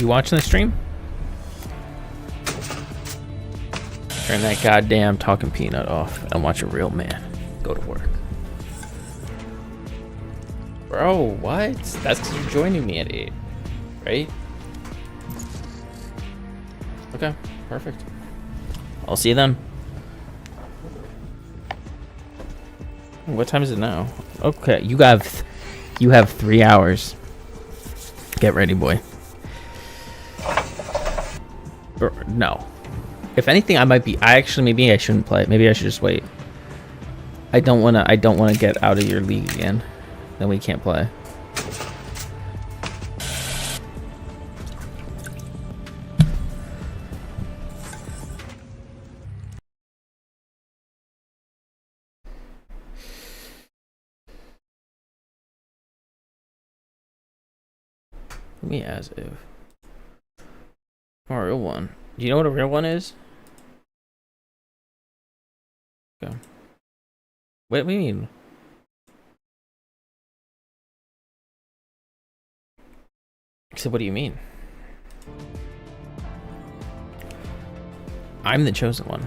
You watching the stream? Turn that goddamn talking peanut off and watch a real man go to work. Bro, what? That's because you're joining me at 8, right? Okay, perfect. I'll see you then. What time is it now? Okay, you have 3 hours. Get ready, boy. Or, no. If anything, maybe I shouldn't play. Maybe I should just wait. I don't wanna get out of your league again. Then we can't play. Me as if. Oh, a real one. Do you know what a real one is? Okay. What do you mean? So what do you mean? I'm the chosen one.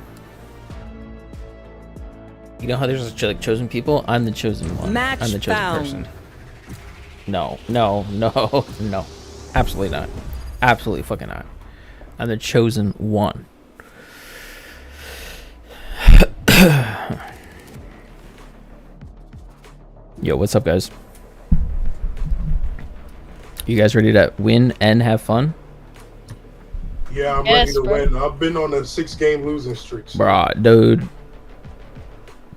You know how there's like chosen people? I'm the chosen one. I'm the chosen person. No. Absolutely not. Absolutely fucking not. I'm the chosen one. Yo, what's up, guys? You guys ready to win and have fun? Yeah, I'm ready to win. I've been on a 6-game losing streak. So. Bruh, dude.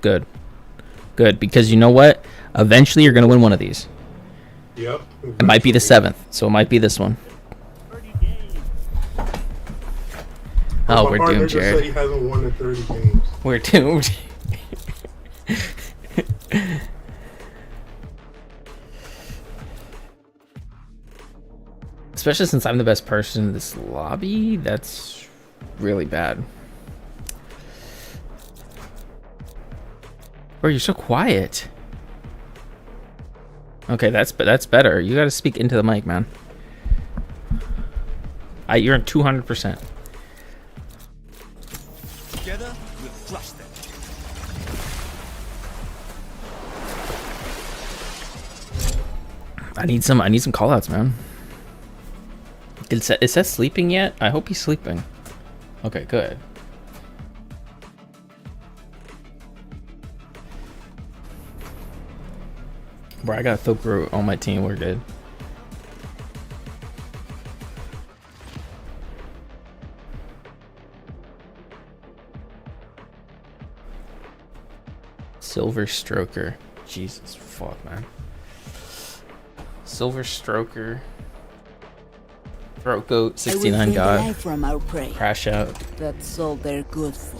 Good. Good, because you know what? Eventually you're going to win one of these. Yep. It might be the 7th, so it might be this one. Oh, we're doomed, Jared. Said he hasn't won in 30 games. We're doomed. Especially since I'm the best person in this lobby, that's really bad. Bro, you're so quiet. Okay, that's better. You gotta speak into the mic, man. You're at 200%. Together, we'll crush them. I need some callouts, man. Is that sleeping yet? I hope he's sleeping. Okay, good. Bro, I got Thokru on my team. We're good. Silver Stroker. Jesus fuck, man. Silver Stroker. Throat Goat, 69 God. From our prey. Crash Out. That's all they're good for.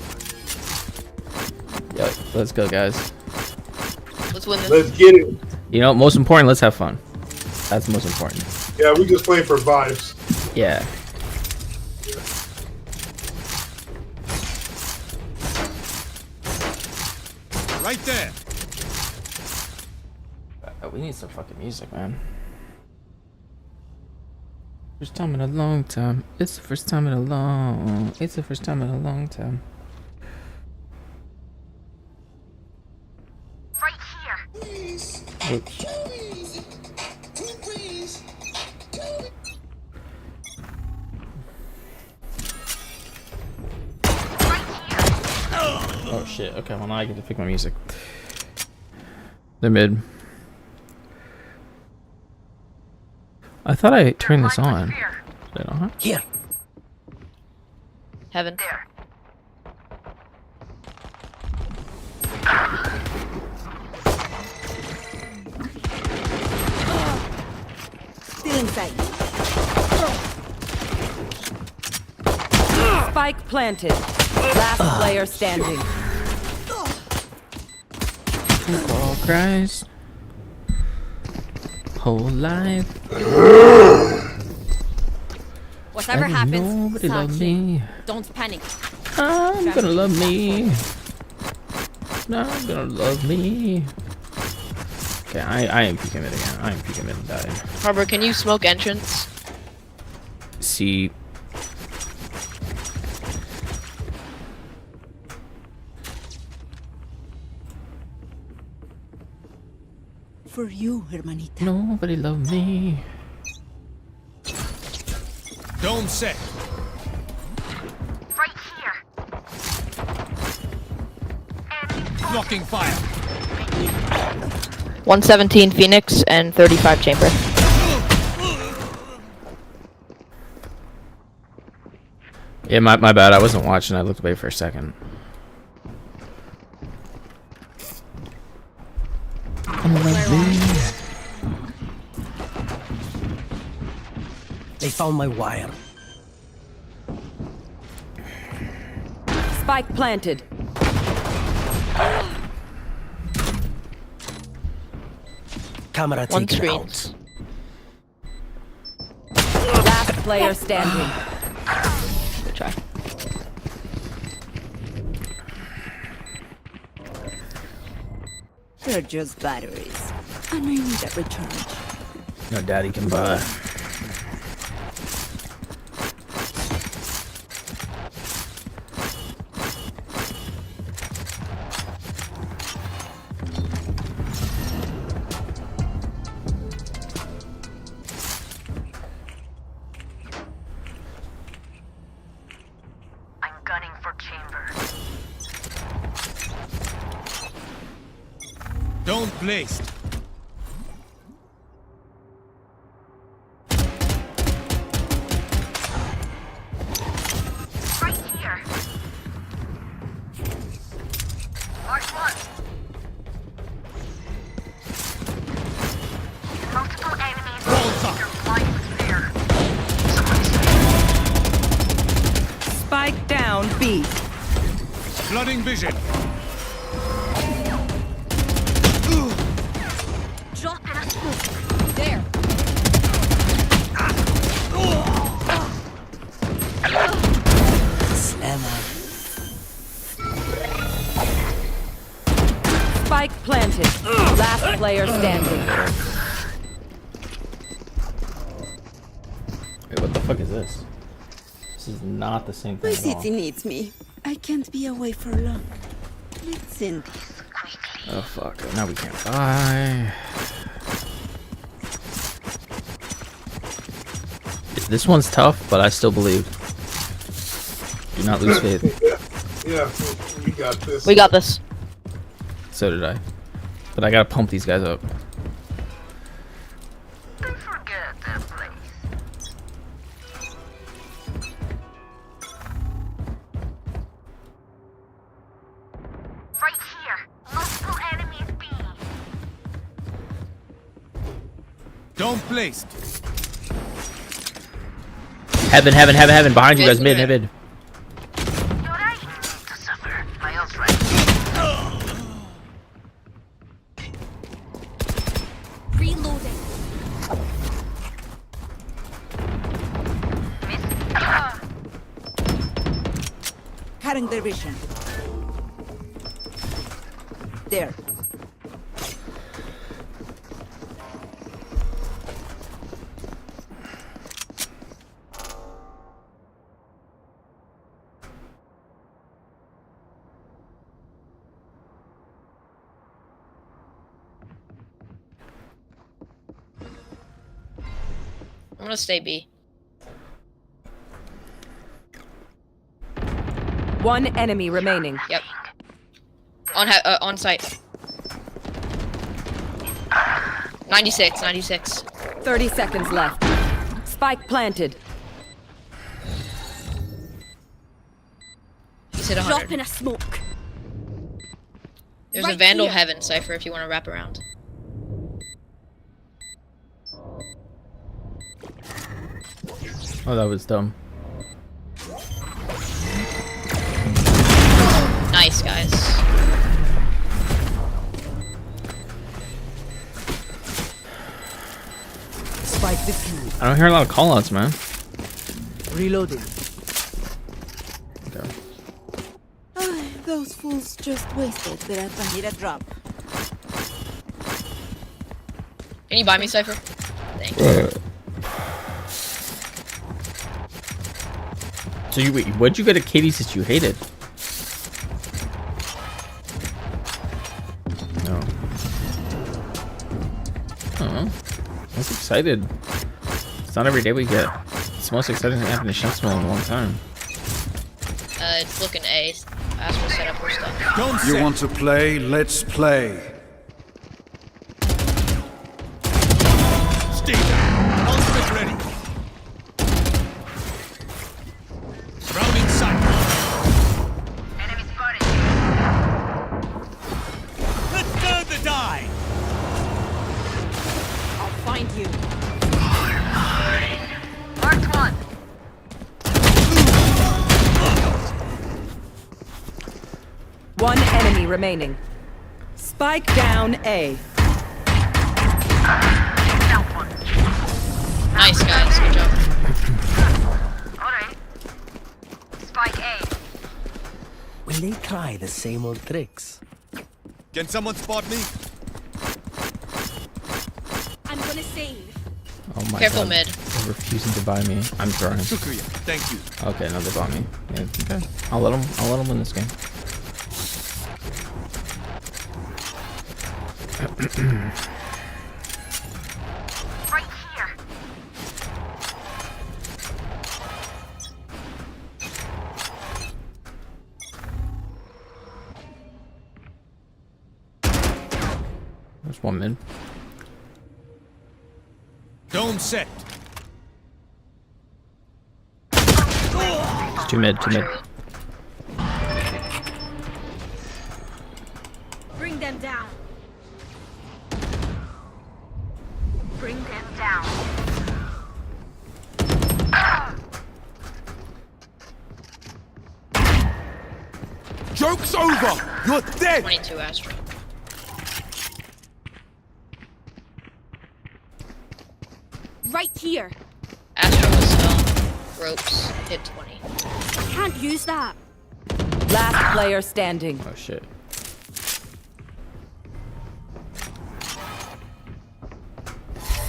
Yep, let's go, guys. Let's win this. Let's get it. You know, most important, let's have fun. That's most important. Yeah, we just playing for vibes. Yeah. Right there. We need some fucking music, man. First time in a long time. It's the first time in a long. It's the first time in a long time. Right here. Oops. Oh shit. Okay, well now I get to pick my music. They're mid. I thought I turned this on. Did I not? Here. Heaven. There. Still inside. Spike planted. Last player standing. Oh Christ. Whole life. Whatever happens, Nobody love me. don't panic. I'm gonna love me. Not gonna love me. Okay, I am peeking it again. I am peeking it and dying. Harbor, can you smoke entrance? see. For you, hermanita. Nobody love me. Dome set. Right here. Blocking fire. 117 Phoenix and 35 Chamber. Yeah, my bad. I wasn't watching. I looked away for a second. They found my wire. Spike planted. Camera One taken screen. out. Last player standing. Good try. They're just batteries. And I need a recharge. No daddy can buy. I'm gunning for chamber. Dome placed. Right here. Mark one. Multiple enemies. Walls up. Your blind was there. Spike down B. Flooding vision. Drop in a smoke. There. Slammer. Spike planted. Last player standing. Wait, what the fuck is this? This is not the same My thing at all. city needs me. I can't be away for long. Let's end this. Oh fuck! Now we can't buy. This one's tough, but I still believe. Do not lose faith. Yeah, we got this. We got this. So did I. But I gotta pump these guys up. Don't forget that place. Right here. Multiple enemies B. Dome placed. Heaven, heaven, heaven, heaven! Behind you guys, mid, mid. You're right. To suffer. My else right. Reloading. Miss. Cutting their vision. There. I'm gonna stay B. One enemy remaining. Yep. On site. 96, 96. 30 seconds left. Spike planted. He's hit 100. Drop in a smoke. There's a right Vandal here. Heaven Cypher if you want to wrap around. Oh, that was dumb. Nice, guys. Spike defused. I don't hear a lot of callouts, man. Reloading. Okay. Those fools just wasted their advantage. Need a drop. Can you buy me Cypher? Thanks. So you what'd you get at Katie's that you hated? No. Oh, I was excited. It's not every day we get. It's the most exciting thing happened to Shamsmill in a long time. It's looking A. Astra set up her stuff. Don't You set. want to play? Let's play. Stay down. Ultimate ready. Round in sight. Enemy spotted. Let's turn the die. I'll find you. Marked one. One enemy remaining. Spike down A. Down one. Nice, guys. Good job. Alright. Spike A. Will they try the same old tricks? Can someone spot me? I'm gonna save. Oh my Careful god. mid. They're refusing to buy me. I'm trying. Shukriya. Thank you. Okay, no, they bought me. Yeah, okay. I'll let them win this game. Right here. There's one mid. Dome set. It's two mid, two mid. Bring them down. Bring them down. Joke's over. You're dead. 22 Astra. Right here. Astra was ropes. Hit 20. I can't use that. Last player standing. Oh shit.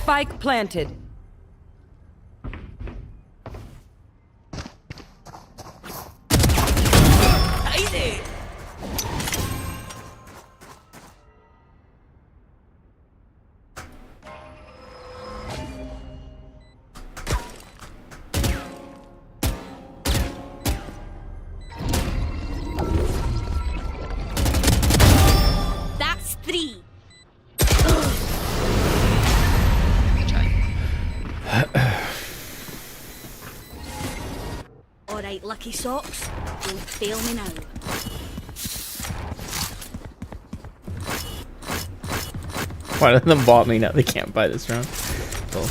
Spike planted. That's 3. Good try. Alright, lucky socks. Don't fail me now. One of them bought me, now they can't buy this round. Cool.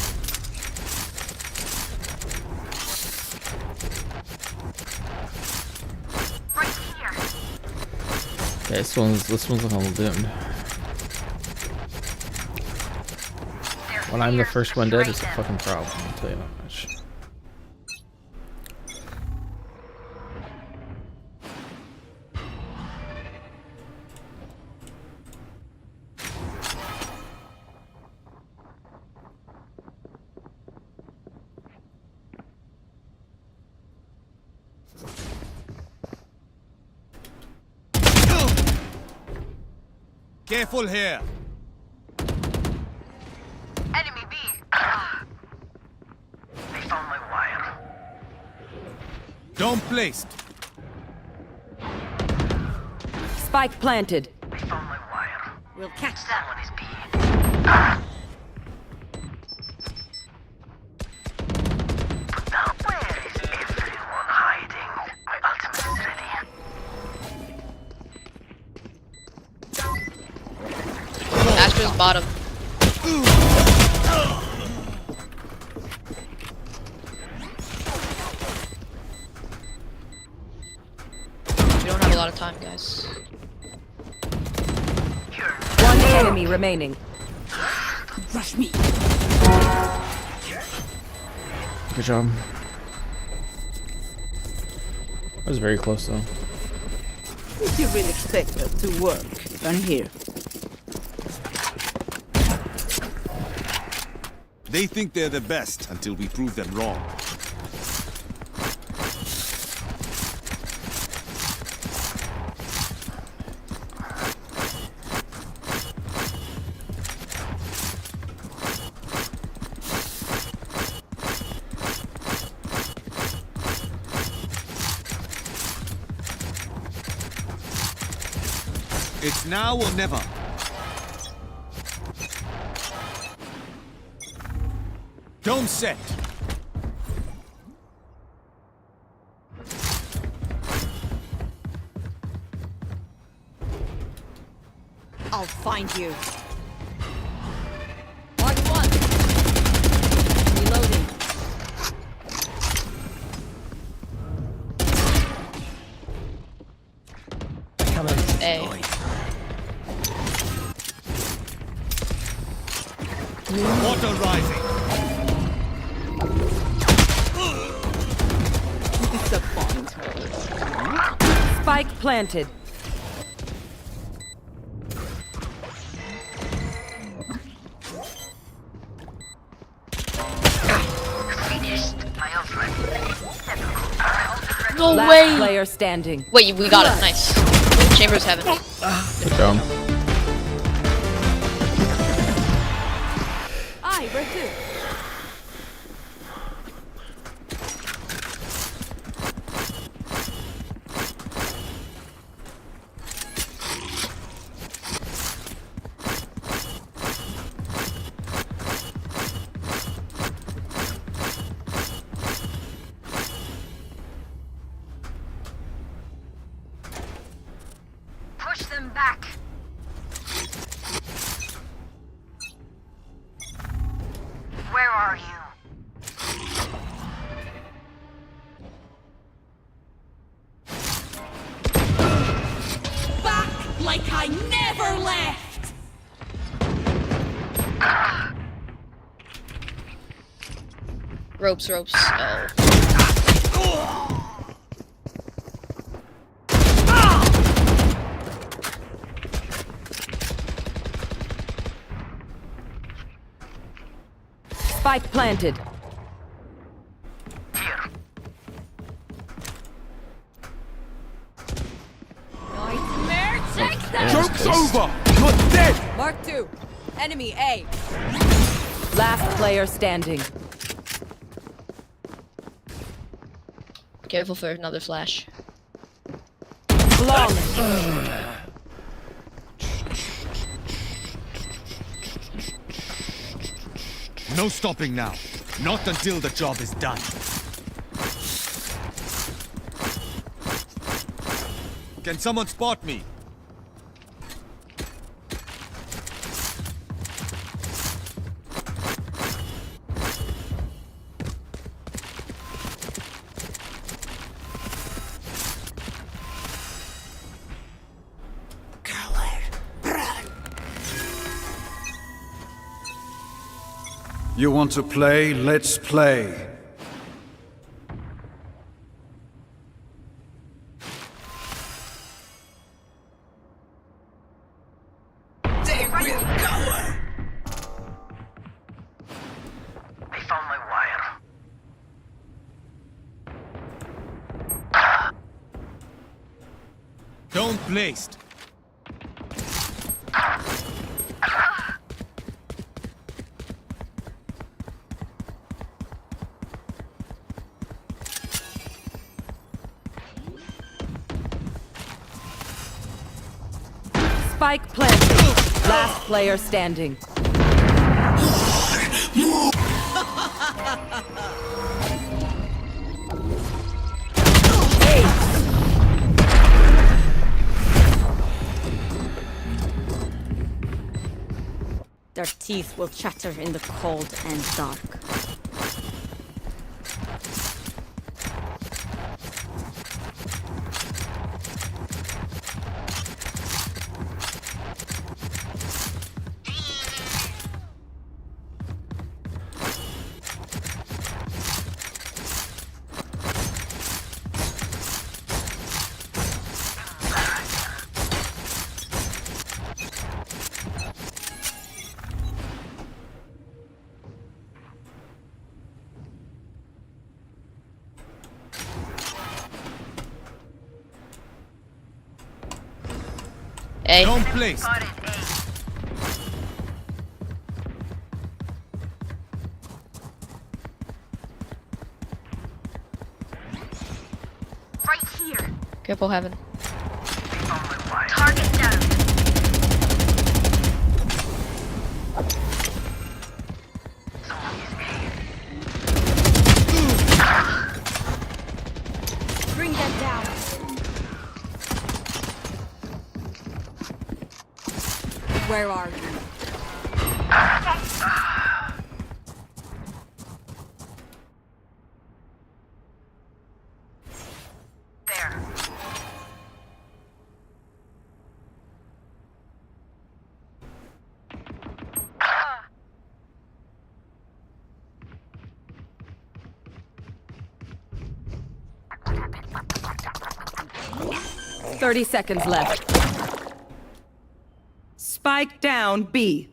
Right here. Yeah, this one's looking a little doomed. When I'm the first one dead, it's a fucking problem, I'll tell you that much. Careful here. Enemy B. They found my wire. Dome placed. Spike planted. They found my wire. We'll catch That that. one is B. Now, where is everyone hiding? My ultimate is ready. Astra's bottom. We don't have a lot of time, guys. One enemy remaining. Rush me. Good job. That was very close though. Did you really expect that to work? Down here. They think they're the best until we prove them wrong. It's now or never. Dome set. I'll find you. Mark one. Reloading. Come on, A. boy. Water rising. Spike planted. No Last way! player standing. Wait, we got it. Nice. Chambers heaven. Good job. Where to? Push them back. Where are you? Back like I never left! Ropes. Oh. Spike planted. Nightmare, take that! Joke's over! You're dead! Mark 2. Enemy A. Last player standing. Careful for another flash. Flawless. No stopping now. Not until the job is done. Can someone spot me? You want to play? Let's play. I found my wire. Dome placed. Spike planted. Last player standing. Their teeth will chatter in the cold and dark. A. Dome placed. Got it, A. Right here. Careful heaven. I found my wire. Target down. Where are you? There. 30 seconds left. Spike down B.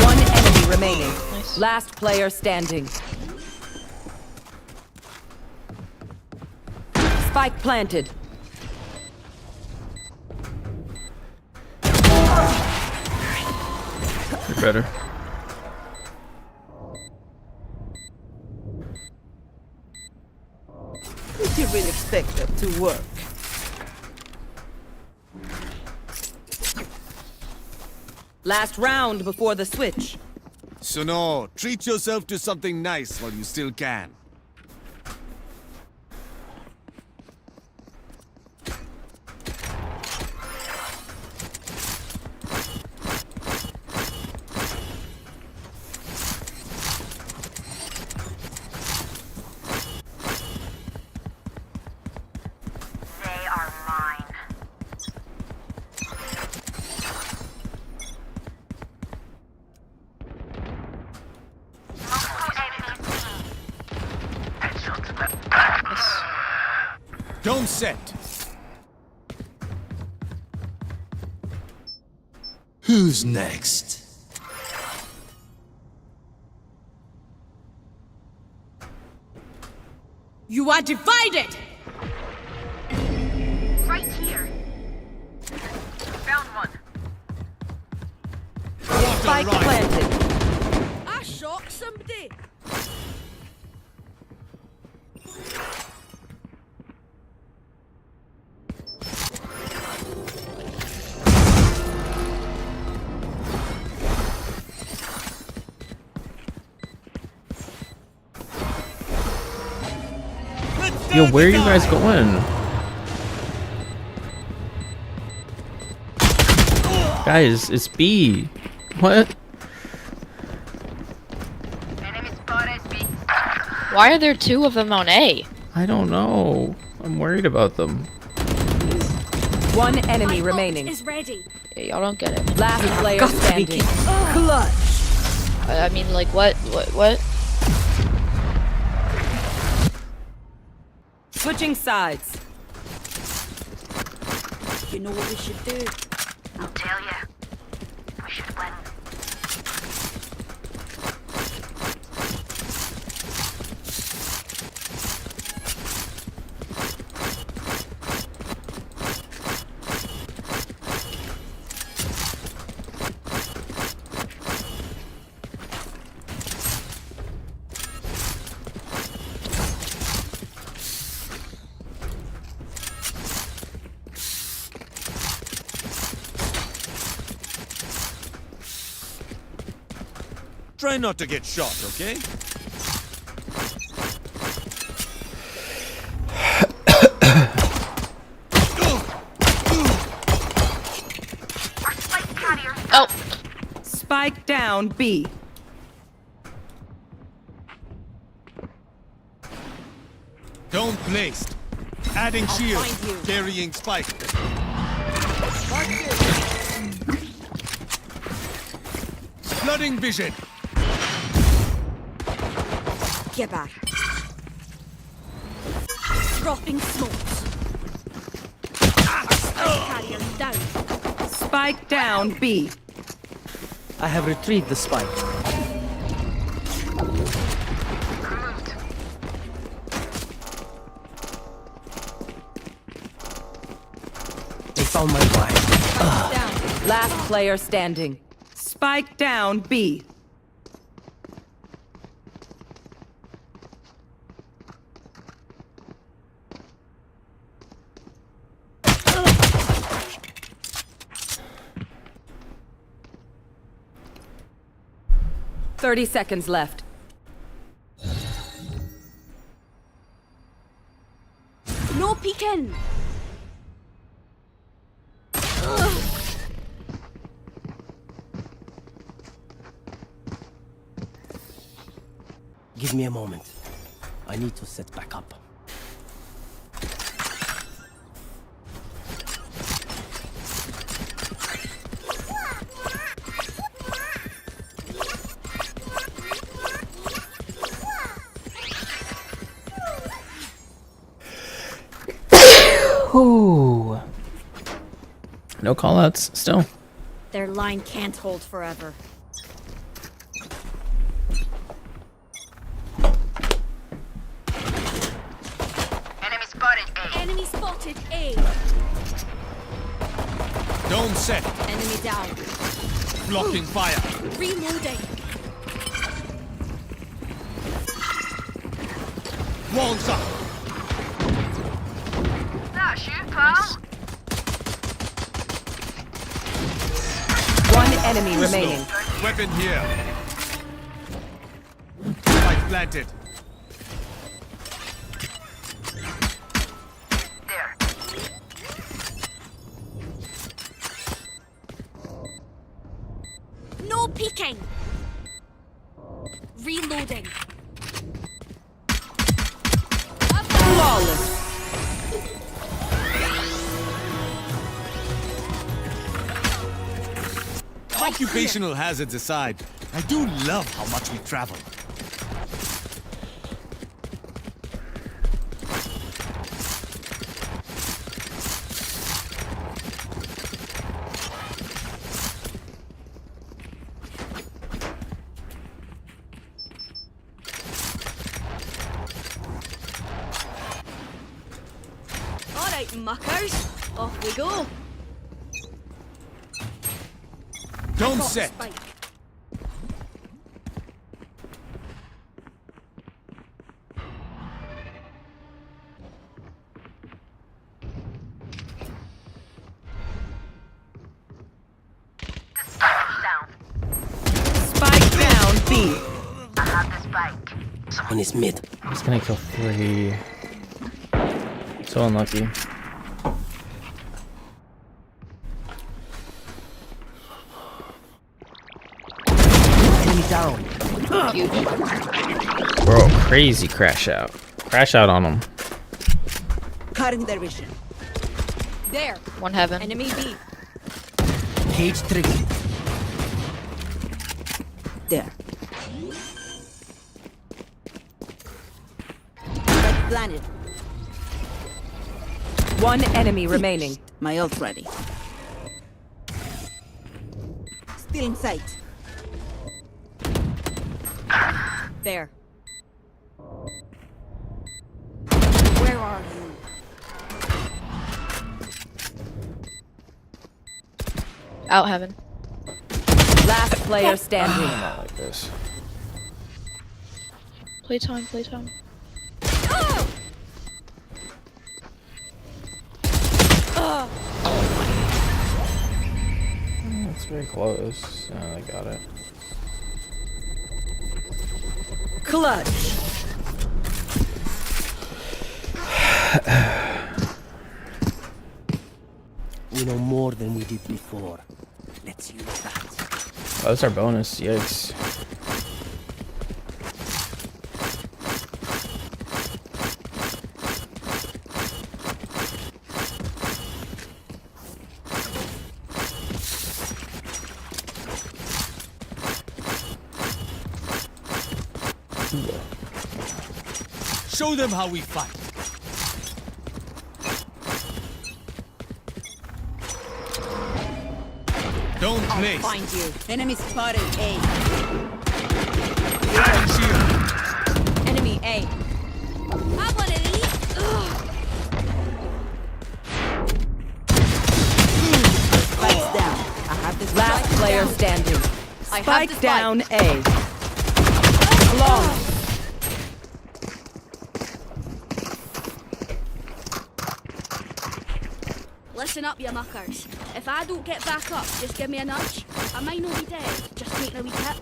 One enemy remaining. Nice. Last player standing. Spike planted. You're better. Did you really expect that to work? Last round before the switch. So no, treat yourself to something nice while you still can. They are mine. Multiple enemies. Headshot. Don't set. Who's next? You are divided! Right here. Found one. Spike right. planted. I shot somebody! Yo, where are you guys going? Guys, it's B. What? Enemy spotted B. Why are there two of them on A? I don't know. I'm worried about them. One enemy remaining. Is ready. Yeah, y'all don't get it. Last player standing. Clutch. I mean, like, what? Switching sides. You know what we should do? I'll tell ya. We should win. Try not to get shot, okay? Our spike carrier. Oh, Spike down B. Don't placed. Adding shield. find you. Carrying spike. Flooding vision. Get back. Dropping smokes. Carrier down. Spike down B. I have retrieved the spike. They found my wife. Down. Last player standing. Spike down B. 30 seconds left. No peeking! Give me a moment. I need to set back up. Ooh. No callouts still. Their line can't hold forever. Enemy spotted A. Enemy spotted A. Dome set. Enemy down. Blocking fire. Reloading. Walls up. That's you, pal. One enemy remaining. Weapon here. Spike planted. There. No peeking. Reloading. Flawless. Occupational hazards aside, I do love how much we travel. Alright, muckers. Off we go. Dome Got set. spike. Down. Spike down B. I have the spike. Someone is mid. I'm just gonna kill 3. So unlucky. Enemy down. Bro, crazy crash out. Crash out on him. Cutting their vision. There. One heaven. Enemy B. Cage triggered. There. Red planet. One enemy remaining. My ult ready. Still in sight. There. Where are you? Out heaven. Last player standing. Not like this. Playtime, playtime. That's very close. I got it. Clutch. We know more than we did before. Let's use that. Oh, that's our bonus. Yikes. Show them how we fight. Don't place. Find you. Enemy spotted A. Iron shield. Enemy A. Have one of these. Spike's down. I have this. Last spike player down. standing. I have Spike the spike. down A. Long. Listen up, you muckers. If I don't get back up, just give me a nudge. I might not be dead. Just take a wee tip.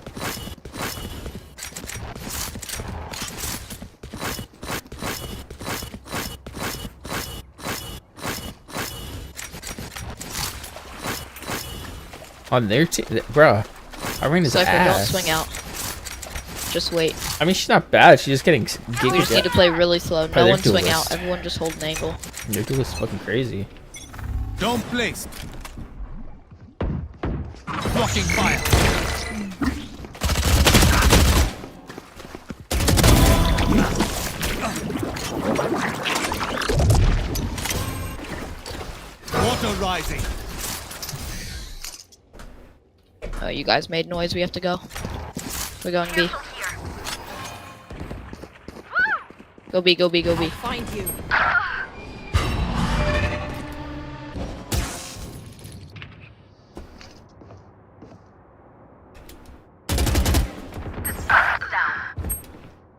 On their team, bruh. Irena's Cypher, don't ass. swing out. Just wait. I mean, she's not bad. She's just getting We just gigged need to at. play really slow. No they're one swing duelists. out. Everyone just hold an angle. Their duel is fucking crazy. Don't place. Blocking fire. Water rising. You guys made noise. We have to go. We're going B. Go B, go B, go B. Find you.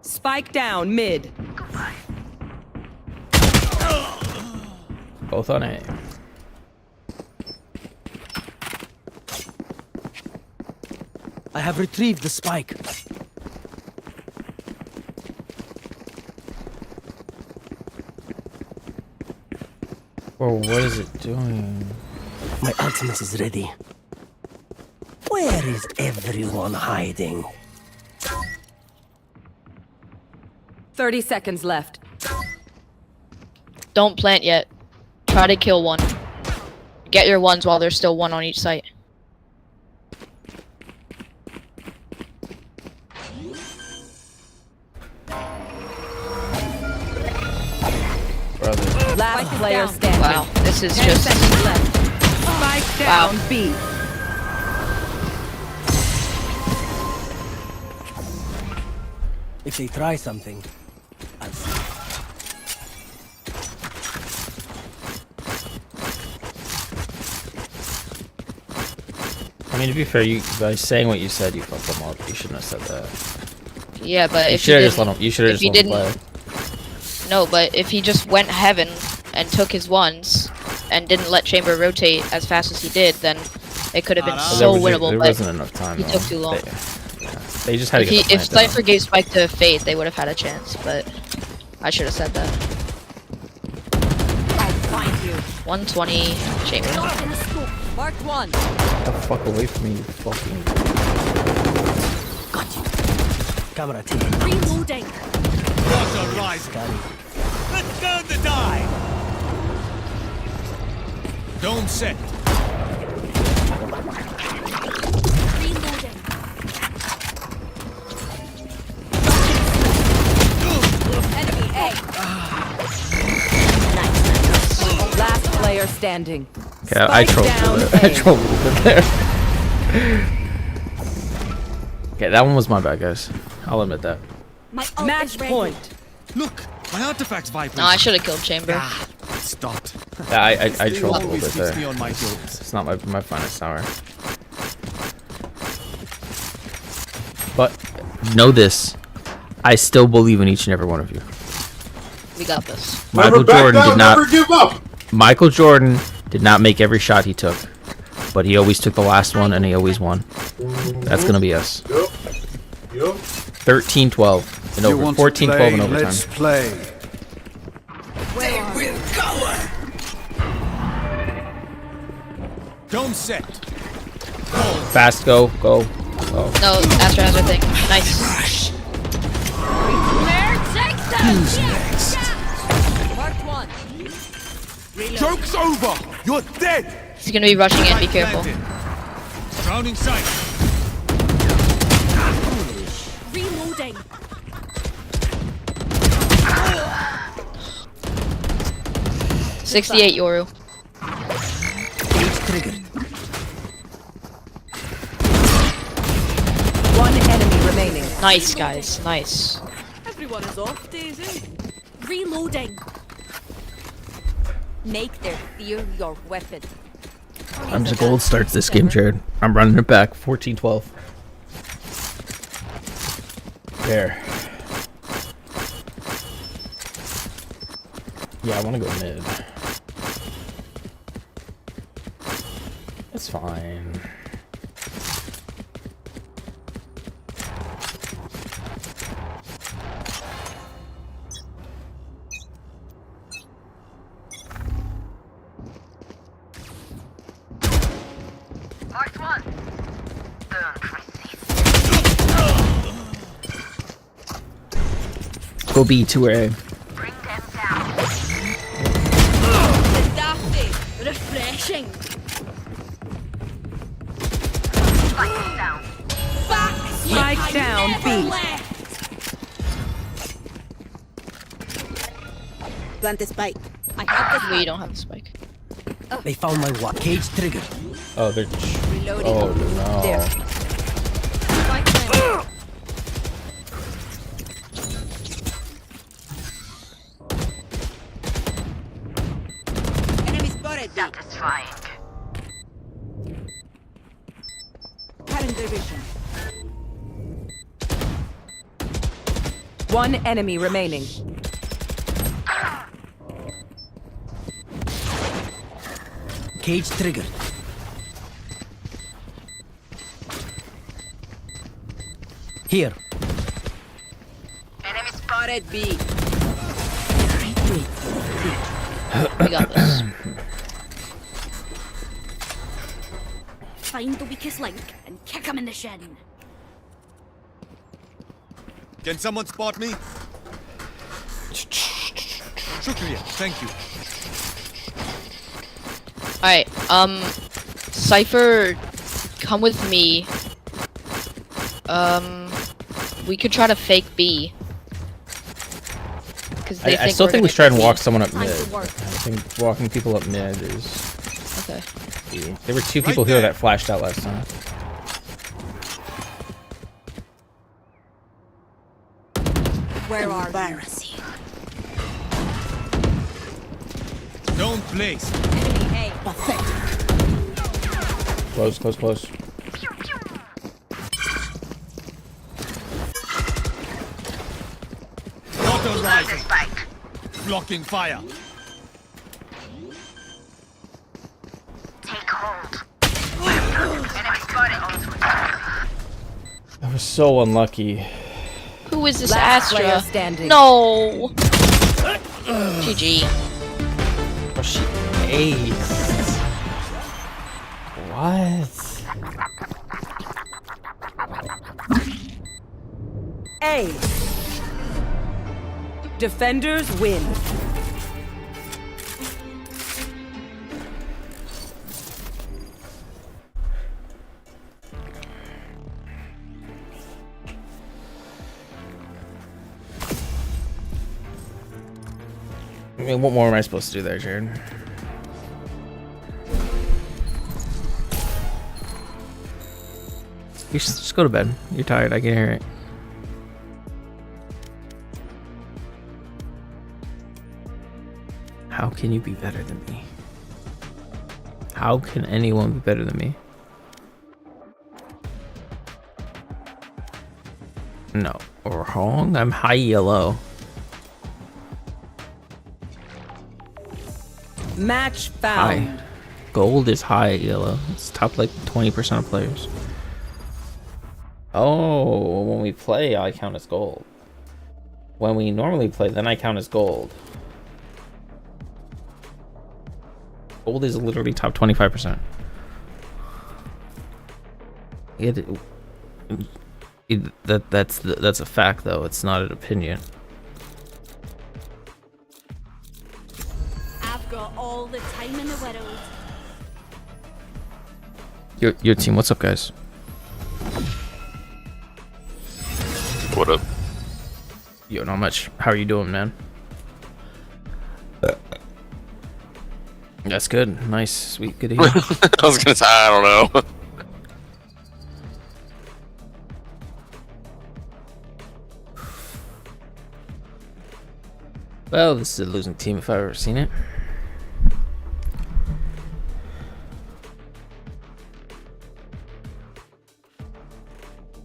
Spike down mid. Both on A. I have retrieved the spike. Whoa, what is it doing? My ultimate is ready. Where is everyone hiding? 30 seconds left. Don't plant yet. Try to kill one. Get your ones while there's still one on each site. Brother. Last player down. standing. Wow, this is 10 just. seconds left. Spike down B. If they try something, I'll see. I mean, to be fair, you by saying what you said, you fucked them up. You shouldn't have said that. Yeah, but You if should you have just let didn't, him. You should have if just you let him didn't- play. no, but if he just went heaven and took his ones and didn't let Chamber rotate as fast as he did, then it could have been Well, so there winnable. There But wasn't enough time. he though. took too long. They just had to if get the if plant down. Cypher gave Spike to Fate, they would have had a chance. But I should have said that. I'll find you. 120 Chamber. Not in a scope. Marked one. Get the fuck away from me, you fucking. Got you. Camera team. Reloading. Water rising. Got it. Let's burn the die. Dome set. Reloading. Enemy A. Last player standing. Okay, I trolled a down little bit. I A. trolled a little bit there. Okay, that one was my bad, guys. I'll admit that. My ult Match is ready. point. Look, my artifact's vibrating. No, I should have killed Chamber. Ah, it stopped. Yeah, I It trolled a little always bit keeps me there. on my toes. It's not my finest hour. But know this, I still believe in each and every one of you. We got this. Michael Never back Jordan down, did not. Never give up. Michael Jordan did not make every shot he took, but he always took the last one and he always won. That's gonna be us. Yup. Yup. 13-12 and You over. want to 14-12 play? in overtime. Let's play. Dome set. Fast, go. No, Astra has her thing. Nice. Marked one. Joke's over. You're dead. He's gonna be rushing in. Be careful. Planted. Drowning sight. Reloading. $68 Yoru. Cage triggered. One enemy remaining. Nice, guys. Nice. Everyone is off, Daisy. Reloading. Make their fear your weapon. I'm just gold starts this game, Jared. I'm running it back. 14-12. There. Yeah, I want to go mid. It's fine. Marked one. Go B, 2A. Bring them down. Refreshing. Spike down. Spike down, B. Plant the spike. I have We don't have the spike. They found my what? Cage trigger. Oh, they're. reloading. Oh no. There. Spike planted. Enemy spotted. Satisfying. Current division. One enemy remaining. Cage trigger. Here. Enemy Spotted B. We got this. Find the weakest link and kick him in the shin. Can someone spot me? Shukriya, thank you. Alright, Cypher, come with me. We could try to fake B. Cause they I still we're think we gonna should try and fake walk B. someone up Time mid. to work. I think walking people up mid is. Okay. key. There were two people here that flashed out last time. Where are you? Don't place. Enemy A. Close, close, close. Auto rising. Blocking fire. Take hold. Enemy spotted. I was so unlucky. Who is this Last player Astra? standing. No. GG. Oh, she aced. What? A. Defenders win. I mean, what more am I supposed to do there, Jared? You should just go to bed. You're tired. I can hear it. How can you be better than me? How can anyone be better than me? No. Wrong? I'm high yellow. Match High. found. Gold is high yellow. It's top like 20% of players. Oh, when we play, I count as gold. When we normally play, then I count as gold. Gold is literally top 25%. That's a fact, though. It's not an opinion. I've got all the time in the world. Your team, what's up, guys? What up? Yo, not much. How are you doing, man? That's good. Nice, sweet, good to hear. I was gonna say, I don't know. Well, this is a losing team if I've ever seen it.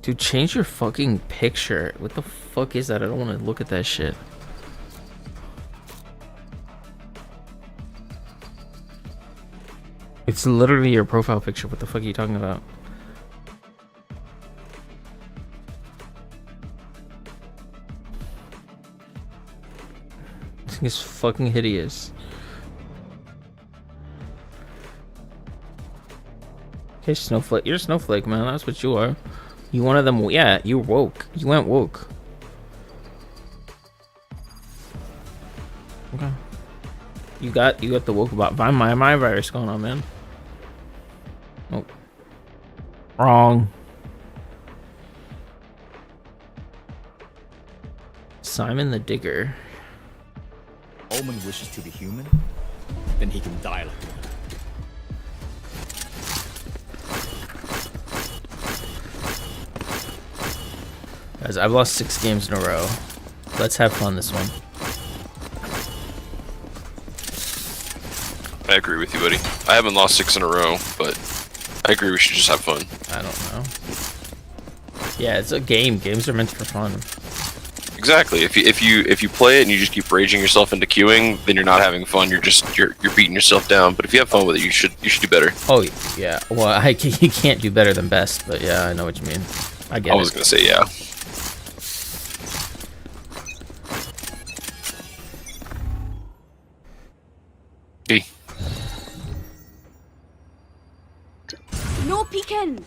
Dude, change your fucking picture. What the fuck is that? I don't want to look at that shit. It's literally your profile picture. What the fuck are you talking about? This thing is fucking hideous. Okay, Snowflake. You're a snowflake, man. That's what you are. You one of them. Yeah, you woke. You went woke. You got the Wokobot my virus going on, man. Oh. Wrong. Simon the Digger. Omen wishes to be human, then he can die like one. Guys, I've lost 6 games in a row. Let's have fun this one. I agree with you, buddy. I haven't lost 6 in a row, but I agree we should just have fun. I don't know. Yeah, it's a game. Games are meant for fun. Exactly. If you play it and you just keep raging yourself into queuing, then you're not having fun. You're beating yourself down. But if you have fun with it, you should do better. Oh yeah. Well, you can't do better than best, but yeah, I know what you mean. I get it. I was gonna say yeah. B. No peeking.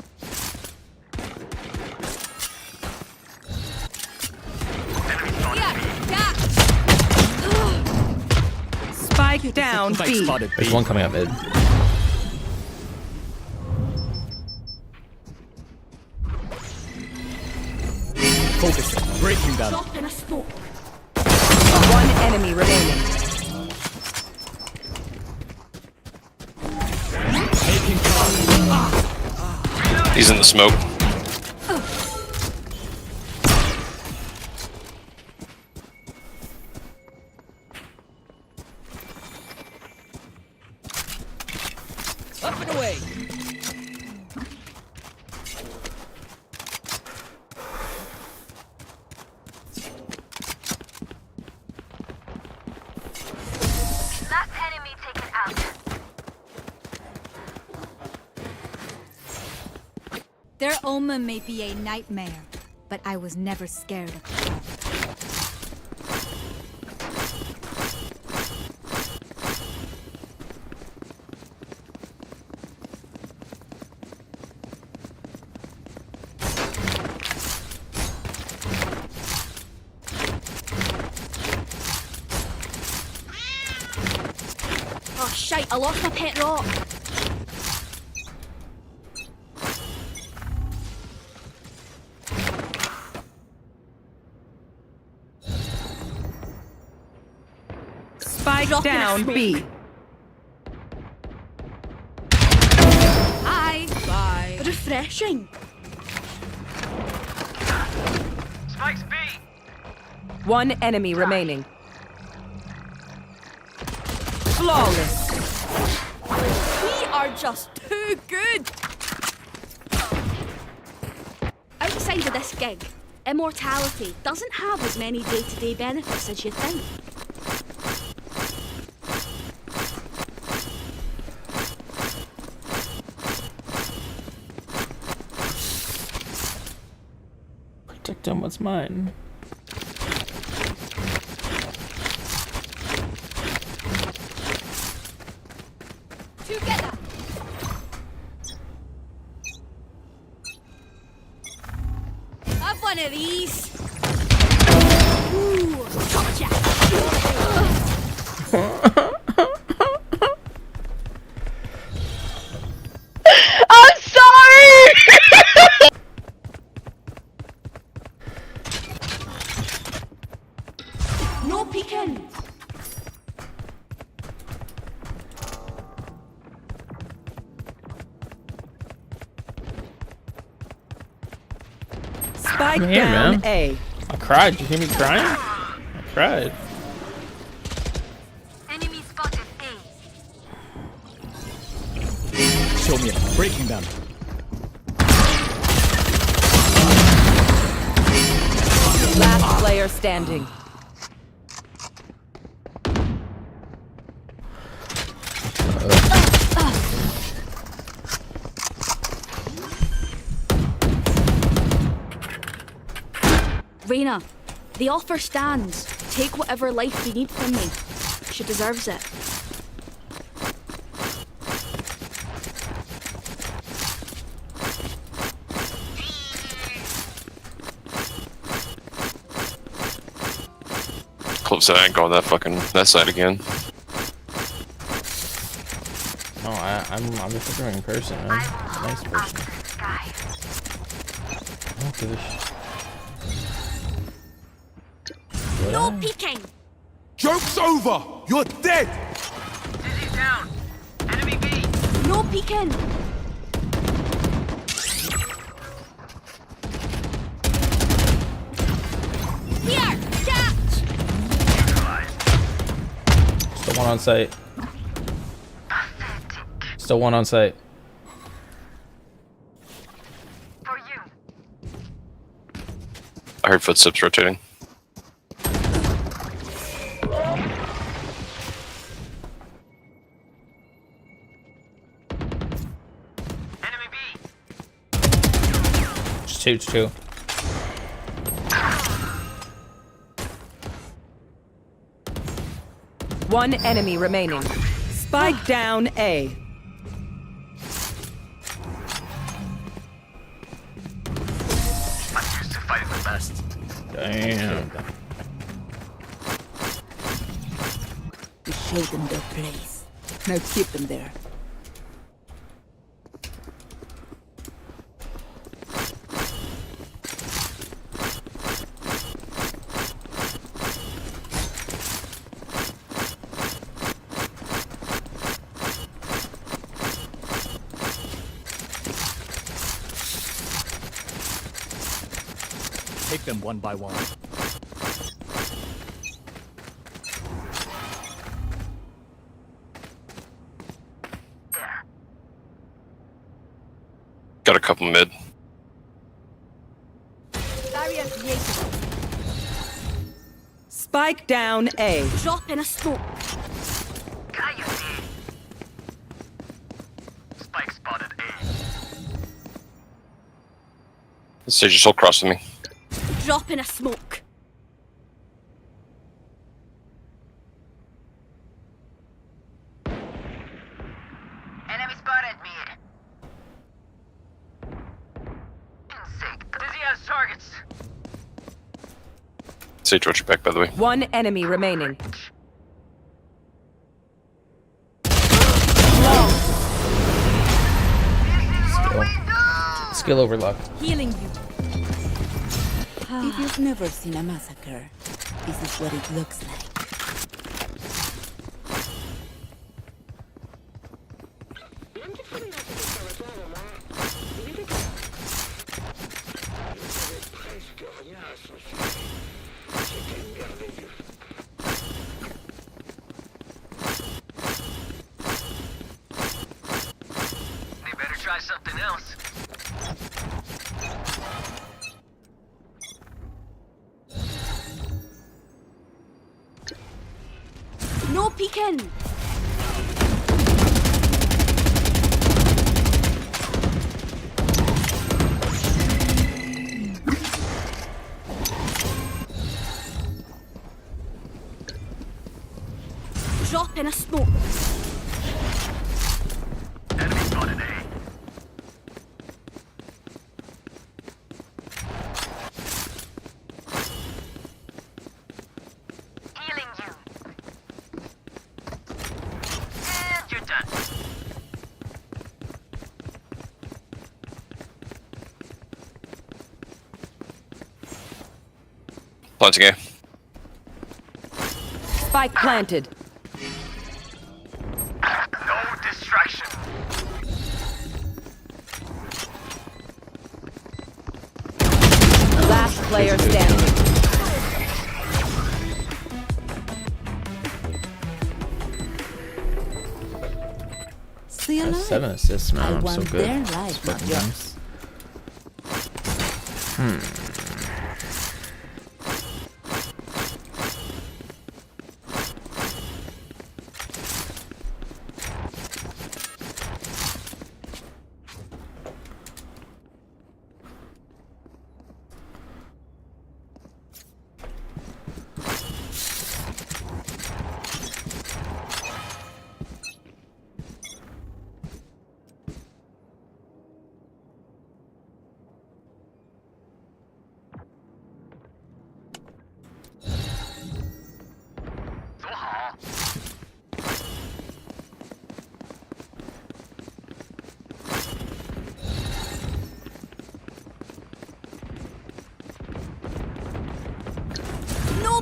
Spike down B. There's one coming up mid. Focus. Breaking down. Drop in a smoke. One enemy remaining. He's in the smoke. Up and away. Last enemy taken out. Their omen may be a nightmare, but I was never scared of them. Oh shite, I lost my pet rock. Spike Drop in a down smoke. B. Hi. Bye. Refreshing. Spikes B. One enemy remaining. Flawless. We are just too good. Outside of this gig, immortality doesn't have as many day-to-day benefits as you think. Protect him, what's mine? Together. Have one of these. Ooh, gotcha. I'm sorry! No peeking. Spike I'm here, down man. A. I cried. Did you hear me crying? I cried. Enemy spotted A. Show me it. Breaking down. Last player standing. Reyna, the offer stands. Take whatever life you need from me. She deserves it. Club said I ain't going that side again. I'm just looking in person, man. Nice person. Oh, gosh. No peeking! Joke's over! You're dead! Dizzy's down. Enemy B. No peeking! Here! Catch! Still one on site. Still one on site. For you. I heard footsteps rotating. Enemy B. It's two. One enemy remaining. Spike down A. I'm used to fighting the best. Damn. We showed them their place. Now keep them there. Take them one by one. Got a couple mid. Barrier created. Spike down A. Drop in a smoke. Coyote. Spike spotted A. Sage just hold cross with me. Drop in a smoke. Enemy spotted mid. Insect. Dizzy has targets. Sage, watch your back, by the way. One enemy remaining. Skill over luck. Healing you. If you've never seen a massacre, this is what it looks like. They better try something else. No peeking. Drop in a smoke. Enemy spotted A. Healing you. And you're done. Planting A. Spike planted. No distraction. Last player standing. Stay alive. 7 assists, man. I I'm want so good. their It's life, not fucking yours. nice.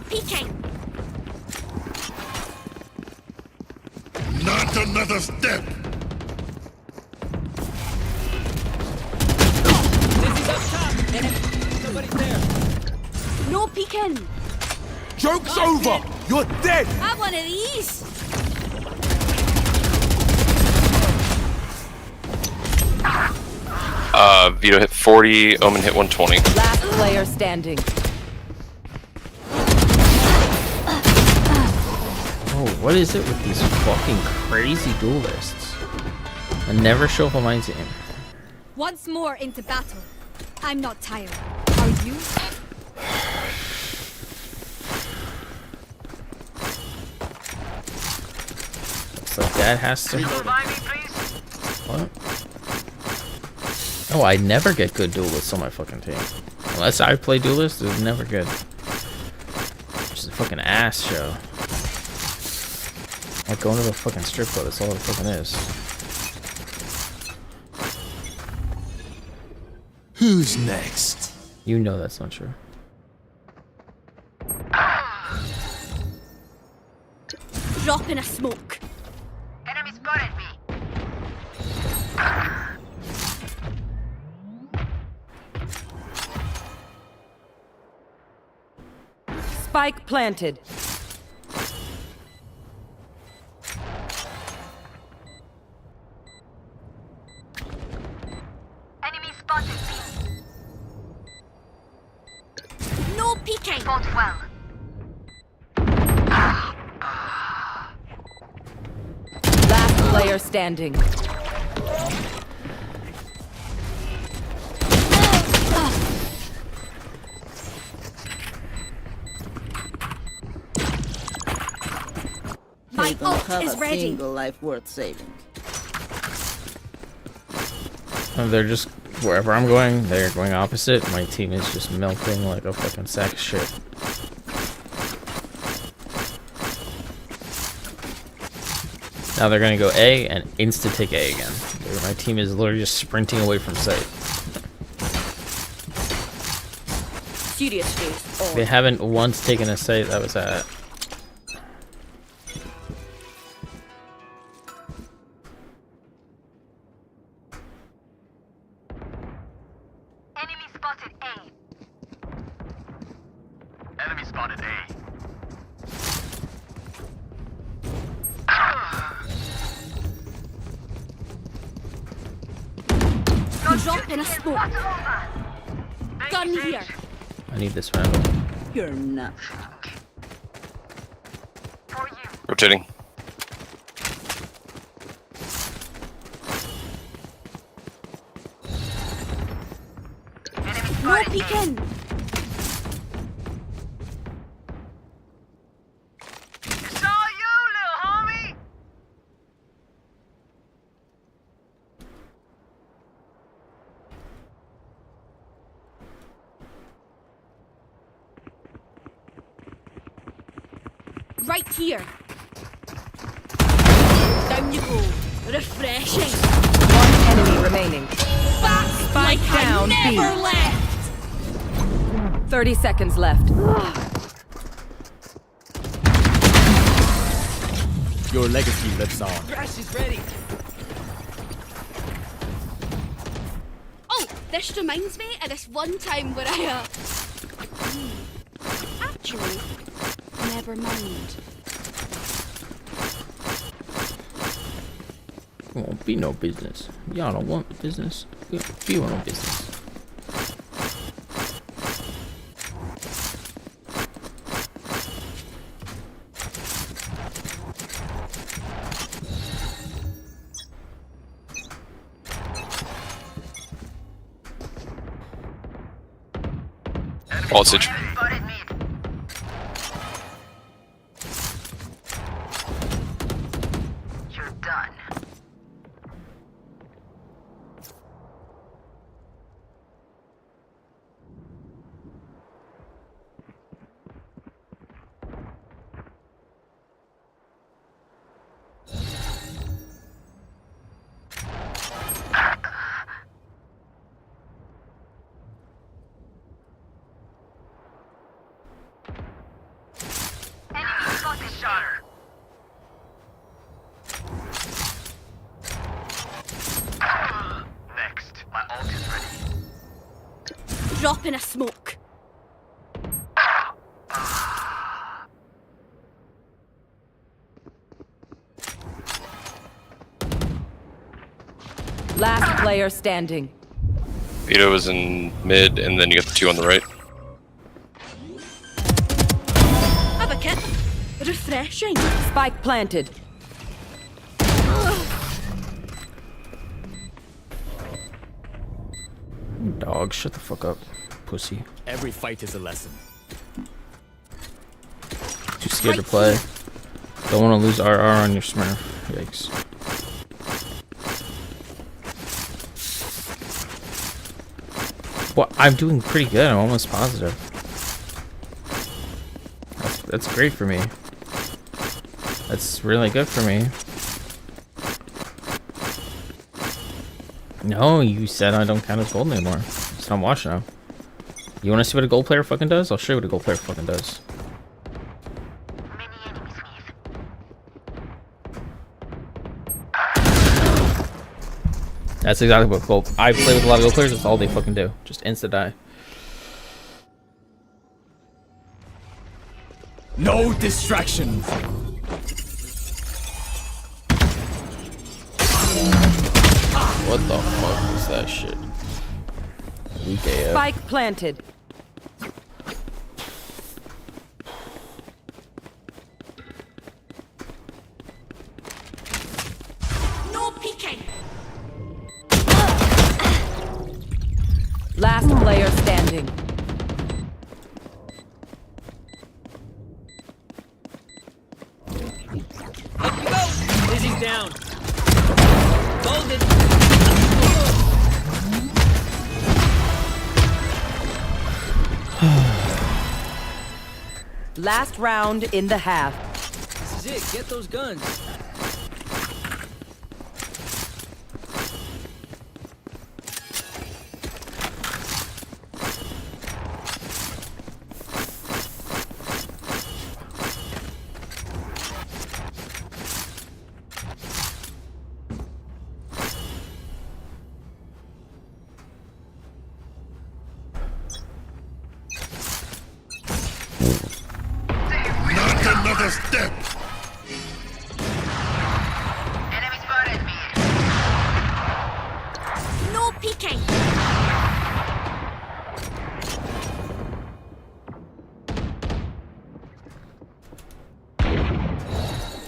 peeking! Not another step! No peeking! Joke's over! You're dead! Have one of these! Vito hit 40, Omen hit 120. Last player standing. Oh, what is it with these fucking crazy duelists? I never show up on my team. Once more into battle. I'm not tired. Are you? So Dad has to. What? Oh, I never get good duelists on my fucking team. Unless I play duelists, it's never good. Just a fucking ass show. Like going to the fucking strip club, that's all it fucking is. Who's next? You know that's not true. Drop in a smoke. Enemy spotted me. Spike planted. Enemy spotted me. No peeking! Fought well. Last player standing. My ult is ready. Single life worth saving. And they're just wherever I'm going, they're going opposite. My team is just melting like a fucking sack of shit. Now they're gonna go A and insta take A again. My team is literally just sprinting away from site. Serious face. Oh. They haven't once taken a site that was at. Enemy spotted A. Enemy spotted A. Drop in a smoke. Gun here. I need this round. You're not. For you. Rotating. Enemy No spotted A. peeking! Saw you, little homie. Right here. Down you go. Refreshing. One enemy remaining. Back Spike like down, I never B. left. 30 seconds left. Your legacy lives on. Crash is ready. Oh, this reminds me of this one time where I, Actually, never mind. Won't be no business. Y'all don't want business. We don't be no business. Voltage. Spotted me. You're done. Shot her. Next. My ult is ready. Drop in a smoke. Last player standing. Vito is in mid, and then you got the 2 on the right. Have a kit. Refreshing. Spike planted. Dog, shut the fuck up, pussy. Every fight is a lesson. Too scared to play. Don't want to lose RR on your Smurf. Yikes. Well, I'm doing pretty good. I'm almost positive. That's great for me. That's really good for me. No, you said I don't count as gold anymore. So I'm watching now. You want to see what a gold player fucking does? I'll show you what a gold player fucking does. Many enemies with. That's exactly what gold. I play with a lot of gold players. That's all they fucking do. Just insta die. No distractions. What the fuck is that shit? Weak AF. Spike planted. No peeking. Last player standing. Dizzy's down. Golden. Last round in the half. This is it. Get those guns. Another step! Enemy spotted me. No peeking.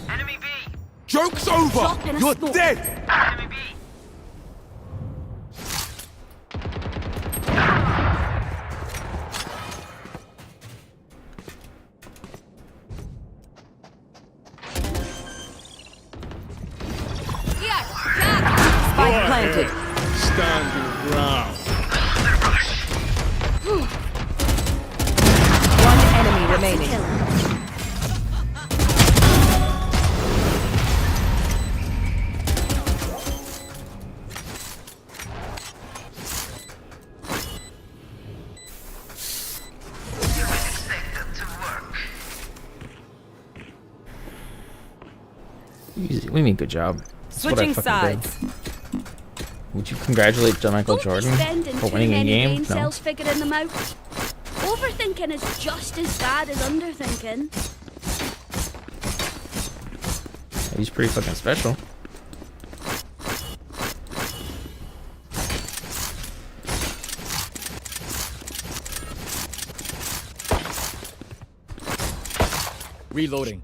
Enemy B. Joke's over! Drop in a You're smoke. dead! Enemy B. Spike planted. Stand your ground. One enemy remaining. You would expect them to work. Easy. What do you mean, good job? That's what I Switching fucking sides. did. Would you congratulate Michael Don't Jordan be spending for too winning a many game? brain No. cells figuring them out. Overthinking is just as bad as underthinking. He's pretty fucking special. Reloading.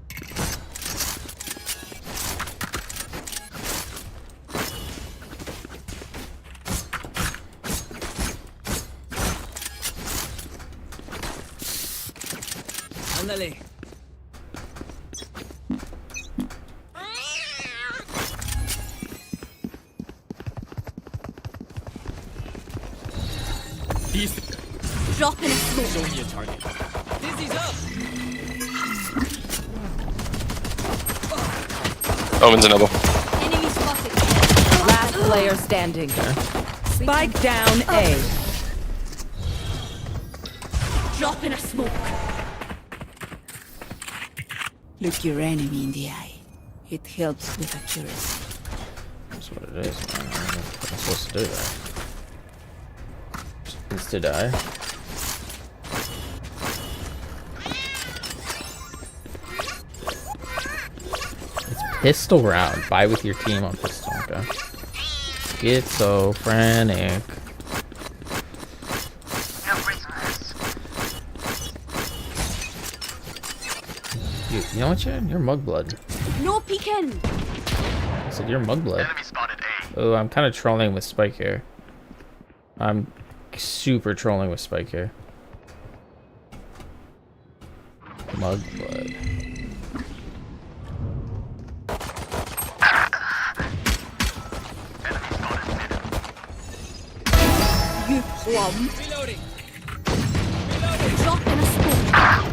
Ándale. These Drop in a smoke. show me a target. Dizzy's up. Omen's an elbow. Enemy spotted. Last player standing. Spike down A. Drop in a smoke. Look your enemy in the eye. It helps with accuracy. That's what it is, man. I don't know if I'm supposed to do that. Just needs to die. It's pistol round. Buy with your team on pistol, okay? Schizophrenic. You know what, Chad? You're Mugblood. No peeking. I said you're Mugblood. Oh, I'm kind of trolling with Spike here. I'm super trolling with Spike here. Mugblood. You plum. Reloading. Drop in a smoke.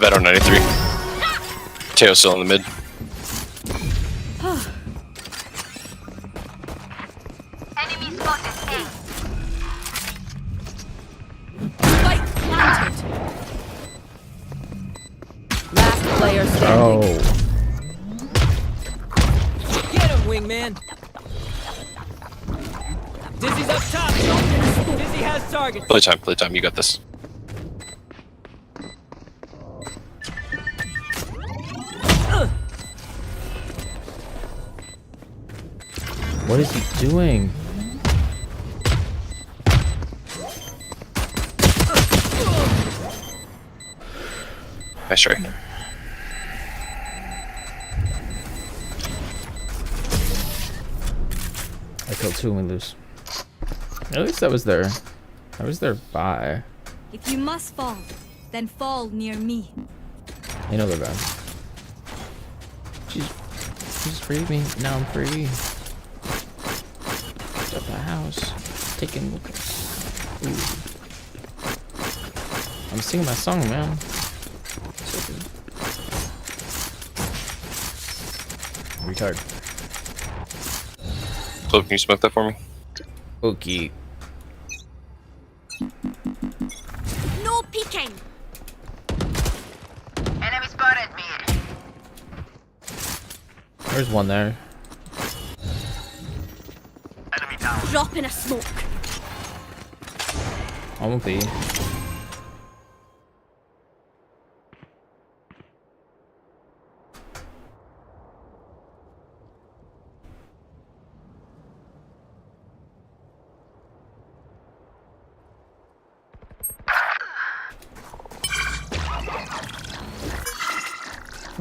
Veto 93. Teo's still in the mid. Enemy spotted A. Spike planted. Last player standing. Oh. Get him, wingman. Dizzy's up top. Dizzy has target. Playtime, you got this. What is he doing? Nice try. I killed 2 and we lose. At least that was their buy. If you must fall, then fall near me. They know they're bad. She's freed me. Now I'm free. Picked up the house. Taking look. Ooh. I'm singing my song, man. So good. Retard. Clip, can you smoke that for me? Okay. No peeking. Enemy spotted me. There's one there. Enemy down. Drop in a smoke. I won't be.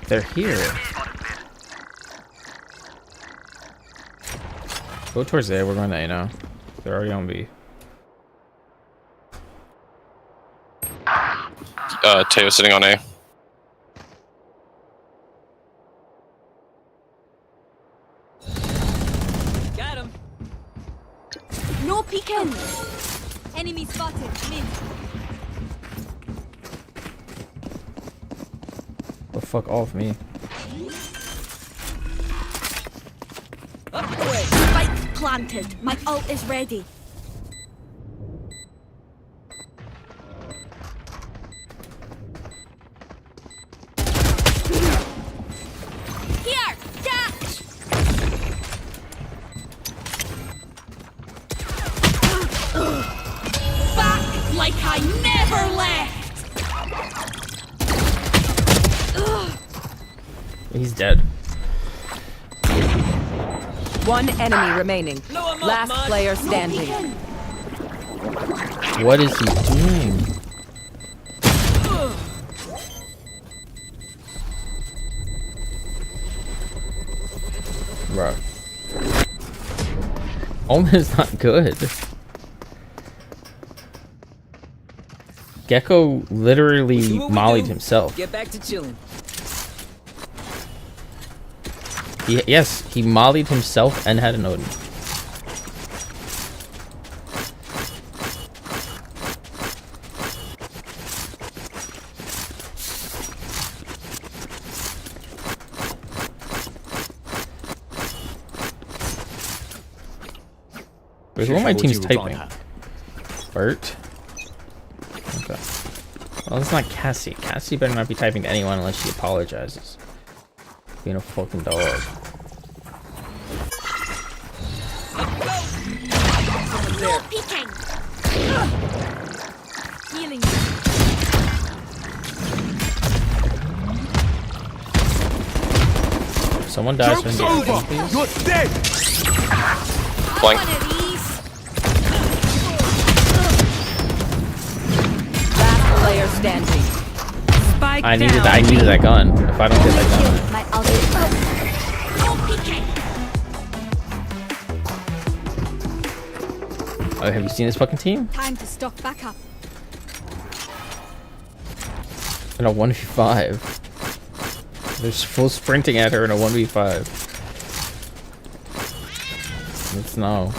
They're here. Go towards A. We're going to A now. They're already on B. Teo sitting on A. Got him. No peeking. Enemy spotted. Mid. The fuck off me. Up the way. Spike planted. My ult is ready. Here, catch. Back like I never left. He's dead. One enemy remaining. Last player No standing. peeking. What is he doing? Bruh. Omen is not good. Gecko literally mollied himself. Get back to chilling. Yes, he mollied himself and had an Odin. Wait, who are my team's typing? Bert? Okay. Well, it's not Cassie. Cassie better not be typing to anyone unless she apologizes. Being a fucking dog. No peeking! Healing. Someone dies from the Over! please. You're dead! Blank. One of these. Last player standing. Spike I needed down. that gun. If I don't get that gun. My other. No peeking! Oh, have you seen this fucking team? Time to stock back up. In a 1v5. There's full sprinting at her in a 1v5. It's no.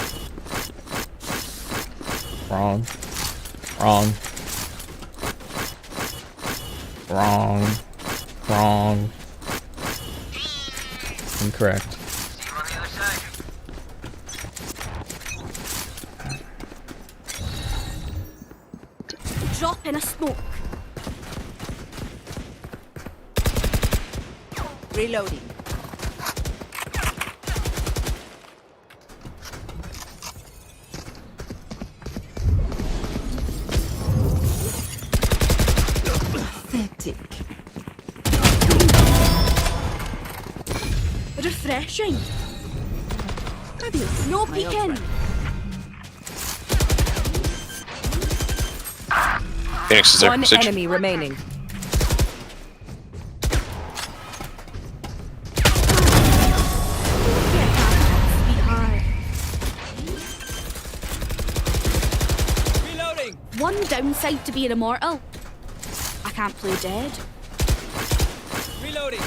Wrong. Wrong. Wrong. Wrong. Incorrect. See you on the other side. Drop in a smoke. Reloading. Pathetic. Refreshing. No peeking. Phoenix is there. One Siege. enemy remaining. Sweetheart. Reloading! One downside to being immortal. I can't play dead. Reloading!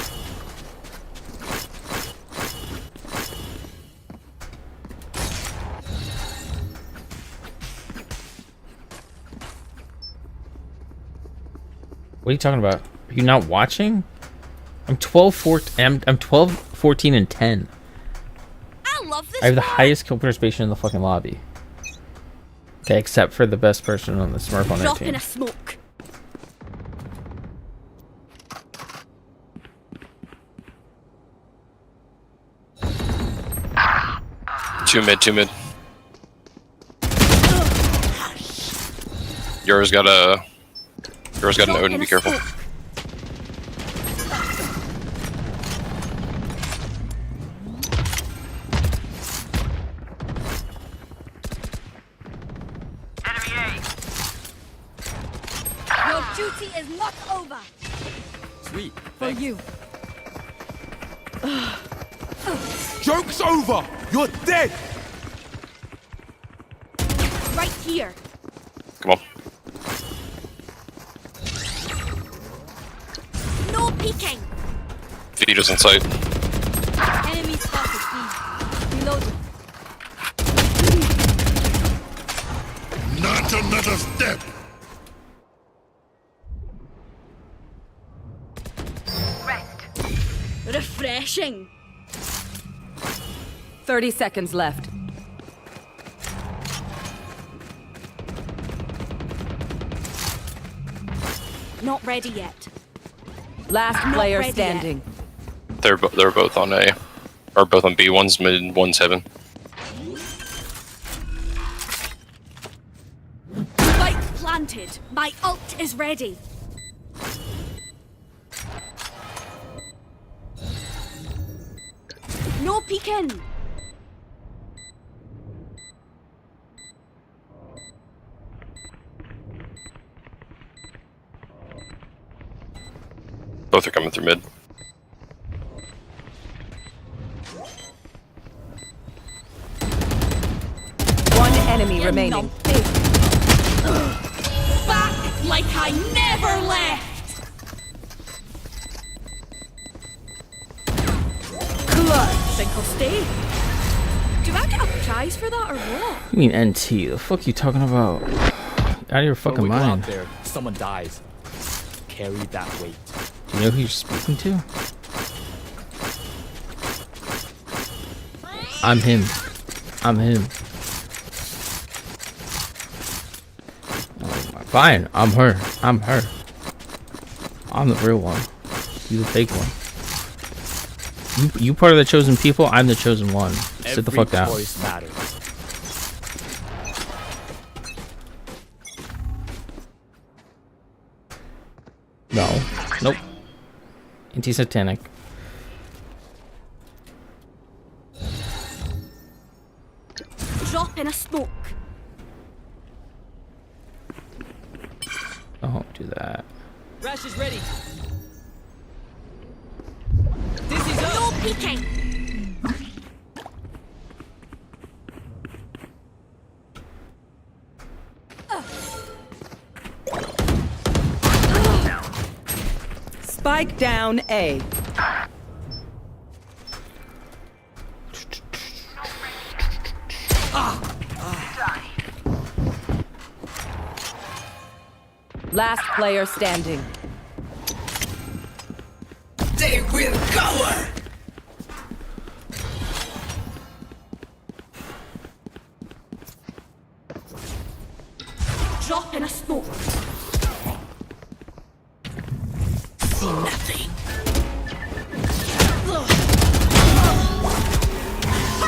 What are you talking about? Are you not watching? I'm 12, 14, I'm 12, 14, and 10. I love this. I have the one. highest kill participation in the fucking lobby. Okay, except for the best person on the Smurf on their Drop in team. a smoke. Two mid. Yours got an Drop Odin, in be a careful. smoke. Enemy A. Your duty is not over. Sweet. For you. Joke's over! You're dead! Right here. Come on. No peeking. Vito's in sight. Enemy spotted. B. Reloading. Not another step. Rest. Refreshing. 30 seconds left. Not ready yet. Last Not player ready standing. They're both on A, or both on B. One's mid, one's heaven. Spike planted. My ult is ready. No peeking. Both are coming through mid. One enemy remaining. Back like I never left. Clutch. Think I'll stay? Do I get a prize for that or what? You mean NT? The fuck you talking about? Out of your fucking When we go mind. out there, someone dies. Carry that weight. Do you know who you're speaking to? I'm him. I'm him. Oh, fine, I'm her. I'm her. I'm the real one. You the fake one. You part of the chosen people. I'm the chosen one. Sit the fuck down. Every choice matters. No. Nope. Anti-satanic. Drop in a smoke. Don't do that. Rash is ready. No peeking. Spike down A. Last player standing. They will cower! Drop in a smoke. See nothing.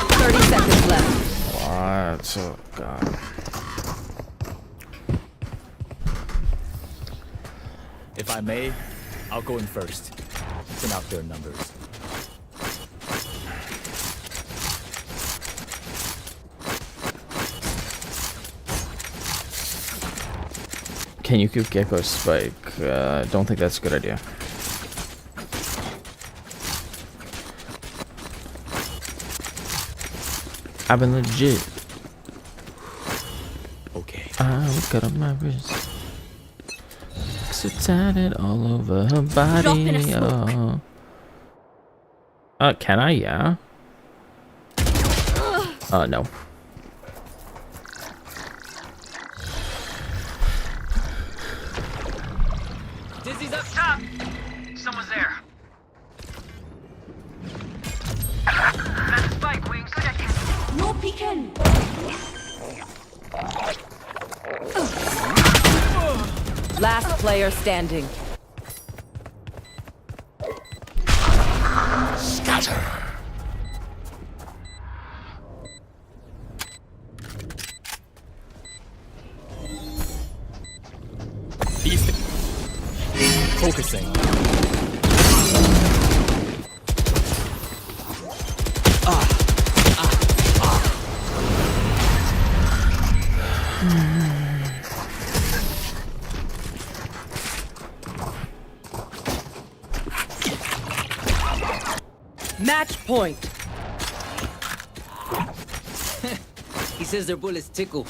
30 seconds left. What? Oh god. If I may, I'll go in first. Thin out their numbers. Can you keep Gecko Spike? Don't think that's a good idea. I've been legit. Okay. I'll cut up my wrist. So tatted all over her body. Can I? Yeah. No. Dizzy's up top. Someone's there. That's spike wings. No peeking. Last player standing. Scatter! East. Focusing. Match point. He says their bullets tickle.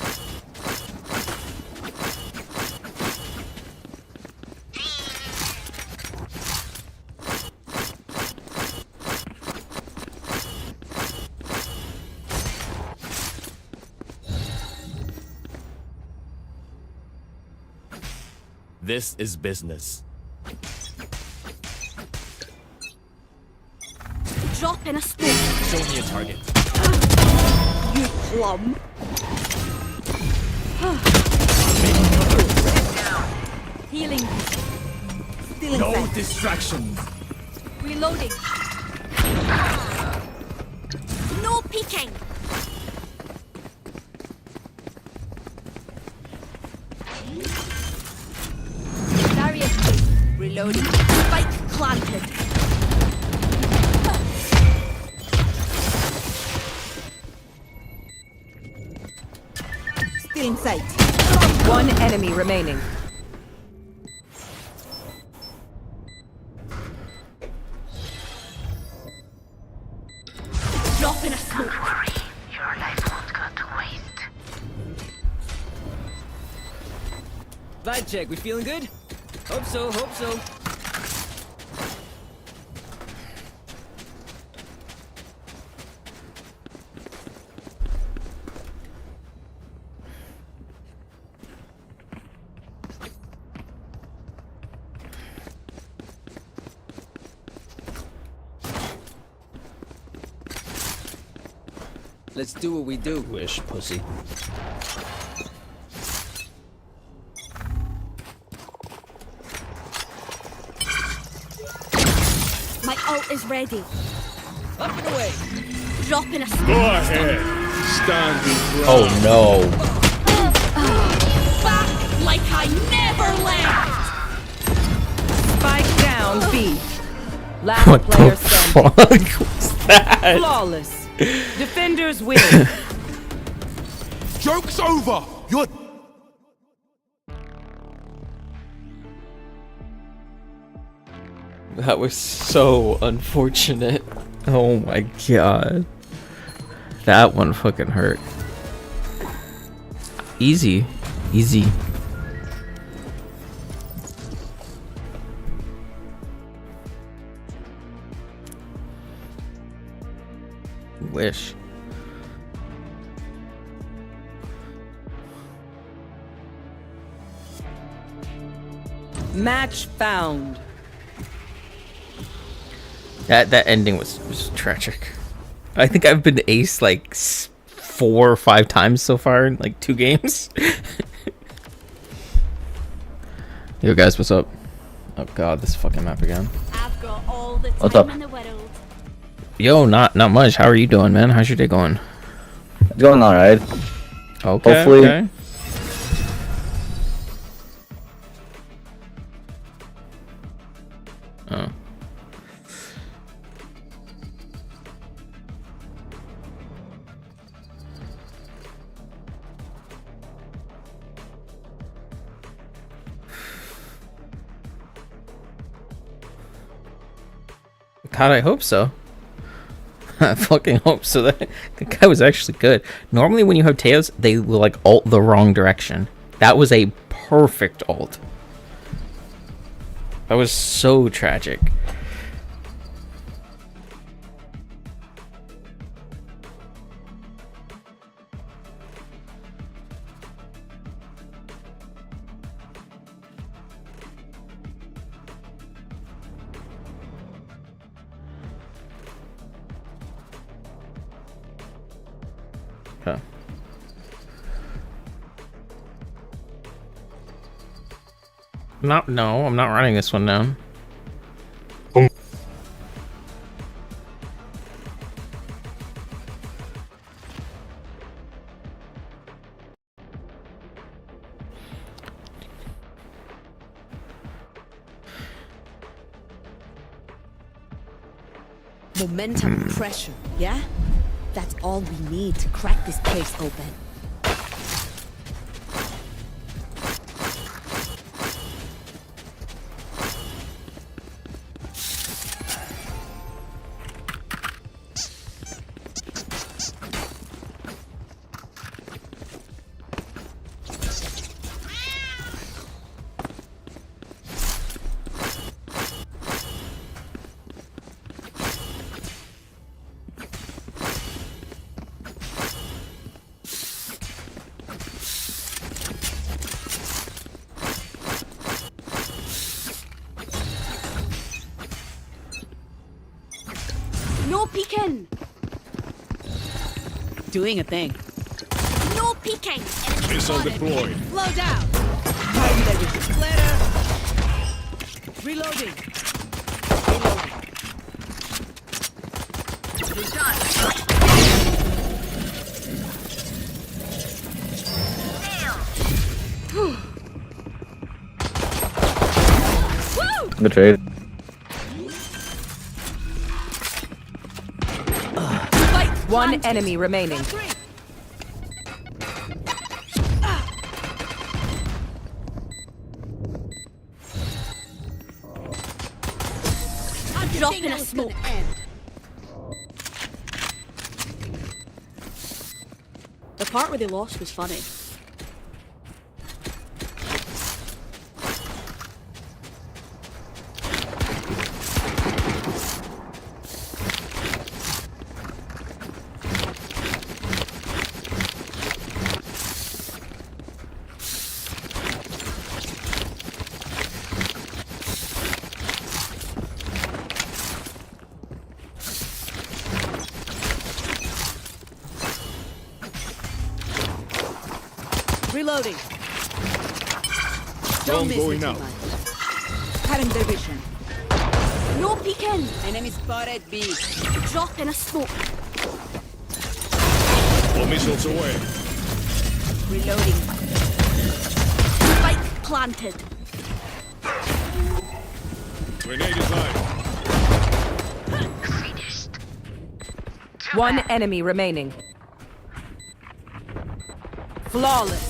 This is business. Drop in a smoke. Show me a target. You plum. Healing. Still No inside. distractions. Reloading. No peeking. Barrier placed. Reloading. Spike planted. Still in sight. One enemy remaining. Drop in a smoke. Don't worry. Your life won't go to waste. Vibe check, we feeling good? Hope so, hope so. Let's do what we do. Wish, pussy. ult is ready. Up and away. Dropping a Go ahead. Stand your ground. Oh no. Back like I never left. Spike down B. Last What player the standing. fuck was that? Flawless. Defenders win. Joke's over. You're That was so unfortunate. Oh my god. That one fucking hurt. Easy. Easy. Wish. Match found. That ending was tragic. I think I've been ace like 4 or 5 times so far in like 2 games. Yo guys, what's up? Oh god, this fucking map again. I've got all the What's time up? in the world. Yo, not much. How are you doing, man? How's your day going? It's going alright. Okay. Hopefully. Okay. Oh. God, I hope so. I fucking hope so. That guy was actually good. Normally when you have Teos, they will like ult the wrong direction. That was a perfect ult. That was so tragic. Huh. No, I'm not running this one down. Momentum and pressure, yeah? That's all we need to crack this place open. No peeking. Doing a thing. No peeking. missile deployed. Slow down. Hiding everything. Glitter. Reloading. Betrayed. One enemy remaining. I'm dropping a smoke. The part where they lost was funny. Reloading. Don't going out. Cutting their vision. No peeking. Enemy spotted B. Drop in a smoke. All missiles away. Reloading. Spike planted. Grenade is live. One enemy remaining. Flawless.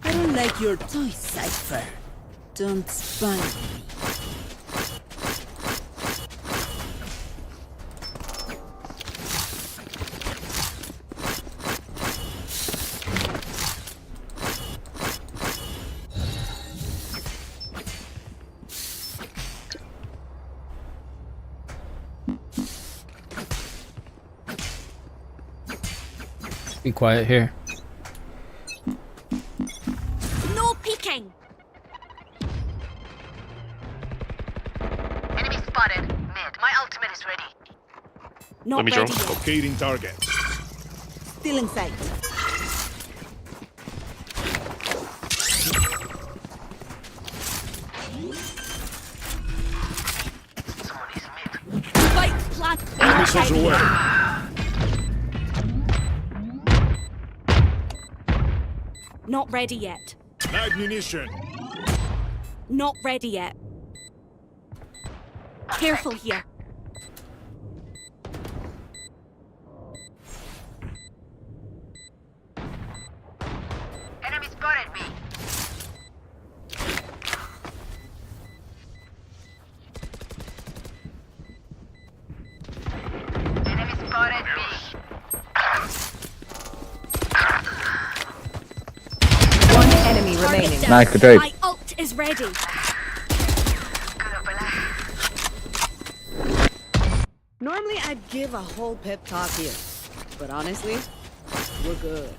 I don't like your toy, Cypher. Don't spy on me. Be quiet here. No peeking. Enemy spotted. Mid. My ultimate is ready. Not Let me drone. ready yet. Locating target. Still in sight. Spike planted. All missiles away. Not ready yet. Live munition. Not ready yet. Careful here. Enemy spotted B. Enemy spotted B. One enemy remaining. Down. Nice, good trade. My ult is ready. Normally I'd give a whole pep talk here, but honestly, we're good.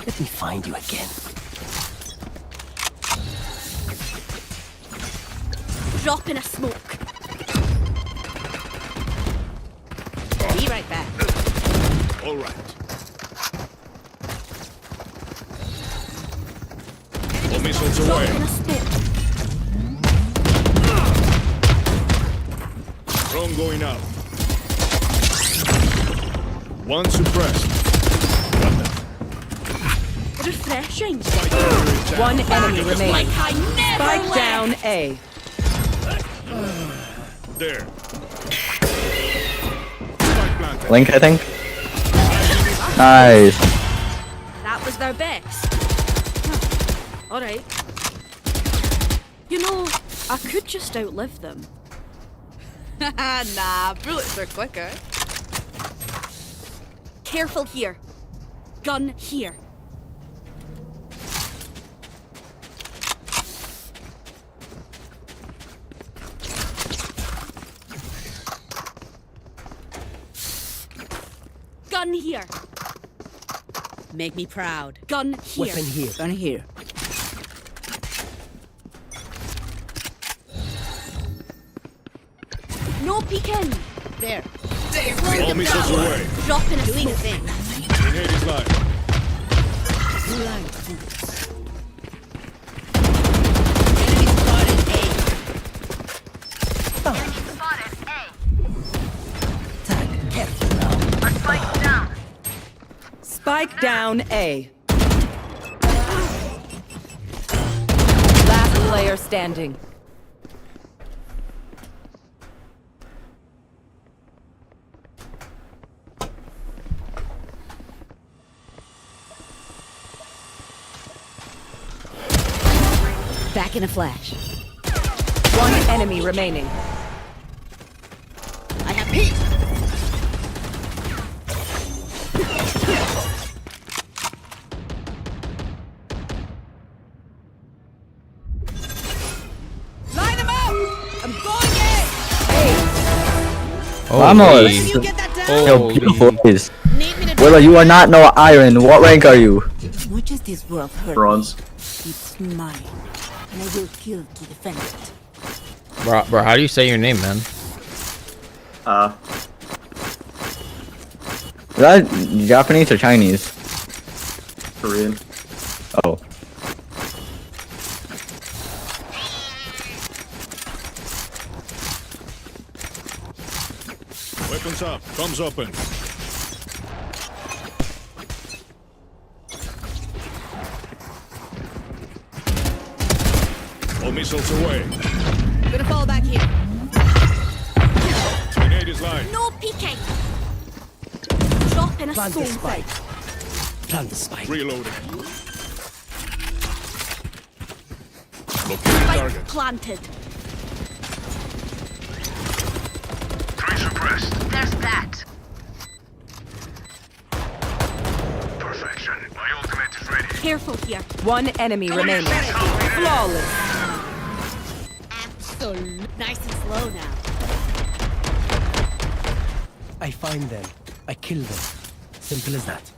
Let me find you again. Drop in a smoke. Be right back. All right. All missiles Drop away. in a smoke. Drone going out. One suppressed. Got them. Refreshing. One enemy remaining. Like I never Spike left. down A. There. Spike planted. Link, I think. Nice. That was their best. All right. You know, I could just outlive them. Nah, bullets are quicker. Careful here. Gun here. Gun here. Make me proud. Gun here. Weapon here. Gun here. No peeking. There. All missiles away. Drop in a Doing a smoke. thing. Grenade is live. Blind fools. Enemy spotted A. Enemy spotted A. Tag, careful now. Our spike down. Spike down A. Last player standing. Back in a flash. One enemy remaining. I have peace. Line them up! I'm going in! Vamos. You get that down? Yo, beautiful. Please. Need me to Willow, you are not no iron. What rank are you? As much as this world hurts, Bronze. it's mine, and I will kill to defend it. Bro, how do you say your name, man? Is that Japanese or Chinese? Korean. Oh. Weapons up. Thumbs open. All missiles away. Gonna fall back here. Grenade is live. No peeking. Drop in a Plant the stone spike. thing. Plant the spike. Reloading. Locating Spike target. planted. There's that. Perfection. My ultimate is ready. Careful here. One enemy remaining. Flawless. Absolute. Nice and slow now. I find them. I kill them. Simple as that.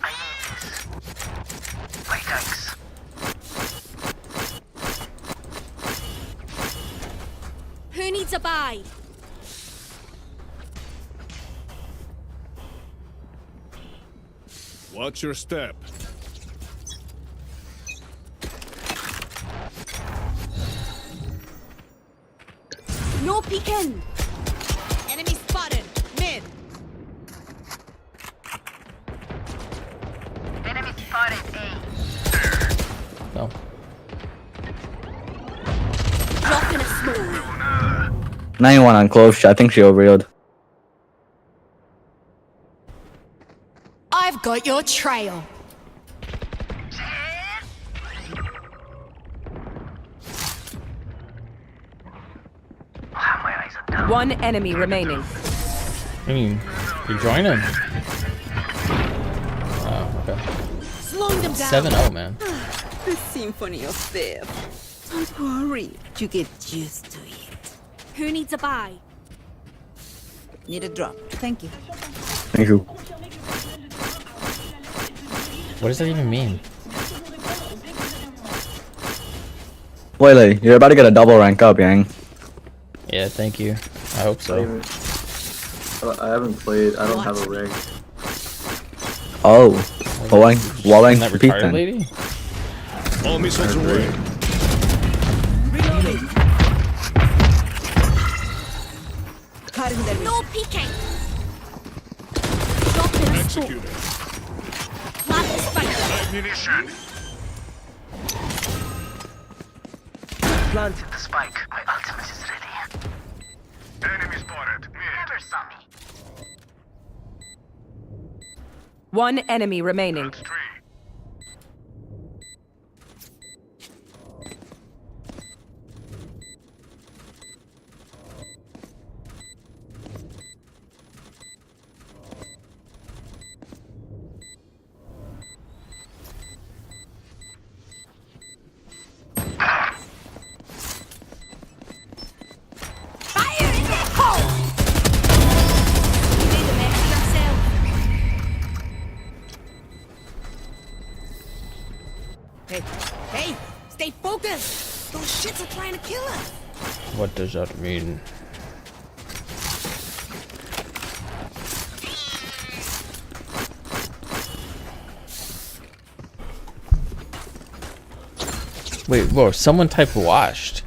I need this. My thanks. Who needs a buy? Watch your step. No peeking. Enemy spotted. Mid. Enemy spotted A. No. Drop in a smoke. 91 on close. I think she overhealed. I've got your trail. One enemy remaining. I mean, you're joining. Oh, okay. Slowing them down. 7-0, man. The symphony of death. Don't worry, you get used to it. Who needs a buy? Need a drop. Thank you. Thank you. What does that even mean? Willow, you're about to get a double rank up, Yang. Yeah, thank you. I hope so. I haven't played. I don't have a rank. Oh. What rank That repeat retired then? lady? All missiles away. Reloading. Cutting them. No peeking. Drop in a smoke. Executed. Plant the spike. Ammunition. Plant. The spike. My ultimate is ready. Enemy spotted. Never saw me. One enemy remaining. That's three. Fire in the hole. You made a mess of yourself. Hey, hey, stay focused. Those shits are trying to kill us. What does that mean? Wait, whoa, someone typed washed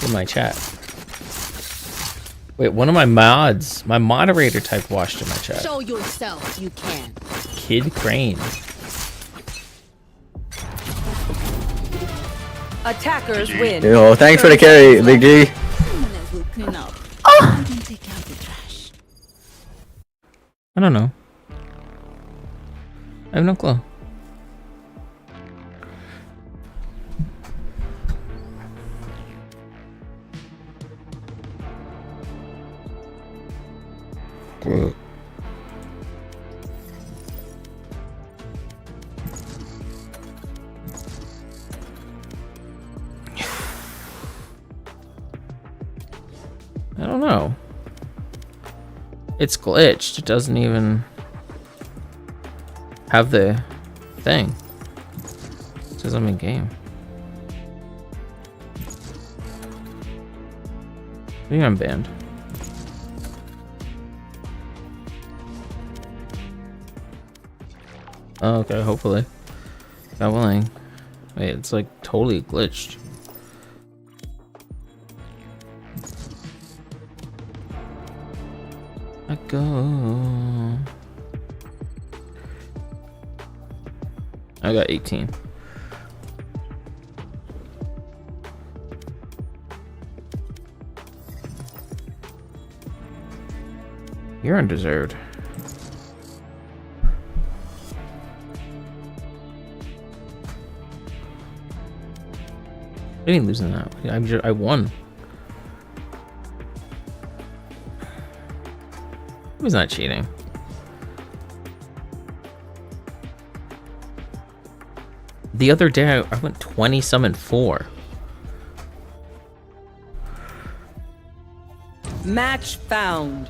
in my chat. Wait, one of my mods, my moderator typed washed in my chat. Show yourself. You can. Kid Crane. Attackers win. Yo, thanks for the carry, Big G. Someone else will clean up. I can take out the trash. I don't know. I have no clue. I don't know. It's glitched. It doesn't even have the thing. It says I'm in game. I think I'm banned. Oh, okay, hopefully. God willing. Wait, it's like totally glitched. I go. I got 18. You're undeserved. I didn't lose in that. I won. He was not cheating. The other day I went 20 summon 4. Match found.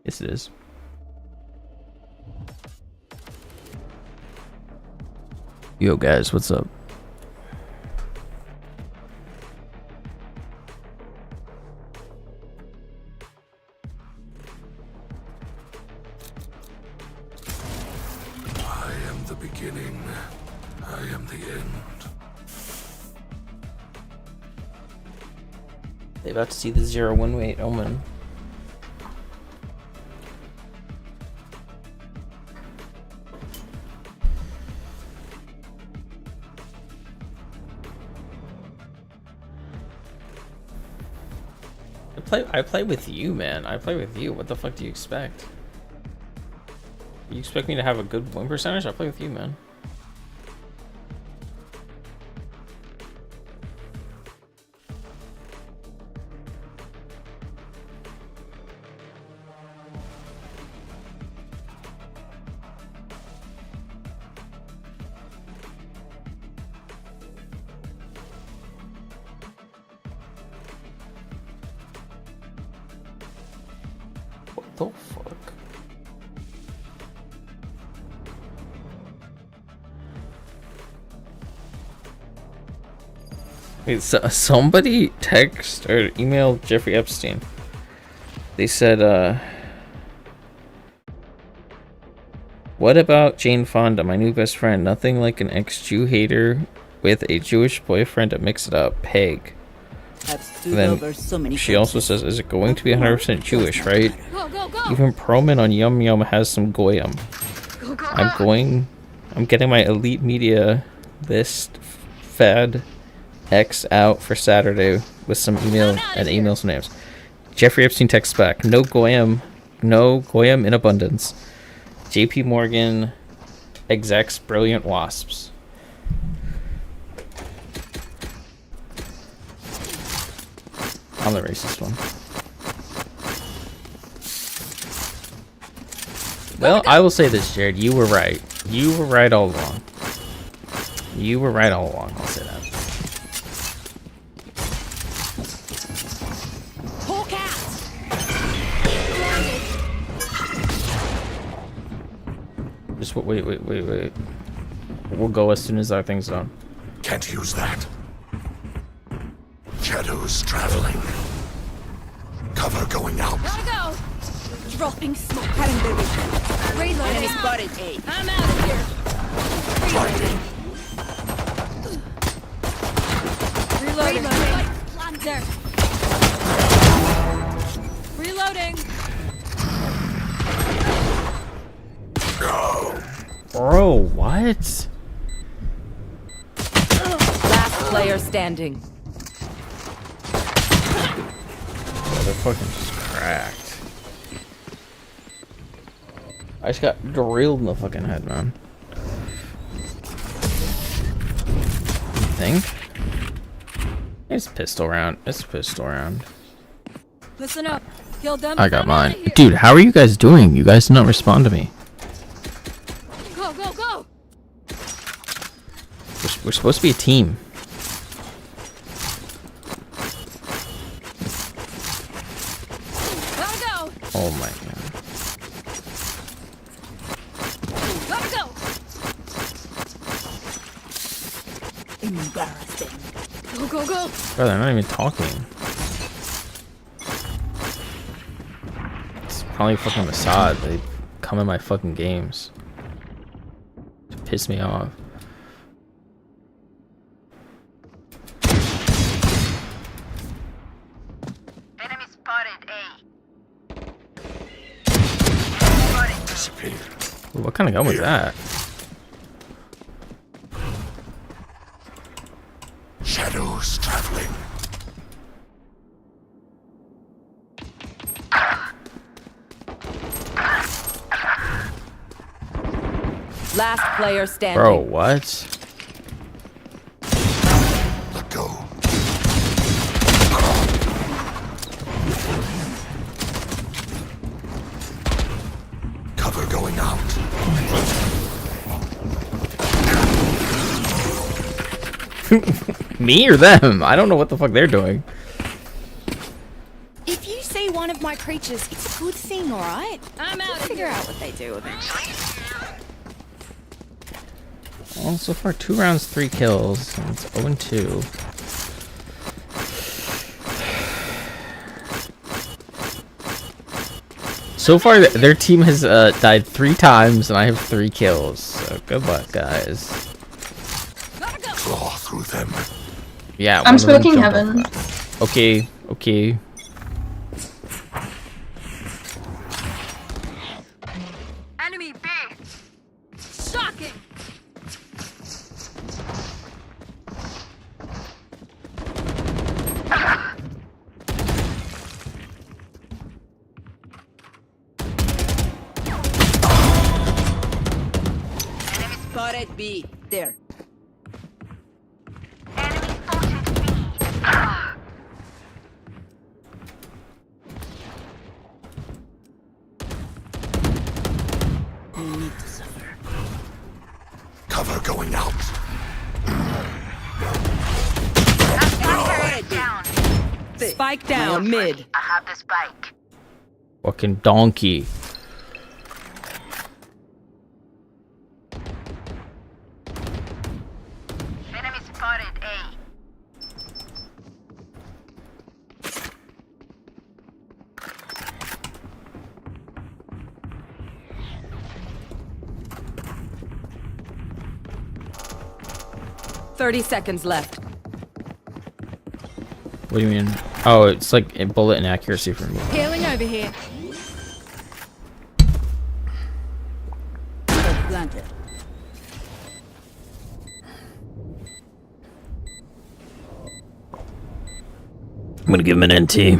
Yes, it is. Yo, guys, what's up? I am the beginning. I am the end. They about to see the 0-1-8 Omen. I play with you, man. I play with you. What the fuck do you expect? You expect me to have a good win percentage? I play with you, man. What the fuck? Wait, so somebody text or emailed Jeffrey Epstein. They said, what about Jane Fonda, my new best friend? Nothing like an ex-Jew hater with a Jewish boyfriend to mix it up. Peg. Then she also says, is it going to be 100% Jewish, right? Even Proman on Yum Yum has some goyim. I'm getting my elite media list fad X out for Saturday with some email some names. Jeffrey Epstein texts back, no goyim in abundance. JP Morgan execs brilliant wasps. I'm the racist one. Well, I will say this, Jared. You were right. You were right all along. You were right all along. I'll say that. Just wait. We'll go as soon as our thing's done. Can't use that. Shadows traveling. Cover going out. Gotta go. Dropping smoke. Reloading. Enemy spotted A. I'm out of here. Blinding. Reloading. Planter. Reloading. Go. Bro, what? Last player standing. Oh, they're fucking just cracked. I just got drilled in the fucking head, man. You think? It's pistol round. It's pistol round. Listen up. Kill them. I got mine. Dude, how are you guys doing? You guys did not respond to me. Go. We're supposed to be a team. Gotta go. Oh my god. Gotta go. Embarrassing. Go, go, go. Bro, they're not even talking. It's probably fucking Assad. They come in my fucking games to piss me off. Enemy spotted A. Disappear. Ooh, what kind of gun was that? Shadows traveling. Last player standing. Bro, what? Let go. Cover going out. Me or them? I don't know what the fuck they're doing. If you see one of my creatures, it's a good thing, alright? I'm out. We'll figure out what they do eventually. Well, so far 2 rounds, 3 kills. And it's 0-2. So far, their team has died 3 times, and I have 3 kills. So good luck, guys. Claw through them. Yeah, I'm one of them smoking jumped heaven. off that. Okay, okay. Enemy B. Shocking. Spotted B. There. Enemy spotted B. You need to suffer. Cover going out. Attacker is down. Spike down mid. I have the spike. Fucking donkey. Enemy spotted A. $30 left. What do you mean? Oh, it's like a bullet inaccuracy for me. Healing over here. Planted. I'm gonna give him an NT.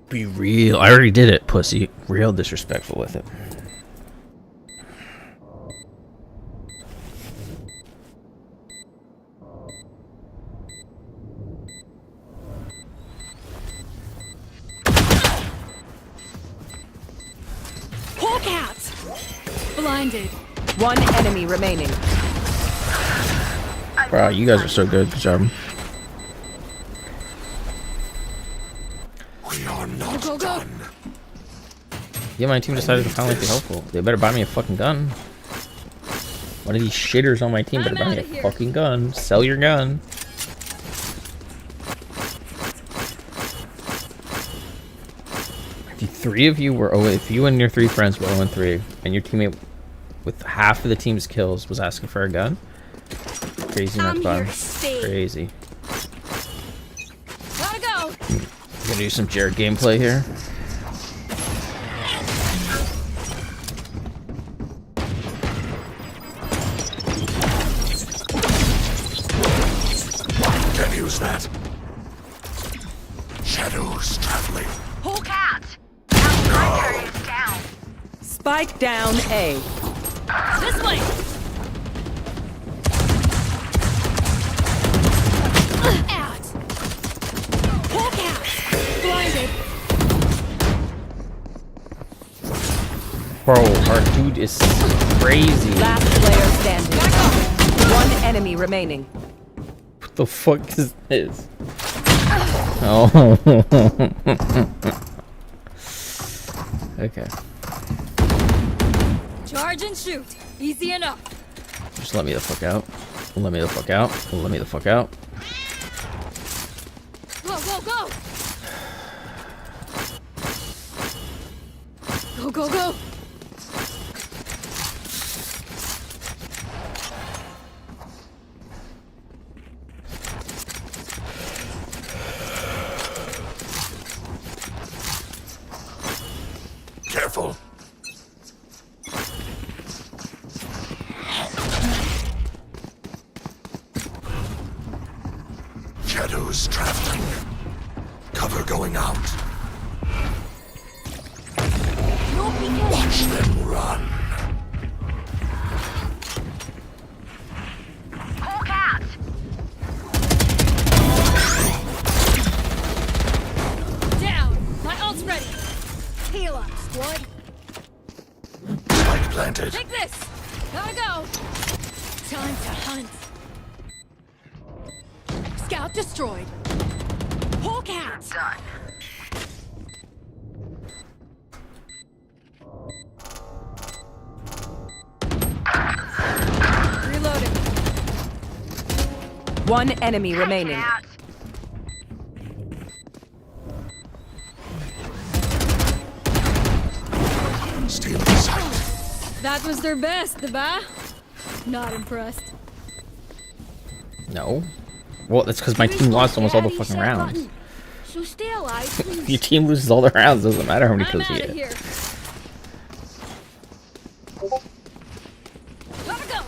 Be real. I already did it, pussy. Real disrespectful with it. Hawk out. Blinded. One enemy remaining. Bro, you guys are so good. Good job. We are not Go, go, go. done. Yeah, my team decided to finally be helpful. They better buy me a fucking gun. One of these shitters on my team better buy me a fucking gun. Sell your gun. If you, 3 of you were, if you and your 3 friends were 0-3, and your teammate with half of the team's kills was asking for a gun, crazy enough, bud. Crazy. Gotta go. We're gonna do some Jared gameplay here. Can use that. Shadows traveling. Hawk out. Attacker is down. Spike down A. This way. Out. Hawk out. Blinded. Bro, our dude is crazy. Last player standing. One enemy remaining. What the fuck is this? Oh. Okay. Charge and shoot. Easy enough. Just let me the fuck out. Let me the fuck out. Let me the fuck out. Go, go, go. Go, go, go. Careful. Shadows traveling. Cover going out. Watch them run. Hawk out. Down. My ult's ready. Heal up, squad. Spike planted. Take this. Gotta go. Time to hunt. Scout destroyed. Hawk out. Done. Reloading. One enemy remaining. Out. Steal the sight. That was their best, Deba. Not impressed. No. Well, that's because my team lost almost all the fucking rounds. So stay alive, please. Your team loses all the rounds. Doesn't matter how many I'm kills you outta get. here. Gotta go.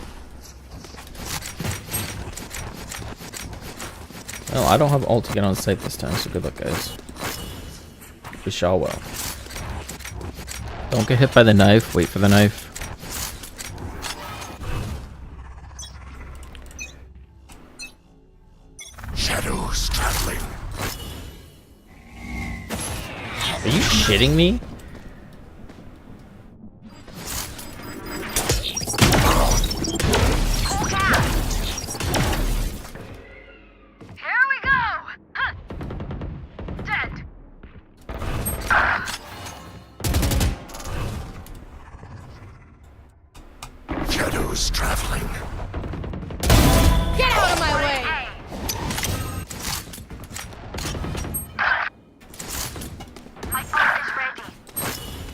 Well, I don't have ult to get on site this time, so good luck, guys. We shall well. Don't get hit by the knife. Wait for the knife. Shadows traveling. Are you shitting me? Hawk out. Here we go. Huh. Dead. Shadows traveling. Get out of my way. My ult is ready.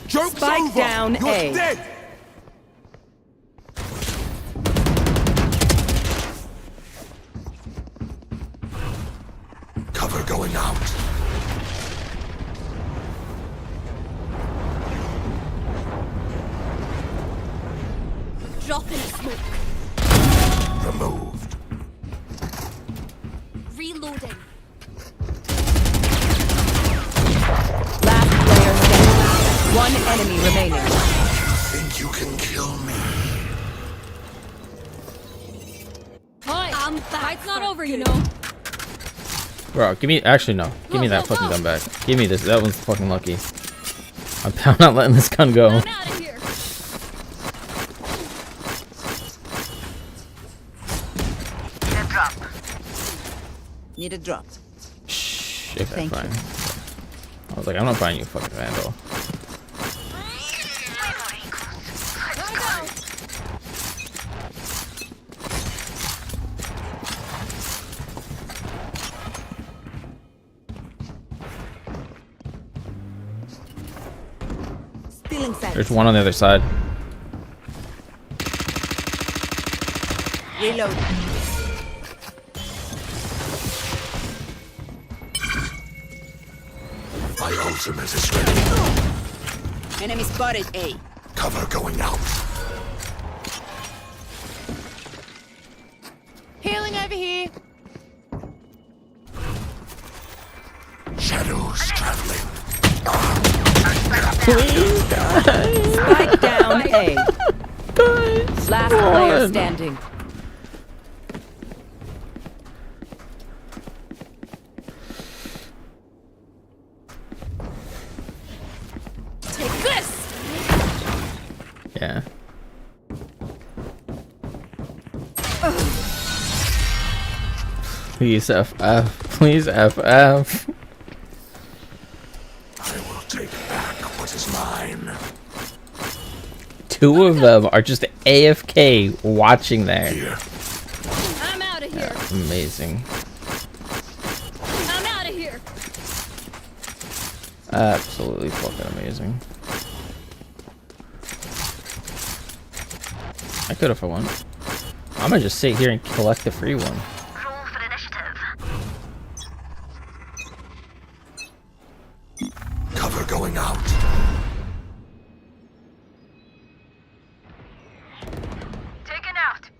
Joke's Spike over. down You're A. dead. Cover going out. Drop in smoke. Removed. Reloading. Last player standing. One enemy remaining. Think you can kill me? Hi. Fight's not over, you know. Bro, give me. Actually, no. Give me that fucking gun back. Give me this. That one's fucking lucky. I'm not letting this gun go. I'm out of here. Need a drop. Need a drop. Shh. Okay, Thank fine. you. I was like, I'm not buying you a fucking Vandal. Gotta go. Stealing sight. There's one on the other side. Reload. My ultimate is ready. Enemy spotted A. Cover going out. Healing over here. Shadows traveling. Spike down A. Last player standing. Take this. Please FF. Please FF. I will take back what is mine. Two of them are just AFK watching there. Here. I'm out of here. Amazing. I'm out of here. Absolutely fucking amazing. I could if I want. I'm gonna just sit here and collect the free one. Roll for initiative. Cover going out. Taken out.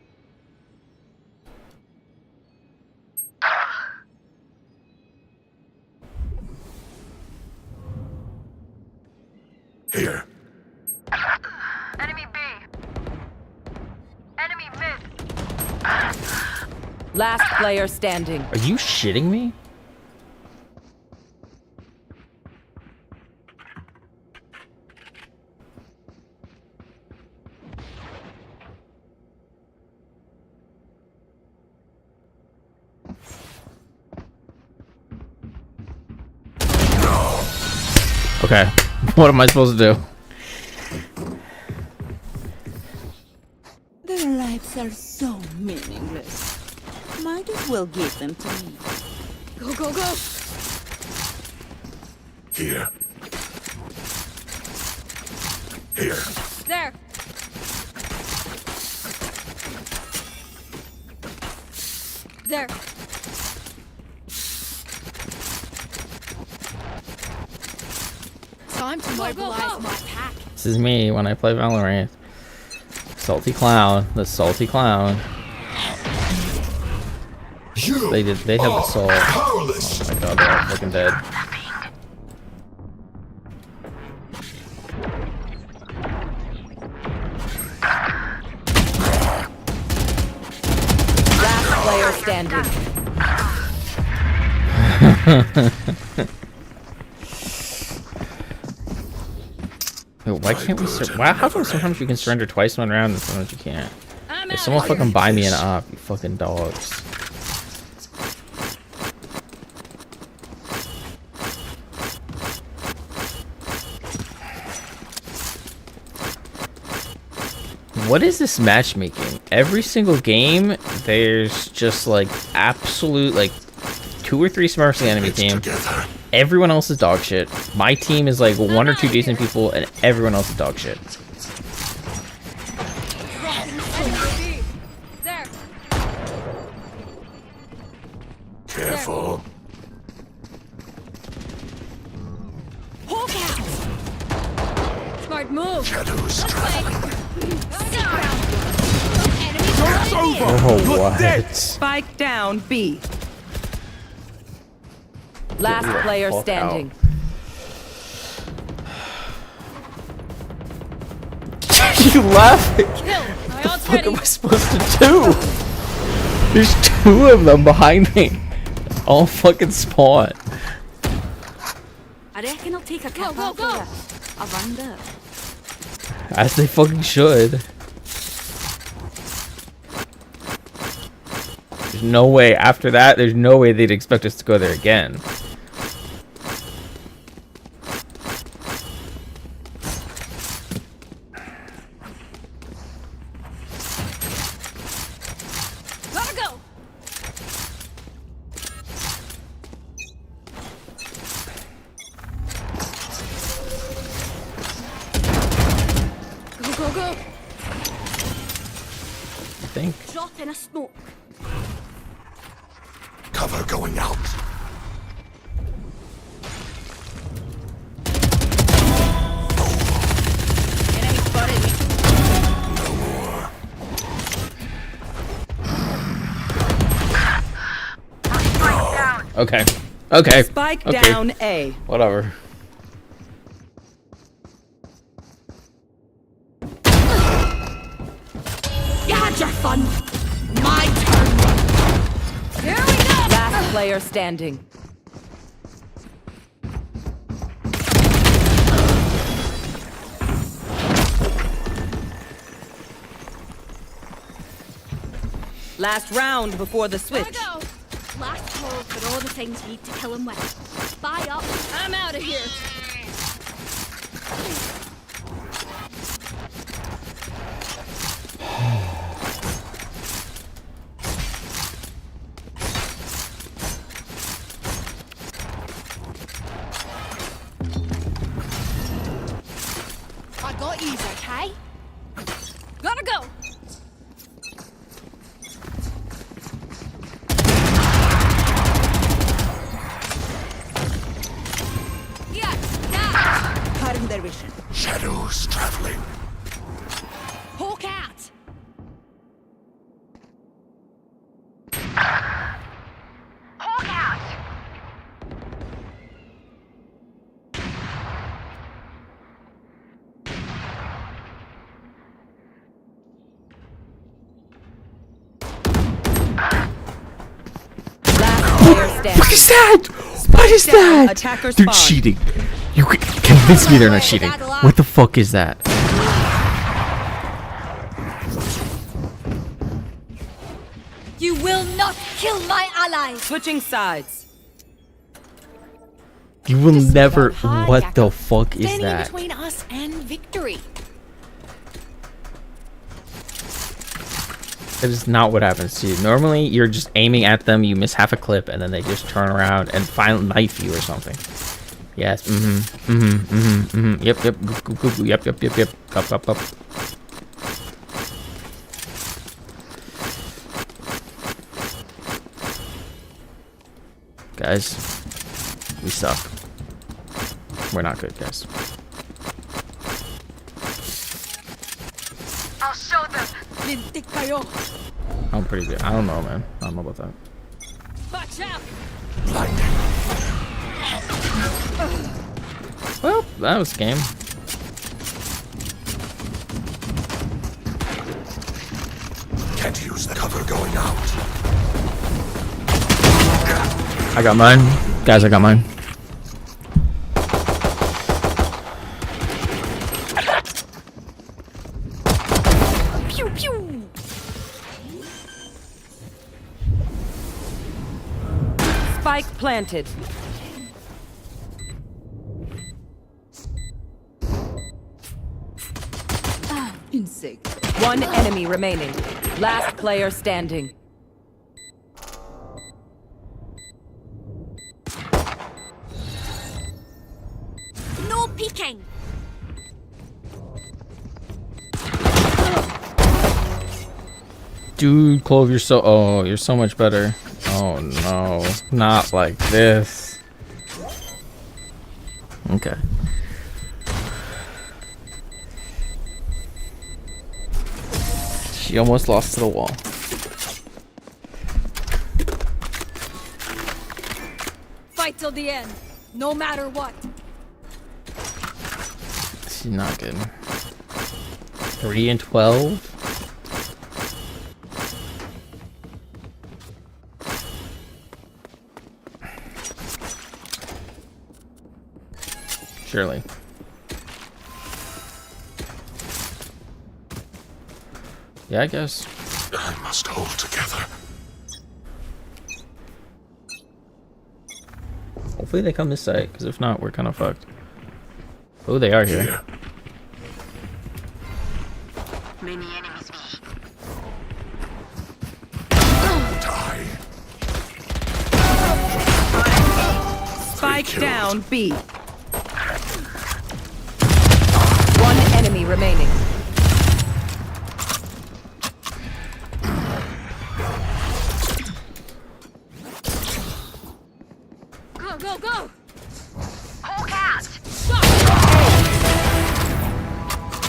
Here. Enemy B. Enemy mid. Last player standing. Are you shitting me? Okay, what am I supposed to do? Their lives are so meaningless. Might as well give them to me. Go, go, go. Here. Here. There. There. Time to mobilize my pack. This is me when I play Valorant. Salty clown, the salty clown. They have the soul. Oh my god, they're all fucking dead. Last player standing. Wait, why can't we why, how come sometimes you can surrender twice in one round and sometimes you can't? If someone fucking buy me an op, you fucking dogs. What is this matchmaking? Every single game, there's just like absolute like 2 or 3 Smurfs in the enemy team. Everyone else is dog shit. My team is like 1 or 2 decent people, and everyone else is dog shit. There. Careful. Hawk out. Smart move. Shadows traveling. Oh, what? Spike down B. Last player fuck standing. You laughing? What the fuck am I supposed to do? There's 2 of them behind me. All fucking spawn. I reckon I'll take a cap off of this. I've earned it. As they fucking should. There's no way after that, there's no way they'd expect us to go there again. Gotta go. Go, go, go. I think. Drop in a smoke. Cover going out. Enemy spotted. No more. Okay. Okay. Spike okay. down A. Whatever. You had your fun. My turn. Here we go. Last player standing. Last round before the switch. Go. Last call for all the things you need to kill him with. Buy up. I'm out of here. I got you, okay? Gotta go. Cutting their vision. Shadows traveling. Hawk out. Hawk out. Last player standing. What is that? What is down, that? attacker They're spawn. cheating. You convince me they're not cheating. What the fuck is that? You will not kill my allies. Switching sides. You will never. What the fuck is Standing in that? between us and victory. That is not what happens to you. Normally, you're just aiming at them, you miss half a clip, and then they just turn around and finally knife you or something. Yes. Yep. Yep. Up. Guys, we suck. We're not good, guys. I'll show them. I'm pretty good. I don't know, man. I don't know about that. Watch out. Well, that was game. Can't use the cover going out. I got mine. Guys, I got mine. Pew pew. Spike planted. Insect. One enemy remaining. Last player standing. No peeking. Dude, Clove, you're so. Oh, you're so much better. Oh no, not like this. Okay. She almost lost to the wall. Fight till the end, no matter what. She's not good. 3 and 12. Surely. Yeah, I guess. I must hold together. Hopefully they come this side, because if not, we're kind of fucked. Oh, they are here. Many enemies be. Die. Spike down B. One enemy remaining. Go. Hawk out.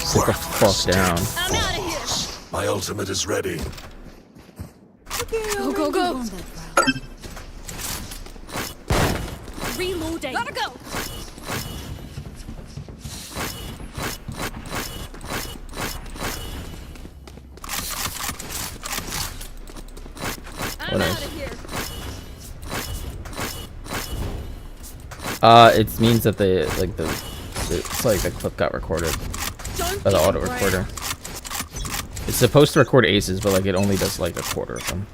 Sit the fuck down. I'm out of here. My ultimate is ready. Go. Reloading. Gotta go. I'm out of here. It means that it's like the clip got recorded by the auto recorder. It's supposed to record aces, but like it only does like a quarter of them.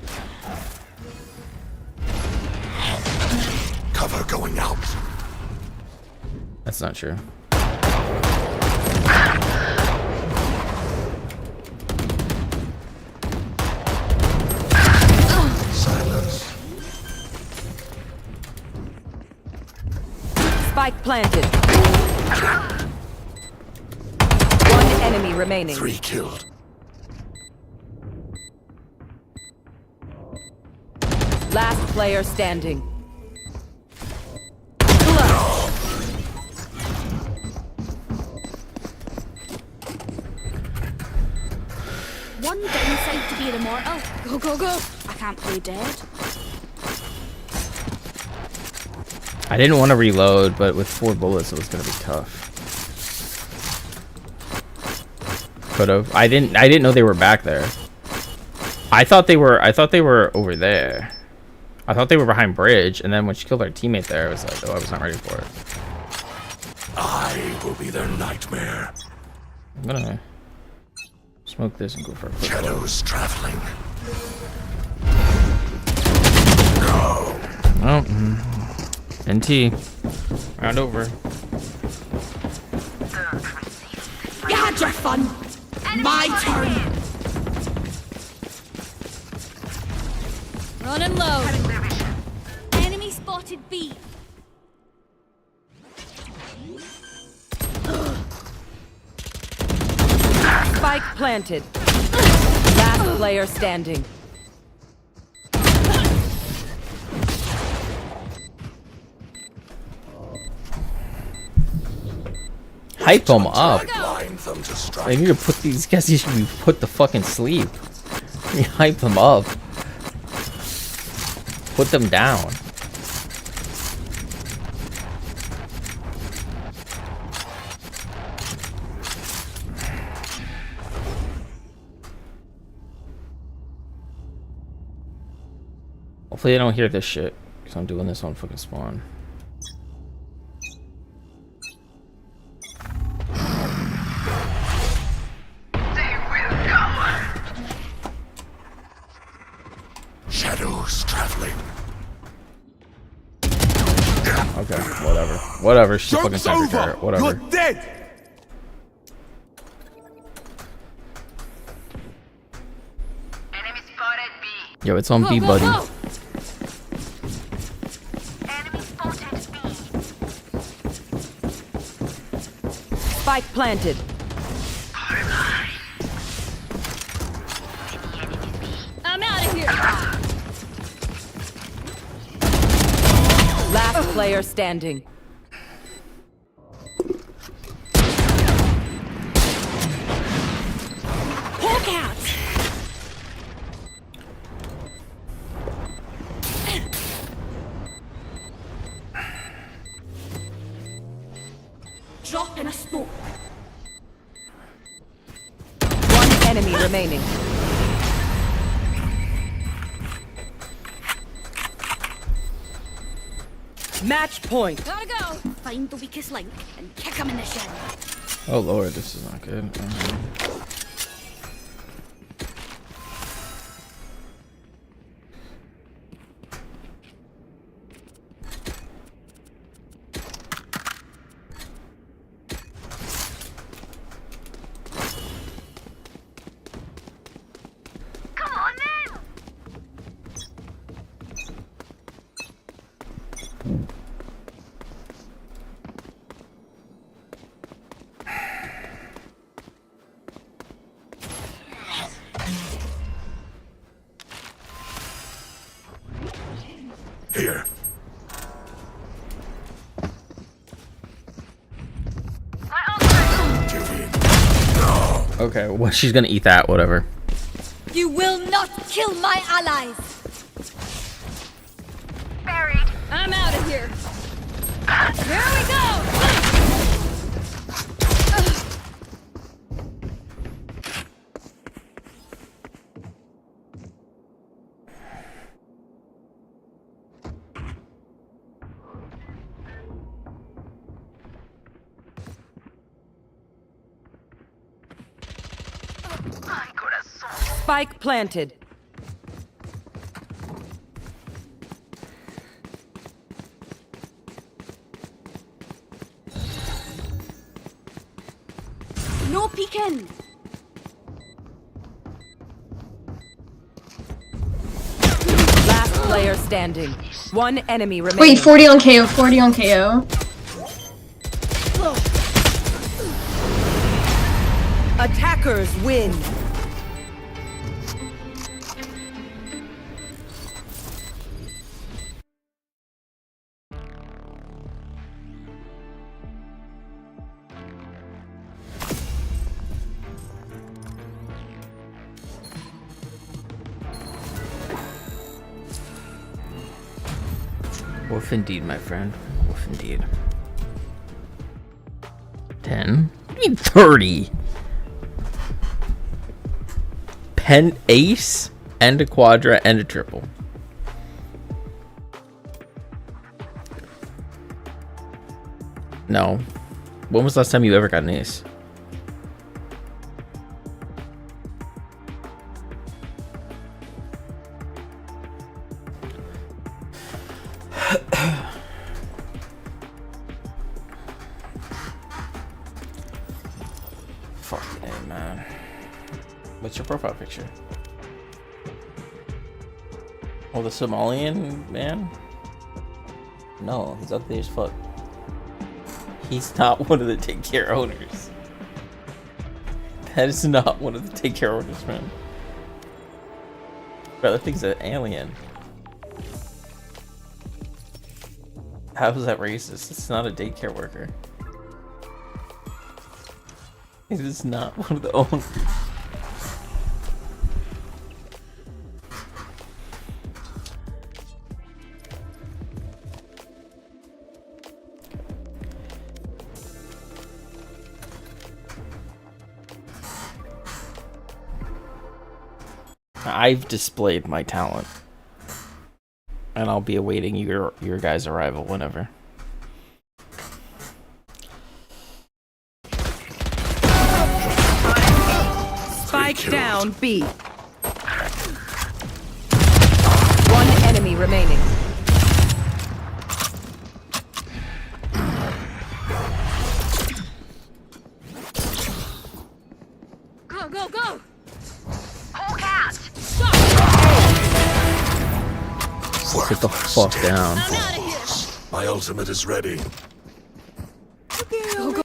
Cover going out. That's not true. Silence. Spike planted. One enemy remaining. 3 killed. Last player standing. One downside to being immortal. Go, go, go. I can't play dead. I didn't want to reload, but with 4 bullets, it was gonna be tough. Could've. I didn't know they were back there. I thought they were over there. I thought they were behind bridge, and then when she killed our teammate there, I was like, oh, I was not ready for it. I will be their nightmare. I'm gonna smoke this and go for a quick Shadows traveling. Oh, NT. Round over. You had your fun. My turn. Running low. Enemy spotted B. Spike planted. Last player standing. Hype them up. Blind them to strike. I need to put these guys. These should be put to fucking sleep. Hype them up. Put them down. Hopefully I don't hear this shit, because I'm doing this on fucking spawn. Shadows traveling. Okay, whatever. Whatever, she's fucking secretary. Whatever. You're dead. Enemy spotted B. Yo, it's on B, Go, buddy. go. Enemy spotted B. Spike planted. I'm out of here. Last player standing. Poke out. Drop in a smoke. One enemy remaining. Match point. Gotta go. Find the weakest link and kick him in the shin. Oh lord, this is not good. Come on then. Here. Okay, well, she's gonna eat that, whatever. You will not kill my allies. Buried. I'm out of here. Here we go. Ay, corazón. Spike planted. No peeking. Last player standing. One enemy remaining. Wait, 40 on KO, 40 on KO. Attackers win. Wolf indeed, my friend. Wolf indeed. 10. I mean 30. Pen ace and a quadra and a triple. No. When was the last time you ever got an ace? Fucking A, man. What's your profile picture? Oh, the Somalian man? No, he's ugly as fuck. He's not one of the take care owners. That is not one of the take care owners, man. Bro, that thing's an alien. How is that racist? It's not a daycare worker. It is not one of the owners. I've displayed my talent, and I'll be awaiting your guys' arrival whenever. Spike down B. One enemy remaining. Go, go, go! Hawk out! Sit the fuck down. I'm out of here! My ultimate is ready. Go, go!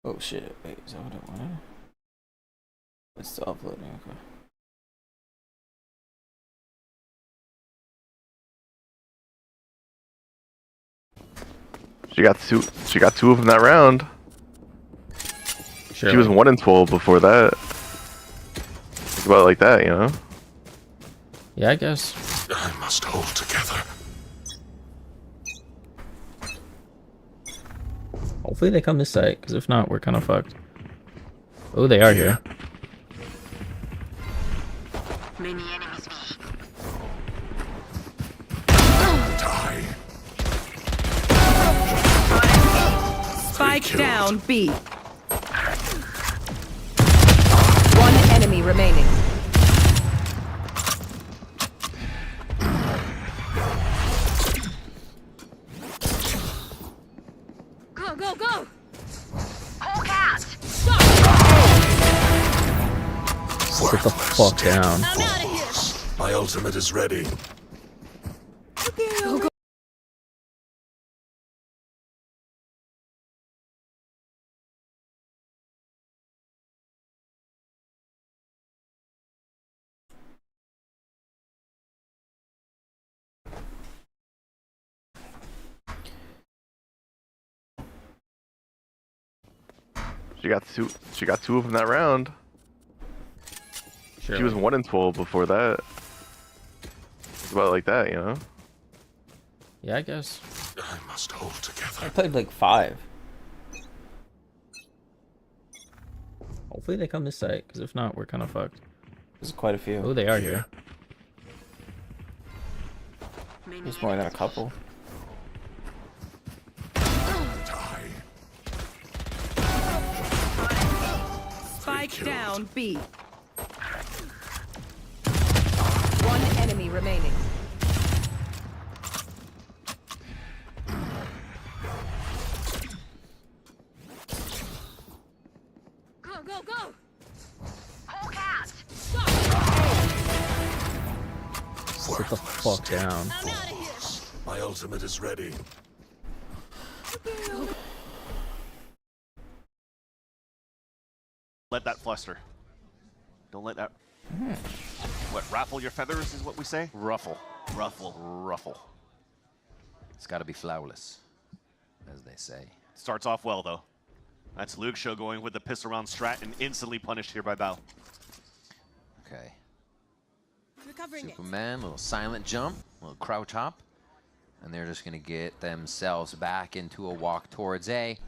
Oh shit, wait, is that what I wanted? It's still uploading, okay. She got two of them that round. Sure. She was 1 in 12 before that. Think about it like that, you know? Yeah, I guess. I must hold together. Hopefully they come this side, because if not, we're kind of fucked. Oh, they are here. Many enemies B. Die. Spike down B. One enemy remaining. Go, go, go! Hawk out! Sit the fuck down. I'm out of here! My ultimate is ready. Go, go! She got two of them that round. Sure. She was 1 in 12 before that. Think about it like that, you know? Yeah, I guess. I must hold together. I played like 5. Hopefully they come this side, because if not, we're kind of fucked. There's quite a few. Oh, they are here. There's more than a couple. Spike down B. One enemy remaining. Go, go, go! Hawk out! Sit the fuck down. My ultimate is ready. Let that fluster. Don't let that... What, raffle your feathers is what we say? Ruffle. Ruffle. Ruffle. It's got to be flawless, as they say. Starts off well, though. That's Luke Show going with the piss around strat and instantly punished here by Bao. Okay. Recovering Superman, little silent jump, little crouch hop. And they're just going to get themselves back into a walk towards A.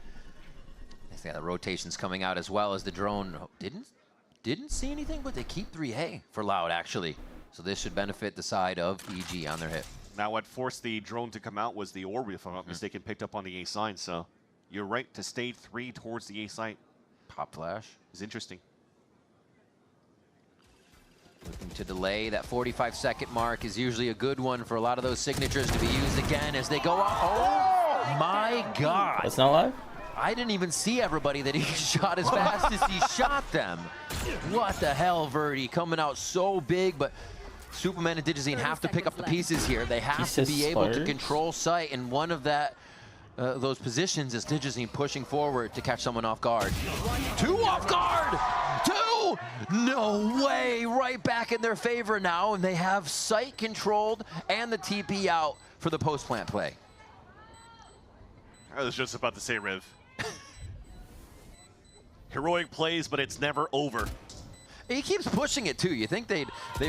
They got the rotations coming out as well as the drone. Didn't see anything, but they keep 3A for Loud, actually. So this should benefit the side of EG on their hit. Now what forced the drone to come out was the orb, if I'm not mistaken, picked up on the A sign. So you're right to stay 3 towards the A site. Pop flash. Is interesting. Looking to delay. That 45-second mark is usually a good one for a lot of those signatures to be used again as they go up. Oh my God. That's not live? I didn't even see everybody that he shot as fast as he shot them. What the hell, Verdi, coming out so big, but Superman and Digizine have to pick up the pieces here. They have to be able to control sight, and one of those positions is Digizine pushing forward to catch someone off guard. 2 off guard! 2! No way! Right back in their favor now, and they have sight controlled and the TP out for the post-plant play. I was just about to say, Riv. Heroic plays, but it's never over. He keeps pushing it too. You think they'd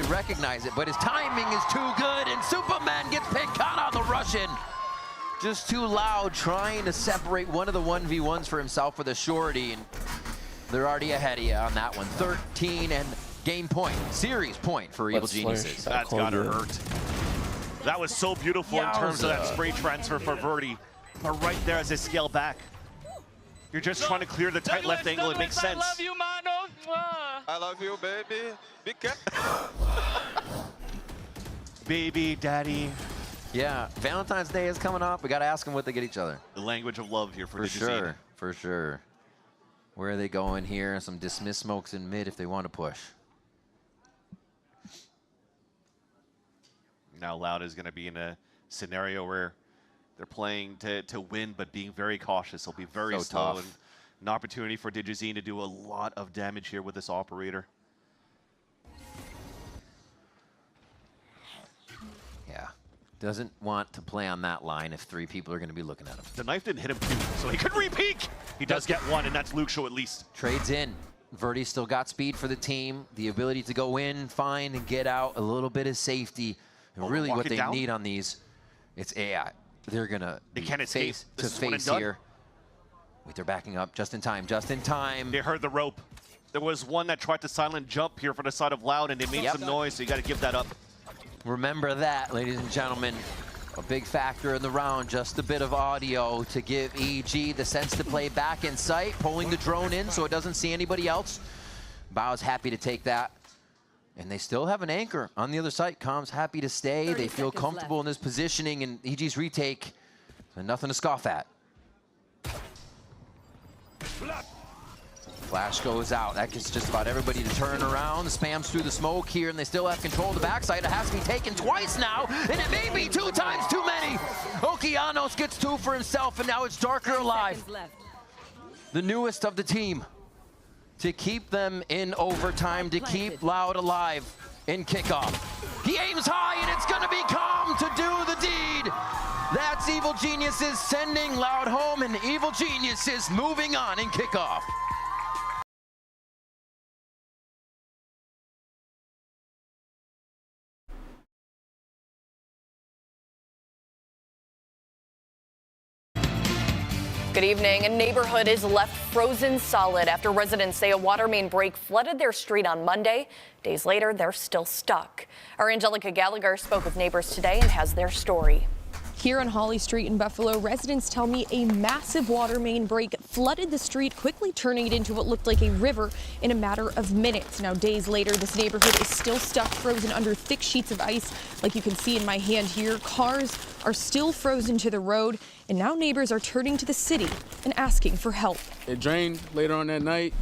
recognize it, but his timing is too good, and Superman gets picked out on the Russian. Just too loud, trying to separate one of the 1v1s for himself with a shorty, and they're already ahead of you on that one. 13 and game point, series point for Evil Geniuses. That's gotta hurt. That was so beautiful in terms of that spray transfer for Verdi, but right there as they scale back. You're just trying to clear the tight left angle. It makes sense. I love you, mano. I love you, baby. Be careful. Baby, daddy. Yeah, Valentine's Day is coming up. We got to ask them what they get each other. The language of love here for Digizine. Sure, for sure. Where are they going here? Some dismiss smokes in mid if they want to push. Now Loud is going to be in a scenario where they're playing to win, but being very cautious. They'll be very slow. And an opportunity for Digizine to do a lot of damage here with this operator. Yeah. Doesn't want to play on that line if 3 people are going to be looking at him. The knife didn't hit him too, so he could re-peek. He does get one, and that's Luke Show at least. Trades in. Verdi still got speed for the team, the ability to go in, find, and get out, a little bit of safety. And really what they need on these, it's AI. They're going to be face to face here. Wait, they're backing up just in time, just in time. They heard the rope. There was one that tried to silent jump here for the side of Loud, and they made some noise, so you got to give that up. Remember that, ladies and gentlemen. A big factor in the round, just a bit of audio to give EG the sense to play back in sight, pulling the drone in so it doesn't see anybody else. Bao's happy to take that. And they still have an anchor on the other side. Com's happy to stay. They feel comfortable in this positioning, and EG's retake, so nothing to scoff at. Flash goes out. That gets just about everybody to turn around. Spams through the smoke here, and they still have control of the backside. It has to be taken twice now, and it may be 2 times too many. Okeanos gets 2 for himself, and now it's Darker Alive. The newest of the team. To keep them in overtime, to keep Loud alive in kickoff. He aims high, and it's gonna be Calm to do the deed. That's Evil Geniuses sending Loud home, and Evil Geniuses moving on in kickoff. Good evening. A neighborhood is left frozen solid after residents say a water main break flooded their street on Monday. Days later, they're still stuck. Our Angelica Gallagher spoke with neighbors today and has their story. Here on Holly Street in Buffalo, residents tell me a massive water main break flooded the street, quickly turning it into what looked like a river in a matter of minutes. Now, days later, this neighborhood is still stuck, frozen under thick sheets of ice. Like you can see in my hand here, cars are still frozen to the road, and now neighbors are turning to the city and asking for help. It drained later on that night,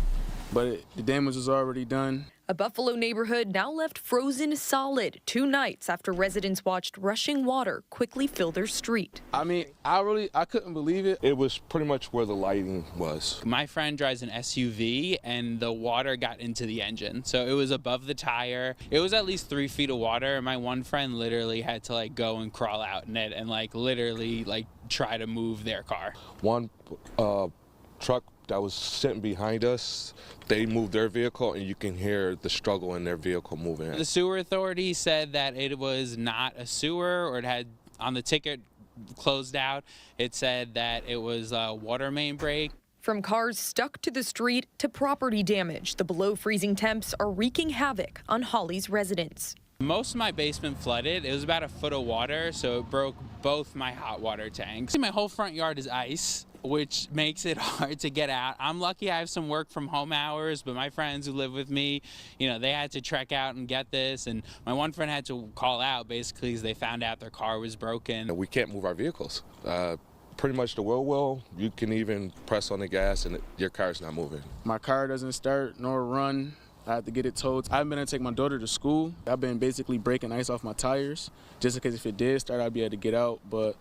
but the damage was already done. A Buffalo neighborhood now left frozen solid 2 nights after residents watched rushing water quickly fill their street. I mean, I couldn't believe it. It was pretty much where the lighting was. My friend drives an SUV and the water got into the engine. So it was above the tire. It was at least 3 feet of water. And my one friend literally had to like go and crawl out in it and like literally like try to move their car. One truck that was sitting behind us, they moved their vehicle and you can hear the struggle in their vehicle moving. The sewer authority said that it was not a sewer, or it had on the ticket closed out, it said that it was a water main break. From cars stuck to the street to property damage, the below freezing temps are wreaking havoc on Holly's residents. Most of my basement flooded. It was about 1 foot of water, so it broke both my hot water tanks. My whole front yard is ice, which makes it hard to get out. I'm lucky I have some work from home hours, but my friends who live with me, you know, they had to trek out and get this, and my one friend had to call out basically because they found out their car was broken. We can't move our vehicles. Pretty much the wheel well, you can even press on the gas and your car's not moving. My car doesn't start nor run. I have to get it towed. I've been able to take my daughter to school. I've been basically breaking ice off my tires just in case if it did start, I'd be able to get out, but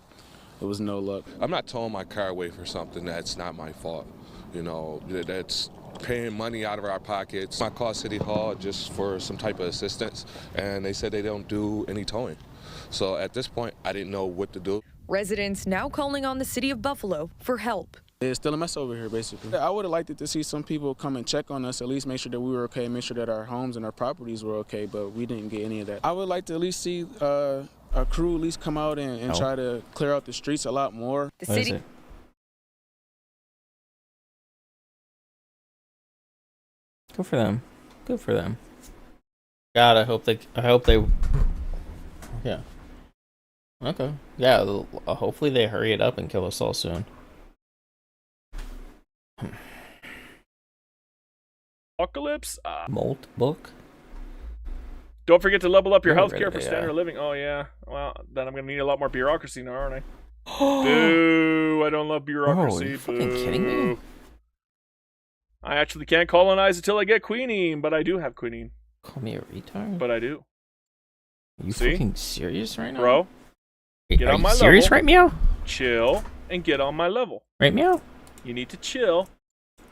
it was no luck. I'm not towing my car away for something that's not my fault. You know, that's paying money out of our pockets. I called City Hall just for some type of assistance, and they said they don't do any towing. So at this point, I didn't know what to do. Residents now calling on the city of Buffalo for help. It's still a mess over here, basically. I would have liked it to see some people come and check on us, at least make sure that we were okay, make sure that our homes and our properties were okay, but we didn't get any of that. I would like to at least see a crew at least come out and try to clear out the streets a lot more. The city. Good for them. Good for them. God, I hope they. Yeah. Okay. Yeah. Hopefully they hurry it up and kill us all soon. Apocalypse. Molt book. Don't forget to level up your Get healthcare rid for of it, standard yeah. living. Oh yeah. Well, then I'm gonna need a lot more bureaucracy now, aren't I? Boo! I don't love bureaucracy. Are you fucking kidding me? I actually can't colonize until I get quinine, but I do have quinine. Call me a retard? But I do. Are you See? fucking serious right now? Bro, get Are on you my serious level. right meow? Chill and get on my level. Right meow? You need to chill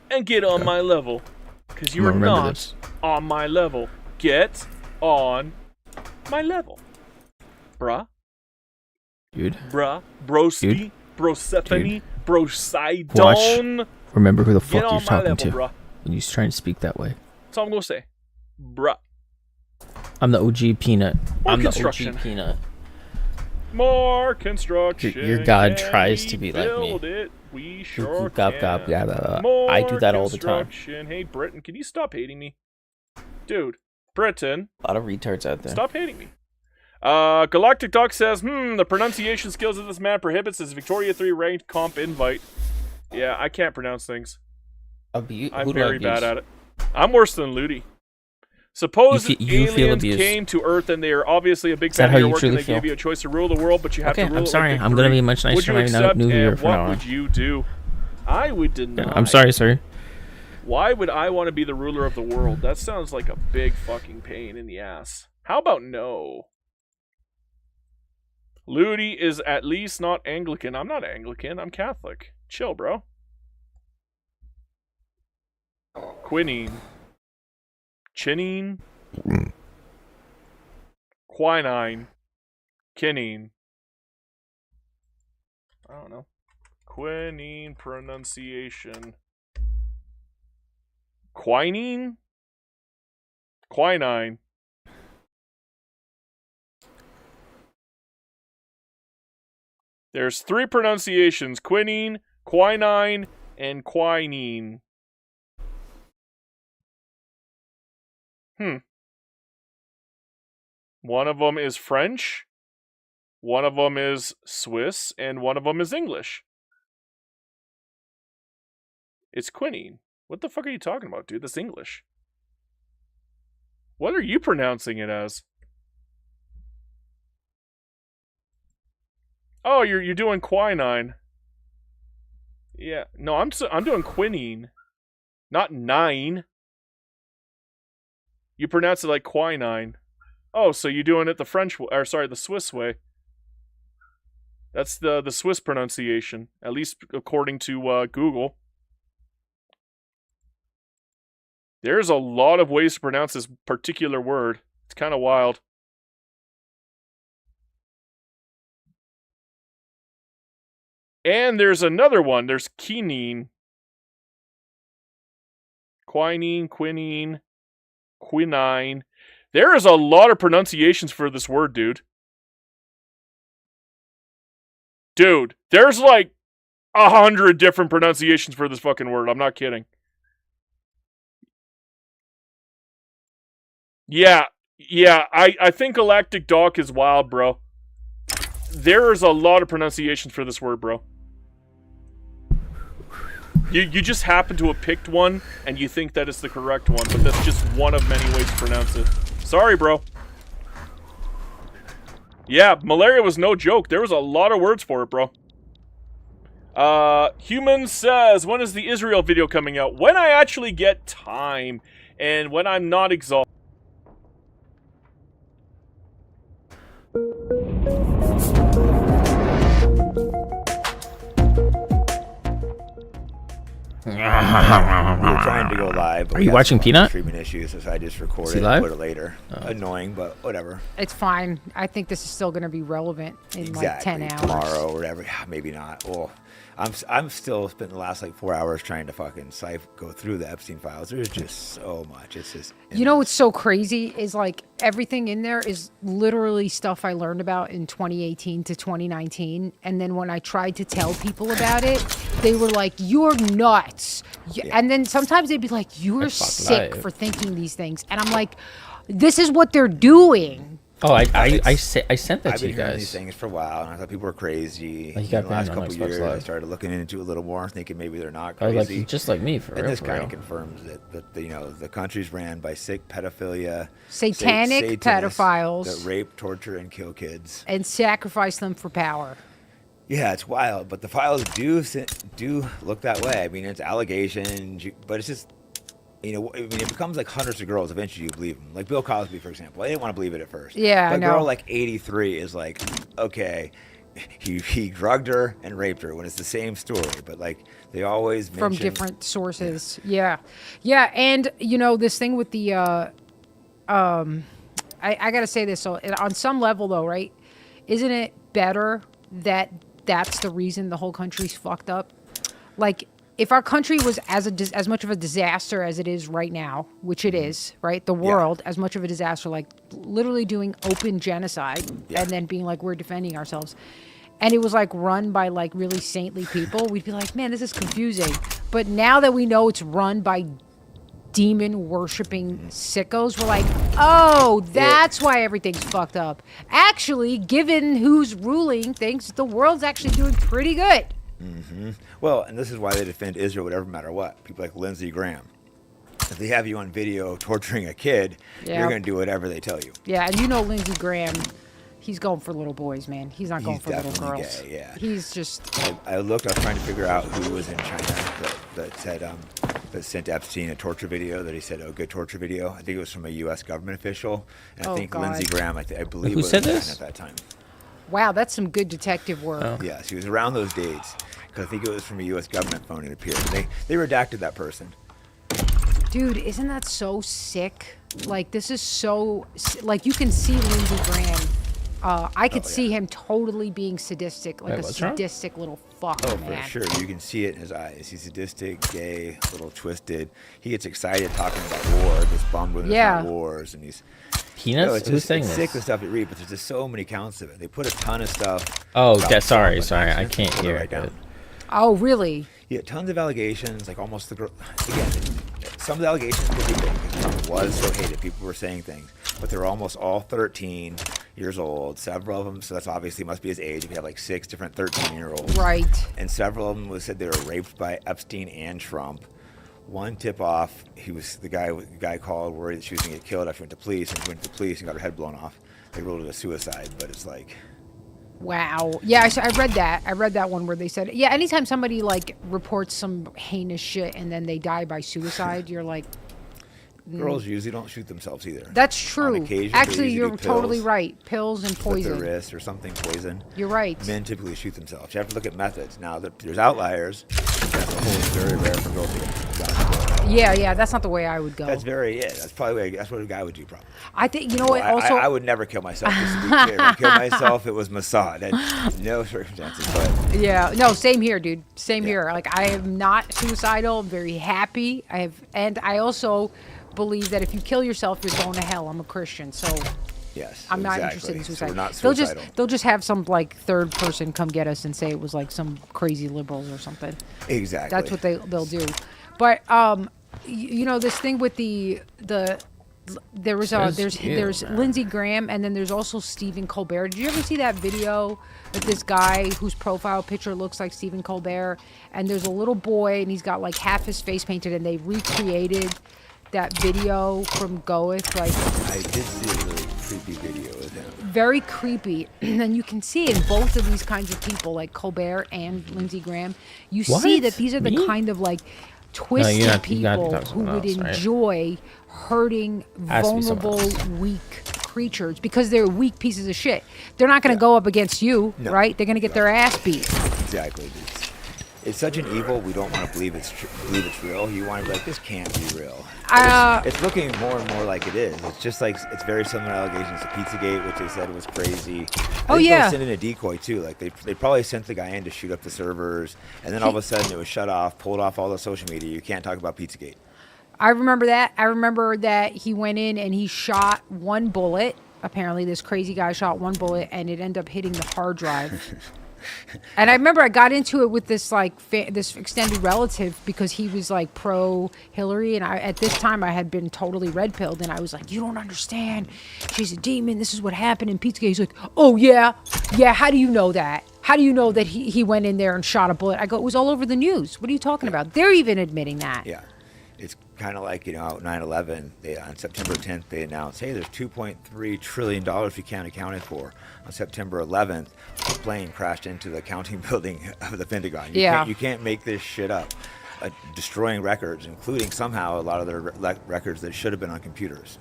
and get on my level. Because you are Remember not this. on my level. Get on my level. Bruh. Dude. Bruh. Broski. Dude. Brosephone. Brosidon. Watch. Remember who the fuck Get you're on my talking level, to. bruh. When you trying to speak that way. That's all I'm going to say. Bruh. I'm the OG peanut. More I'm the construction. OG peanut. More construction. Your god Can tries we to be like me. build it? We sure Gob, can. gob, gob, blah, blah. More I do that all the time. construction. Hey, Britain, can you stop hating me? Dude, Britain. A lot of retards out there. Stop hating me. Galactic Doc says, the pronunciation skills of this man prohibits his Victoria 3 ranked comp invite. Yeah, I can't pronounce things. I'm very bad at it. I'm worse than Ludi. Suppose You feel aliens abused. came to Earth and they are obviously a big Is that fan how of your you work and truly they gave feel? you a choice to rule the world, but you have Okay, to rule I'm it sorry. like a I'm gonna be Greek. much nicer Would you when I accept knew who you were and from now what on. would you do? I would deny. I'm sorry, sir. Why would I want to be the ruler of the world? That sounds like a big fucking pain in the ass. How about no? Ludi is at least not Anglican. I'm not Anglican. I'm Catholic. Chill, bro. Quinine. Chinine. Quinine. Quinine. I don't know. Quinine pronunciation. Quinine? Quinine. There's 3 pronunciations. Quinine, Quinine and quinine. One of them is French, one of them is Swiss, and one of them is English. It's quinine. What the fuck are you talking about, dude? That's English. What are you pronouncing it as? Oh, you're doing quinine. Yeah, no, I'm doing quinine, not nine. You pronounce it like quinine. Oh, so you're doing it the French way, or sorry, the Swiss way. That's the Swiss pronunciation, at least according to Google. There's a lot of ways to pronounce this particular word. It's kind of wild. And there's another one. There's quinine. Quinine, quinine, quinine. There is a lot of pronunciations for this word, dude. Dude, there's like 100 different pronunciations for this fucking word. I'm not kidding. Yeah, I think Galactic Doc is wild, bro. There is a lot of pronunciations for this word, bro. You just happen to have picked one, and you think that it's the correct one, but that's just one of many ways to pronounce it. Sorry, bro. Yeah, malaria was no joke. There was a lot of words for it, bro. Human says, when is the Israel video coming out? When I actually get time, and when I'm not exhausted. We were trying to go live. Are you watching Peanut? Streaming issues, so I just recorded it live? and put it later. Oh. Annoying, but whatever. It's fine. I think this is still going to be relevant in like 10 hours. Tomorrow or whatever. Maybe not. Well, I'm still spending the last like 4 hours trying to fucking go through the Epstein files. There's just so much. It's just. You know what's so crazy is like everything in there is literally stuff I learned about in 2018 to 2019. And then when I tried to tell people about it, they were like, "You're nuts." Yeah. And then sometimes they'd be like, "You're sick for thinking these things." And I'm like, "This is what they're doing." Oh, I sent that I've to you been hearing guys. these things for a while, and I thought people were crazy. Like, you got the last banned on couple Xbox years, Live. I started looking into it a little more, thinking maybe they're not Oh, crazy. like, just like me, for and real, this for kind real. of confirms that the country's ran by sick pedophilia, Satanic pedophiles that rape, torture, and kill kids and sacrifice them for power. Yeah, it's wild, but the files do look that way. I mean, it's allegations, but it's just, I mean, it becomes like hundreds of girls. Eventually, you believe them. Like Bill Cosby, for example. I didn't want to believe it at first. Yeah, but I know. a girl like 83 is like, okay, he drugged her and raped her when it's the same story, but like they always mention, from different sources. Yeah. And you know, this thing with the I gotta say this. So on some level though, right? Isn't it better that that's the reason the whole country's fucked up? Like, if our country was as much of a disaster as it is right now, which it is, right? The world, as much of a disaster, like literally doing open genocide and then being like, we're defending ourselves. And it was like run by like really saintly people. We'd be like, man, this is confusing. But now that we know it's run by demon worshipping sickos, we're like, oh, that's why everything's fucked up. Actually, given who's ruling things, the world's actually doing pretty good. Mm-hmm. Well, and this is why they defend Israel, whatever, matter what. People like Lindsey Graham. If they have you on video torturing a kid, you're going to do whatever they tell you. Yeah, and you know Lindsey Graham, he's going for little boys, man. He's not going for little girls. Gay, yeah. He's just. I looked. I was trying to figure out who was in China that said that sent Epstein a torture video. That he said, "Oh, good torture video." I think it was from a U.S. government official, and I think Lindsey Graham. I believe Who was said in this? China at that time. Wow, that's some good detective work. Oh. Yes, he was around those dates. Because I think it was from a U.S. government phone. It appeared. They redacted that person. Dude, isn't that so sick? Like, this is so... Like, you can see Lindsey Graham. I could see him totally being sadistic. Like a sadistic little fuck, man. For sure. You can see it in his eyes. He's sadistic, gay, a little twisted. He gets excited talking about war, gets bummed when there's no wars, and he's... Peanuts? Who's saying this? It's sick, the stuff you read, but there's just so many counts of it. They put a ton of stuff... Oh, sorry. I can't hear it. Oh, really? Yeah, tons of allegations. Like almost the girl. Again, some of the allegations could be big because Trump was so hated. People were saying things, but they're almost all 13 years old. Several of them, so that's obviously must be his age. If you have like 6 different 13-year-olds, right? And several of them was said they were raped by Epstein and Trump. One tip-off, he was the guy called worried that she was going to get killed after she went to police, and she went to the police and got her head blown off. They ruled it a suicide, but it's like, wow. Yeah, I read that. I read that one where they said, yeah, anytime somebody like reports some heinous shit and then they die by suicide, you're like, girls usually don't shoot themselves either. That's true. On occasion, actually, they you're usually do totally pills, right. Pills and poison. Slit their wrist or something poison. You're right. Men typically shoot themselves. You have to look at methods. Now, there's outliers. That's a whole very rare for girls to get. Yeah, that's not the way I would go. That's that's probably that's what a guy would do. Probably. I think you know what. Also, I would never kill myself. Just to be clear, if I kill myself, it was Mossad. No circumstances. But yeah, no, same here, dude. Same here. Like I am not suicidal. I'm very happy. I also believe that if you kill yourself, you're going to hell. I'm a Christian, so yes, I'm not interested in So suicide. we're not suicidal. They'll just have some like third person come get us and say it was like some crazy liberals or something. Exactly. That's what they'll do. But you know this thing with there's Lindsey Graham and then there's also Stephen Colbert. Did you ever see that video with this guy whose profile picture looks like Stephen Colbert? And there's a little boy and he's got like half his face painted and they recreated that video from Goeth. Like I did see a really creepy video of him. Very creepy, and you can see in both of these kinds of people, like Colbert and Lindsey Graham, you see that these are the kind of like twisted people who would enjoy hurting vulnerable, weak creatures because they're weak pieces of shit. They're not going to go up against you, right? They're going to get their ass beat. Exactly. It's such an evil. We don't want to believe it's real. You want to be like, this can't be real. It's looking more and more like it is. It's just like it's very similar allegations to Pizzagate, which they said was crazy. They sent in a decoy too. Like they probably sent the guy in to shoot up the servers, and then all of a sudden it was shut off, pulled off all the social media. You can't talk about Pizzagate. I remember that. I remember that he went in and he shot one bullet. Apparently, this crazy guy shot one bullet, and it ended up hitting the hard drive. And I remember I got into it with this like this extended relative because he was like pro Hillary, and at this time I had been totally red pilled, and I was like, "You don't understand. She's a demon. This is what happened in Pizzagate." He's like, "Oh yeah. How do you know that? How do you know that he went in there and shot a bullet?" I go, "It was all over the news. What are you talking about?" They're even admitting that. Yeah. It's kind of like, 9/11, on September 10th, they announced, hey, there's $2.3 trillion you can't account it for. On September 11th, a plane crashed into the accounting building of the Pentagon. You can't make this shit up. Destroying records, including somehow a lot of their records that should have been on computers.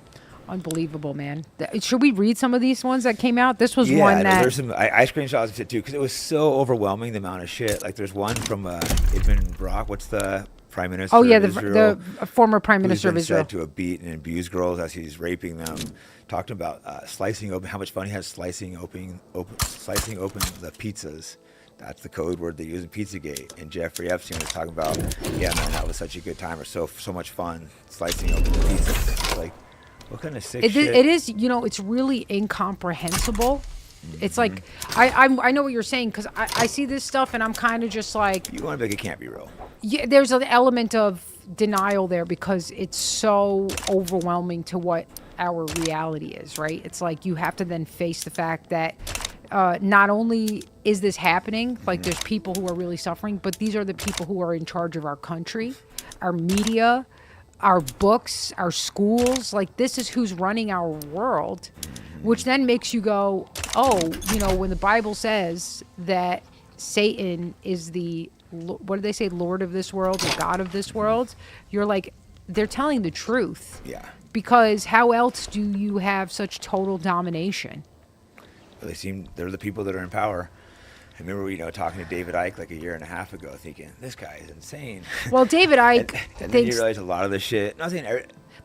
Unbelievable, man. Should we read some of these ones that came out? This was one that... there's some... I screenshot it too, because it was so overwhelming, the amount of shit. Like, there's one from Edmund Brock. What's the... Prime Minister of Israel, the former Prime Minister of Israel, said to have beaten and abused girls as he's raping them. Talked about slicing open, how much fun he has slicing open the pizzas. That's the code word they use in Pizzagate. And Jeffrey Epstein was talking about, yeah, man, that was such a good time, or so much fun slicing open the pizzas. It's like, what kind of sick shit? It is, it's really incomprehensible. It's like I know what you're saying because I see this stuff and I'm kind of just like, you want to be like, it can't be real. Yeah, there's an element of denial there because it's so overwhelming to what our reality is, right? It's like you have to then face the fact that not only is this happening, like there's people who are really suffering, but these are the people who are in charge of our country, our media, our books, our schools. Like this is who's running our world, which then makes you go, oh, when the Bible says that Satan is the, what do they say, Lord of this world or God of this world, you're like, they're telling the truth. Yeah. Because how else do you have such total domination? They're the people that are in power. I remember, talking to David Icke like a year and a half ago, tking, this guy is insane. Well, David Icke... and then you realize a lot of the shit, not saying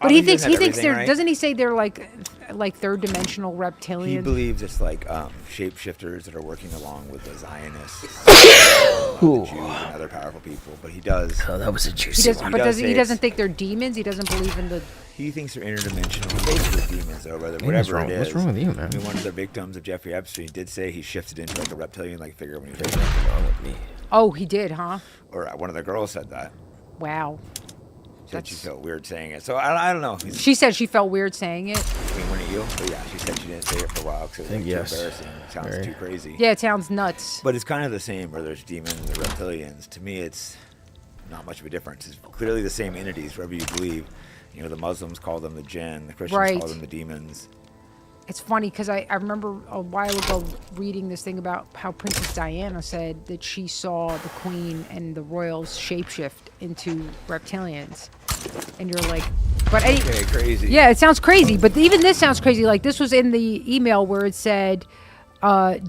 But he thinks everything they're right. doesn't he say they're like third dimensional reptilians? He believes it's like shapeshifters that are working along with the Zionists, the Jews, and other powerful people. But he does. Oh, that was a juicy one. But he doesn't think they're demons. He doesn't believe in the. He thinks they're interdimensional. Basically demons, though, whatever it is. What's wrong with you, man? I mean, one of the victims of Jeffrey Epstein did say he shifted into like a reptilian-like figure when he was wrong with me. Oh, he did, huh? Or one of the girls said that. Wow. Said she felt weird saying it. So I don't know. She said she felt weird saying it. I mean, wouldn't you? But yeah, she said she didn't say it for a while because it was too embarrassing. It sounds too crazy. Yeah, it sounds nuts. But it's kind of the same, whether it's demons or reptilians. To me, it's not much of a difference. It's clearly the same entities, wherever you believe. You know, the Muslims call them the jinn, the Christians call them the demons. It's funny because I remember a while ago reading this thing about how Princess Diana said that she saw the Queen and the royals shapeshift into reptilians. And you're like, but okay, crazy. Yeah, it sounds crazy. But even this sounds crazy. Like this was in the email where it said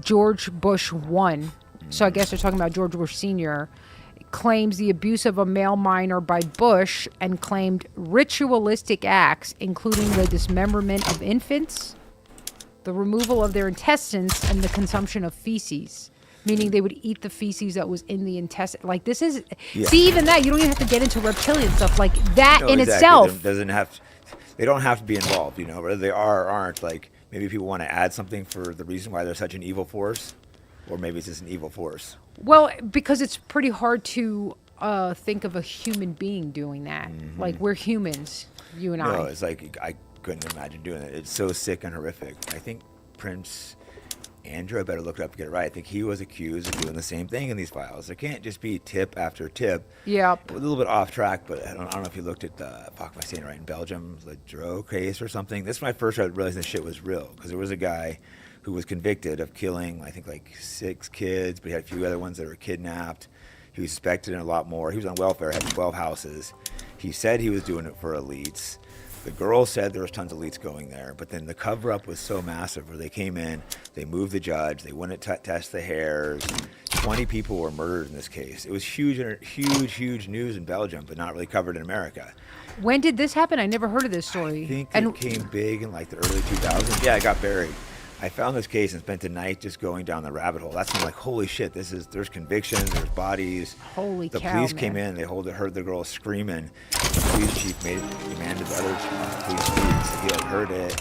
George Bush won. So I guess they're talking about George Bush Sr. claims the abuse of a male minor by Bush and claimed ritualistic acts, including the dismemberment of infants, the removal of their intestines, and the consumption of feces. Meaning they would eat the feces that was in the intestine. Like this is, see, even that, you don't even have to get into reptilian stuff. Like that in itself. They don't have to be involved, you know, whether they are or aren't. Like maybe people want to add something for the reason why they're such an evil force, or maybe it's just an evil force. Well, because it's pretty hard to think of a human being doing that. Mm-hmm. Like we're humans, you and I. No, it's like I couldn't imagine doing it. It's so sick and horrific. I think Prince Andrew, I better look it up to get it right. I think he was accused of doing the same thing in these files. There can't just be tip after tip. Yep. A little bit off track, but I don't know if you looked at the, fuck, am I saying it right, in Belgium, the Dro case or something. This is when I first realized this shit was real, because there was a guy who was convicted of killing, I think, like 6 kids, but he had a few other ones that were kidnapped. He was suspected in a lot more. He was on welfare, had 12 houses. He said he was doing it for elites. The girl said there was tons of elites going there, but then the cover-up was so massive where they came in, they moved the judge, they wouldn't test the hairs. 20 people were murdered in this case. It was huge news in Belgium, but not really covered in America. When did this happen? I never heard of this story. I think it came big in like the early 2000s. Yeah, it got buried. I found this case and spent the night just going down the rabbit hole. That's when I'm like, holy shit, there's convictions, there's bodies. Holy cow, The police came in, they heard the girl screaming. The police chief demanded the other police chiefs. So he like heard it.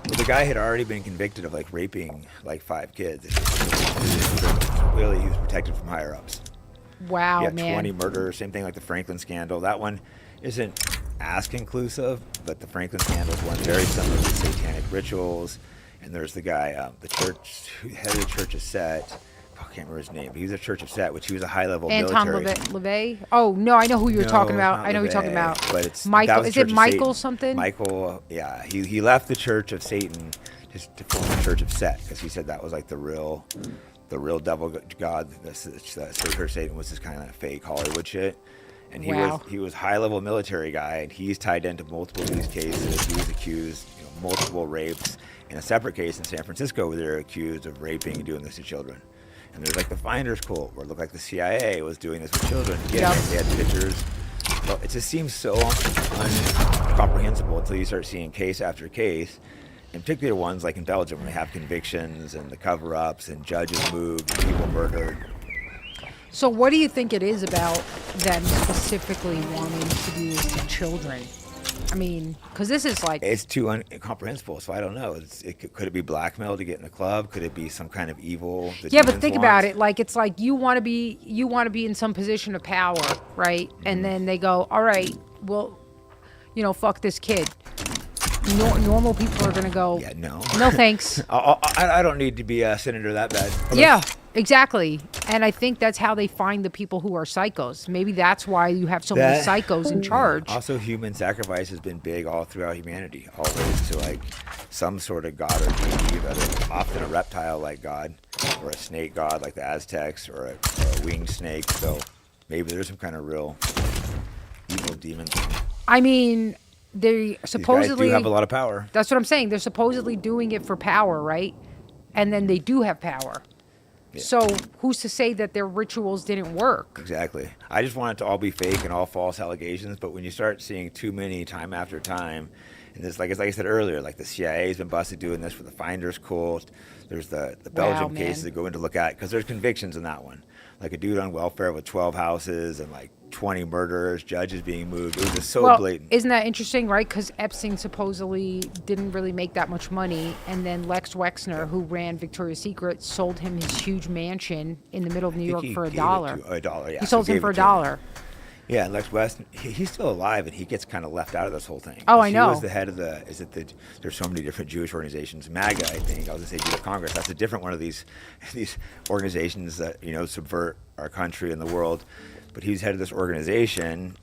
But the guy had already been convicted of like raping like 5 kids. Clearly he was protected from higher ups. Wow, he had man. 20 murders, same thing like the Franklin scandal. That one isn't as conclusive, but the Franklin scandal is one very similar to satanic rituals. And there's the guy, the head of the Church of Set. I can't remember his name, but he was a Church of Set, which he was a high-level military. Anton LaVey? Oh, no, I know who you're talking about. I know who you're talking about. But it's Michael. Is it Michael something? Michael, yeah. He left the Church of Satan just to form the Church of Set because he said that was like the real devil god. The Church of Satan was this kind of fake Hollywood shit. And he was high-level military guy, and he's tied into multiple of these cases. He was accused, multiple rapes. In a separate case in San Francisco, where they're accused of raping and doing this to children. And there's like the Finders cult, where it looked like the CIA was doing this with children. Again, they had pictures. Well, it just seems so incomprehensible until you start seeing case after case, and particularly ones like in Belgium, where they have convictions and the cover-ups and judges moved and people murdered. So what do you think it is about them specifically wanting to do this to children? I mean, because this is like... It's too incomprehensible, so I don't know. Could it be blackmail to get in the club? Could it be some kind of evil? Yeah, but think about it. Like, it's like you want to be in some position of power, right? And then they go, all right, well, fuck this kid. Normal people are going to go, yeah, no thanks. I don't need to be a senator that bad. Yeah, exactly. And I think that's how they find the people who are psychos. Maybe that's why you have so many psychos in charge. Also, human sacrifice has been big all throughout humanity, always to like some sort of god or deity, whether often a reptile-like god or a snake god like the Aztecs or a winged snake. So maybe there's some kind of real evil demon thing. I mean... They supposedly These guys do have a lot of power. That's what I'm saying. They're supposedly doing it for power, right? And then they do have power. So who's to say that their rituals didn't work? Exactly. I just want it to all be fake and all false allegations. But when you start seeing too many time after time, and this, like I said earlier, like the CIA's been busted doing this for the Finders cult. There's the Belgium cases that go in to look at because there's convictions in that one. Like a dude on welfare with 12 houses and like 20 murderers, judges being moved. It was just so blatant. Isn't that interesting, right? Because Epstein supposedly didn't really make that much money, and then Lex Wexner, who ran Victoria's Secret, sold him his huge mansion in the middle of New York for $1. $1, yeah. He sold him for $1. Yeah, and Lex Wexner, he's still alive, and he gets kind of left out of this whole thing. Oh, I know. He was the head of there's so many different Jewish organizations. MAGA, I think. I was going to say Jewish Congress. That's a different one of these organizations that, subvert our country and the world. But he was head of this organization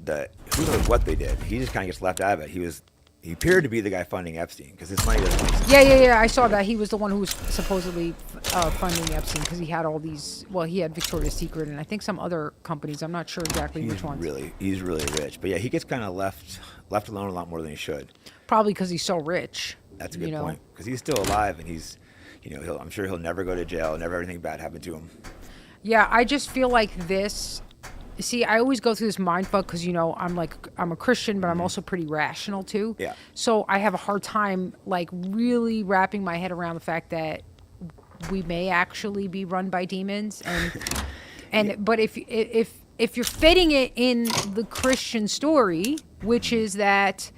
that, who knows what they did. He just kind of gets left out of it. He appeared to be the guy funding Epstein because his money doesn't make sense. Yeah. I saw that. He was the one who was supposedly funding Epstein because he had all these. Well, he had Victoria's Secret and I think some other companies. I'm not sure exactly which ones. He's really rich. But yeah, he gets kind of left alone a lot more than he should. Probably because he's so rich. That's a good point. Because he's still alive and he's, I'm sure he'll never go to jail. Never anything bad happen to him. Yeah, I just feel like this. See, I always go through this mindfuck because, I'm a Christian, but I'm also pretty rational too. Yeah. So I have a hard time, really wrapping my head around the fact that we may actually be run by demons. But if you're fitting it in the Christian story, which is that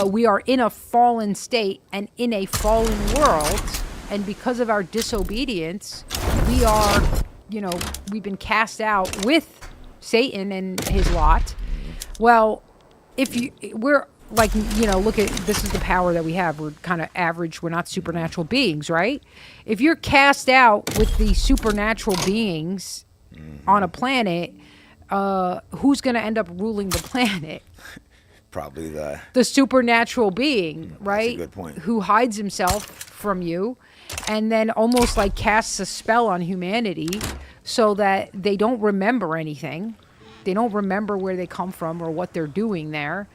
we are in a fallen state and in a fallen world, and because of our disobedience, we are, we've been cast out with Satan and his lot. Well, we're look at, this is the power that we have. We're kind of average. We're not supernatural beings, right? If you're cast out with the supernatural beings on a planet, who's going to end up ruling the planet? Probably the supernatural being, right? That's a good point. Who hides himself from you and then almost casts a spell on humanity so that they don't remember anything. They don't remember where they come from or what they're doing there.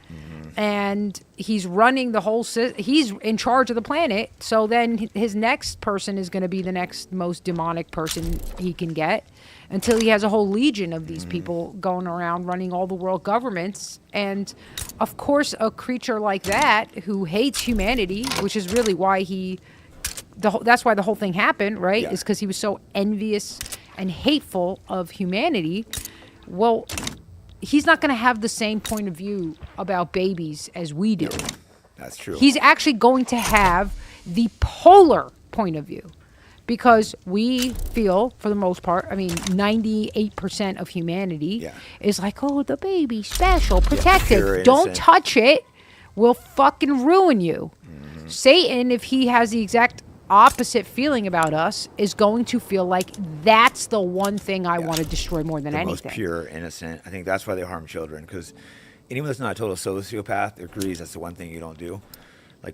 And he's running the whole he's in charge of the planet. So then his next person is going to be the next most demonic person he can get until he has a whole legion of these people going around running all the world governments. And of course, a creature like that who hates humanity, which is really why that's why the whole thing happened, right? Yeah. Is because he was so envious and hateful of humanity. Well, he's not going to have the same point of view about babies as we do. That's true. He's actually going to have the polar point of view because we feel, for the most part, 98% of humanity is like, oh, the baby's special, protected. Don't touch it. We'll fucking ruin you. Satan, if he has the exact opposite feeling about us, is going to feel like that's the one thing I want to destroy more than anything. Most pure, innocent. I think that's why they harm children, because anyone that's not a total sociopath agrees that's the one thing you don't do.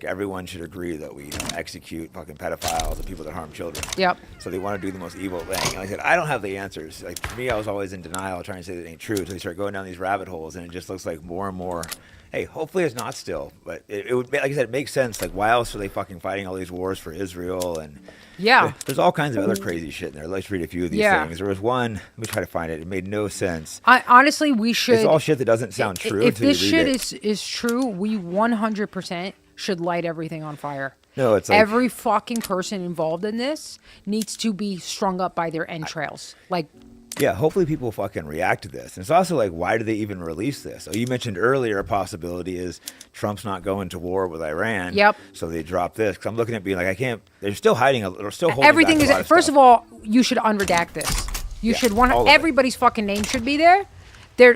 Everyone should agree that we execute fucking pedophiles and people that harm children. Yep. So they want to do the most evil thing. And I said, I don't have the answers. For me, I was always in denial, trying to say that it ain't true, until you start going down these rabbit holes, and it just looks like more and more. Hey, hopefully it's not still, but it would, like I said, it makes sense. Why else are they fucking fighting all these wars for Israel? And there's all kinds of other crazy shit in there. Let's read a few of these things. There was one. Let me try to find it. It made no sense. Honestly, we should. It's all shit that doesn't sound true. If this shit is true, we 100% should light everything on fire. No, it's every fucking person involved in this needs to be strung up by their entrails. Yeah, hopefully people fucking react to this. And it's also why do they even release this? You mentioned earlier a possibility is Trump's not going to war with Iran. Yep. So they drop this. Because I'm looking at being I can't, they're still hiding, they're still holding everything back a lot of First stuff. of all, you should unredact this. You should everybody's fucking name should be there.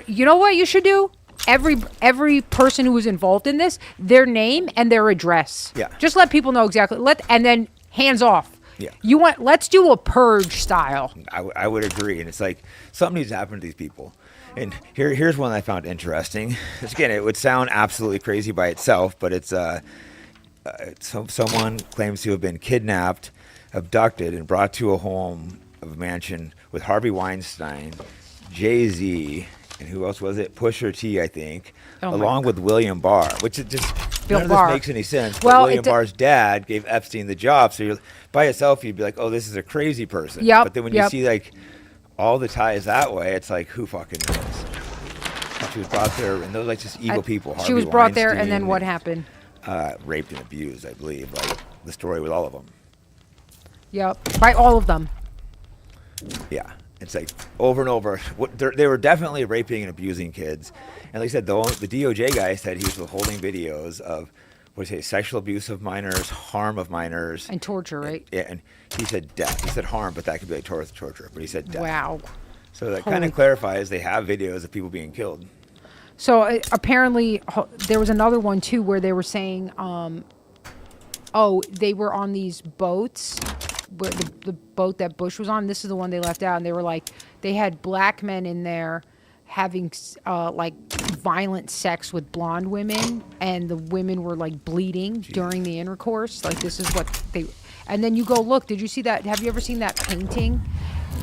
You know what you should do? Every person who was involved in this, their name and their address. Yeah. Just let people know exactly. And then hands off. Yeah. Let's do a purge style. I would agree. And it's something needs to happen to these people. And here's one I found interesting. Again, it would sound absolutely crazy by itself, but it's someone claims to have been kidnapped, abducted, and brought to a home of a mansion with Harvey Weinstein, Jay-Z, and who else was it? Pusha T, I think, along with William Barr, which is just none of this makes any sense. But William Barr's dad gave Epstein the job. So by itself, you'd be like, oh, this is a crazy person. Yep, But then when you see like all the ties that way, it's like, who fucking knows? She was brought there, and those like just evil people. She was brought there, and then what happened? Raped and abused, I believe. Like the story with all of them. Yep, by all of them. Yeah, it's like over and over. They were definitely raping and abusing kids, and like I said, the DOJ guy said he was withholding videos of sexual abuse of minors, harm of minors, and torture, right? Yeah, and he said death. He said harm, but that could be like torture. But he said death. Wow. So that kind of clarifies they have videos of people being killed. So apparently there was another one too where they were saying, they were on these boats, but the boat that Bush was on. This is the one they left out, and they were like, they had black men in there having like violent sex with blonde women, and the women were like bleeding during the intercourse. Like this is what they. And then you go look. Did you see that? Have you ever seen that painting,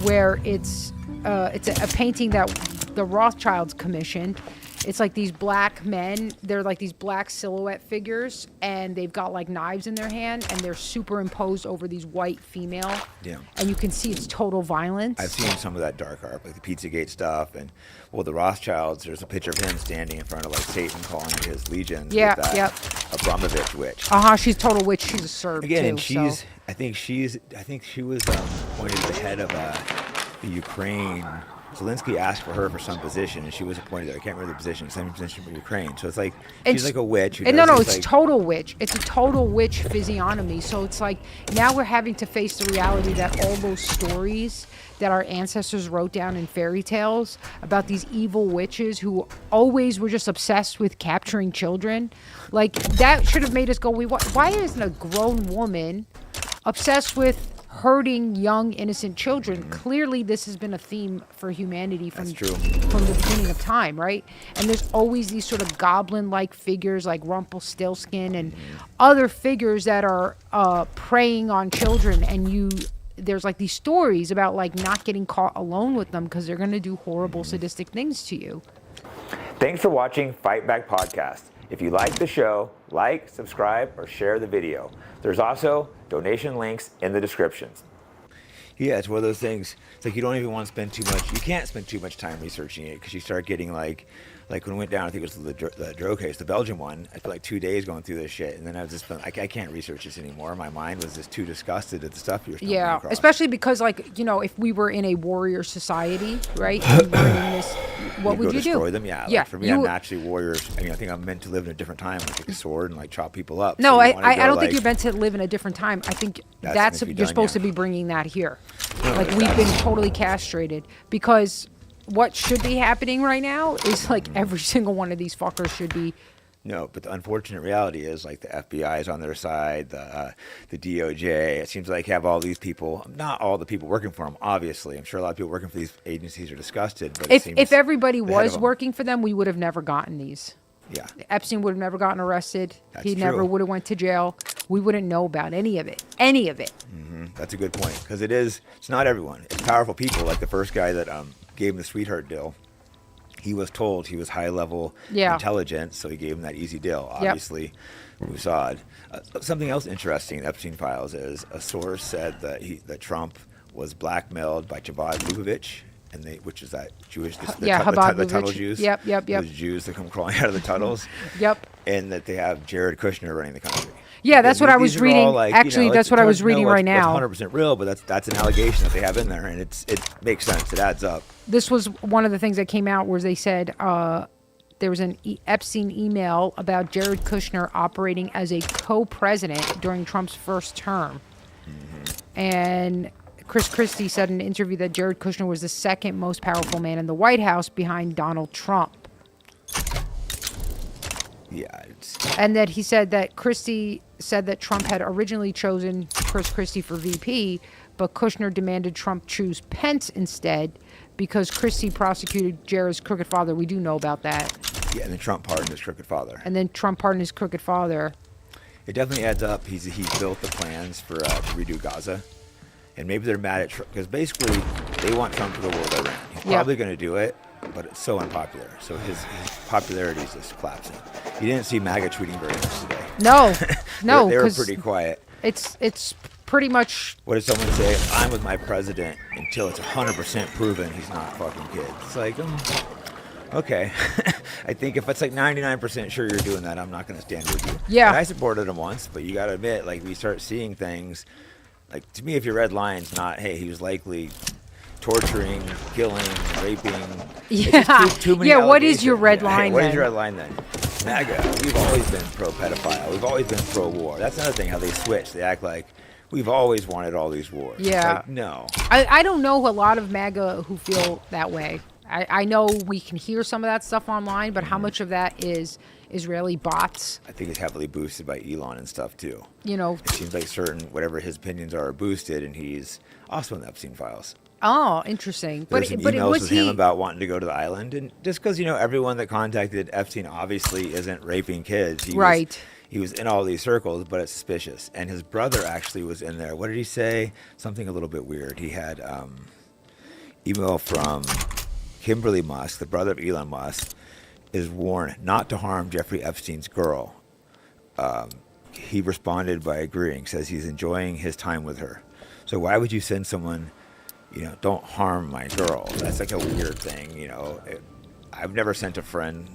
where it's a painting that the Rothschilds commissioned? It's like these black men. They're like these black silhouette figures, and they've got like knives in their hand, and they're superimposed over these white female. Yeah. And you can see it's total violence. I've seen some of that dark art, like the Pizzagate stuff, and the Rothschilds. There's a picture of him standing in front of like Satan, calling his legions. Yeah. With that Yep. Abramovich witch. She's total witch. She's a Serb Again, too. and she's. I think she was appointed the head of the Ukraine. Zelensky asked for her for some position, and she was appointed. I can't remember the position. Some position for Ukraine. So it's like she's like a witch. It's total witch. It's a total witch physiognomy. So it's like now we're having to face the reality that all those stories that our ancestors wrote down in fairy tales about these evil witches who always were just obsessed with capturing children, like that should have made us go, why isn't a grown woman obsessed with hurting young innocent children? Clearly this has been a theme for humanity from the beginning of time, right? And there's always these sort of goblin-like figures like Rumpelstiltskin and other figures that are preying on children, and there's like these stories about like not getting caught alone with them because they're going to do horrible sadistic things to you. Thanks for watching Fight Back Podcast. If you like the show, like, subscribe, or share the video. There's also donation links in the descriptions. Yeah, it's one of those things. It's like you don't even want to spend too much. You can't spend too much time researching it because you start getting like when we went down, I think it was the Dro case, the Belgian one. I spent like 2 days going through this shit, and then I was just I can't research this anymore. My mind was just too disgusted at the stuff you're stumbling across. Especially because if we were in a warrior society, right? We were in this, what would you do? Destroy them? Yeah. Like for me, I'm naturally warriors. I mean, I think I'm meant to live in a different time, like a sword and like chop people up. No, so I don't think you're meant to live in a different time. I think you're supposed to be bringing that here. No, like we've been totally castrated because what should be happening right now is like every single one of these fuckers should be. No, but the unfortunate reality is like the FBI is on their side, the DOJ. It seems like you have all these people, not all the people working for them, obviously. I'm sure a lot of people working for these agencies are disgusted. But if everybody was working for them, we would have never gotten these. Yeah. Epstein would have never gotten arrested. He true. never would have went to jail. We wouldn't know about any of it. Any of it. Mm-hmm. That's a good point because it's not everyone. It's powerful people like the first guy that gave him the sweetheart deal. He was told he was high-level intelligence, so he gave him that easy deal. Obviously, Mossad. Something else interesting in Epstein files is a source said that Trump was blackmailed by Javad Lubavitch, which is that Jewish, the tunnel Jews. Yep. Those Jews that come crawling out of the tunnels. Yep. And that they have Jared Kushner running the country. Yeah, that's what I was reading. Like, actually, that's what I was reading right now. It's 100% real, but that's an allegation that they have in there, and it makes sense. It adds up. This was one of the things that came out where they said there was an Epstein email about Jared Kushner operating as a co-president during Trump's first term. And Chris Christie said in an interview that Jared Kushner was the second most powerful man in the White House behind Donald Trump. Yeah. And that he said that Christie said that Trump had originally chosen Chris Christie for VP, but Kushner demanded Trump choose Pence instead because Christie prosecuted Jared's crooked father. We do know about that. Yeah, and then Trump pardoned his crooked father. It definitely adds up. He built the plans for to redo Gaza. And maybe they're mad at Trump because basically they want Trump to go world Iran. He's probably going to do it, but it's so unpopular. So his popularity is just collapsing. You didn't see MAGA tweeting very much today. No, they were pretty quiet. It's pretty much. What does someone say? I'm with my president until it's 100% proven he's not fucking kids. It's like, okay. I think if it's like 99% sure you're doing that, I'm not going to stand with you. Yeah. And I supported him once, but you got to admit, like, we start seeing things. Like, to me, if your red line's not, hey, he was likely torturing, killing, raping. Yeah. Too many yeah. What is your red Hey, line? what is your red line then? MAGA, we've always been pro-pedophile. We've always been pro-war. That's another thing, how they switch. They act like we've always wanted all these wars. Yeah. Like, no. I don't know a lot of MAGA who feel that way. I know we can hear some of that stuff online, but how much of that is Israeli bots? I think it's heavily boosted by Elon and stuff, too. You know. It seems like whatever his opinions are boosted, and he's also in the Epstein files. Oh, interesting. There's some emails with him about wanting to go to the island, and just because everyone that contacted Epstein obviously isn't raping kids. He was in all these circles, but it's suspicious. And his brother actually was in there. What did he say? Something a little bit weird. He had email from Kimberly Musk, the brother of Elon Musk, is warned not to harm Jeffrey Epstein's girl. He responded by agreeing, says he's enjoying his time with her. So why would you send someone, don't harm my girl? That's like a weird thing, I've never sent a friend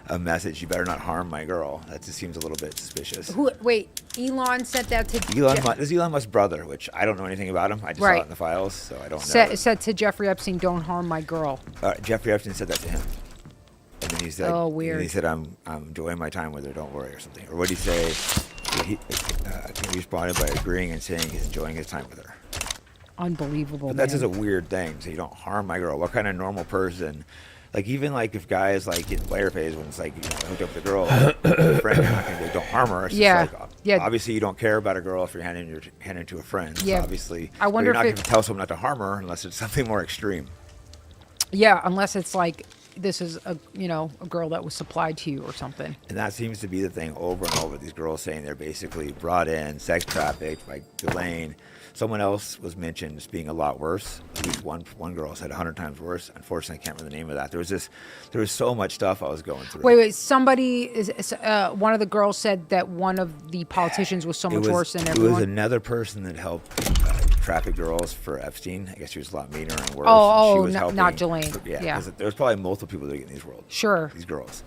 a message, you better not harm my girl. That just seems a little bit suspicious. Wait, Elon sent that to... This is Elon Musk's brother, which I don't know anything about him. I just saw it in the files, so I don't know. Said to Jeffrey Epstein, don't harm my girl. Jeffrey Epstein said that to him. And then he said, oh, weird. And he said, I'm enjoying my time with her, don't worry, or something. Or what did he say? He responded by agreeing and saying he's enjoying his time with her. Unbelievable, But that's just a weird thing. So you don't harm my girl. What kind of normal person... Like, even, like, if guys, like, get player phase when it's, like, hooked up with a girl, friend, you're not going to don't harm her. It's just like, obviously you don't care about a girl if you're handing it to a friend. Yeah. So obviously, I wonder you're not if going to tell someone not to harm her unless it's something more extreme. Yeah, unless it's like, this is a girl that was supplied to you or something. And that seems to be the thing over and over. These girls saying they're basically brought in, sex trafficked by Ghislaine. Someone else was mentioned as being a lot worse. At least one girl said 100 times worse. Unfortunately, I can't remember the name of that. There was so much stuff I was going through. Wait, somebody one of the girls said that one of the politicians was so much worse than everyone. It was another person that helped traffic girls for Epstein. I guess she was a lot meaner and worse. Oh, not Ghislaine. Yeah. There was probably multiple people doing it in these worlds. Sure. These girls.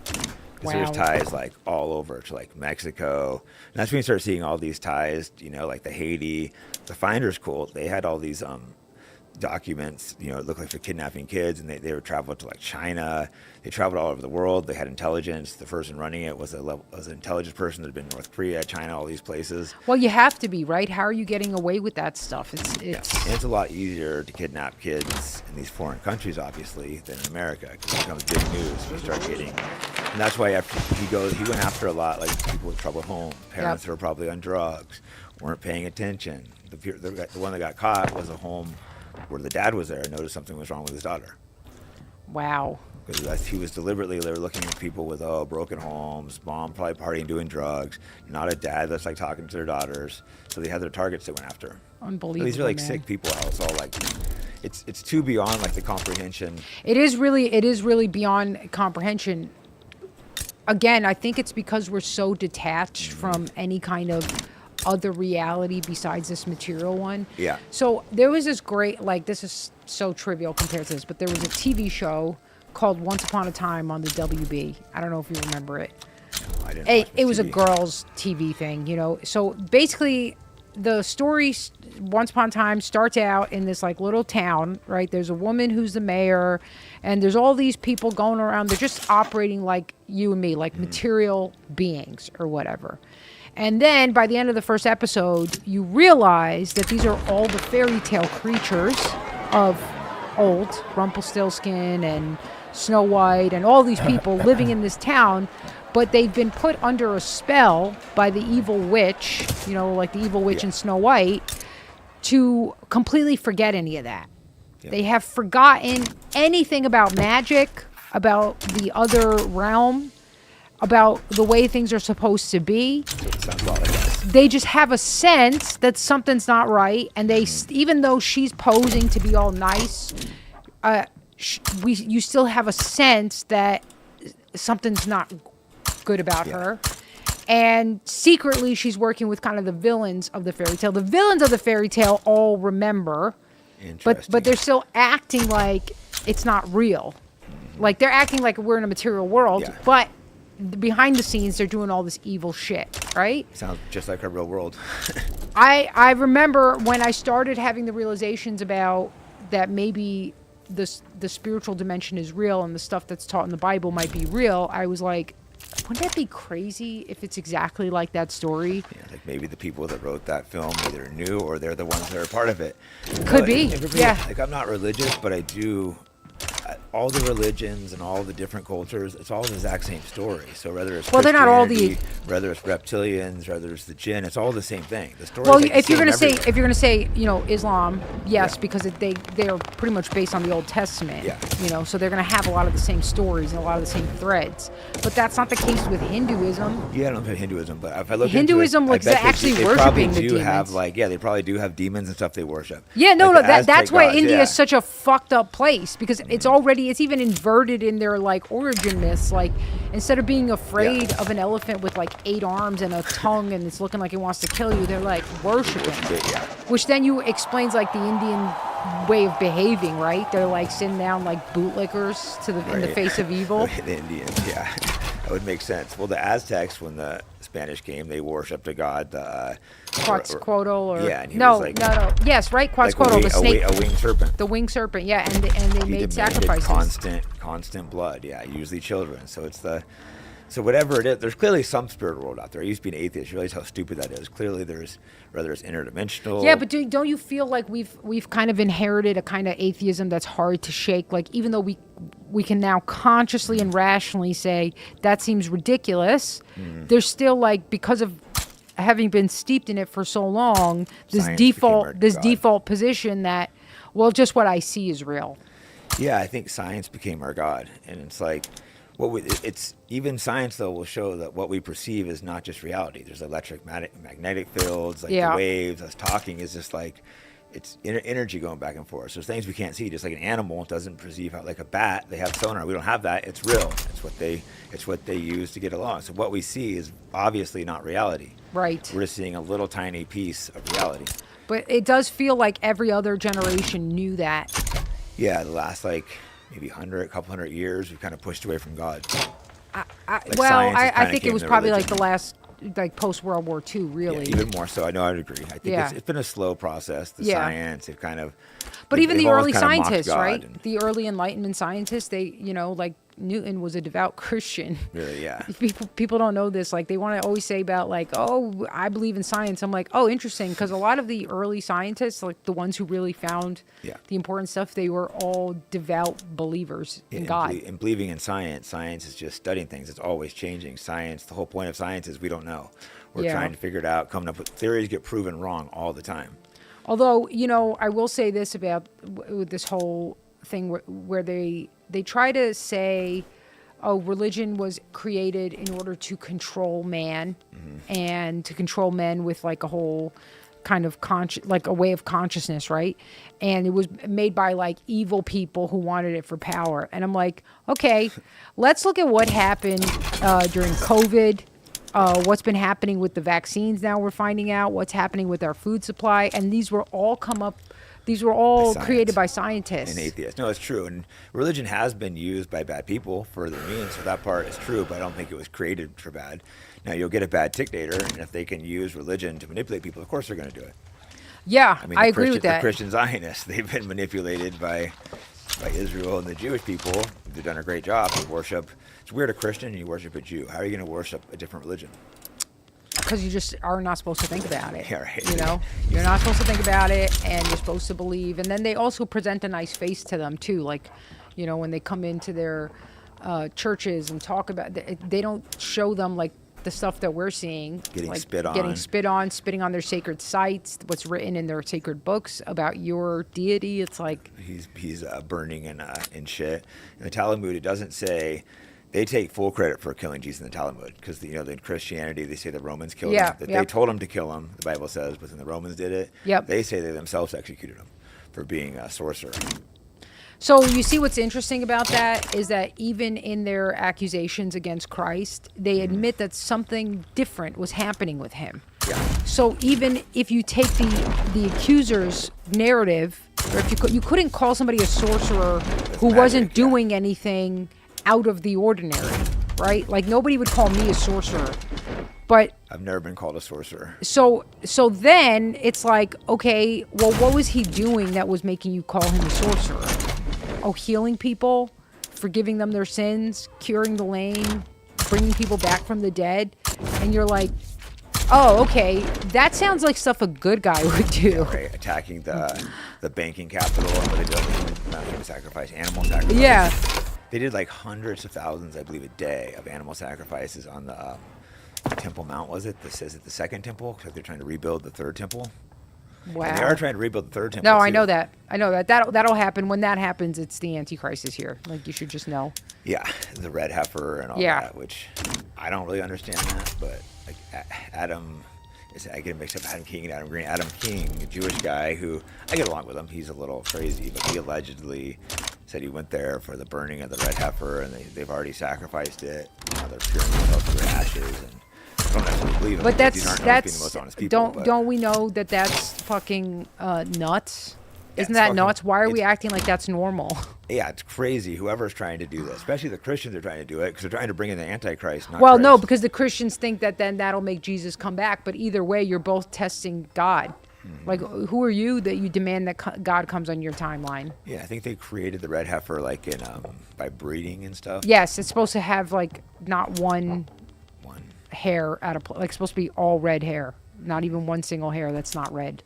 Because there's ties like all over to like Mexico. And that's when you start seeing all these ties, like the Haiti. The Finder's cool. They had all these documents, it looked like for kidnapping kids, and they would travel to like China. They traveled all over the world. They had intelligence. The person running it was an intelligence person that had been in North Korea, China, all these places. Well, you have to be, right? How are you getting away with that stuff? It's a lot easier to kidnap kids in these foreign countries, obviously, than in America, because it becomes big news. You start getting, and that's why after he went after a lot, like people with troubled home, parents who were probably on drugs, weren't paying attention. The one that got caught was a home where the dad was there and noticed something was wrong with his daughter. Wow. Because they were looking at people with broken homes, mom probably partying, doing drugs, not a dad that's like talking to their daughters. So they had their targets they went after. Unbelievable. These are like sick people. It's all like, it's too beyond like the comprehension. It is really beyond comprehension. Again, I think it's because we're so detached from any kind of other reality besides this material one. Yeah. So there was this great, this is so trivial compared to this, but there was a TV show called Once Upon a Time on the WB. I don't know if you remember it. No, I didn't. It was a girls' TV thing, So basically, the story Once Upon a Time starts out in this little town, right? There's a woman who's the mayor, and there's all these people going around. They're just operating like you and me, like material beings or whatever. And then by the end of the first episode, you realize that these are all the fairy tale creatures of old, Rumpelstiltskin and Snow White and all these people living in this town, but they've been put under a spell by the evil witch, like the evil witch in Snow White, to completely forget any of that. Yep. They have forgotten anything about magic, about the other realm, about the way things are supposed to be. They just have a sense that something's not right, and even though she's posing to be all nice, you still have a sense that something's not good about her. And secretly, she's working with kind of the villains of the fairy tale. The villains of the fairy tale all remember, but they're still acting like it's not real. Like they're acting like we're in a material world, but behind the scenes, they're doing all this evil shit, right? Sounds just like our real world. I remember when I started having the realizations about that maybe the spiritual dimension is real and the stuff that's taught in the Bible might be real. I was like, wouldn't that be crazy if it's exactly like that story? Yeah, like maybe the people that wrote that film either knew or they're the ones that are part of it. Could be, yeah. Like I'm not religious, but I do. All the religions and all the different cultures, it's all the exact same story. So whether it's they're not all the whether it's reptilians, whether it's the jinn, it's all the same thing. The story. Well, if you're gonna say Islam, yes, because they are pretty much based on the Old Testament. Yeah. So they're gonna have a lot of the same stories and a lot of the same threads. But that's not the case with Hinduism. Yeah, I don't know Hinduism, but if I look Hinduism, into it, like actually worshiping the demons. They probably do have demons and stuff they worship. Yeah, that's why India is such a fucked up place because it's even inverted in their like origin myths. Like instead of being afraid of an elephant with like 8 arms and a tongue and it's looking like it wants to kill you, they're like worshiping it. Which then explains like the Indian way of behaving, right? They're like sitting down like bootlickers in the face of evil. The Indians, yeah, that would make sense. Well, the Aztecs, when the Spanish came, they worshipped a god, Quetzalcoatl, or and he no, was like, yes, right, Quetzalcoatl, the snake, a winged serpent, the winged serpent, yeah, and they made sacrifices, constant blood, yeah, usually children. So whatever it is, there's clearly some spirit world out there. I used to be an atheist. You realize how stupid that is. Clearly, whether it's interdimensional. Yeah, but don't you feel like we've kind of inherited a kind of atheism that's hard to shake? Like even though we can now consciously and rationally say that seems ridiculous, there's still like, because of having been steeped in it for so long, this default position that, well, just what I see is real. Yeah, I think science became our god, and it's like. Even science though will show that what we perceive is not just reality. There's magnetic fields, like the waves. Us talking is just like it's energy going back and forth. So there's things we can't see. Just like an animal doesn't perceive how, like a bat, they have sonar. We don't have that. It's real. It's what they use to get along. So what we see is obviously not reality. Right. We're just seeing a little tiny piece of reality. But it does feel like every other generation knew that. Yeah, the last maybe couple hundred years, we've kind of pushed away from God. I think it was probably like the last, like post World War II, really. Yeah, even more so. I know, I'd agree. I think it's been a slow process. The science, they've kind of. But even the early scientists, right? The early Enlightenment scientists, they, like Newton was a devout Christian. Really, yeah. People don't know this. Like they want to always say about like, oh, I believe in science. I'm like, oh, interesting, because a lot of the early scientists, like the ones who really found the important stuff, they were all devout believers in God. And believing in science is just studying things. It's always changing. Science, the whole point of science is we don't know. We're trying to figure it out, coming up with theories, get proven wrong all the time. Although, I will say this about this whole thing where they try to say, oh, religion was created in order to control man and to control men with like a whole kind of like a way of consciousness, right? And it was made by like evil people who wanted it for power. And I'm like, okay, let's look at what happened during COVID. What's been happening with the vaccines now we're finding out, what's happening with our food supply, and these were all created by scientists. And atheists. No, it's true. And religion has been used by bad people for their means, so that part is true, but I don't think it was created for bad. Now, you'll get a bad dictator, and if they can use religion to manipulate people, of course they're going to do it. Yeah, I agree with that. The Christian Zionists, they've been manipulated by Israel and the Jewish people. They've done a great job. They worship. It's weird, a Christian and you worship a Jew. How are you going to worship a different religion? Because you just are not supposed to think about it. Yeah, right. You're not supposed to think about it, and you're supposed to believe. And then they also present a nice face to them too. Like, when they come into their churches and talk about, they don't show them like the stuff that we're seeing, getting like spit on, spitting on their sacred sites, what's written in their sacred books about your deity. It's like he's burning and shit. In the Talmud, it doesn't say. They take full credit for killing Jesus in the Talmud because in Christianity they say the Romans killed him. That they told him to kill him. The Bible says, but then the Romans did it. Yep. They say they themselves executed him for being a sorcerer. So you see what's interesting about that is that even in their accusations against Christ, they admit that something different was happening with him. Yeah. So even if you take the accuser's narrative, or if you couldn't call somebody a sorcerer who wasn't doing anything out of the ordinary, right? Like nobody would call me a sorcerer. But I've never been called a sorcerer. So then it's like, okay, well, what was he doing that was making you call him a sorcerer? Oh, healing people, forgiving them their sins, curing the lame, bringing people back from the dead. And you're like, oh, okay, that sounds like stuff a good guy would do. Yeah, right. Attacking the banking capital, where they do not human sacrifice, animal sacrifice. Yeah. They did like hundreds of thousands, I believe, a day of animal sacrifices on the Temple Mount. Was it? Is it the second temple? Because they're trying to rebuild the third temple. Wow. And they are trying to rebuild the third temple. No, too. I know that. That'll happen. When that happens, it's the Antichrist is here. Like, you should just know. Yeah, the red heifer and all that, which I don't really understand that, but like Adam, I get mixed up Adam King and Adam Green. Adam King, a Jewish guy who I get along with him. He's a little crazy, but he allegedly said he went there for the burning of the red heifer, and they've already sacrificed it. Now they're curing themselves through ashes, and I don't necessarily believe him. But these aren't known as being the most honest people, don't we know that that's fucking nuts? Yeah, Isn't it's that fucking- nuts? Why are we acting like that's normal? Yeah, it's crazy. Whoever's trying to do this, especially the Christians are trying to do it because they're trying to bring in the Antichrist. Not Well, Christ. no, because the Christians think that then that'll make Jesus come back. But either way, you're both testing God. Like, who are you that you demand that God comes on your timeline? Yeah, I think they created the red heifer like in by breeding and stuff. Yes, it's supposed to have like not one hair out of like supposed to be all red hair, not even one single hair that's not red.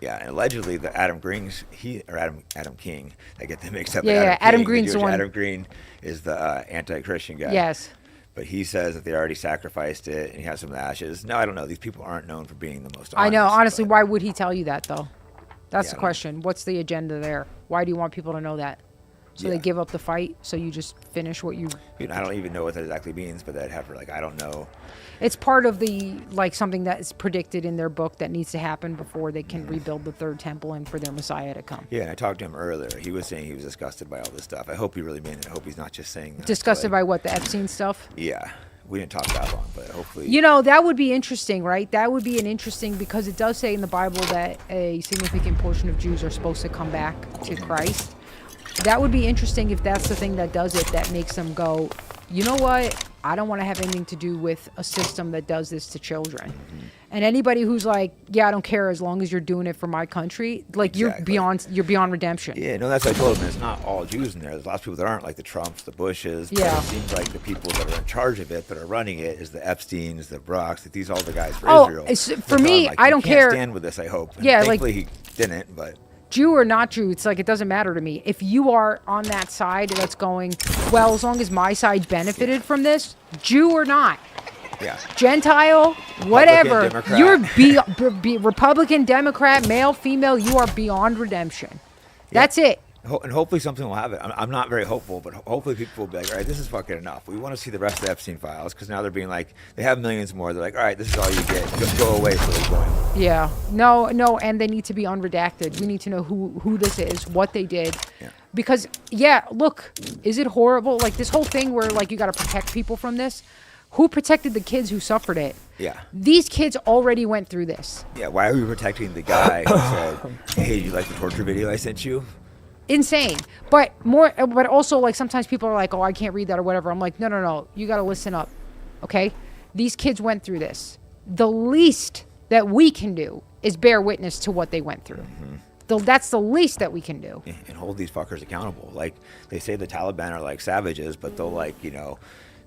Yeah, and allegedly the Adam Green's Adam King. I get them mixed up. Yeah, Adam Green's the one. Adam Green is the anti-Christian guy. Yes. But he says that they already sacrificed it, and he has some of the ashes. No, I don't know. These people aren't known for being the most honest. I know. Honestly, why would he tell you that though? That's Yeah, the I don't question. What's the agenda there? Why do you want people to know that? So they give up the fight. So you just finish what you. I don't even know what that exactly means, but that heifer, like, I don't know. It's part of the like something that is predicted in their book that needs to happen before they can rebuild the third temple and for their Messiah to come. Yeah, and I talked to him earlier. He was saying he was disgusted by all this stuff. I hope he really meant it. I hope he's not just saying that. Disgusted by what, the Epstein stuff? Yeah. We didn't talk that long, but hopefully. You know, that would be interesting, right? That would be an interesting, because it does say in the Bible that a significant portion of Jews are supposed to come back to Christ. That would be interesting if that's the thing that does it, that makes them go, you know what? I don't want to have anything to do with a system that does this to children. And anybody who's like, yeah, I don't care as long as you're doing it for my country, like you're beyond redemption. Yeah, no, that's what I told him. It's not all Jews in there. There's lots of people that aren't, like the Trumps, the Bushes. Yeah. But it seems like the people that are in charge of it, that are running it, is the Epsteins, the Brocks, that these are all the guys for Israel. For me, like, I don't you can't care. stand with this, I hope. And Yeah, thankfully he didn't, but. Jew or not Jew, it's like it doesn't matter to me. If you are on that side that's going, well, as long as my side benefited from this, Jew or not, yeah, Gentile, whatever, Democrat. you're Republican, Democrat, male, female, you are beyond redemption. That's it. And hopefully something will happen. I'm not very hopeful, but hopefully people will be like, all right, this is fucking enough. We want to see the rest of the Epstein files, because now they're being like, they have millions more. They're like, all right, this is all you get. Just go away for the going. Yeah. No, and they need to be unredacted. We need to know who this is, what they did. Yeah. Because, yeah, look, is it horrible? Like this whole thing where like you got to protect people from this. Who protected the kids who suffered it? Yeah. These kids already went through this. Yeah, why are we protecting the guy who said, hey, you like the torture video I sent you? Insane. But also like sometimes people are like, oh, I can't read that or whatever. I'm like, no. You got to listen up. Okay? These kids went through this. The least that we can do is bear witness to what they went through. That's the least that we can do. And hold these fuckers accountable. Like, they say the Taliban are like savages, but they'll like,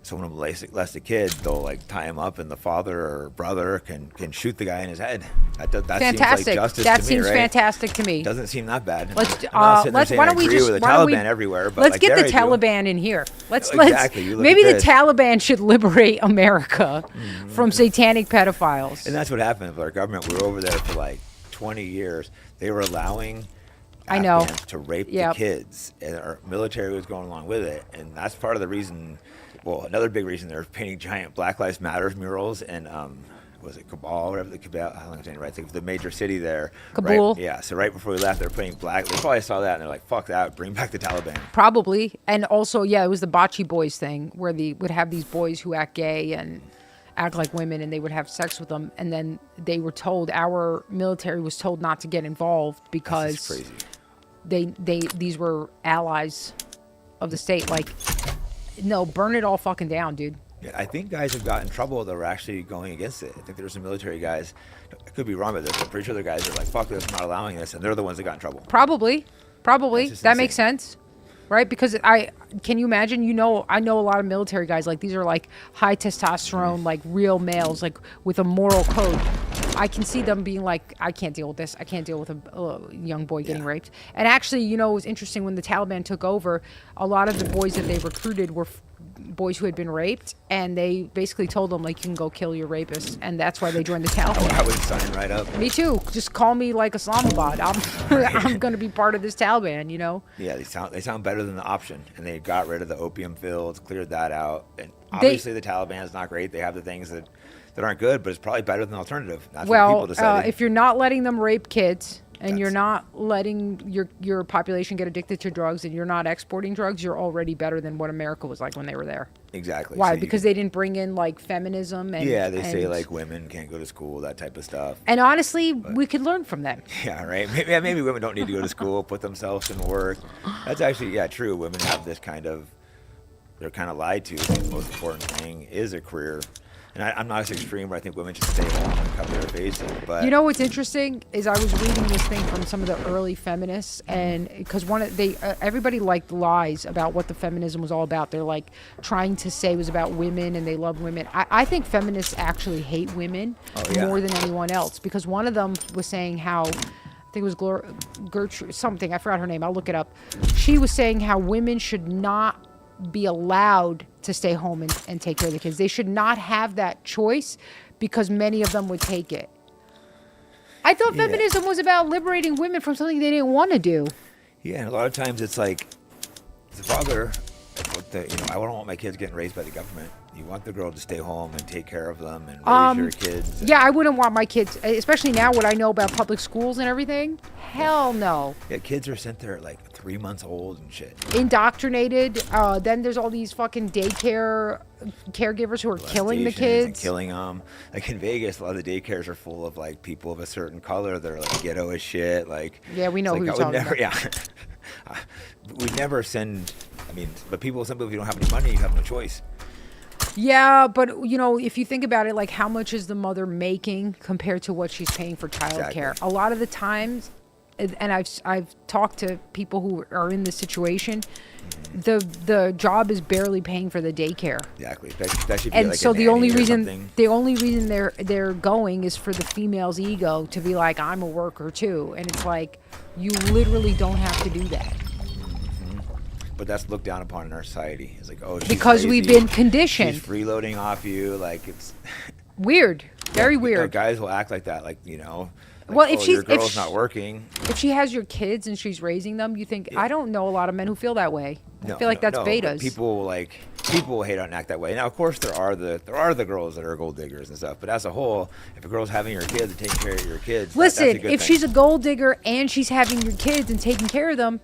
someone molest a kid, they'll like tie him up, and the father or brother can shoot the guy in his head. That Fantastic. Seems like justice that to seems me, right? fantastic to me. Doesn't seem that bad. Let's why don't we agree just with the why don't Taliban we, everywhere, but let's like get the there I do. Taliban in here. Let's Exactly. You look maybe at the this. Taliban should liberate America from satanic pedophiles. And that's what happened with our government. We were over there for like 20 years. They were allowing Afghans to rape the kids, and our military was going along with it. And that's part of the reason. Well, another big reason they're painting giant Black Lives Matter murals in was it Kabul, whatever the Kabul, I don't know if I'm saying it right. It's like the major city there. Kabul. Right, yeah. So right before we left, they were playing black. They probably saw that and they're like, "Fuck that! Bring back the Taliban." Probably. And also, yeah, it was the Bocce Boys thing where they would have these boys who act gay and act like women, and they would have sex with them, and then they were told, our military was told not to get involved because That's crazy. these were allies of the state. Like, no, burn it all fucking down, dude. Yeah, I think guys have got in trouble that were actually going against it. I think there were some military guys. I could be wrong with this. I'm pretty sure the guys are like, "Fuck this, I'm not allowing this," and they're the ones that got in trouble. Probably. That makes insane. sense, right? Because can you imagine? I know a lot of military guys. Like, these are like high testosterone, like real males, like with a moral code. I can see them being like, I can't deal with this. I can't deal with a young boy getting raped. And actually, it was interesting when the Taliban took over. A lot of the boys that they recruited were boys who had been raped, and they basically told them, like, you can go kill your rapist, and that's why they joined the Taliban. I would sign right up. Me too. Just call me like Islamabad. I'm going to be part of this Taliban, Yeah, they sound better than the option, and they got rid of the opium fields, cleared that out, and obviously the Taliban is not great. They have the things that aren't good, but it's probably better than the alternative. That's what people decided. If you're not letting them rape kids, and you're not letting your population get addicted to drugs, and you're not exporting drugs, you're already better than what America was like when they were there. Exactly. Why? So because they didn't bring in like feminism and they say like women can't go to school, that type of stuff. And honestly, we could learn from them. Yeah, right. Maybe women don't need to go to school, put themselves in work. That's actually true. Women have this they're kind of lied to. The most important thing is a career. And I'm not as extreme where I think women should stay home and cover their faces. But what's interesting is I was reading this thing from some of the early feminists, and because everybody liked lies about what the feminism was all about. They're like trying to say it was about women and they love women. I think feminists actually hate women more than anyone else, because one of them was saying how, I think it was Gertrude something, I forgot her name, I'll look it up. She was saying how women should not be allowed to stay home and take care of the kids. They should not have that choice because many of them would take it. I thought feminism was about liberating women from something they didn't want to do. Yeah, and a lot of times it's like the father, I don't want my kids getting raised by the government. You want the girl to stay home and take care of them and raise your kids. Yeah, I wouldn't want my kids, especially now what I know about public schools and everything. Hell no. Yeah, kids are sent there at like 3 months old and shit. Indoctrinated. Then there's all these fucking daycare caregivers who are killing the kids. And killing them. Like in Vegas, a lot of the daycares are full of like people of a certain color that are like ghetto as shit. Like, yeah, we know who you're talking about. Yeah. We never send, but some people, if you don't have any money, you have no choice. Yeah, but if you think about it, like, how much is the mother making compared to what she's paying for childcare? A lot of the times, and I've talked to people who are in this situation, the job is barely paying for the daycare. Exactly. That should be and like so the only reason something. they're going is for the female's ego to be like, I'm a worker too, and it's like, you literally don't have to do that. But that's looked down upon in our society. It's like, oh, she's because lazy. We've been conditioned. She's freeloading off you, like it's weird, very weird. Guys will act like that, like well, if your girl's not working. If she has your kids and she's raising them, you think I don't know a lot of men who feel that way. I feel like that's betas. People will hate on and act that way. Now, of course, there are the girls that are gold diggers and stuff. But as a whole, if a girl's having your kids and taking care of your kids, listen, that's a good if thing. She's a gold digger and she's having your kids and taking care of them.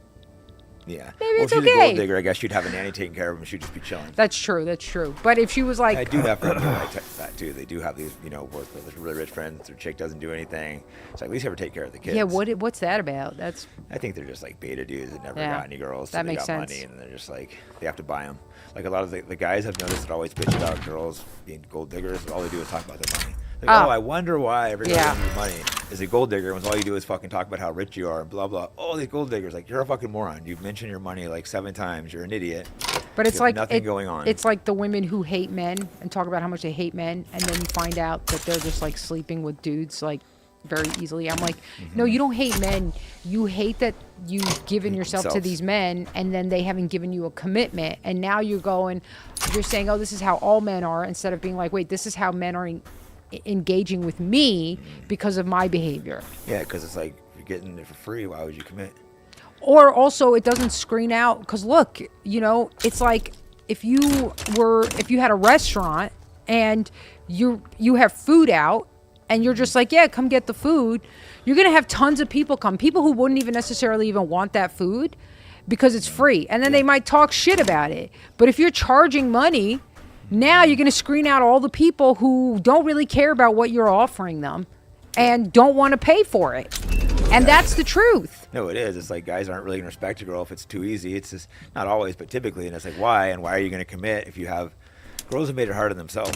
Yeah. Maybe it's if she's okay. a gold digger, I guess she'd have a nanny taking care of them. She'd just be chilling. That's true. But if she was like, I do have friends like that too. They do have these, work with really rich friends. Their chick doesn't do anything. So at least have her take care of the kids. Yeah. What's that about? I think they're just like beta dudes that never got any girls. That so makes they got sense. money and they're just like they have to buy them. Like a lot of the guys I've noticed that always bitch about girls being gold diggers. All they do is talk about their money. Like, I wonder why everybody wants your money is a gold digger when all you do is fucking talk about how rich you are and blah blah. Oh, these gold diggers! Like, you're a fucking moron. You've mentioned your money like 7 times. You're an idiot. But it's like nothing going on. It's like the women who hate men and talk about how much they hate men, and then you find out that they're just like sleeping with dudes like very easily. I'm like, no, you don't hate men. You hate that you've given yourself to these men, and then they haven't given you a commitment, and now you're saying, oh, this is how all men are, instead of being like, wait, this is how men are engaging with me because of my behavior. Yeah, because it's like, you're getting it for free. Why would you commit? Or also, it doesn't screen out, because look, it's like if you had a restaurant and you have food out, and you're just like, yeah, come get the food, you're going to have tons of people come, people who wouldn't even necessarily even want that food because it's free. And then they might talk shit about it. But if you're charging money, now you're going to screen out all the people who don't really care about what you're offering them and don't want to pay for it. And that's the truth. No, it is. It's like guys aren't really going to respect a girl if it's too easy. It's just not always, but typically. And it's like, why? And why are you going to commit if you have... Girls have made it hard on themselves.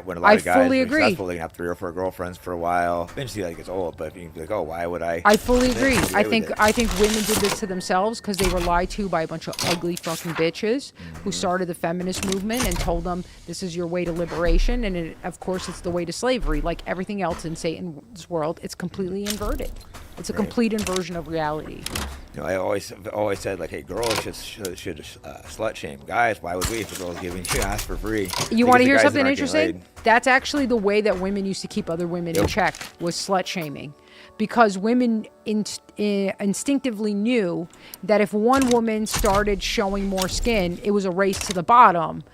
When a lot of guys fully are agree. successful, they can have 3 or 4 girlfriends for a while. Eventually, like, it's old, but you can be like, oh, why would I? I fully agree. I think women did this to themselves because they were lied to by a bunch of ugly fucking bitches who started the feminist movement and told them this is your way to liberation, and of course it's the way to slavery. Like everything else in Satan's world, it's completely inverted. It's a complete inversion of reality. You know, I always said, like, hey, girls should slut shame guys. Why would we if a girl's giving you ass for free? You want to hear something interesting? That's actually the way that women used to keep other women in check, was slut shaming. Because women instinctively knew that if one woman started showing more skin, it was a race to the bottom.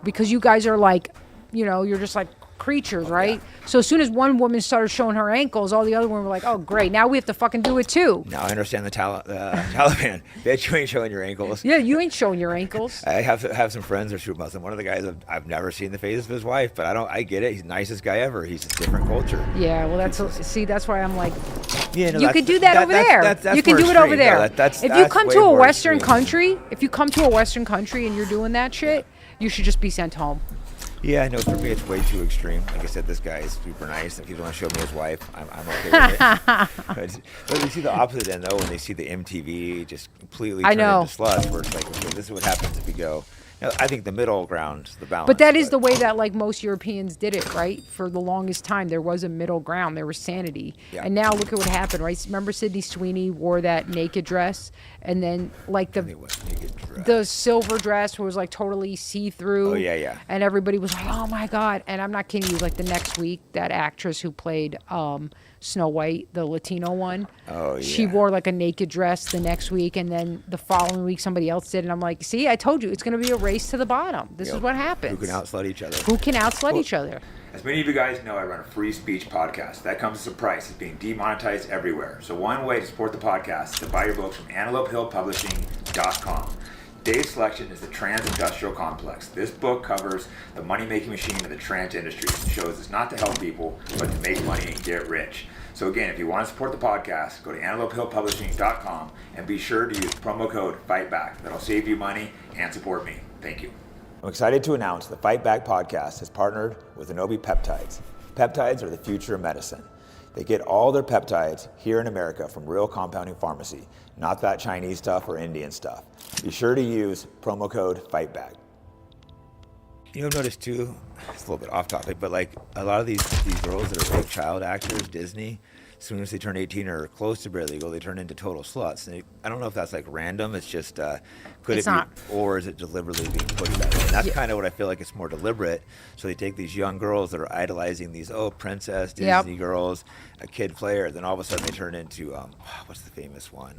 Because you guys are like, you know, you're just like creatures, right? So as soon as one woman started showing her ankles, all the other women were like, oh, great, now we have to fucking do it too. Now I understand the Taliban. Bitch, you ain't showing your ankles. Yeah, you ain't showing your ankles. I have some friends that are shoot Muslim. One of the guys I've never seen the face of his wife, but I get it. He's the nicest guy ever. He's just different culture. Yeah, well, that's why I'm like, yeah, no, you could do that over there. You can do it over there. If you come to a Western country, and you're doing that shit, you should just be sent home. Yeah, I know. For me, it's way too extreme. Like I said, this guy is super nice. If he want to show me his wife, I'm okay with it. But you see the opposite end, though, when they see the MTV just completely turn into sluts, where it's like, okay, this is what happens if you go. You know, I think the middle ground, the balance. But that is the way that like most Europeans did it, right? For the longest time, there was a middle ground. There was sanity. Yeah. And now look at what happened, right? Remember Sydney Sweeney wore that naked dress, and then like the silver dress was like totally see-through. Oh yeah. And everybody was like, oh my God. And I'm not kidding you. Like the next week, that actress who played Snow White, the Latino one. Oh yeah. She wore like a naked dress the next week, and then the following week somebody else did, and I'm like, see, I told you, it's going to be a race to the bottom. This is what happens. Who can outslut each other? Who can outslut each other? As many of you guys know, I run a free speech podcast. That comes as a price. It's being demonetized everywhere. So one way to support the podcast is to buy your books from AntelopeHillPublishing.com. Today's selection is The Trans-Industrial Complex. This book covers the money-making machine of the trans industry. It shows it's not to help people, but to make money and get rich. So again, if you want to support the podcast, go to AntelopeHillPublishing.com and be sure to use promo code FIGHTBACK. That'll save you money and support me. Thank you. I'm excited to announce the Fight Back podcast has partnered with Anobi Peptides. Peptides are the future of medicine. They get all their peptides here in America from real compounding pharmacy, not that Chinese stuff or Indian stuff. Be sure to use promo code FIGHTBACK. You know, I've noticed too, it's a little bit off topic, but like a lot of these girls that are like child actors, Disney, as soon as they turn 18 or close to barely legal, they turn into total sluts. And I don't know if that's like random. It's just, could it be, or is it deliberately being pushed that way? And that's kind of what I feel like it's more deliberate. So they take these young girls that are idolizing these, princess Disney girls, a kid player, then all of a sudden they turn into, what's the famous one?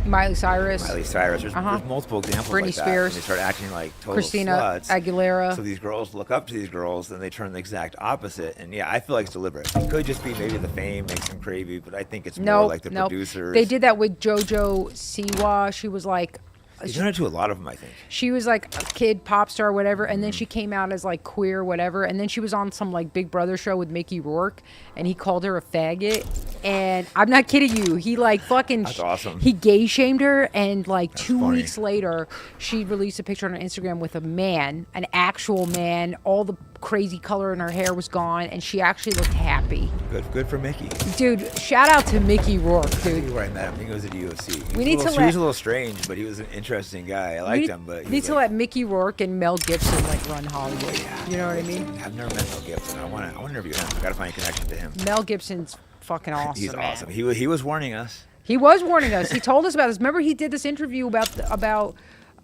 Miley Cyrus. There's multiple examples Britney like that. Spears. And they start acting like total Christina sluts. Aguilera. So these girls look up to these girls, then they turn the exact opposite. And yeah, I feel like it's deliberate. It could just be maybe the fame makes them crazy, but I think it's more like the producers. They did that with JoJo Siwa. She was like, They've done it to a lot of them, I think. She was like a kid pop star, whatever, and then she came out as like queer, whatever, and then she was on some like Big Brother show with Mickey Rourke, and he called her a faggot, and I'm not kidding you, he like fucking That's awesome. He gay shamed her, and like That's 2 weeks later she released a picture on her Instagram with a man, an actual man. All the crazy color in her hair was gone, and she actually looked happy. Good for Mickey. Dude, shout out to Mickey Rourke, dude. Where I met him, I think it was at UFC. He was a little strange, but he was an interesting guy. I liked him, but need to let Mickey Rourke and Mel Gibson like run Hollywood. You know what I mean? I've never met Mel Gibson. I want to interview him. I gotta find a connection to him. Mel Gibson's fucking awesome. He's awesome. He was warning us. He was warning us. He told us about this. Remember, he did this interview about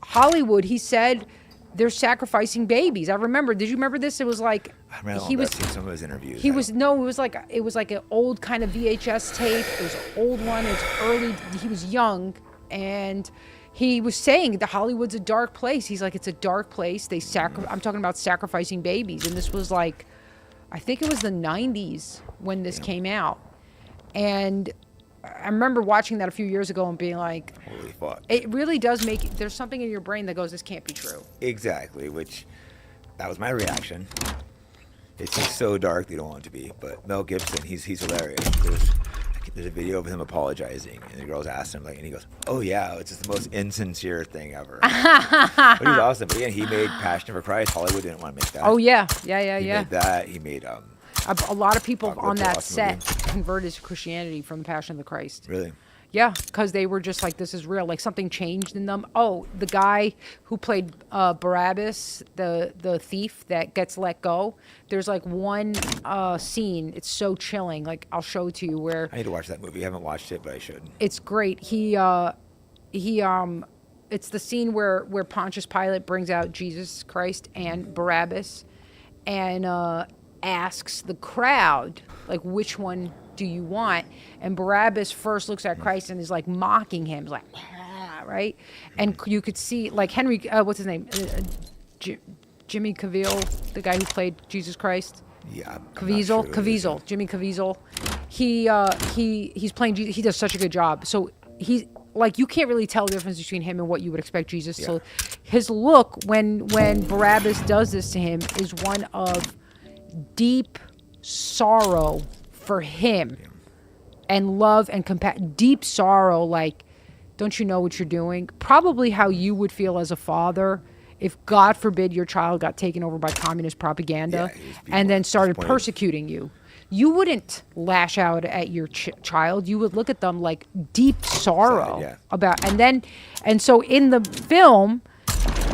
Hollywood. He said they're sacrificing babies. I remember. Did you remember this? It was like he was seen some of his interviews. It was like an old kind of VHS tape. It was an old one. It was early. He was young, and he was saying that Hollywood's a dark place. He's like, it's a dark place. I'm talking about sacrificing babies, and this was like, I think it was the 90s when this came out, and I remember watching that a few years ago and being like, holy fuck. It really does make, there's something in your brain that goes, this can't be true. Exactly, which that was my reaction. It's just so dark they don't want it to be. But Mel Gibson, he's hilarious. There's a video of him apologizing, and the girls asked him, like, and he goes, "Oh yeah, it's just the most insincere thing ever." But he's awesome. But again, he made Passion for Christ. Hollywood didn't want to make that. Oh yeah. He made that. He made a lot of people on that awesome set movie. converted to Christianity from the Passion of the Christ. Really? Yeah, because they were just like, this is real. Like something changed in them. Oh, the guy who played Barabbas, the thief that gets let go. There's like one scene. It's so chilling. Like I'll show it to you where. I need to watch that movie. I haven't watched it, but I should. It's great. It's the scene where Pontius Pilate brings out Jesus Christ and Barabbas, and asks the crowd, like, which one do you want? And Barabbas first looks at Christ and is like mocking him, like, right? And you could see, like, Henry, what's his name? Jimmy Caviezel, the guy who played Jesus Christ. Yeah. Caviezel, Jimmy Caviezel. He's playing Jesus. He does such a good job. So he's like, you can't really tell the difference between him and what you would expect Jesus. Yeah. So his look when Barabbas does this to him is one of deep sorrow for him, and love and deep sorrow, like, don't you know what you're doing? Probably how you would feel as a father if, God forbid, your child got taken over by communist propaganda and then started persecuting you. You wouldn't lash out at your child. You would look at them like deep sorrow about, and so in the film,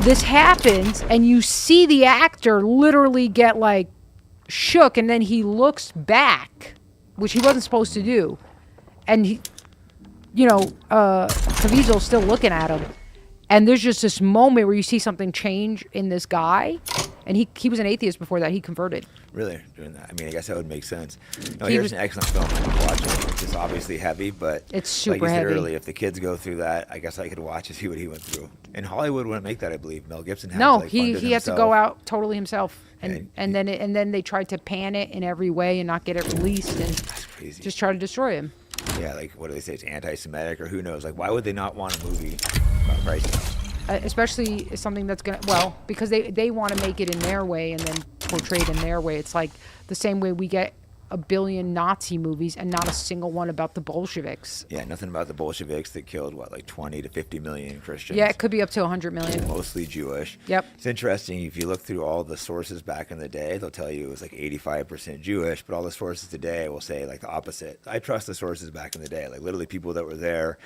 this happens, and you see the actor literally get like shook, and then he looks back, which he wasn't supposed to do, and he, Caviezel's still looking at him, and there's just this moment where you see something change in this guy, and he was an atheist before that. He converted. Really? Doing that? I mean, I guess that would make sense. No, here's an excellent film. I could watch it. It's just obviously heavy, but it's super like you said heavy. Earlier, if the kids go through that, I guess I could watch and see what he went through. And Hollywood wouldn't make that, I believe. Mel Gibson had to, he had to go out totally himself, and then they tried to pan it in every way and not get it released, and just try to destroy him. Yeah, like, what do they say? It's anti-Semitic, or who knows? Like, why would they not want a movie about Christ? Especially something that's because they want to make it in their way and then portray it in their way. It's like the same way we get a billion Nazi movies and not a single one about the Bolsheviks. Yeah, nothing about the Bolsheviks that killed, like 20 to 50 million Christians. Yeah, it could be up to 100 million. Mostly Jewish. Yep. It's interesting, if you look through all the sources back in the day, they'll tell you it was like 85% Jewish, but all the sources today will say like the opposite. I trust the sources back in the day, like literally people that were there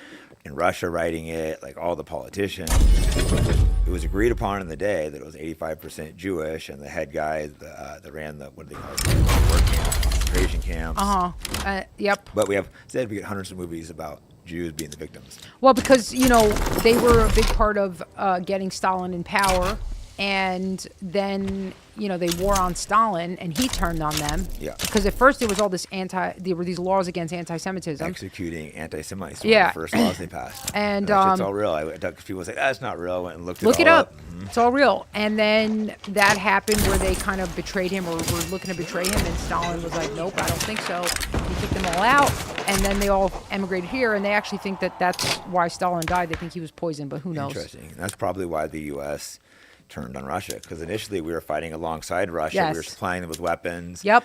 in Russia writing it, like all the politicians. It was agreed upon in the day that it was 85% Jewish, and the head guy that ran the, what do they call it, work camp, concentration camps. Yep. But we get hundreds of movies about Jews being the victims. Well, because, they were a big part of getting Stalin in power, and then, they wore on Stalin, and he turned on them. Yeah. Because at first there was all this there were these laws against anti-Semitism. Executing anti-Semites. Yeah. One of the first laws they passed. And it's all real. People say, that's not real. I went and looked it up. Mm-hmm. It's all real. And then that happened where they kind of betrayed him, or were looking to betray him, and Stalin was like, nope, I don't think so. He kicked them all out, and then they all emigrated here, and they actually think that that's why Stalin died. They think he was poisoned, but who knows? Interesting. And that's probably why the U.S. turned on Russia, because initially we were fighting alongside Russia. Yes. We were supplying them with weapons. Yep.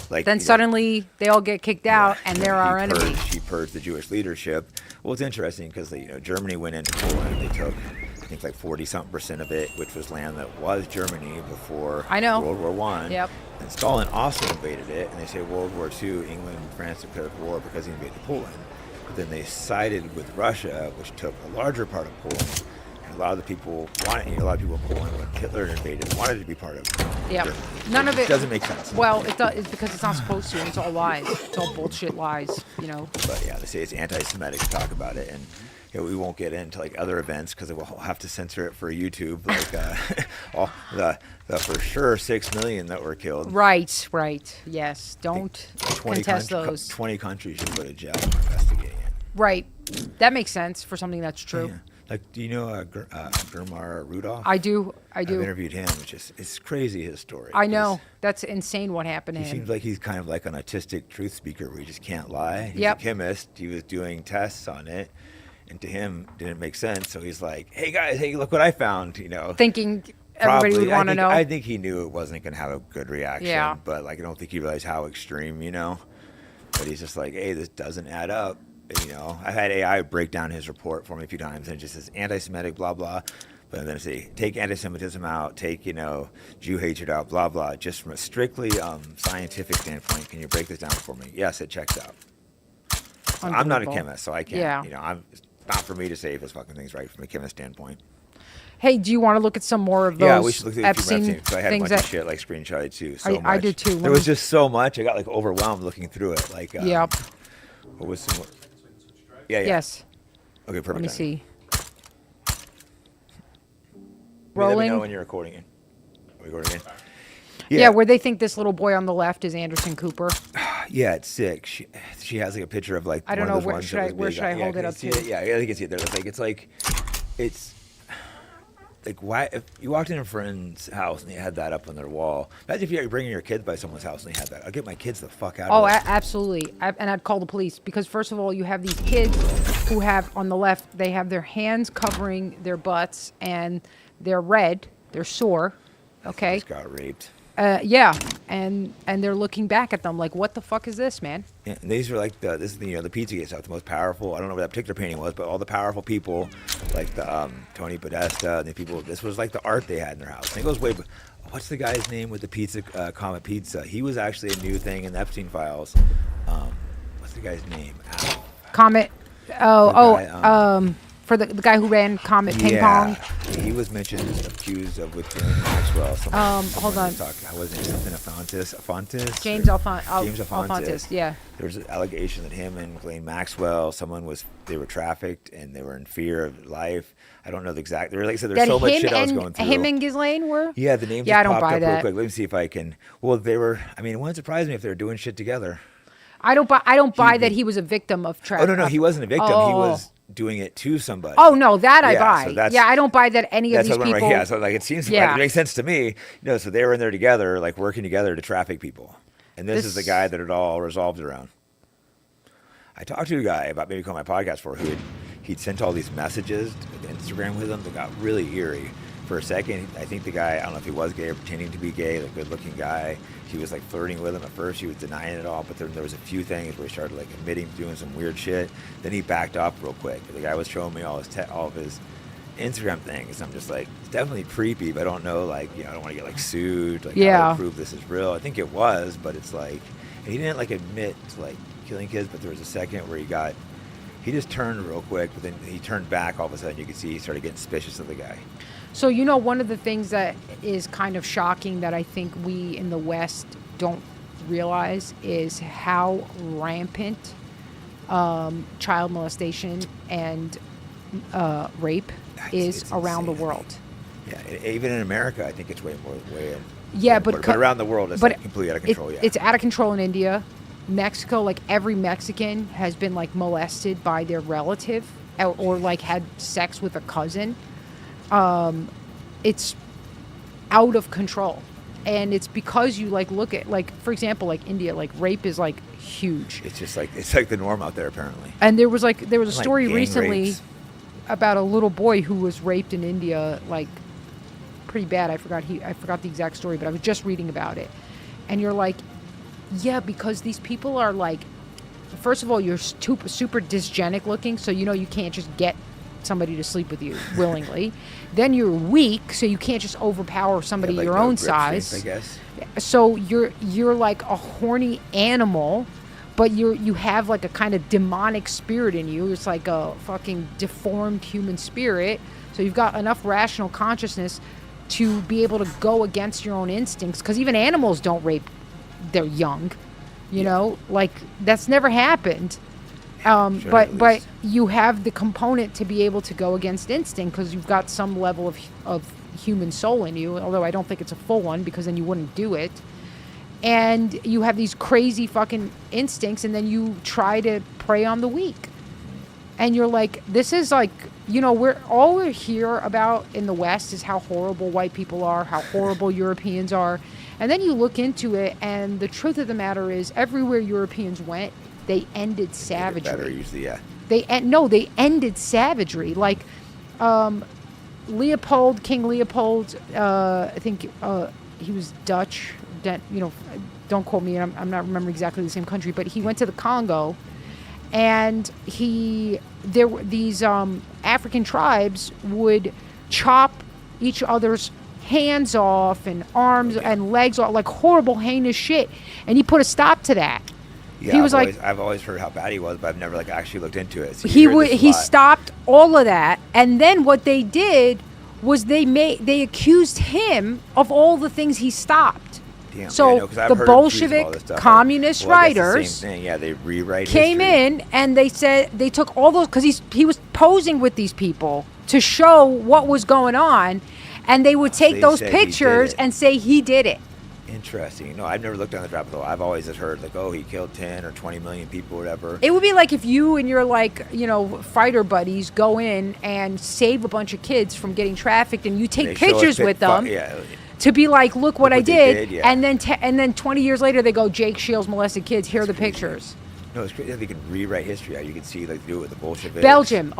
Then suddenly they all get kicked out, and they're our enemy. He purged the Jewish leadership. Well, it's interesting because Germany went into Poland. They took, I think, like 40-something% of it, which was land that was Germany before World War I. Yep. And Stalin also invaded it, and they say World War II, England and France declared war because he invaded Poland. But then they sided with Russia, which took a larger part of Poland. A lot of the people wanted, a lot of people in Poland, when Hitler invaded, wanted to be part of it. Yeah, none of it doesn't make sense. Well, it's because it's not supposed to, and it's all lies. It's all bullshit lies, But yeah, they say it's anti-Semitic to talk about it, and we won't get into like other events because we'll have to censor it for YouTube. Like all the for sure 6 million that were killed. Right. Yes, don't contest those. 20 countries should go to jail for investigating it. Right, that makes sense for something that's true. Yeah. Like, do you know Gurmar Rudolph? I do. I've interviewed him, which is it's crazy his story. I know. That's insane what happened to He him. seems like he's kind of like an autistic truth speaker where he just can't lie. He's Yep. a chemist. He was doing tests on it, and to him, it didn't make sense. So he's like, "Hey guys, hey, look what I found." You know, Thinking everybody would want to know. I think he knew it wasn't going to have a good reaction. Yeah. But like, I don't think he realized how extreme. You know, but he's just like, "Hey, this doesn't add up." You know, I had AI break down his report for me a few times, and it just says anti-Semitic, blah blah. But then say take anti-Semitism out, take Jew hatred out, blah blah. Just from a strictly scientific standpoint, can you break this down for me? Yes, it checks out. I'm not a chemist, so I can't. Yeah. It's not for me to say if this fucking thing's right from a chemist standpoint. Hey, do you want to look at some more of those Yeah, we should look at Epstein because I had a things bunch that of shit like screenshotted too. I did too. There was just so much. I got like overwhelmed looking through it. Like, yep. What was some? Yeah. Yes. Okay, perfect. Let me see. Let me Rolling. know when you're recording it. Are we recording it? Yeah, where they think this little boy on the left is Anderson Cooper. Yeah, it's sick. She has like a picture of like I don't one of know those where ones should that I was where big. should I hold it up see to? it. Yeah, I can see it there. It's like why if you walked in a friend's house and they had that up on their wall. Imagine if you're bringing your kids by someone's house and they had that. I'll get my kids the fuck out. Oh, of there. absolutely. And I'd call the police because first of all, you have these kids who have on the left, they have their hands covering their butts and they're red, they're sore. Okay. Just got raped. Yeah, and they're looking back at them like, what the fuck is this, man? Yeah, and these are like the Pizzagate stuff, the most powerful. I don't know what that particular painting was, but all the powerful people, like the Tony Podesta, and the people. This was like the art they had in their house. And it goes way. What's the guy's name with the pizza? Comet Pizza. He was actually a new thing in the Epstein files. What's the guy's name? Comet. For the guy who ran Comet Ping Pong. He was mentioned accused of with Ghislaine Maxwell. Hold on. How was it? Something Afontis? James Alphonsus, yeah. There was an allegation that him and Ghislaine Maxwell, they were trafficked and they were in fear of life. I don't know the exact. Like I said, there's so much shit I was going through. Him and Ghislaine were? Yeah, the names I just don't popped buy up that. real quick. Let me see if I can. Well, they were. I mean, it wouldn't surprise me if they were doing shit together. I don't buy that he was a victim of trafficking. Oh no, he wasn't a victim. He was doing it to somebody. Oh no, that I buy. So I don't buy that any of these people. Yeah, so like it seems like it makes sense to me. So they were in there together, like working together to traffic people, and this is the guy that it all resolved around. I talked to a guy about maybe calling my podcast for he'd sent all these messages to Instagram with him that got really eerie. For a second, I think the guy, I don't know if he was gay or pretending to be gay, the good-looking guy. He was like flirting with him at first. He was denying it all, but then there was a few things where he started like admitting to doing some weird shit. Then he backed up real quick. The guy was showing me all of his Instagram things. I'm just like, it's definitely creepy, but I don't know, like, I don't want to get like sued. Like, how to prove this is real. I think it was, but it's like, and he didn't like admit to like killing kids, but there was a second where he just turned real quick, but then he turned back. All of a sudden, you could see he started getting suspicious of the guy. So, one of the things that is kind of shocking that I think we in the West don't realize is how rampant child molestation and rape is around the world. Yeah, even in America, I think it's way more. Yeah, but around the world, it's like completely out of control. It's out of control in India. Mexico, like every Mexican has been like molested by their relative or like had sex with a cousin. It's out of control, and it's because you like look at like, for example, like India, like rape is like huge. It's just like it's like the norm out there apparently. And there was a story gang recently rapes. about a little boy who was raped in India, like pretty bad. I forgot the exact story, but I was just reading about it, and you're like, yeah, because these people are like, first of all, you're super dysgenic looking, so you can't just get somebody to sleep with you willingly. Then you're weak, so you can't just overpower somebody your own size. I guess. So you're like a horny animal, but you have like a kind of demonic spirit in you. It's like a fucking deformed human spirit. So you've got enough rational consciousness to be able to go against your own instincts, because even animals don't rape their young. Like that's never happened. But you have the component to be able to go against instinct because you've got some level of human soul in you, although I don't think it's a full one because then you wouldn't do it. And you have these crazy fucking instincts, and then you try to prey on the weak. And you're like, this is like, you know, we hear about in the West is how horrible white people are, how horrible Europeans are. And then you look into it, and the truth of the matter is, everywhere Europeans went, they ended savagery. Better usually, yeah. They ended savagery. Like Leopold, King Leopold. I think he was Dutch. You know, don't quote me. I'm not remembering exactly the same country, but he went to the Congo, and there were these African tribes would chop each other's hands off and arms and legs off, like horrible, heinous shit. And he put a stop to that. Yeah, he was I've always heard how bad he was, but I've never like actually looked into it. So he stopped all of that, and then what they did was they accused him of all the things he stopped. Damn, so the Bolshevik communist writers, same thing. Yeah, they rewrite came history. in and they said they took all those because he was posing with these people to show what was going on, and they would take those pictures and say he did it. Interesting. No, I've never looked on the rabbit hole. I've always just heard like, oh, he killed 10 or 20 million people, or whatever. It would be like if you and your like, you know, fighter buddies go in and save a bunch of kids from getting trafficked, and you take pictures with them to be like, look what I did, and then 20 years later they go, Jake Shields molested kids. Here are the pictures. No, it's crazy. They can rewrite history. You can see like do it with the Bolsheviks. Belgium,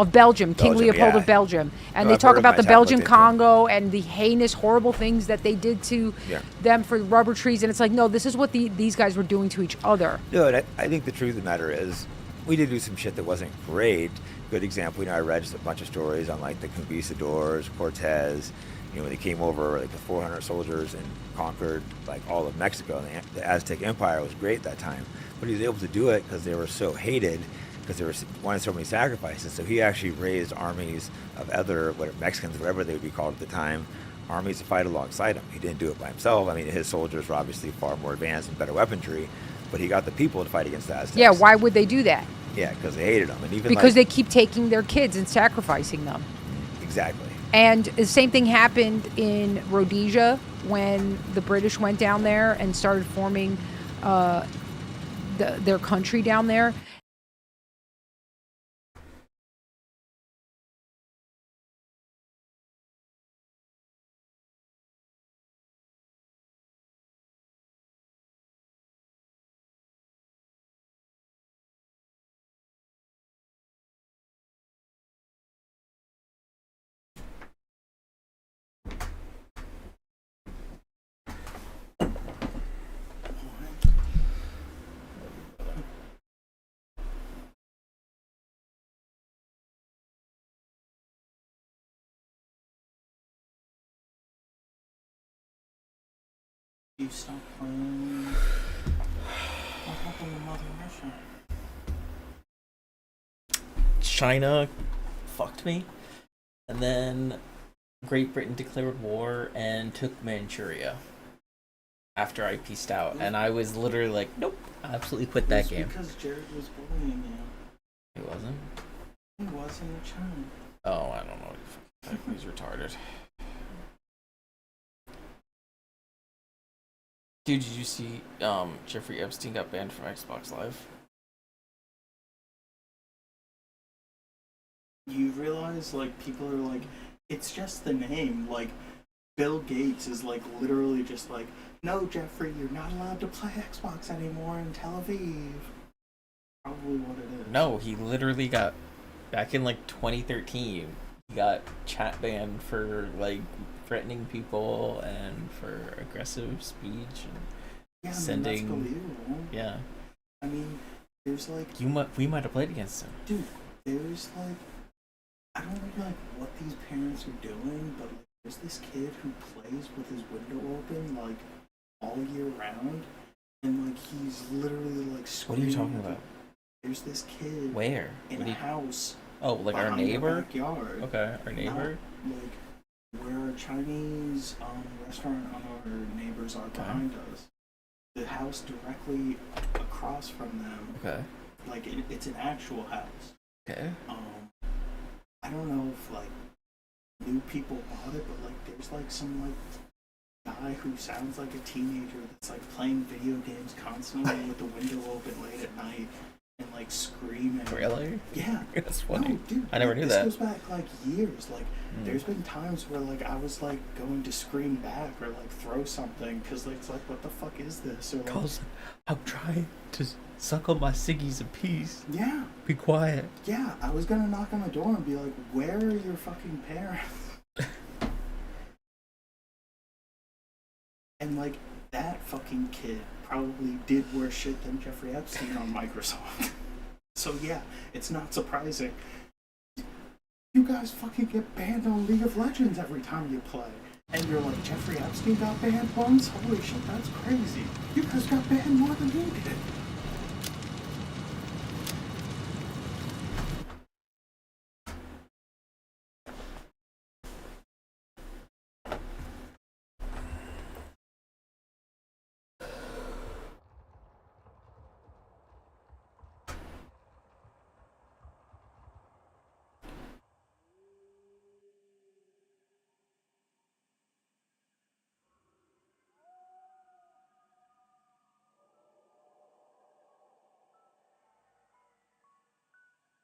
King Leopold of Belgium, and they talk about the Belgian Congo and the heinous, horrible things that they did to them for rubber trees. And it's like, no, this is what these guys were doing to each other. No, and I think the truth of the matter is, we did do some shit that wasn't great. Good example, you know, I read just a bunch of stories on like the conquistadors, Cortez. You know, when they came over, like the 400 soldiers and conquered like all of Mexico. And the Aztec Empire was great at that time. But he was able to do it because they were so hated, because they wanted so many sacrifices. So he actually raised armies of other Mexicans, whatever they would be called at the time, armies to fight alongside him. He didn't do it by himself. I mean, his soldiers were obviously far more advanced and better weaponry, but he got the people to fight against the Aztecs. Yeah, why would they do that? Yeah, because they hated him. And even because they keep taking their kids and sacrificing them. Exactly. And the same thing happened in Rhodesia when the British went down there and started forming their country down there. You stop playing. What happened to Mother Russia? China fucked me, and then Great Britain declared war and took Manchuria after I peaced out, and I was literally like, nope, I absolutely quit that game. Because Jared was bullying you. He wasn't? He was in the chat. Oh, I don't know. He's retarded. Dude, did you see Jeffrey Epstein got banned from Xbox Live? You realize, like, people are like, it's just the name. Like, Bill Gates is, like, literally just like, no, Jeffrey, you're not allowed to play Xbox anymore in Tel Aviv. Probably what it is. No, he literally got, back in, like, 2013, he got chat banned for, like, threatening people and for aggressive speech and sending. That's believable. Yeah. I mean, there's like we might have played against him. Dude, there's like, I don't know like what these parents are doing, but like, there's this kid who plays with his window open like all year round, and like he's literally like. What are you talking about? There's this kid. Where? In a house. Oh, like our neighbor. Backyard. Okay, our neighbor. Like. Where a Chinese restaurant on our neighbors are behind us. The house directly across from them. Okay. Like it's an actual house. Okay. I don't know if like new people bought it, but like there's like some like guy who sounds like a teenager that's like playing video games constantly with the window open late at night. and like screaming. Really? Yeah. That's funny. No, dude, I never knew this that. goes back like years. Like, there's been times where like I was like going to scream back or like throw something because like it's like, what the fuck is this? Or like, Cause I'm trying to suckle my ciggies in peace. yeah, Be quiet. yeah. I was gonna knock on the door and be like, where are your fucking parents? And like that fucking kid probably did worse shit than Jeffrey Epstein on Microsoft. So yeah, it's not surprising. You guys fucking get banned on League of Legends every time you play. And you're like, Jeffrey Epstein got banned once? Holy shit, that's crazy. You guys got banned more than he did.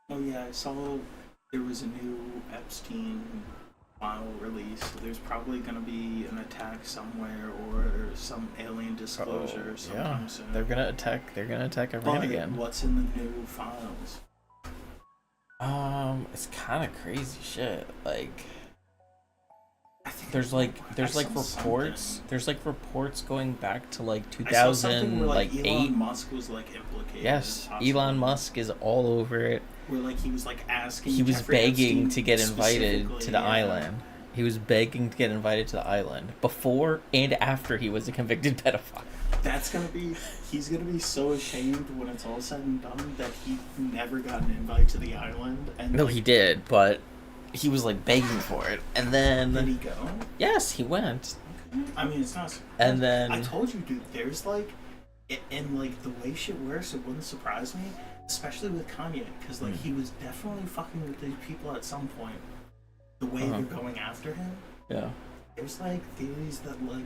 Oh yeah, I saw there was a new Epstein file release. So there's probably gonna be an attack somewhere or some alien disclosure sometime soon. They're gonna attack Iran But again. what's in the new files? It's kind of crazy shit. Like, there's like reports going back to like I saw something where, like, 2008. Elon Musk was like implicated. Yes, as possible. Elon Musk is all over it. Where like he was like asking. He was Jeffrey begging Epstein to get invited specifically, to the yeah. island. He was begging to get invited to the island before and after he was a convicted pedophile. He's gonna be so ashamed when it's all said and done that he never got an invite to the island. And No, like, he did, but he was like begging for it, and then did he go? Yes, he went. I mean, it's not. And then I told you, dude. There's like, in like the way shit works, it wouldn't surprise me, especially with Kanye, because like he was definitely fucking with these people at some point. The way they're going after him. Yeah. There's like theories that like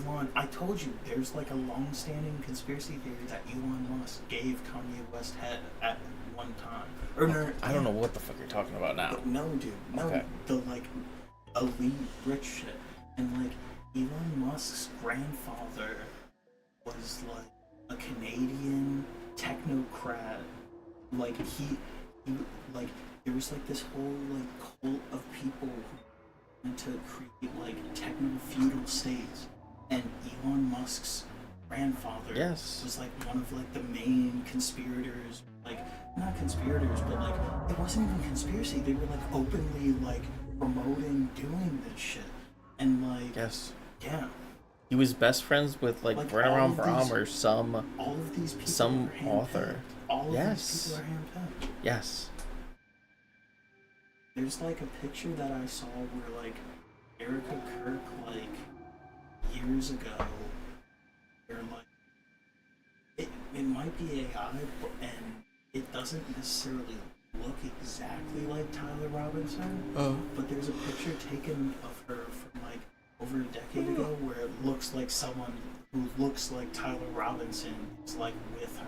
Elon. I told you, there's like a long-standing conspiracy theory that Elon Musk gave Kanye West head at one time. Or no, I don't know what the fuck you're talking about now. But no, dude, no, Okay. the like elite rich shit, and like Elon Musk's grandfather was like a Canadian technocrat. Like he like there was like this whole like cult of people who wanted to create like techno-feudal states, and Elon Musk's grandfather was like one of like the main conspirators. Like not conspirators, but like it wasn't even conspiracy. They were like openly like promoting doing this shit, and like yeah. He was best friends with like Like, Brenner all von of Braun these- or some all of these people some are handpicked. author. All of Yes. these people are handpicked. Yes. There's like a picture that I saw where like Erica Kirk like years ago, where like it might be AI, and it doesn't necessarily look exactly like Tyler Robinson. But there's a picture taken of her from like over a decade ago where it looks like someone who looks like Tyler Robinson is like with her.